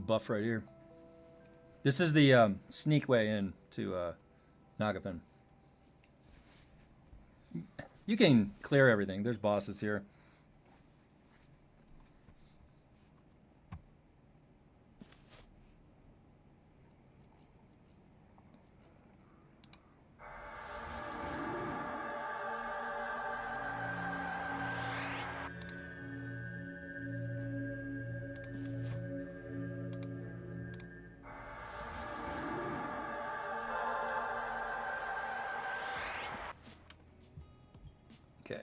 Buff right here. This is the sneak way in to Nagafen. You can clear everything. There's bosses here. Okay.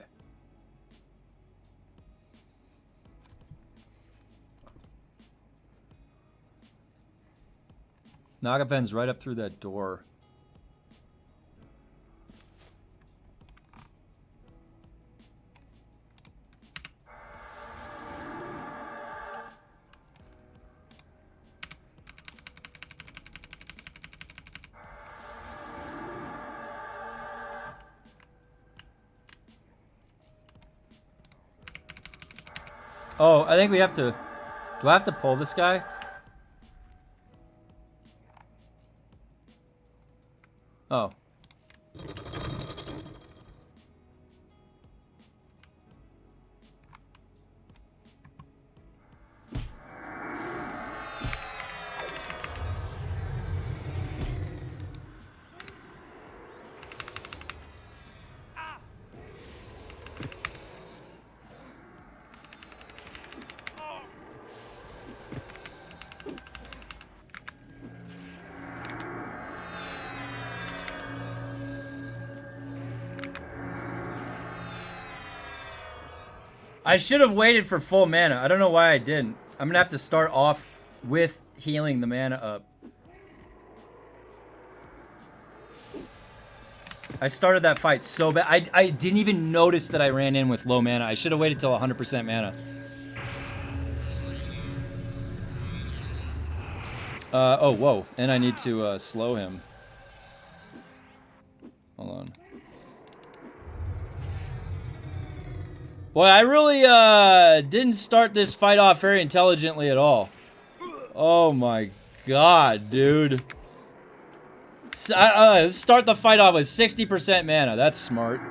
Nagafen's right up through that door. Oh, I think we have to... Do I have to pull this guy? Oh. I should have waited for full mana. I don't know why I didn't. I'm gonna have to start off with healing the mana up. I started that fight so bad. I didn't even notice that I ran in with low mana. I should have waited till 100% mana. Oh, whoa. And I need to slow him. Hold on. Boy, I really didn't start this fight off very intelligently at all. Oh my god, dude. Start the fight off with 60% mana. That's smart.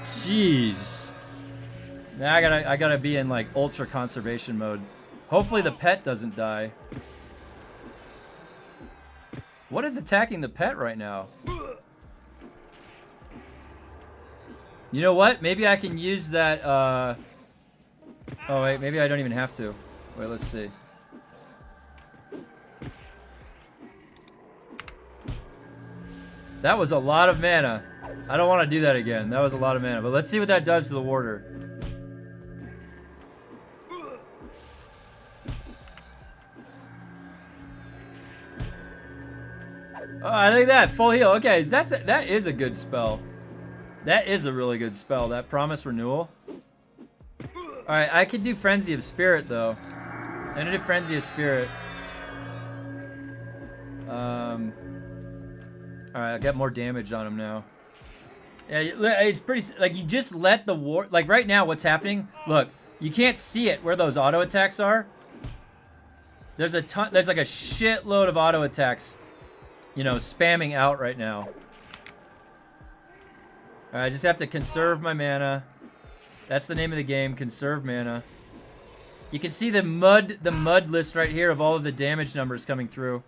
Jeez. Now I gotta be in like ultra conservation mode. Hopefully the pet doesn't die. What is attacking the pet right now? You know what? Maybe I can use that, Oh, wait. Maybe I don't even have to. Wait, let's see. That was a lot of mana. I don't want to do that again. That was a lot of mana. But let's see what that does to the warder. Oh, I think that. Full heal. Okay, that is a good spell. That is a really good spell, that Promise Renewal. Alright, I could do Frenzy of Spirit, though. I'm gonna do Frenzy of Spirit. Alright, I got more damage on him now. Yeah, it's pretty... Like, you just let the war... Like, right now, what's happening... Look, you can't see it where those auto attacks are. There's a ton... There's like a shitload of auto attacks, you know, spamming out right now. Alright, I just have to conserve my mana. That's the name of the game, conserve mana. You can see the mud list right here of all of the damage numbers coming through.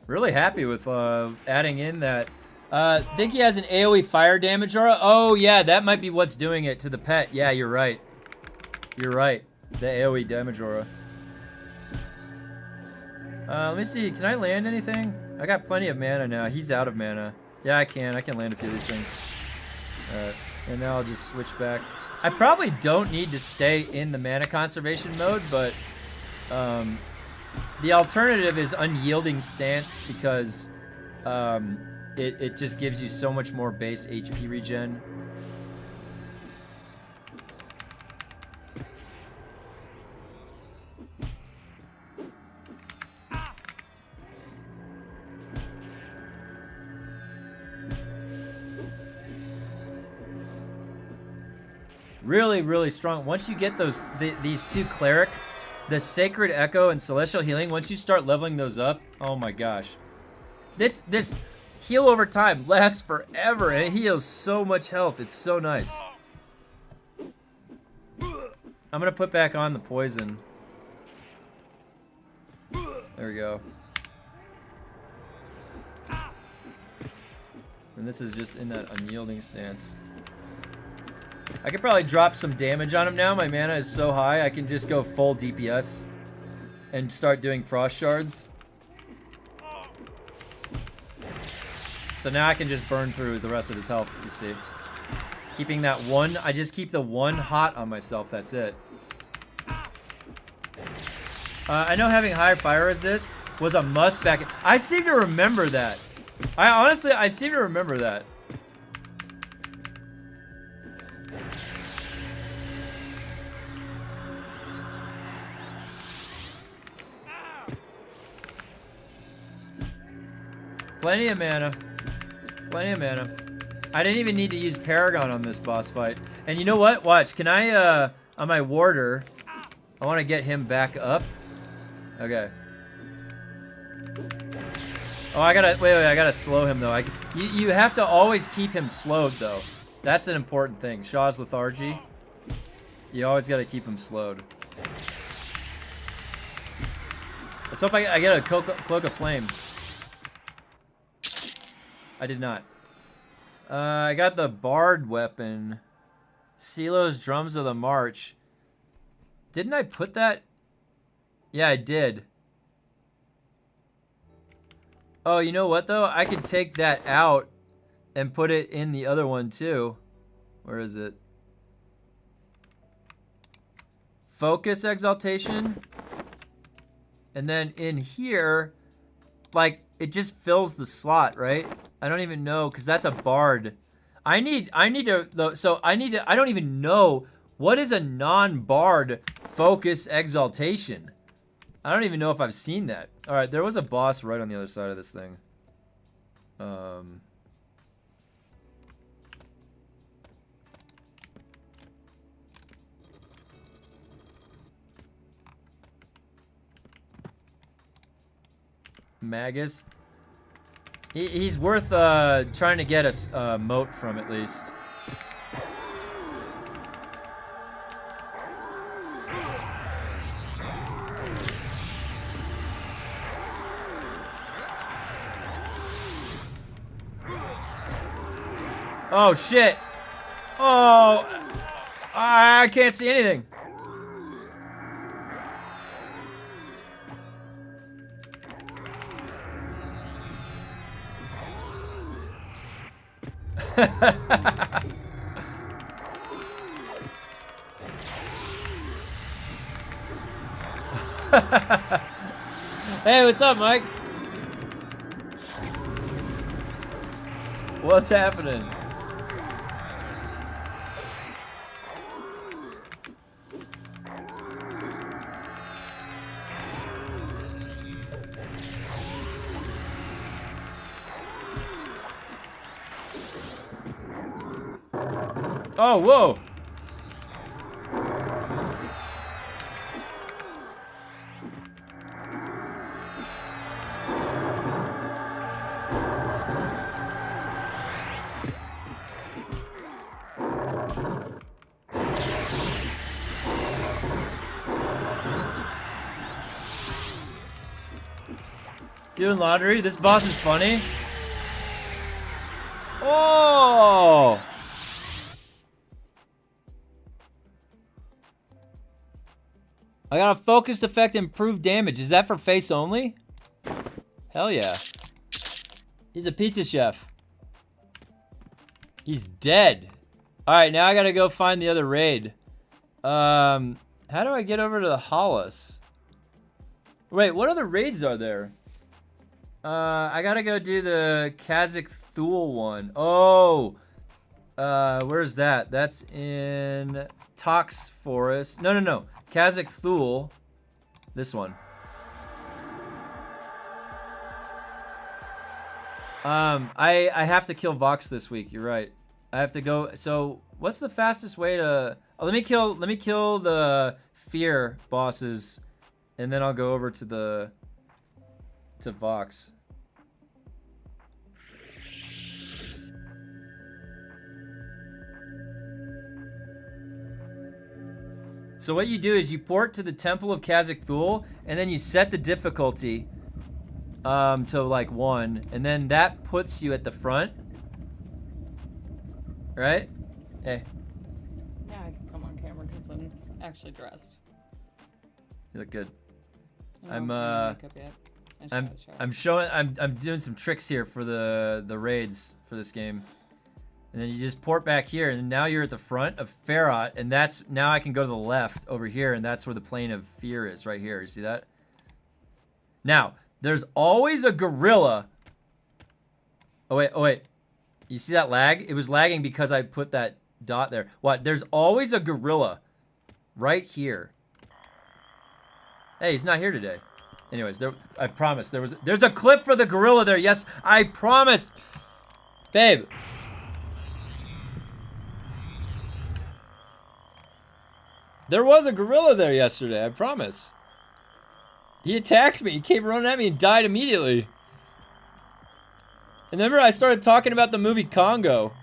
Really happy with adding in that. Think he has an AoE fire damage aura? Oh yeah, that might be what's doing it to the pet. Yeah, you're right. You're right. The AoE damage aura. Let me see. Can I land anything? I got plenty of mana now. He's out of mana. Yeah, I can. I can land a few of these things. Alright. And now I'll just switch back. I probably don't need to stay in the mana conservation mode, but the alternative is Unyielding Stance because it just gives you so much more base HP regen. Really, really strong. Once you get these two Cleric, the Sacred Echo and Celestial Healing, once you start leveling those up, oh my gosh. This heal over time lasts forever and it heals so much health. It's so nice. I'm gonna put back on the poison. There we go. And this is just in that Unyielding Stance. I could probably drop some damage on him now. My mana is so high, I can just go full DPS and start doing Frost Shards. So now I can just burn through the rest of his health, you see. Keeping that one, I just keep the one hot on myself, that's it. I know having high fire resist was a must back. I seem to remember that. I seem to remember that. Plenty of mana. Plenty of mana. I didn't even need to use Paragon on this boss fight. And you know what? Watch. Can I, on my warder, I want to get him back up. Okay. Oh, I gotta, wait, I gotta slow him, though. You have to always keep him slowed, though. That's an important thing. Shaw's lethargy. You always gotta keep him slowed. Let's hope I get a cloak of flame. I did not. I got the Bard weapon. Silo's Drums of the March. Didn't I put that? Yeah, I did. Oh, you know what, though? I could take that out and put it in the other one, too. Where is it? Focus Exaltation. And then in here, like, it just fills the slot, right? I don't even know, because that's a Bard. I need to, though, so I don't even know what is a non-Bard Focus Exaltation. I don't even know if I've seen that. All right, there was a boss right on the other side of this thing. Magus. He's worth trying to get a moat from, at least. Oh, shit. Oh, I can't see anything. Hey, what's up, Mike? What's happening? Oh, whoa. Doing laundry? This boss is funny. Oh! I got a focused effect, improved damage. Is that for face only? Hell yeah. He's a pizza chef. He's dead. Alright, now I gotta go find the other raid. How do I get over to the Hollis? Wait, what other raids are there? I gotta go do the Cazic Thule one. Oh! Where's that? That's in Tox Forest. No. Cazic Thule. This one. I have to kill Vox this week. You're right. I have to go. So, what's the fastest way to? Oh, let me kill the fear bosses, and then I'll go over to Vox. So what you do is you port to the Temple of Cazic Thule, and then you set the difficulty to like 1, and then that puts you at the front. Right? Hey. Yeah, I can come on camera because I'm actually dressed. You look good. I don't have makeup yet. I'm doing some tricks here for the raids for this game. And then you just port back here, and now you're at the front of Ferrot, and that's now I can go to the left over here, and that's where the plane of fear is, right here. You see that? Now, there's always a gorilla. Oh wait. You see that lag? It was lagging because I put that dot there. What? There's always a gorilla right here. Hey, he's not here today. Anyways, I promise there's a clip for the gorilla there. Yes, I promised. Babe. There was a gorilla there yesterday, I promise. He attacked me. He came running at me and died immediately. And remember, I started talking about the movie Congo.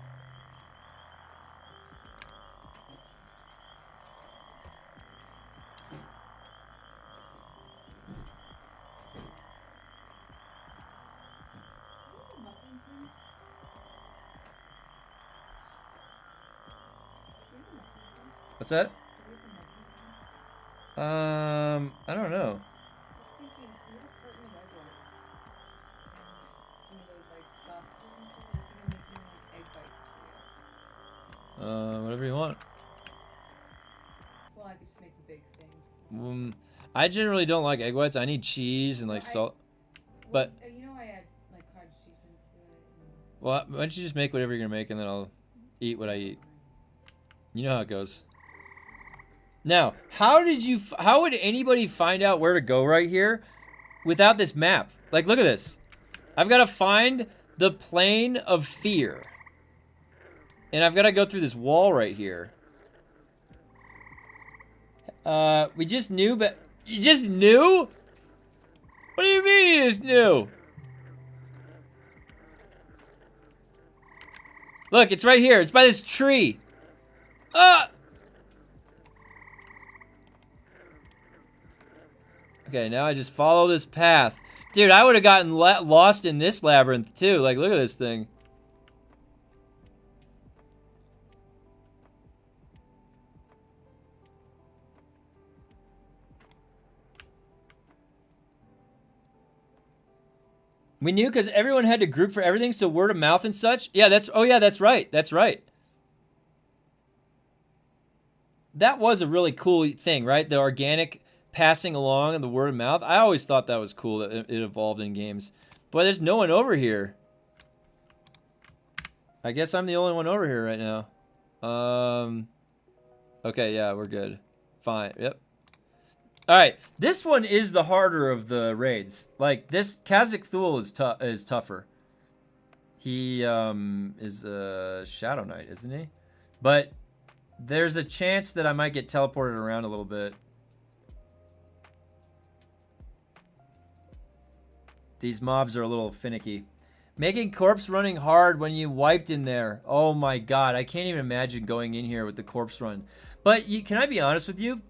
What's that? I don't know. I was thinking, we have a carton of egg whites. And some of those, like, sausages and stuff. I was thinking of making, like, egg bites for you. Whatever you want. Well, I could just make the big thing. I generally don't like egg whites. I need cheese and, like, salt. But you know I add, like, cottage cheese into it. Well, why don't you just make whatever you're gonna make, and then I'll eat what I eat. You know how it goes. Now, how would anybody find out where to go right here without this map? Like, look at this. I've got to find the plane of fear. And I've got to go through this wall right here. We just knew, but... You just knew? What do you mean you just knew? Look, it's right here. It's by this tree. Okay, now I just follow this path. Dude, I would have gotten lost in this labyrinth too. Like, look at this thing. We knew because everyone had to group for everything, so word of mouth and such. Yeah, that's right. That's right. That was a really cool thing, right? The organic passing along and the word of mouth. I always thought that was cool that it evolved in games. Boy, there's no one over here. I guess I'm the only one over here right now. Okay, yeah, we're good. Fine, yep. Alright, this one is the harder of the raids. Like, this Cazic Thule is tougher. He is a Shadow Knight, isn't he? But there's a chance that I might get teleported around a little bit. These mobs are a little finicky. Making corpse running hard when you wiped in there. Oh my god, I can't even imagine going in here with the corpse run. But can I be honest with you?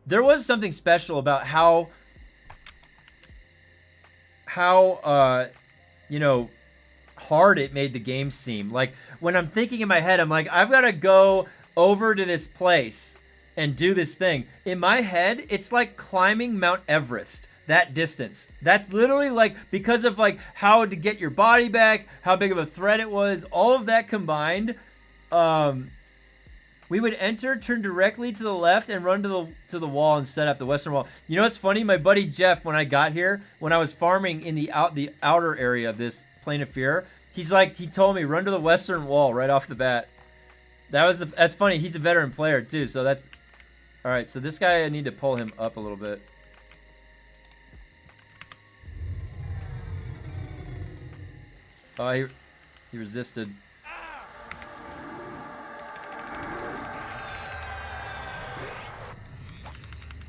There was something special about how you know, hard it made the game seem. Like, when I'm thinking in my head, I'm like, I've got to go over to this place and do this thing. In my head, it's like climbing Mount Everest. That distance. That's literally like, because of like how to get your body back, how big of a threat it was, all of that combined, we would enter, turn directly to the left, and run to the wall and set up the western wall. You know what's funny? My buddy Jeff, when I got here, when I was farming in the outer area of this Plane of Fear, he told me, run to the western wall right off the bat. That's funny. He's a veteran player too, so that's all right. So this guy, I need to pull him up a little bit. Oh, he resisted.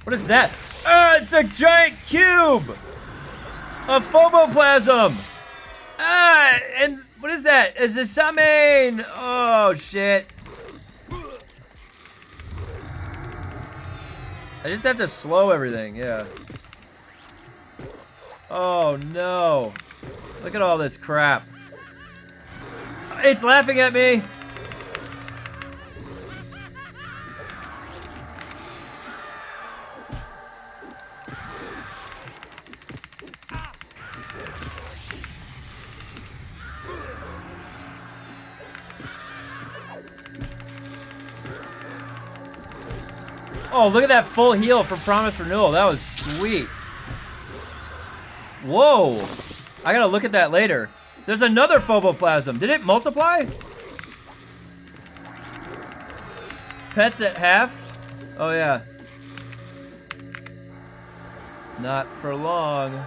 What is that? Ah, it's a giant cube of phoboplasm. Ah, and what is that? It's a summon. Oh shit. I just have to slow everything. Yeah. Oh no. Look at all this crap. It's laughing at me. Oh, look at that full heal for Promise Renewal. That was sweet. Whoa. I gotta look at that later. There's another Phoboplasm. Did it multiply? Pets at half? Oh, yeah. Not for long.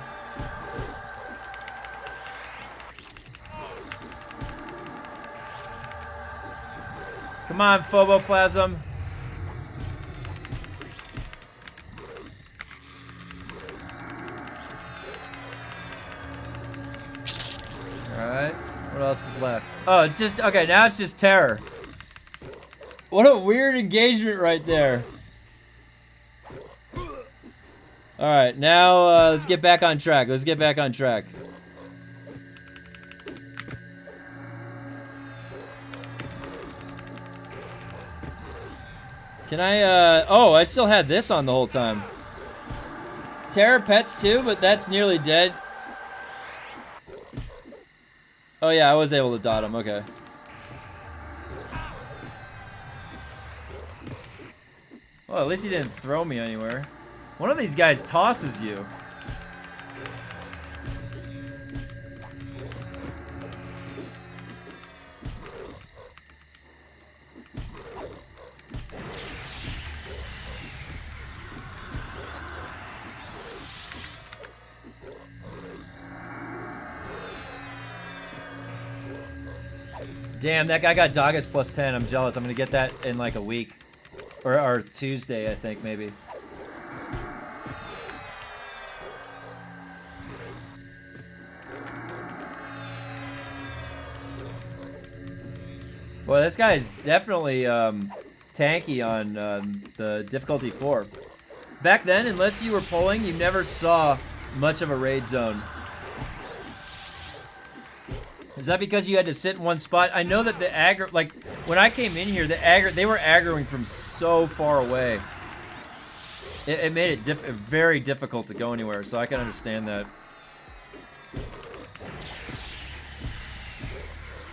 Come on, Phoboplasm. Alright. What else is left? Oh, it's just... Okay, now it's just terror. What a weird engagement right there. Alright, now let's get back on track. Let's get back on track. Can I, oh, I still had this on the whole time. Terror pets too, but that's nearly dead. Oh yeah, I was able to dot him, okay. Well, at least he didn't throw me anywhere. One of these guys tosses you. Damn, that guy got Doggus plus 10. I'm jealous. I'm gonna get that in like a week. Or Tuesday, I think, maybe. Boy, this guy is definitely tanky on the difficulty 4. Back then, unless you were pulling, you never saw much of a raid zone. Is that because you had to sit in one spot? I know that the aggro, like when I came in here, they were aggroing from so far away. It made it very difficult to go anywhere, so I can understand that.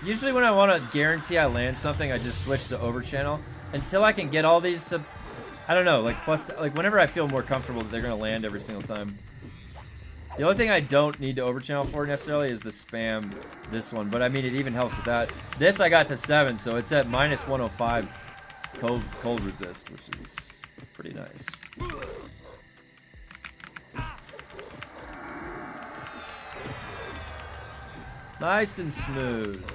Usually when I want to guarantee I land something, I just switch to over channel until I can get all these to, I don't know, like plus, like whenever I feel more comfortable that they're gonna land every single time. The only thing I don't need to over channel for necessarily is the spam this one, but I mean it even helps with that. This I got to 7, so it's at minus 105 cold resist, which is pretty nice. Nice and smooth.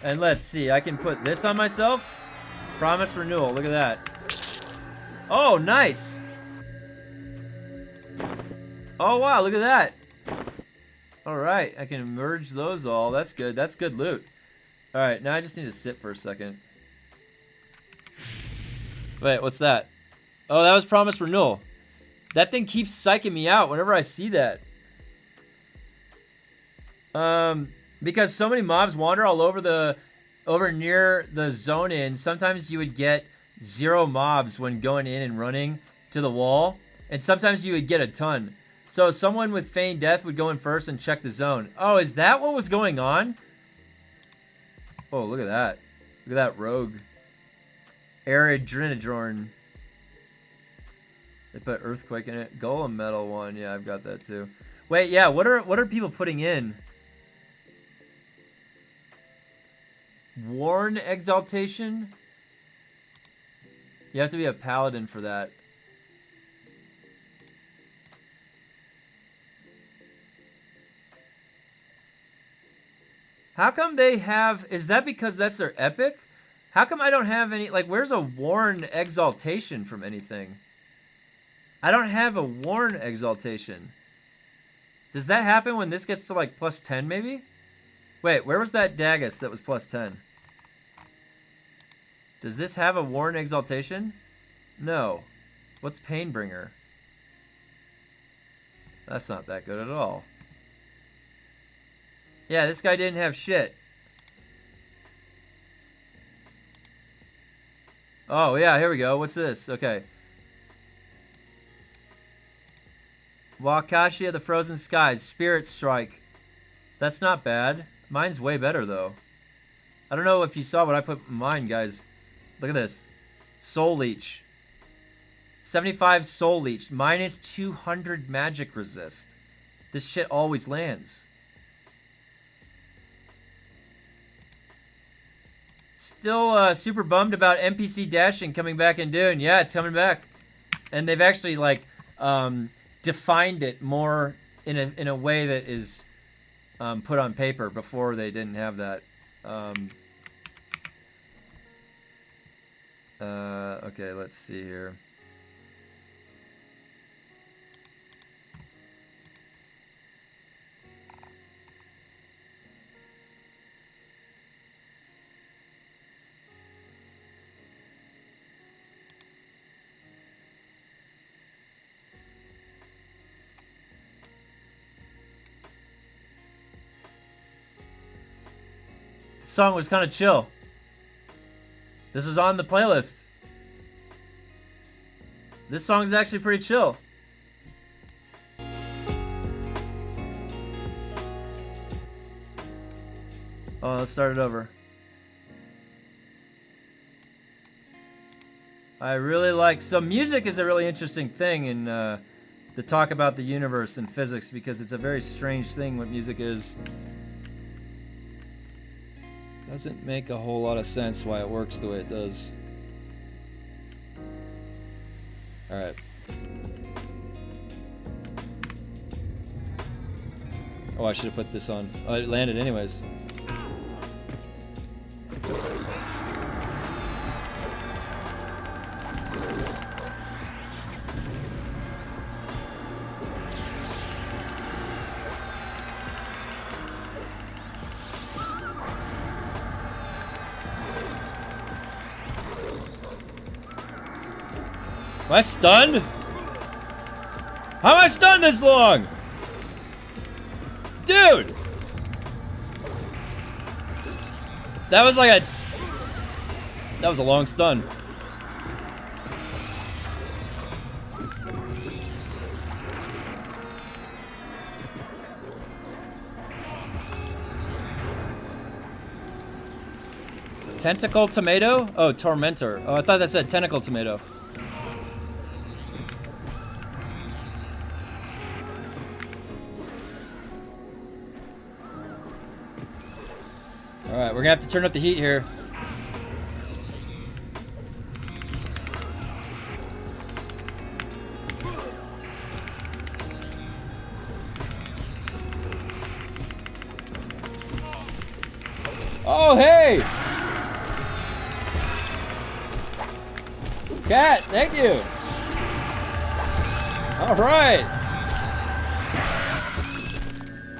And let's see, I can put this on myself. Promise Renewal, look at that. Oh, nice. Oh, wow, look at that. All right, I can merge those all. That's good. That's good loot. All right, now I just need to sit for a second. Wait, what's that? Oh, that was Promise Renewal. That thing keeps psyching me out whenever I see that. Because so many mobs wander all over near the zone in, sometimes you would get 0 mobs when going in and running to the wall, and sometimes you would get a ton. So someone with feigned death would go in first and check the zone. Oh, is that what was going on? Oh, look at that. Look at that rogue. Arid Drinadorn. They put Earthquake in it. Golem Metal one. Yeah, I've got that too. Wait, yeah, what are people putting in? Worn Exaltation? You have to be a paladin for that. How come they have... Is that because that's their epic? How come I don't have any... Like, where's a Worn Exaltation from anything? I don't have a Worn Exaltation. Does that happen when this gets to, like, plus 10, maybe? Wait, where was that Daggus that was plus 10? Does this have a Worn Exaltation? No. What's Painbringer? That's not that good at all. Yeah, this guy didn't have shit. Oh, yeah, here we go. What's this? Okay. Wakashi of the Frozen Skies. Spirit Strike. That's not bad. Mine's way better, though. I don't know if you saw what I put in mine, guys. Look at this. Soul Leech. 75 soul leech, minus 200 magic resist. This shit always lands. Still super bummed about NPC dashing coming back in Dune. Yeah, it's coming back. And they've actually like defined it more in a way that is put on paper. Before they didn't have that. Okay, let's see here. The song was kind of chill. This was on the playlist. This song's actually pretty chill. Oh, let's start it over. I really like... So music is a really interesting thing in the talk about the universe and physics, because it's a very strange thing what music is. Doesn't make a whole lot of sense why it works the way it does. Alright. Oh, I should have put this on. Oh, it landed anyways. Am I stunned? How am I stunned this long? Dude! That was like a... That was a long stun. Tentacle tomato? Oh, tormentor. Oh, I thought that said tentacle tomato. Alright, we're gonna have to turn up the heat here. Oh, hey! Cat, thank you! Alright!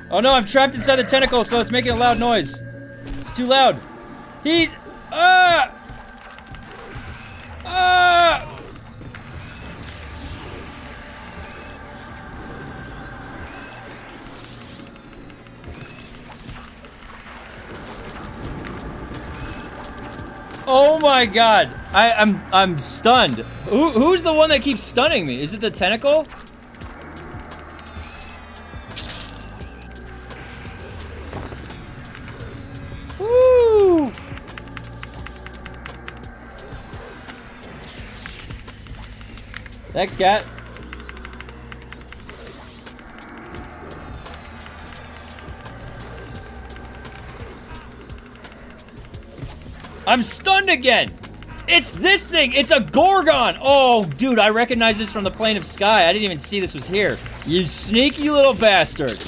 Oh no, I'm trapped inside the tentacle, so it's making a loud noise. It's too loud. He's... Oh my god. I'm stunned. Who's the one that keeps stunning me? Is it the tentacle? Woo! Thanks, cat. I'm stunned again! It's this thing! It's a Gorgon! Oh, dude, I recognize this from the plane of sky. I didn't even see this was here. You sneaky little bastard.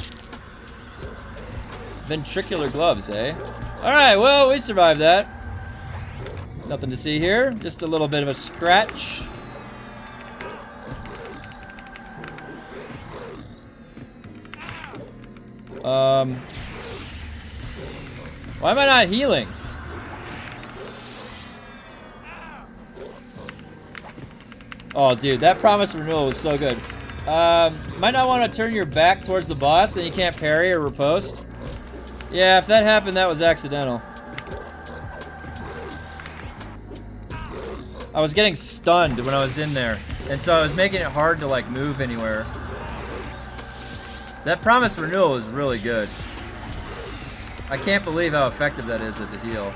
Ventricular gloves, eh? Alright, well, we survived that. Nothing to see here. Just a little bit of a scratch. Why am I not healing? Oh, dude, that promise renewal was so good. Might not want to turn your back towards the boss, then you can't parry or riposte. Yeah, if that happened, that was accidental. I was getting stunned when I was in there, and so I was making it hard to, like, move anywhere. That promise renewal is really good. I can't believe how effective that is as a heal.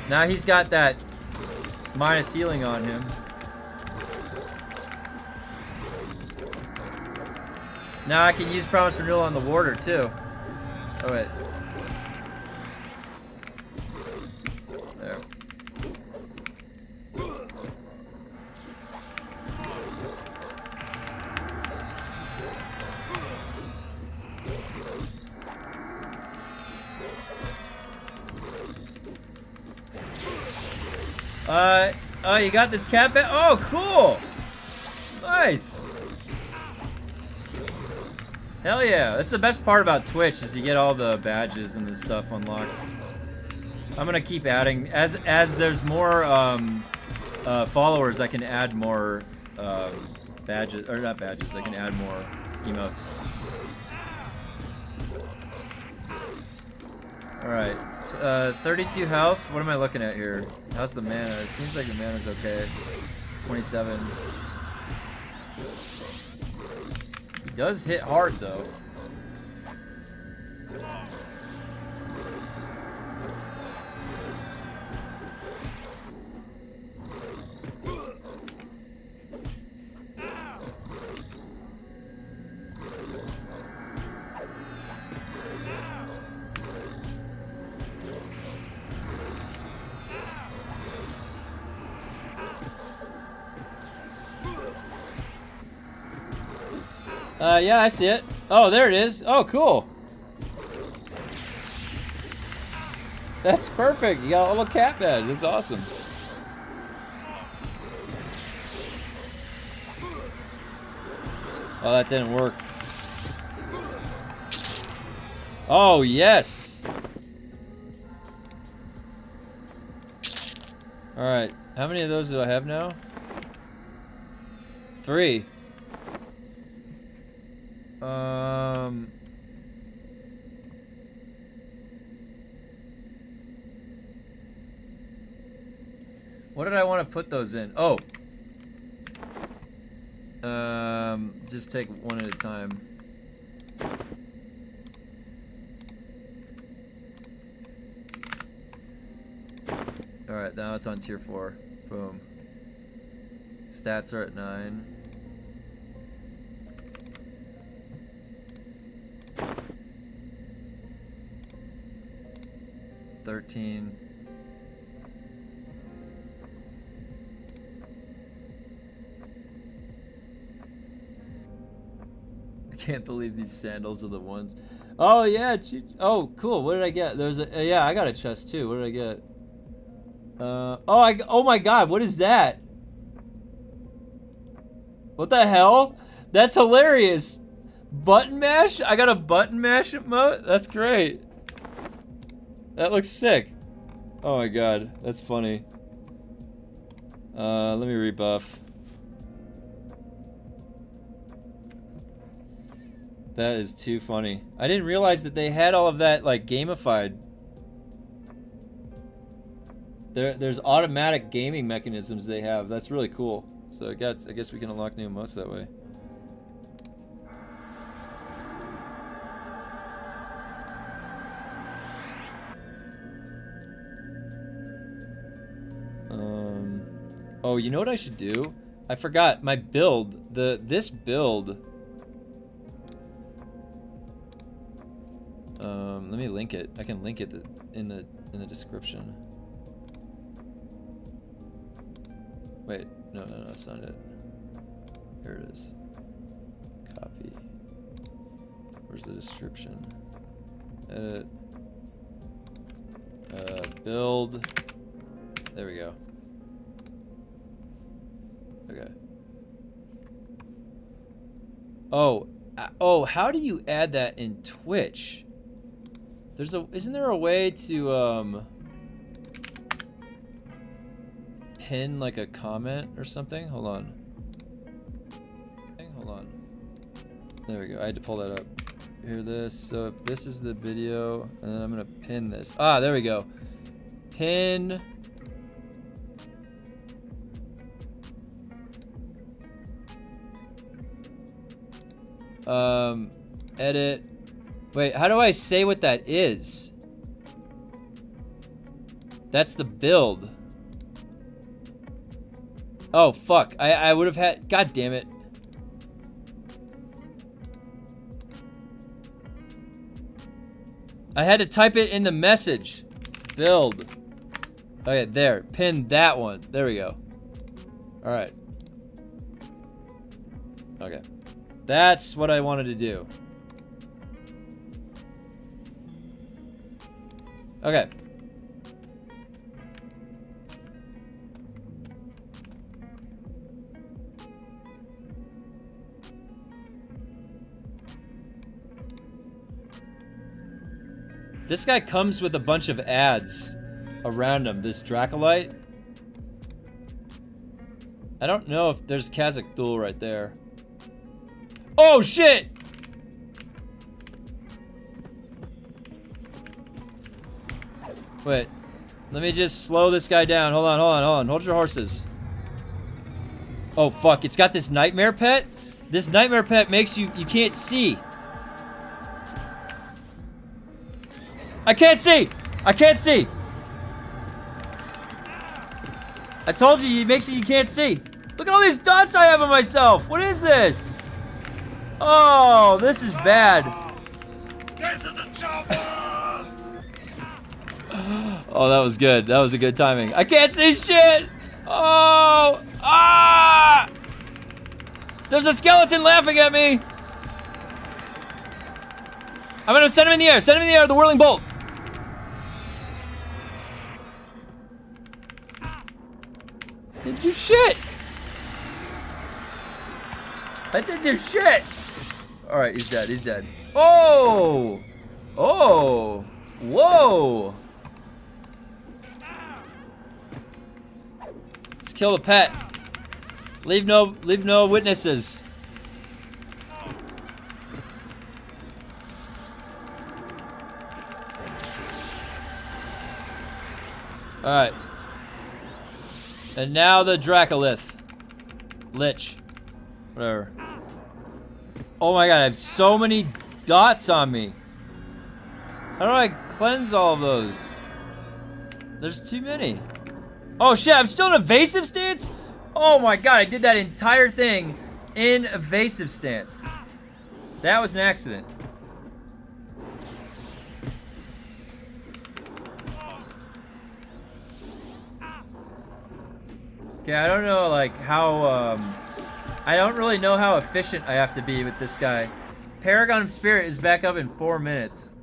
Now he's got that minus healing on him. Now I can use Promise Renewal on the warder too. Oh wait. There. Oh, you got this cat bat? Oh, cool! Nice! Hell yeah, that's the best part about Twitch is you get all the badges and the stuff unlocked. I'm gonna keep adding, as there's more followers, I can add more badges, or not badges, I can add more emotes. Alright, 32 health, what am I looking at here? How's the mana? It seems like the mana's okay. 27. He does hit hard though. Yeah, I see it. Oh, there it is. Oh, cool. That's perfect. You got a little cat badge. That's awesome. Oh, that didn't work. Oh, yes. All right. How many of those do I have now? 3. What did I want to put those in? Oh. Just take one at a time. Alright, now it's on tier 4. Boom. Stats are at 9. $13. I can't believe these sandals are the ones. Oh yeah, oh cool. What did I get? There's a yeah, I got a chest too. What did I get? Oh my god, what is that? What the hell? That's hilarious. Button mash? I got a button mash emote? That's great. That looks sick. Oh my god, that's funny. Let me rebuff. That is too funny. I didn't realize that they had all of that like gamified. There's automatic gaming mechanisms they have. That's really cool. So I guess we can unlock new emotes that way. Oh, you know what I should do? I forgot my build. This build. Let me link it. I can link it in the description. Wait, no, that's not it. Here it is. Copy. Where's the description? Edit. Build. There we go. Okay. Oh, how do you add that in Twitch? Isn't there a way to pin like a comment or something? Hold on. There we go. I had to pull that up. Here, this. So if this is the video, and then I'm gonna pin this. Ah, there we go. Pin. Edit. Wait, how do I say what that is? That's the build. Oh, fuck. I would have had... God damn it. I had to type it in the message. Build. Okay, there. Pin that one. There we go. Alright. Okay. That's what I wanted to do. Okay. This guy comes with a bunch of ads around him, this Dracolite. I don't know if there's Cazic thule right there. Oh shit! Wait, let me just slow this guy down. Hold on. Hold your horses. Oh fuck, it's got this nightmare pet? This nightmare pet makes you can't see. I can't see! I can't see! I told you, it makes it you can't see. Look at all these dots I have on myself! What is this? Oh, this is bad. Get to the chopper! Oh, that was good. That was a good timing. I can't see shit! Oh! Ah! There's a skeleton laughing at me! I'm gonna send him in the air. Send him in the air with the whirling bolt. Didn't do shit. I didn't do shit. All right, he's dead. He's dead. Oh! Oh! Whoa! Let's kill the pet. Leave no witnesses. Alright. And now the Dracolith. Lich. Whatever. Oh my god, I have so many dots on me. How do I cleanse all of those? There's too many. Oh shit, I'm still in evasive stance? Oh my god, I did that entire thing in evasive stance. That was an accident. Okay, I don't know, like, how, I don't really know how efficient I have to be with this guy. Paragon of Spirit is back up in 4 minutes.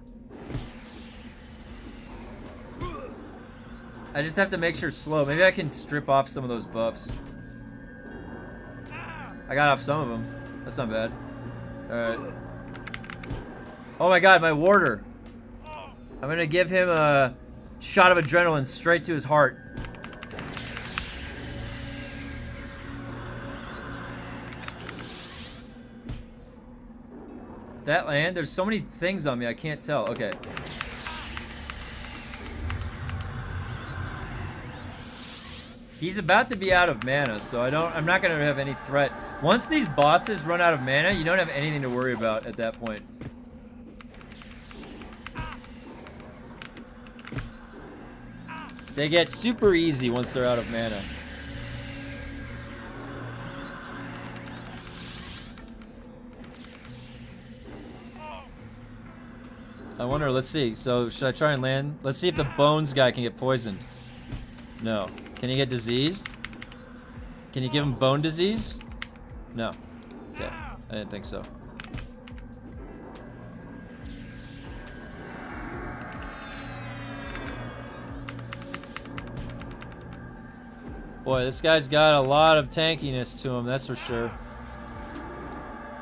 I just have to make sure it's slow. Maybe I can strip off some of those buffs. I got off some of them. That's not bad. Alright. Oh my god, my warder. I'm gonna give him a shot of adrenaline straight to his heart. That land? There's so many things on me, I can't tell. Okay. He's about to be out of mana, so I'm not gonna have any threat. Once these bosses run out of mana, you don't have anything to worry about at that point. They get super easy once they're out of mana. I wonder, let's see. So, should I try and land? Let's see if the bones guy can get poisoned. No. Can he get diseased? Can you give him bone disease? No. Okay. I didn't think so. Boy, this guy's got a lot of tankiness to him, that's for sure.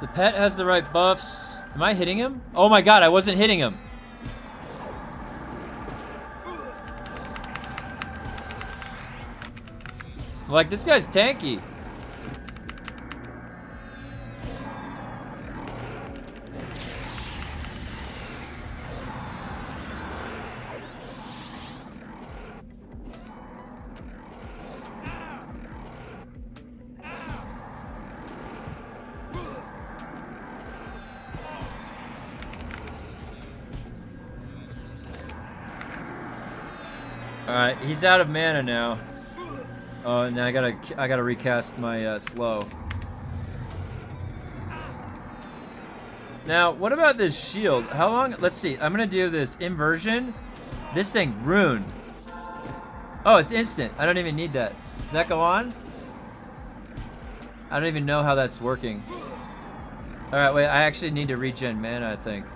The pet has the right buffs. Am I hitting him? Oh my god, I wasn't hitting him. Like, this guy's tanky. Alright, he's out of mana now. Oh, now I gotta recast my slow. Now, what about this shield? How long? Let's see. I'm gonna do this inversion. This thing, rune. Oh, it's instant. I don't even need that. Does that go on? I don't even know how that's working. All right, wait. I actually need to regen mana, I think.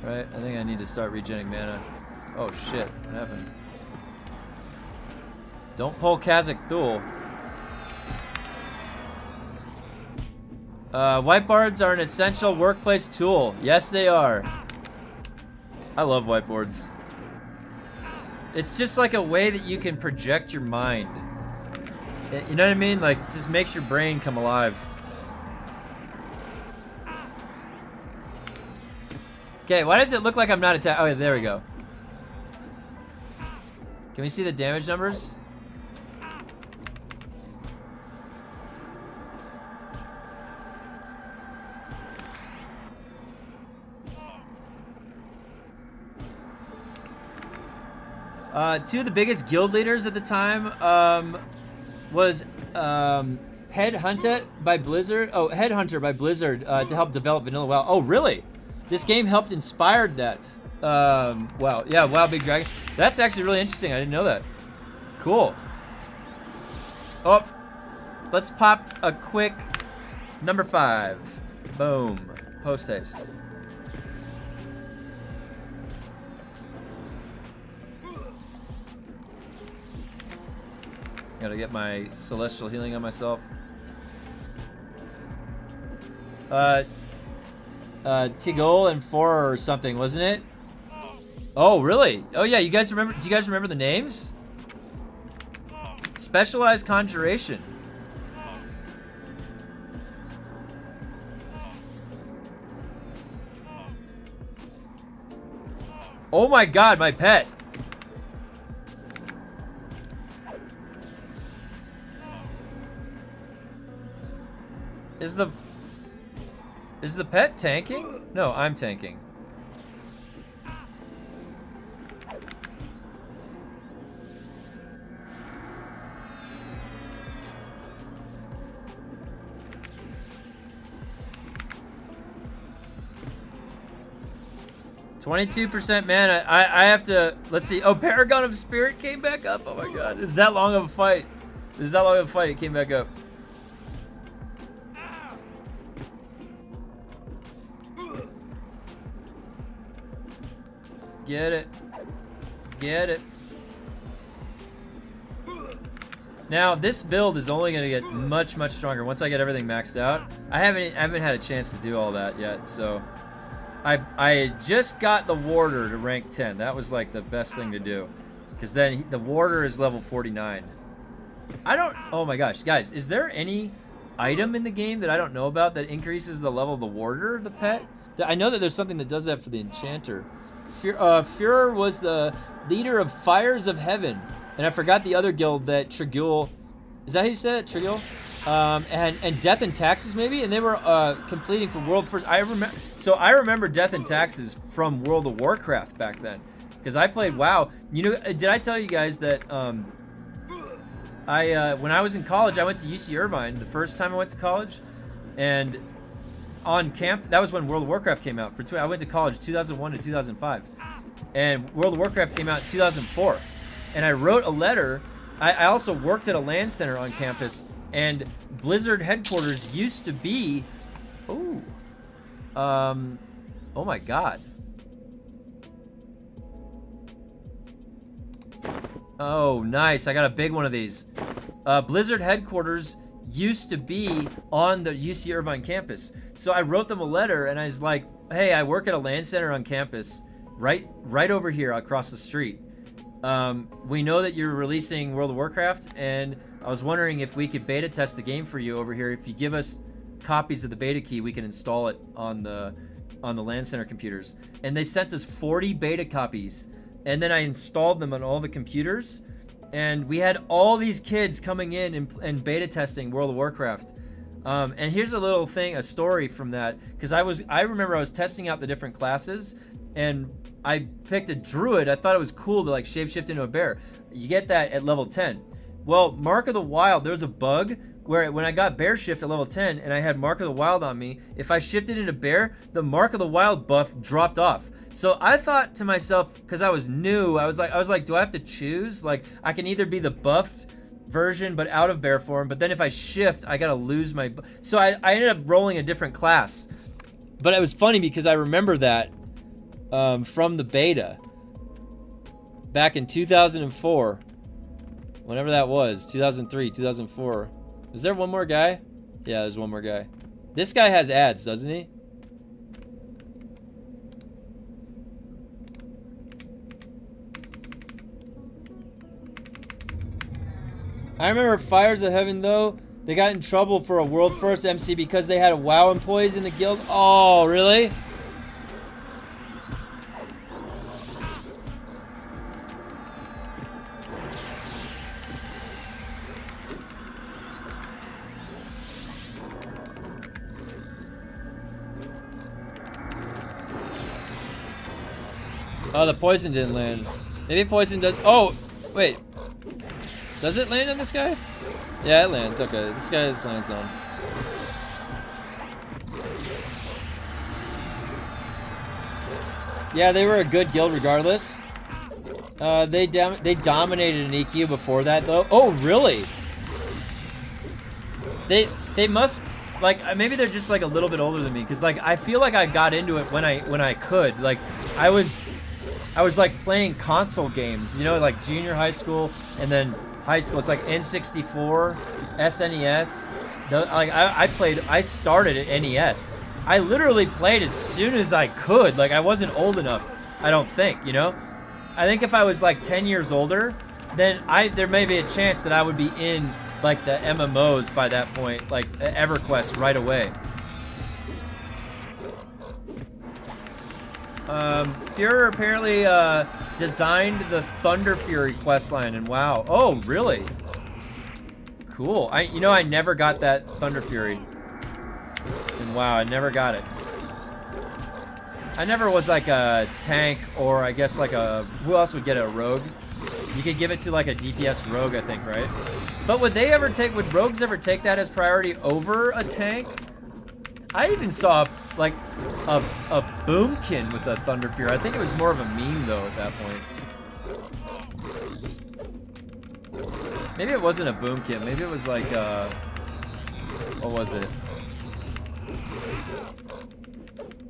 Right? I think I need to start regenning mana. Oh shit! What happened? Don't pull cazic thule. Whiteboards are an essential workplace tool. Yes, they are. I love whiteboards. It's just like a way that you can project your mind. You know what I mean? Like, it just makes your brain come alive. Okay, why does it look like I'm not attacked? Oh, yeah, there we go. Can we see the damage numbers? Two of the biggest guild leaders at the time was Headhunter by Blizzard. Oh, Headhunter by Blizzard to help develop Vanilla WoW. Oh, really? This game helped inspire that. Wow. Yeah, WoW Big Dragon. That's actually really interesting. I didn't know that. Cool. Oh, let's pop a quick number 5. Boom. Post haste. Gotta get my celestial healing on myself. Tigol and 4 or something, wasn't it? Oh, really? Oh yeah, you guys remember? Do you guys remember the names? Specialized Conjuration. Oh my god, my pet. Is the pet tanking? No, I'm tanking. %, mana. I have to, let's see. Oh, Paragon of Spirit came back up. Oh my god. Is that long of a fight? Is that long of a fight? It came back up. Get it. Get it. Now, this build is only going to get much, much stronger once I get everything maxed out. I haven't had a chance to do all that yet, so I just got the Warder to rank 10. That was like the best thing to do, because then the Warder is level 49. Oh my gosh, guys, is there any item in the game that I don't know about that increases the level of the Warder, the pet? I know that there's something that does that for the Enchanter. Führer was the leader of Fires of Heaven, and I forgot the other guild that Trigul, is that how you said it? Trigul? And Death and Taxes maybe, and they were completing for World First. I remember Death and Taxes from World of Warcraft back then, because I played WoW. You know, did I tell you guys that when I was in college, I went to UC Irvine the first time I went to college, and on camp, that was when World of Warcraft came out. I went to college 2001 to 2005, and World of Warcraft came out in 2004. And I wrote a letter. I also worked at a LAN center on campus, and Blizzard headquarters used to be, oh my god. Oh, nice. I got a big one of these. Blizzard headquarters used to be on the UC Irvine campus. So I wrote them a letter, and I was like, hey, I work at a LAN center on campus right over here across the street. We know that you're releasing World of Warcraft, and I was wondering if we could beta test the game for you over here. If you give us copies of the beta key, we can install it on the LAN center computers. And they sent us 40 beta copies, and then I installed them on all the computers. And we had all these kids coming in and beta testing World of Warcraft. And here's a story from that, because I remember I was testing out the different classes, and I picked a druid. I thought it was cool to like shapeshift into a bear. You get that at level 10. Well, Mark of the Wild, there's a bug where when I got bear shift at level 10 and I had Mark of the Wild on me, if I shifted into bear, the Mark of the Wild buff dropped off. So I thought to myself, because I was new, I was like, do I have to choose? Like, I can either be the buffed version but out of bear form, but then if I shift, I gotta lose my. So I ended up rolling a different class. But it was funny because I remember that from the beta back in 2004, whenever that was, 2003, 2004. Is there one more guy? Yeah, there's one more guy. This guy has ads, doesn't he? I remember Fires of Heaven, though. They got in trouble for a world first MC because they had WoW employees in the guild. Oh, really? Oh, the poison didn't land. Maybe poison does. Oh, wait. Does it land on this guy? Yeah, it lands. Okay, this guy lands on. Yeah, they were a good guild regardless. They dominated an EQ before that though. Oh, really? They must like maybe they're just like a little bit older than me because like I feel like I got into it when I could. Like I was like playing console games, you know, like junior high school and then high school. It's like N64, SNES. I started at NES. I literally played as soon as I could. Like I wasn't old enough, I don't think, you know? I think if I was like 10 years older, then there may be a chance that I would be in like the MMOs by that point, like EverQuest right away. Führer apparently designed the Thunder Fury questline and WoW. Oh, really? Cool. I never got that Thunder Fury. And WoW, I never got it. I never was like a tank or I guess like who else would get a rogue? You could give it to like a DPS rogue, I think, right? But would rogues ever take that as priority over a tank? I even saw like a boomkin with a Thunder Fury. I think it was more of a meme though at that point. Maybe it wasn't a boomkin. Maybe it was like what was it?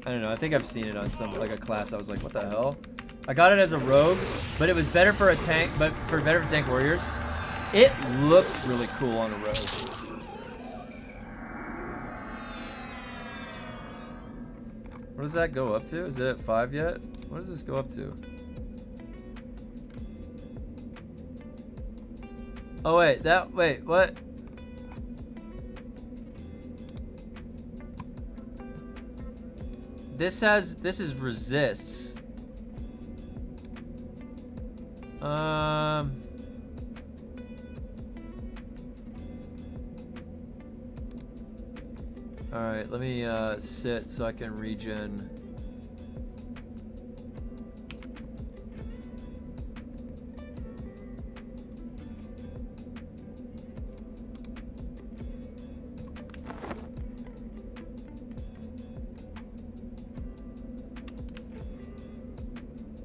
I don't know. I think I've seen it on some like a class. I was like, what the hell? I got it as a rogue, but it was better for a tank. But better for tank warriors. It looked really cool on a rogue. What does that go up to? Is it at 5 yet? What does this go up to? Oh wait, what? This is resists. Alright, let me sit so I can regen.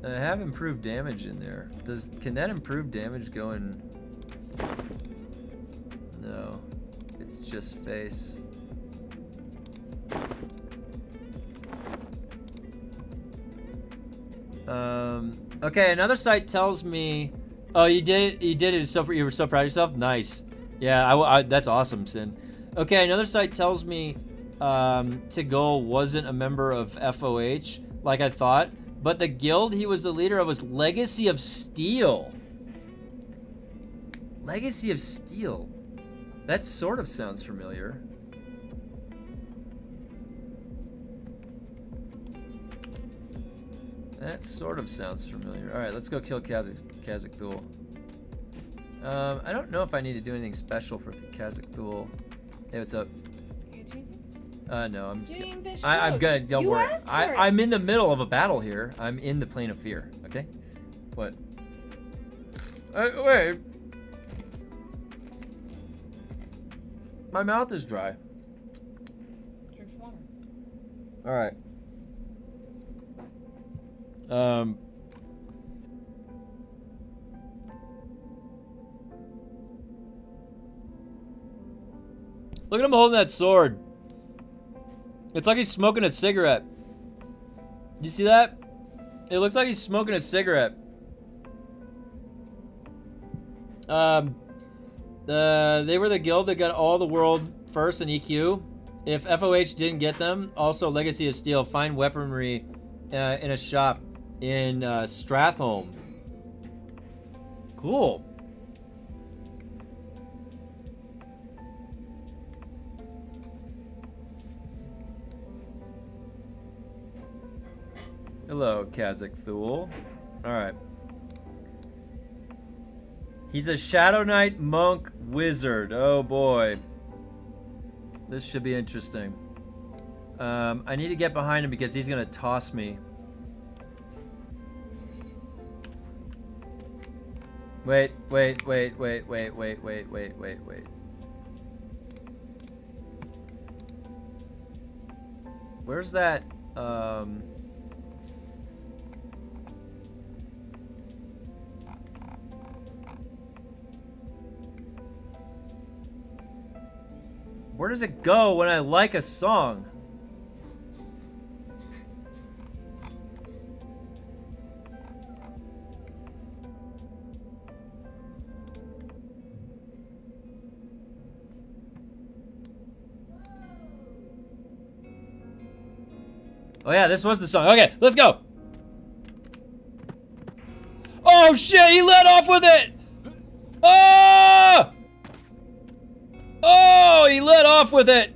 I have improved damage in there. Can that improved damage go in? No. It's just face. Okay, another site tells me, oh, you did it. So you were so proud of yourself. Nice. Yeah, that's awesome, Sin. Okay, another site tells me Tigol wasn't a member of FOH like I thought, but the guild he was the leader of was Legacy of Steel. Legacy of Steel. That sort of sounds familiar. That sort of sounds familiar. Alright, let's go kill cazic thule. I don't know if I need to do anything special for cazic thule. Hey, what's up? You changing? No, I'm just Didn't even finish I'm toast. good. Don't You worry. asked for it. I'm in the middle of a battle here. I'm in the plane of fear. Okay. What? Wait. My mouth is dry. Drink some water. All right. Look at him holding that sword. It's like he's smoking a cigarette. You see that? It looks like he's smoking a cigarette. They were the guild that got all the world first in EQ. If FOH didn't get them, also Legacy of Steel, find weaponry in a shop in Strathholm. Cool. Hello, cazic, thule. Alright. He's a Shadow Knight monk wizard. Oh boy. This should be interesting. I need to get behind him because he's gonna toss me. Wait. Where's that, where does it go when I like a song? Oh yeah, this was the song. Okay, let's go. Oh shit, he let off with it! Oh! Oh, he let off with it.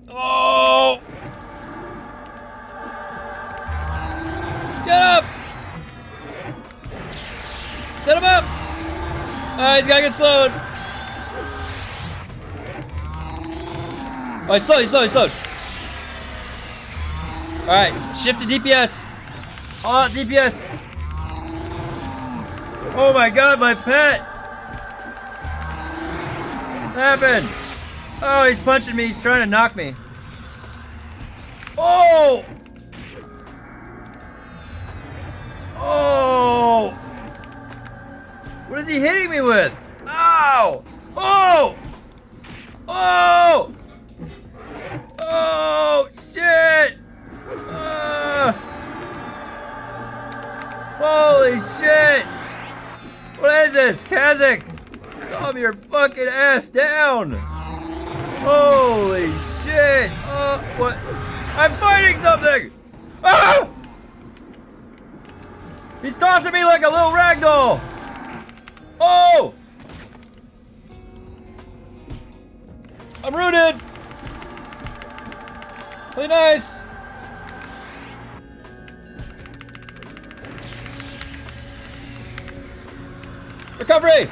Oh! Get up! Set him up! Alright, he's gotta get slowed. Oh, he's slowed. Alright, shift to DPS. Oh, DPS. Oh my god, my pet! What happened? Oh, he's punching me. He's trying to knock me. Oh! Oh! What is he hitting me with? Ow! Oh! Oh! Oh, shit! Holy shit! What is this? Cazic! Calm your fucking ass down! Holy shit! Oh, what? I'm fighting something! Ah! He's tossing me like a little ragdoll! Oh! I'm rooted! Play nice! Recovery!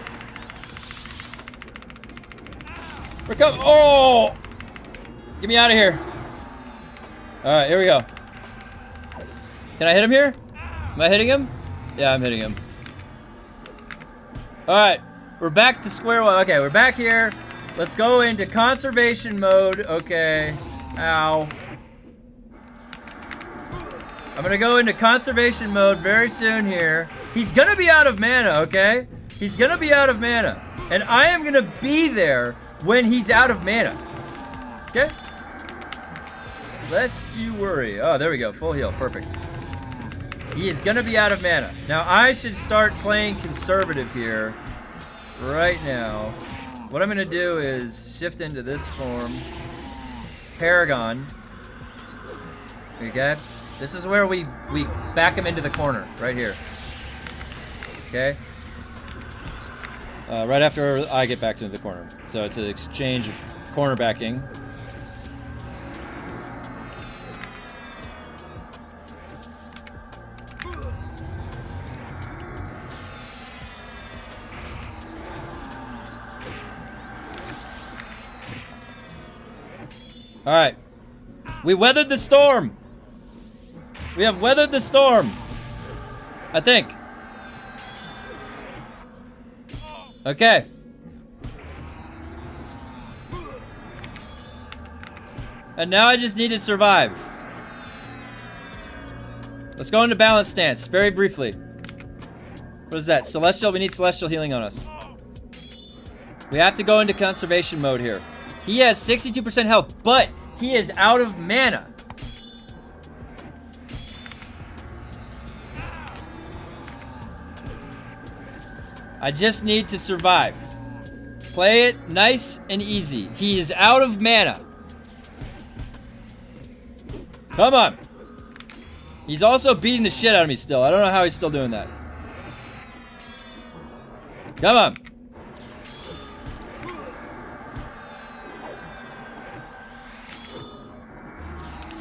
Oh! Get me out of here. Alright, here we go. Can I hit him here? Am I hitting him? Yeah, I'm hitting him. Alright, we're back to square one. Okay, we're back here. Let's go into conservation mode. Okay. Ow. I'm gonna go into conservation mode very soon here. He's gonna be out of mana, okay? He's gonna be out of mana. And I am gonna be there when he's out of mana. Okay? Lest you worry. Oh, there we go. Full heal. Perfect. He is gonna be out of mana. Now, I should start playing conservative here right now. What I'm gonna do is shift into this form. Paragon. Okay? This is where we back him into the corner. Right here. Okay? Right after I get back into the corner. So it's an exchange of corner backing. Alright. We weathered the storm. We have weathered the storm. I think. Okay. And now I just need to survive. Let's go into balance stance very briefly. What is that? Celestial? We need celestial healing on us. We have to go into conservation mode here. He has 62% health, but he is out of mana. I just need to survive. Play it nice and easy. He is out of mana. Come on. He's also beating the shit out of me still. I don't know how he's still doing that. Come on.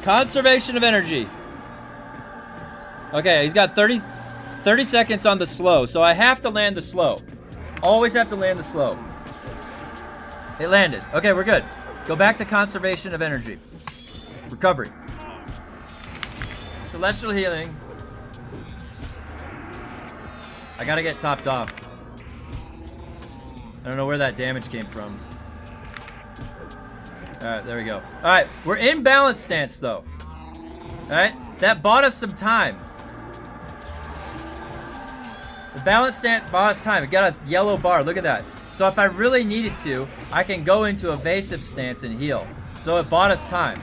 Conservation of energy. Okay, he's got 30 seconds on the slow, so I have to land the slow. Always have to land the slow. It landed. Okay, we're good. Go back to conservation of energy. Recovery. Celestial healing. I gotta get topped off. I don't know where that damage came from. Alright, there we go. Alright, we're in balance stance though. Alright, that bought us some time. The balance stance bought us time. It got a yellow bar, look at that. So if I really needed to, I can go into evasive stance and heal. So it bought us time.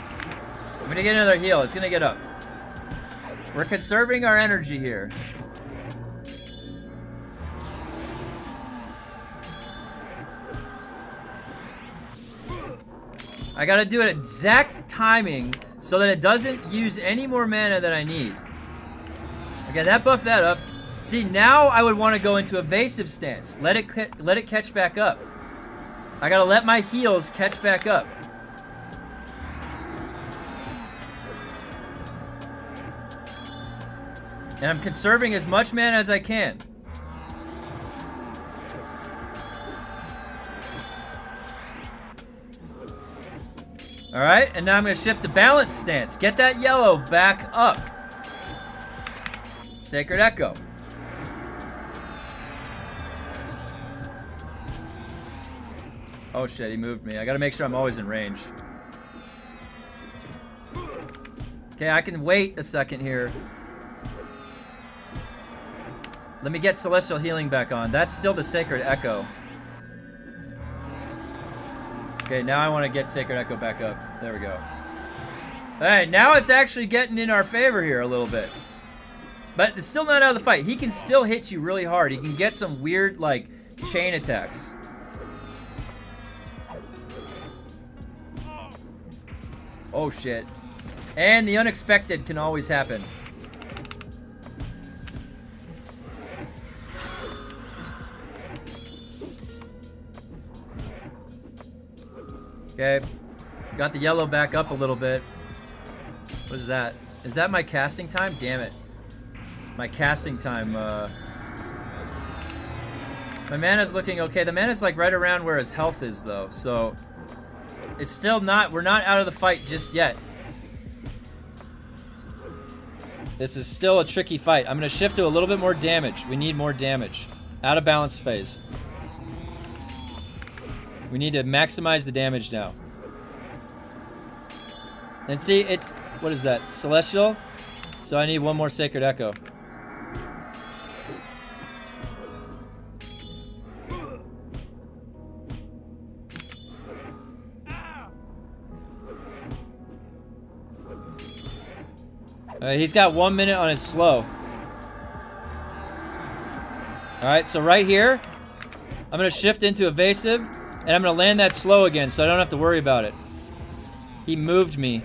I'm gonna get another heal, it's gonna get up. We're conserving our energy here. I gotta do it exact timing so that it doesn't use any more mana than I need. Okay, that buffed that up. See, now I would want to go into evasive stance. Let it catch back up. I gotta let my heals catch back up. And I'm conserving as much mana as I can. Alright, and now I'm going to shift to balance stance. Get that yellow back up. Sacred Echo. Oh shit, he moved me. I gotta make sure I'm always in range. Okay, I can wait a second here. Let me get Celestial Healing back on. That's still the Sacred Echo. Okay, now I want to get Sacred Echo back up. There we go. Alright, now it's actually getting in our favor here a little bit. But it's still not out of the fight. He can still hit you really hard. He can get some weird, like, chain attacks. Oh, shit. And the unexpected can always happen. Okay. Got the yellow back up a little bit. What is that? Is that my casting time? Damn it. My casting time, my mana's looking okay. The mana's like right around where his health is though, so it's still not, we're not out of the fight just yet. This is still a tricky fight. I'm gonna shift to a little bit more damage. We need more damage. Out of balance phase. We need to maximize the damage now. And see, it's, what is that? Celestial? So I need one more Sacred Echo. He's got 1 minute on his slow. Alright, so right here, I'm going to shift into evasive, and I'm going to land that slow again so I don't have to worry about it. He moved me.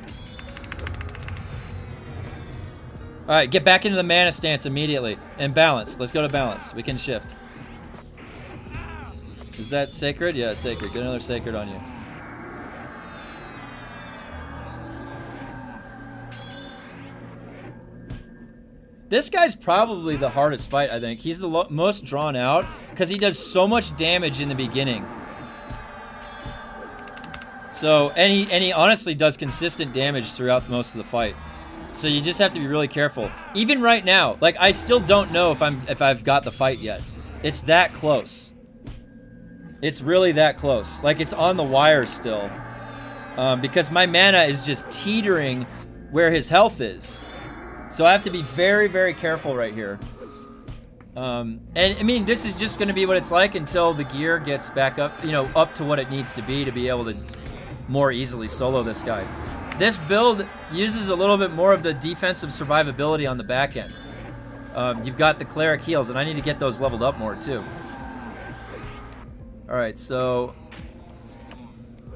Alright, get back into the mana stance immediately. And balance. Let's go to balance. We can shift. Is that sacred? Yeah, sacred. Get another sacred on you. This guy's probably the hardest fight, I think. He's the most drawn out because he does so much damage in the beginning. So So, and he honestly does consistent damage throughout most of the fight. So you just have to be really careful. Even right now, like I still don't know if I've got the fight yet. It's that close. It's really that close. Like it's on the wire still. Because my mana is just teetering where his health is. So I have to be very, very careful right here. And I mean, this is just going to be what it's like until the gear gets back up, you know, up to what it needs to be able to more easily solo this guy. This build uses a little bit more of the defensive survivability on the back end. You've got the cleric heals, and I need to get those leveled up more too. All right, so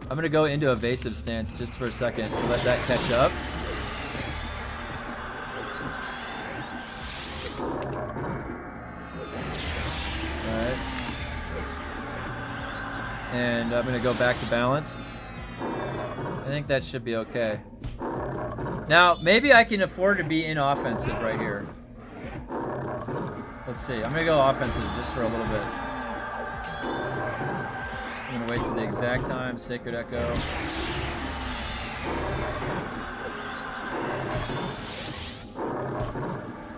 I'm gonna go into evasive stance just for a second to let that catch up. All right, and I'm gonna go back to balanced. I think that should be okay. Now, maybe I can afford to be inoffensive right here. Let's see. I'm going to go offensive just for a little bit. I'm going to wait till the exact time. Sacred Echo.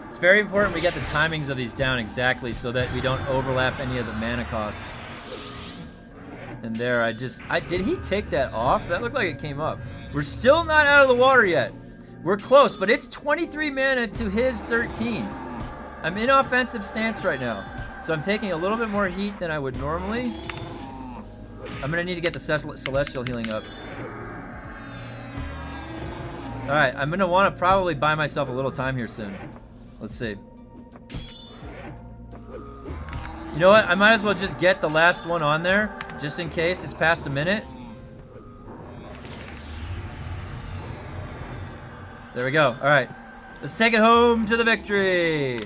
It's very important we get the timings of these down exactly so that we don't overlap any of the mana cost. And there, did he take that off? That looked like it came up. We're still not out of the water yet. We're close, but it's 23 mana to his 13. I'm in offensive stance right now. So I'm taking a little bit more heat than I would normally. I'm gonna need to get the celestial healing up. All right, I'm gonna wanna probably buy myself a little time here soon. Let's see. You know what? I might as well just get the last one on there, just in case it's past a minute. There we go. All right. Let's take it home to the victory.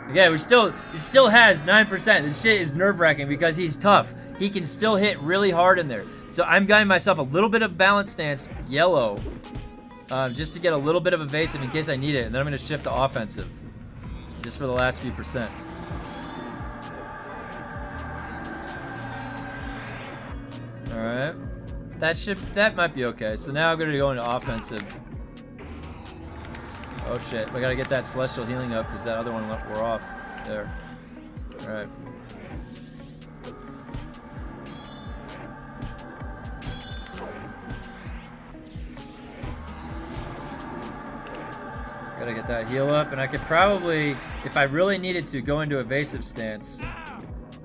Okay, he still has 9%. This shit is nerve-wracking because he's tough. He can still hit really hard in there. So I'm guiding myself a little bit of balance stance, yellow, just to get a little bit of evasive in case I need it. And then I'm going to shift to offensive. Just for the last few percent. Alright. That might be okay. So now I'm gonna go into offensive. Oh shit, we gotta get that celestial healing up because that other one wore off. There. Alright. Gotta get that heal up, and I could probably, if I really needed to, go into evasive stance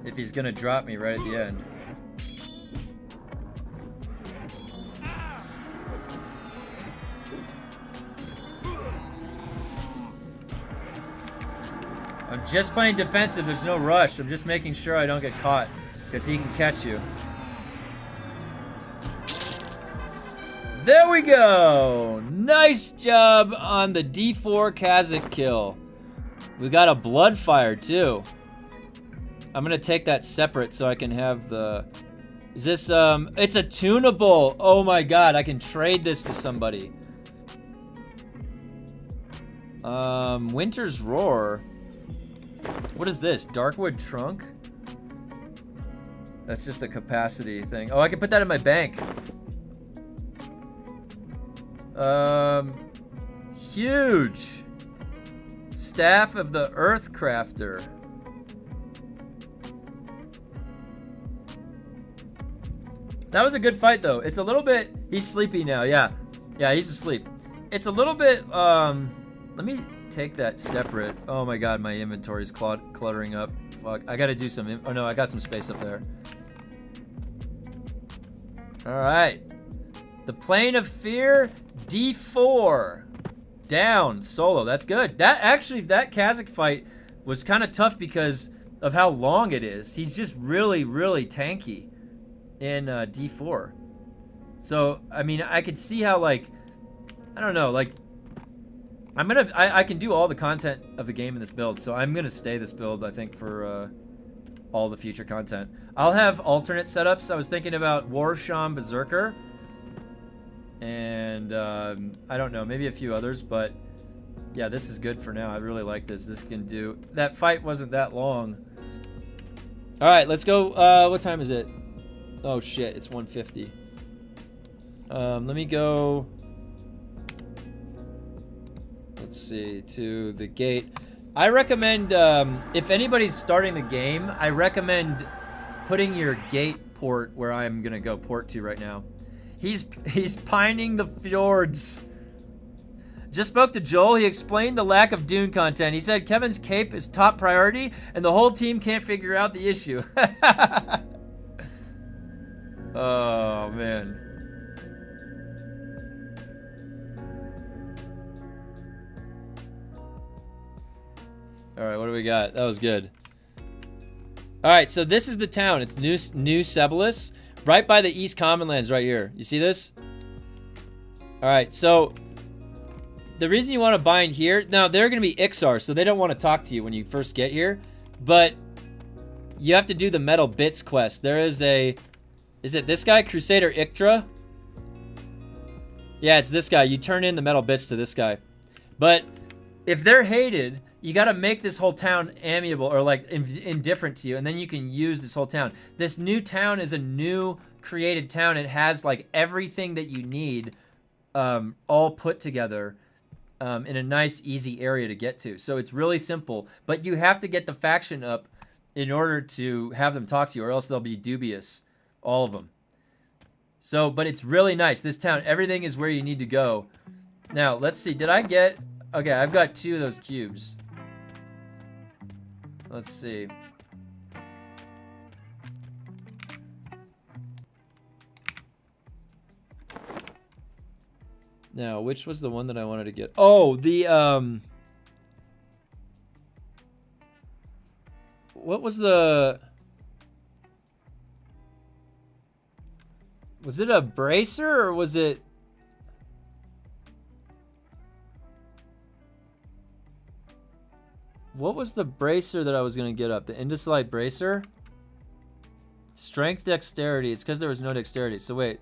if he's gonna drop me right at the end. I'm just playing defensive, there's no rush. I'm just making sure I don't get caught, because he can catch you. There we go! Nice job on the D4 cazic kill. We got a bloodfire too. I'm gonna take that separate so I can have the... Is this, it's a tunable! Oh my god, I can trade this to somebody. Winter's Roar. What is this? Darkwood Trunk? That's just a capacity thing. Oh, I can put that in my bank. Huge. Staff of the Earth Crafter. That was a good fight though. It's a little bit, he's sleepy now, yeah. Yeah, he's asleep. It's a little bit, let me take that separate. Oh my god, my inventory's cluttering up. Fuck, I gotta do some, oh no, I got some space up there. Alright. The Plane of Fear, D4. Down, solo, that's good. That cazic fight was kind of tough because of how long it is. He's just really, really tanky in D4. So, I mean, I could see how, like, I don't know, like, I can do all the content of the game in this build, so I'm gonna stay this build, I think, for all the future content. I'll have alternate setups. I was thinking about Warsham Berserker, and I don't know, maybe a few others, but yeah, this is good for now. I really like this. This can do, that fight wasn't that long. All right, let's go. What time is it? Oh shit, it's 150. Let me go. Let's see, to the gate. I recommend, if anybody's starting the game, I recommend putting your gate port where I'm gonna go port to right now. He's pining the fjords. Just spoke to Joel. He explained the lack of Dune content. He said Kevin's cape is top priority, and the whole team can't figure out the issue. Oh, man. All right, what do we got? That was good. All right, so this is the town. It's New Sebelis, right by the East Commonlands right here. You see this? All right, so the reason you want to bind here, now they're going to be Ixar, so they don't want to talk to you when you first get here, but you have to do the metal bits quest. There is a, is it this guy, Crusader Ictra? Yeah, it's this guy. You turn in the metal bits to this guy. But if they're hated, you got to make this whole town amiable or like indifferent to you, and then you can use this whole town. This new town is a new created town. It has like everything that you need all put together in a nice, easy area to get to. So it's really simple, but you have to get the faction up in order to have them talk to you, or else they'll be dubious, all of them. So, but it's really nice. This town, everything is where you need to go. Now, let's see. Did I get... Okay, I've got 2 of those cubes. Let's see. Now, which was the one that I wanted to get? Oh, the, what was the... Was it a bracer, or was it... What was the bracer that I was going to get up? The Induslight bracer? Strength, dexterity. It's because there was no dexterity. So, wait.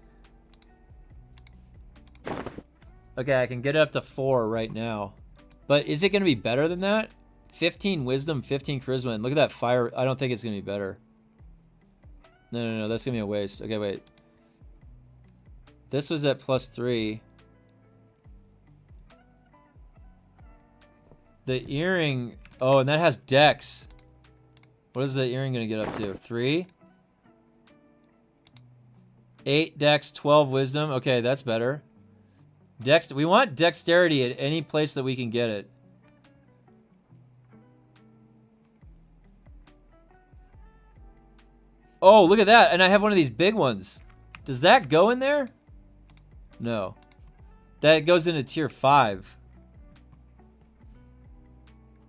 Okay, I can get it up to 4 right now. But is it going to be better than that? 15 wisdom, 15 charisma, and look at that fire. I don't think it's going to be better. No, that's going to be a waste. Okay, wait. This was at +3. The earring... Oh, and that has dex. What is the earring going to get up to? 3? 8 dex, 12 wisdom. Okay, that's better. We want dexterity at any place that we can get it. Oh, look at that. And I have one of these big ones. Does that go in there? No. That goes into tier 5.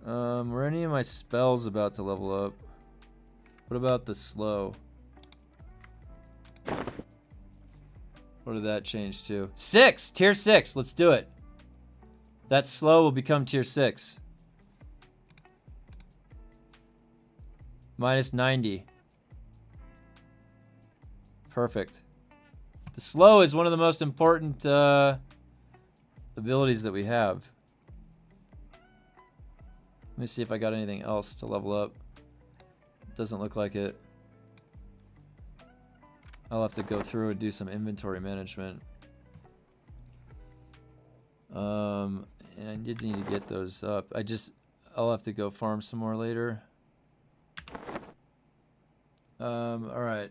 Were any of my spells about to level up? What about the slow? What did that change to? 6! Tier 6. Let's do it. That slow will become tier 6. Minus 90. Perfect. The slow is one of the most important abilities that we have. Let me see if I got anything else to level up. Doesn't look like it. I'll have to go through and do some inventory management. And I did need to get those up. I'll have to go farm some more later. Alright.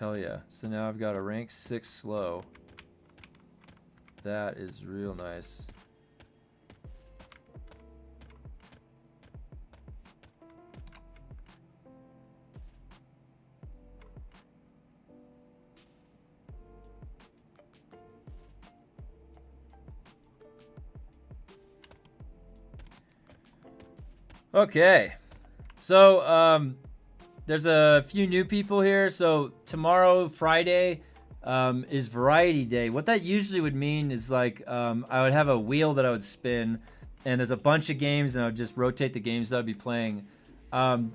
Hell yeah. So now I've got a rank 6 slow. That is real nice. Okay. So, there's a few new people here. So tomorrow, Friday, is variety day. What that usually would mean is like I would have a wheel that I would spin, and there's a bunch of games, and I would just rotate the games that I'd be playing.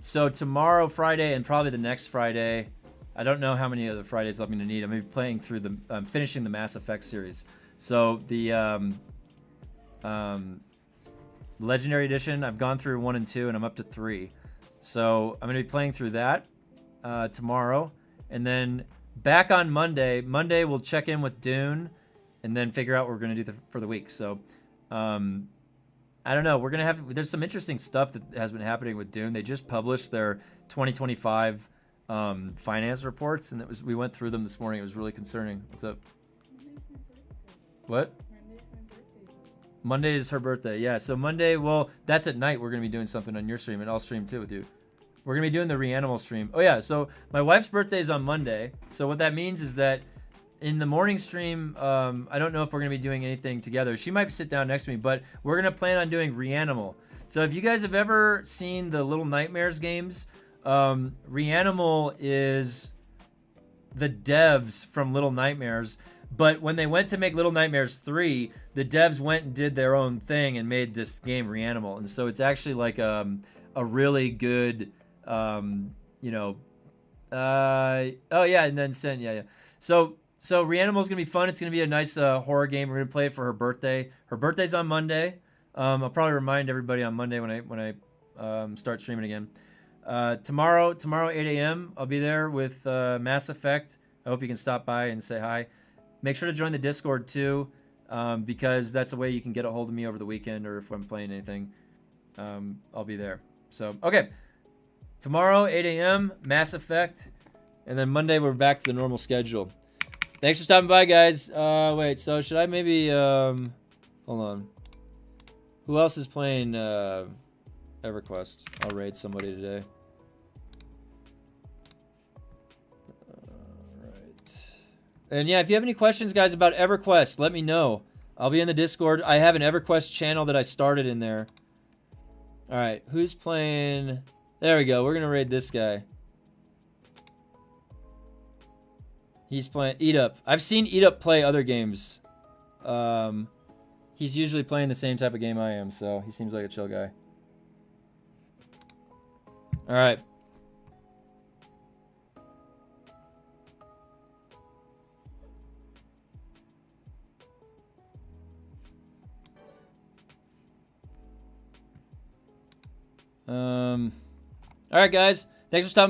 So tomorrow, Friday, and probably the next Friday, I don't know how many other Fridays I'm going to need. I'm going to be playing through finishing the Mass Effect series. So the Legendary Edition. I've gone through 1 and 2, and I'm up to 3. So I'm gonna be playing through that tomorrow, and then back on Monday. Monday we'll check in with Dune, and then figure out what we're gonna do for the week. So I don't know. We're gonna have. There's some interesting stuff that has been happening with Dune. They just published their 2025 finance reports, and we went through them this morning. It was really concerning. What's up? What? Monday is her birthday. Yeah. So Monday, well, that's at night. We're gonna be doing something on your stream, and I'll stream too with you. We're gonna be doing the Reanimal stream. Oh yeah. So my wife's birthday is on Monday. So what that means is that in the morning stream, I don't know if we're going to be doing anything together. She might sit down next to me, but we're going to plan on doing Reanimal. So if you guys have ever seen the Little Nightmares games, Reanimal is the devs from Little Nightmares. But when they went to make Little Nightmares 3, the devs went and did their own thing and made this game Reanimal. And so it's actually like a really good, oh yeah, and then Sen, yeah. So Reanimal is gonna be fun. It's gonna be a nice horror game. We're gonna play it for her birthday. Her birthday's on Monday. I'll probably remind everybody on Monday when I start streaming again. Tomorrow 8 a.m. I'll be there with Mass Effect. I hope you can stop by and say hi. Make sure to join the Discord too, because that's a way you can get a hold of me over the weekend, or if I'm playing anything, I'll be there. So okay, tomorrow 8 a.m. Mass Effect, and then Monday we're back to the normal schedule. Thanks for stopping by, guys. Wait, so should I maybe, hold on. Who else is playing, EverQuest? I'll raid somebody today. Alright. And yeah, if you have any questions, guys, about EverQuest, let me know. I'll be in the Discord. I have an EverQuest channel that I started in there. Alright, who's playing? There we go. We're gonna raid this guy. He's playing Eat Up. I've seen Eat Up play other games. He's usually playing the same type of game I am, so he seems like a chill guy. All right. All right, guys. Thanks for stopping by.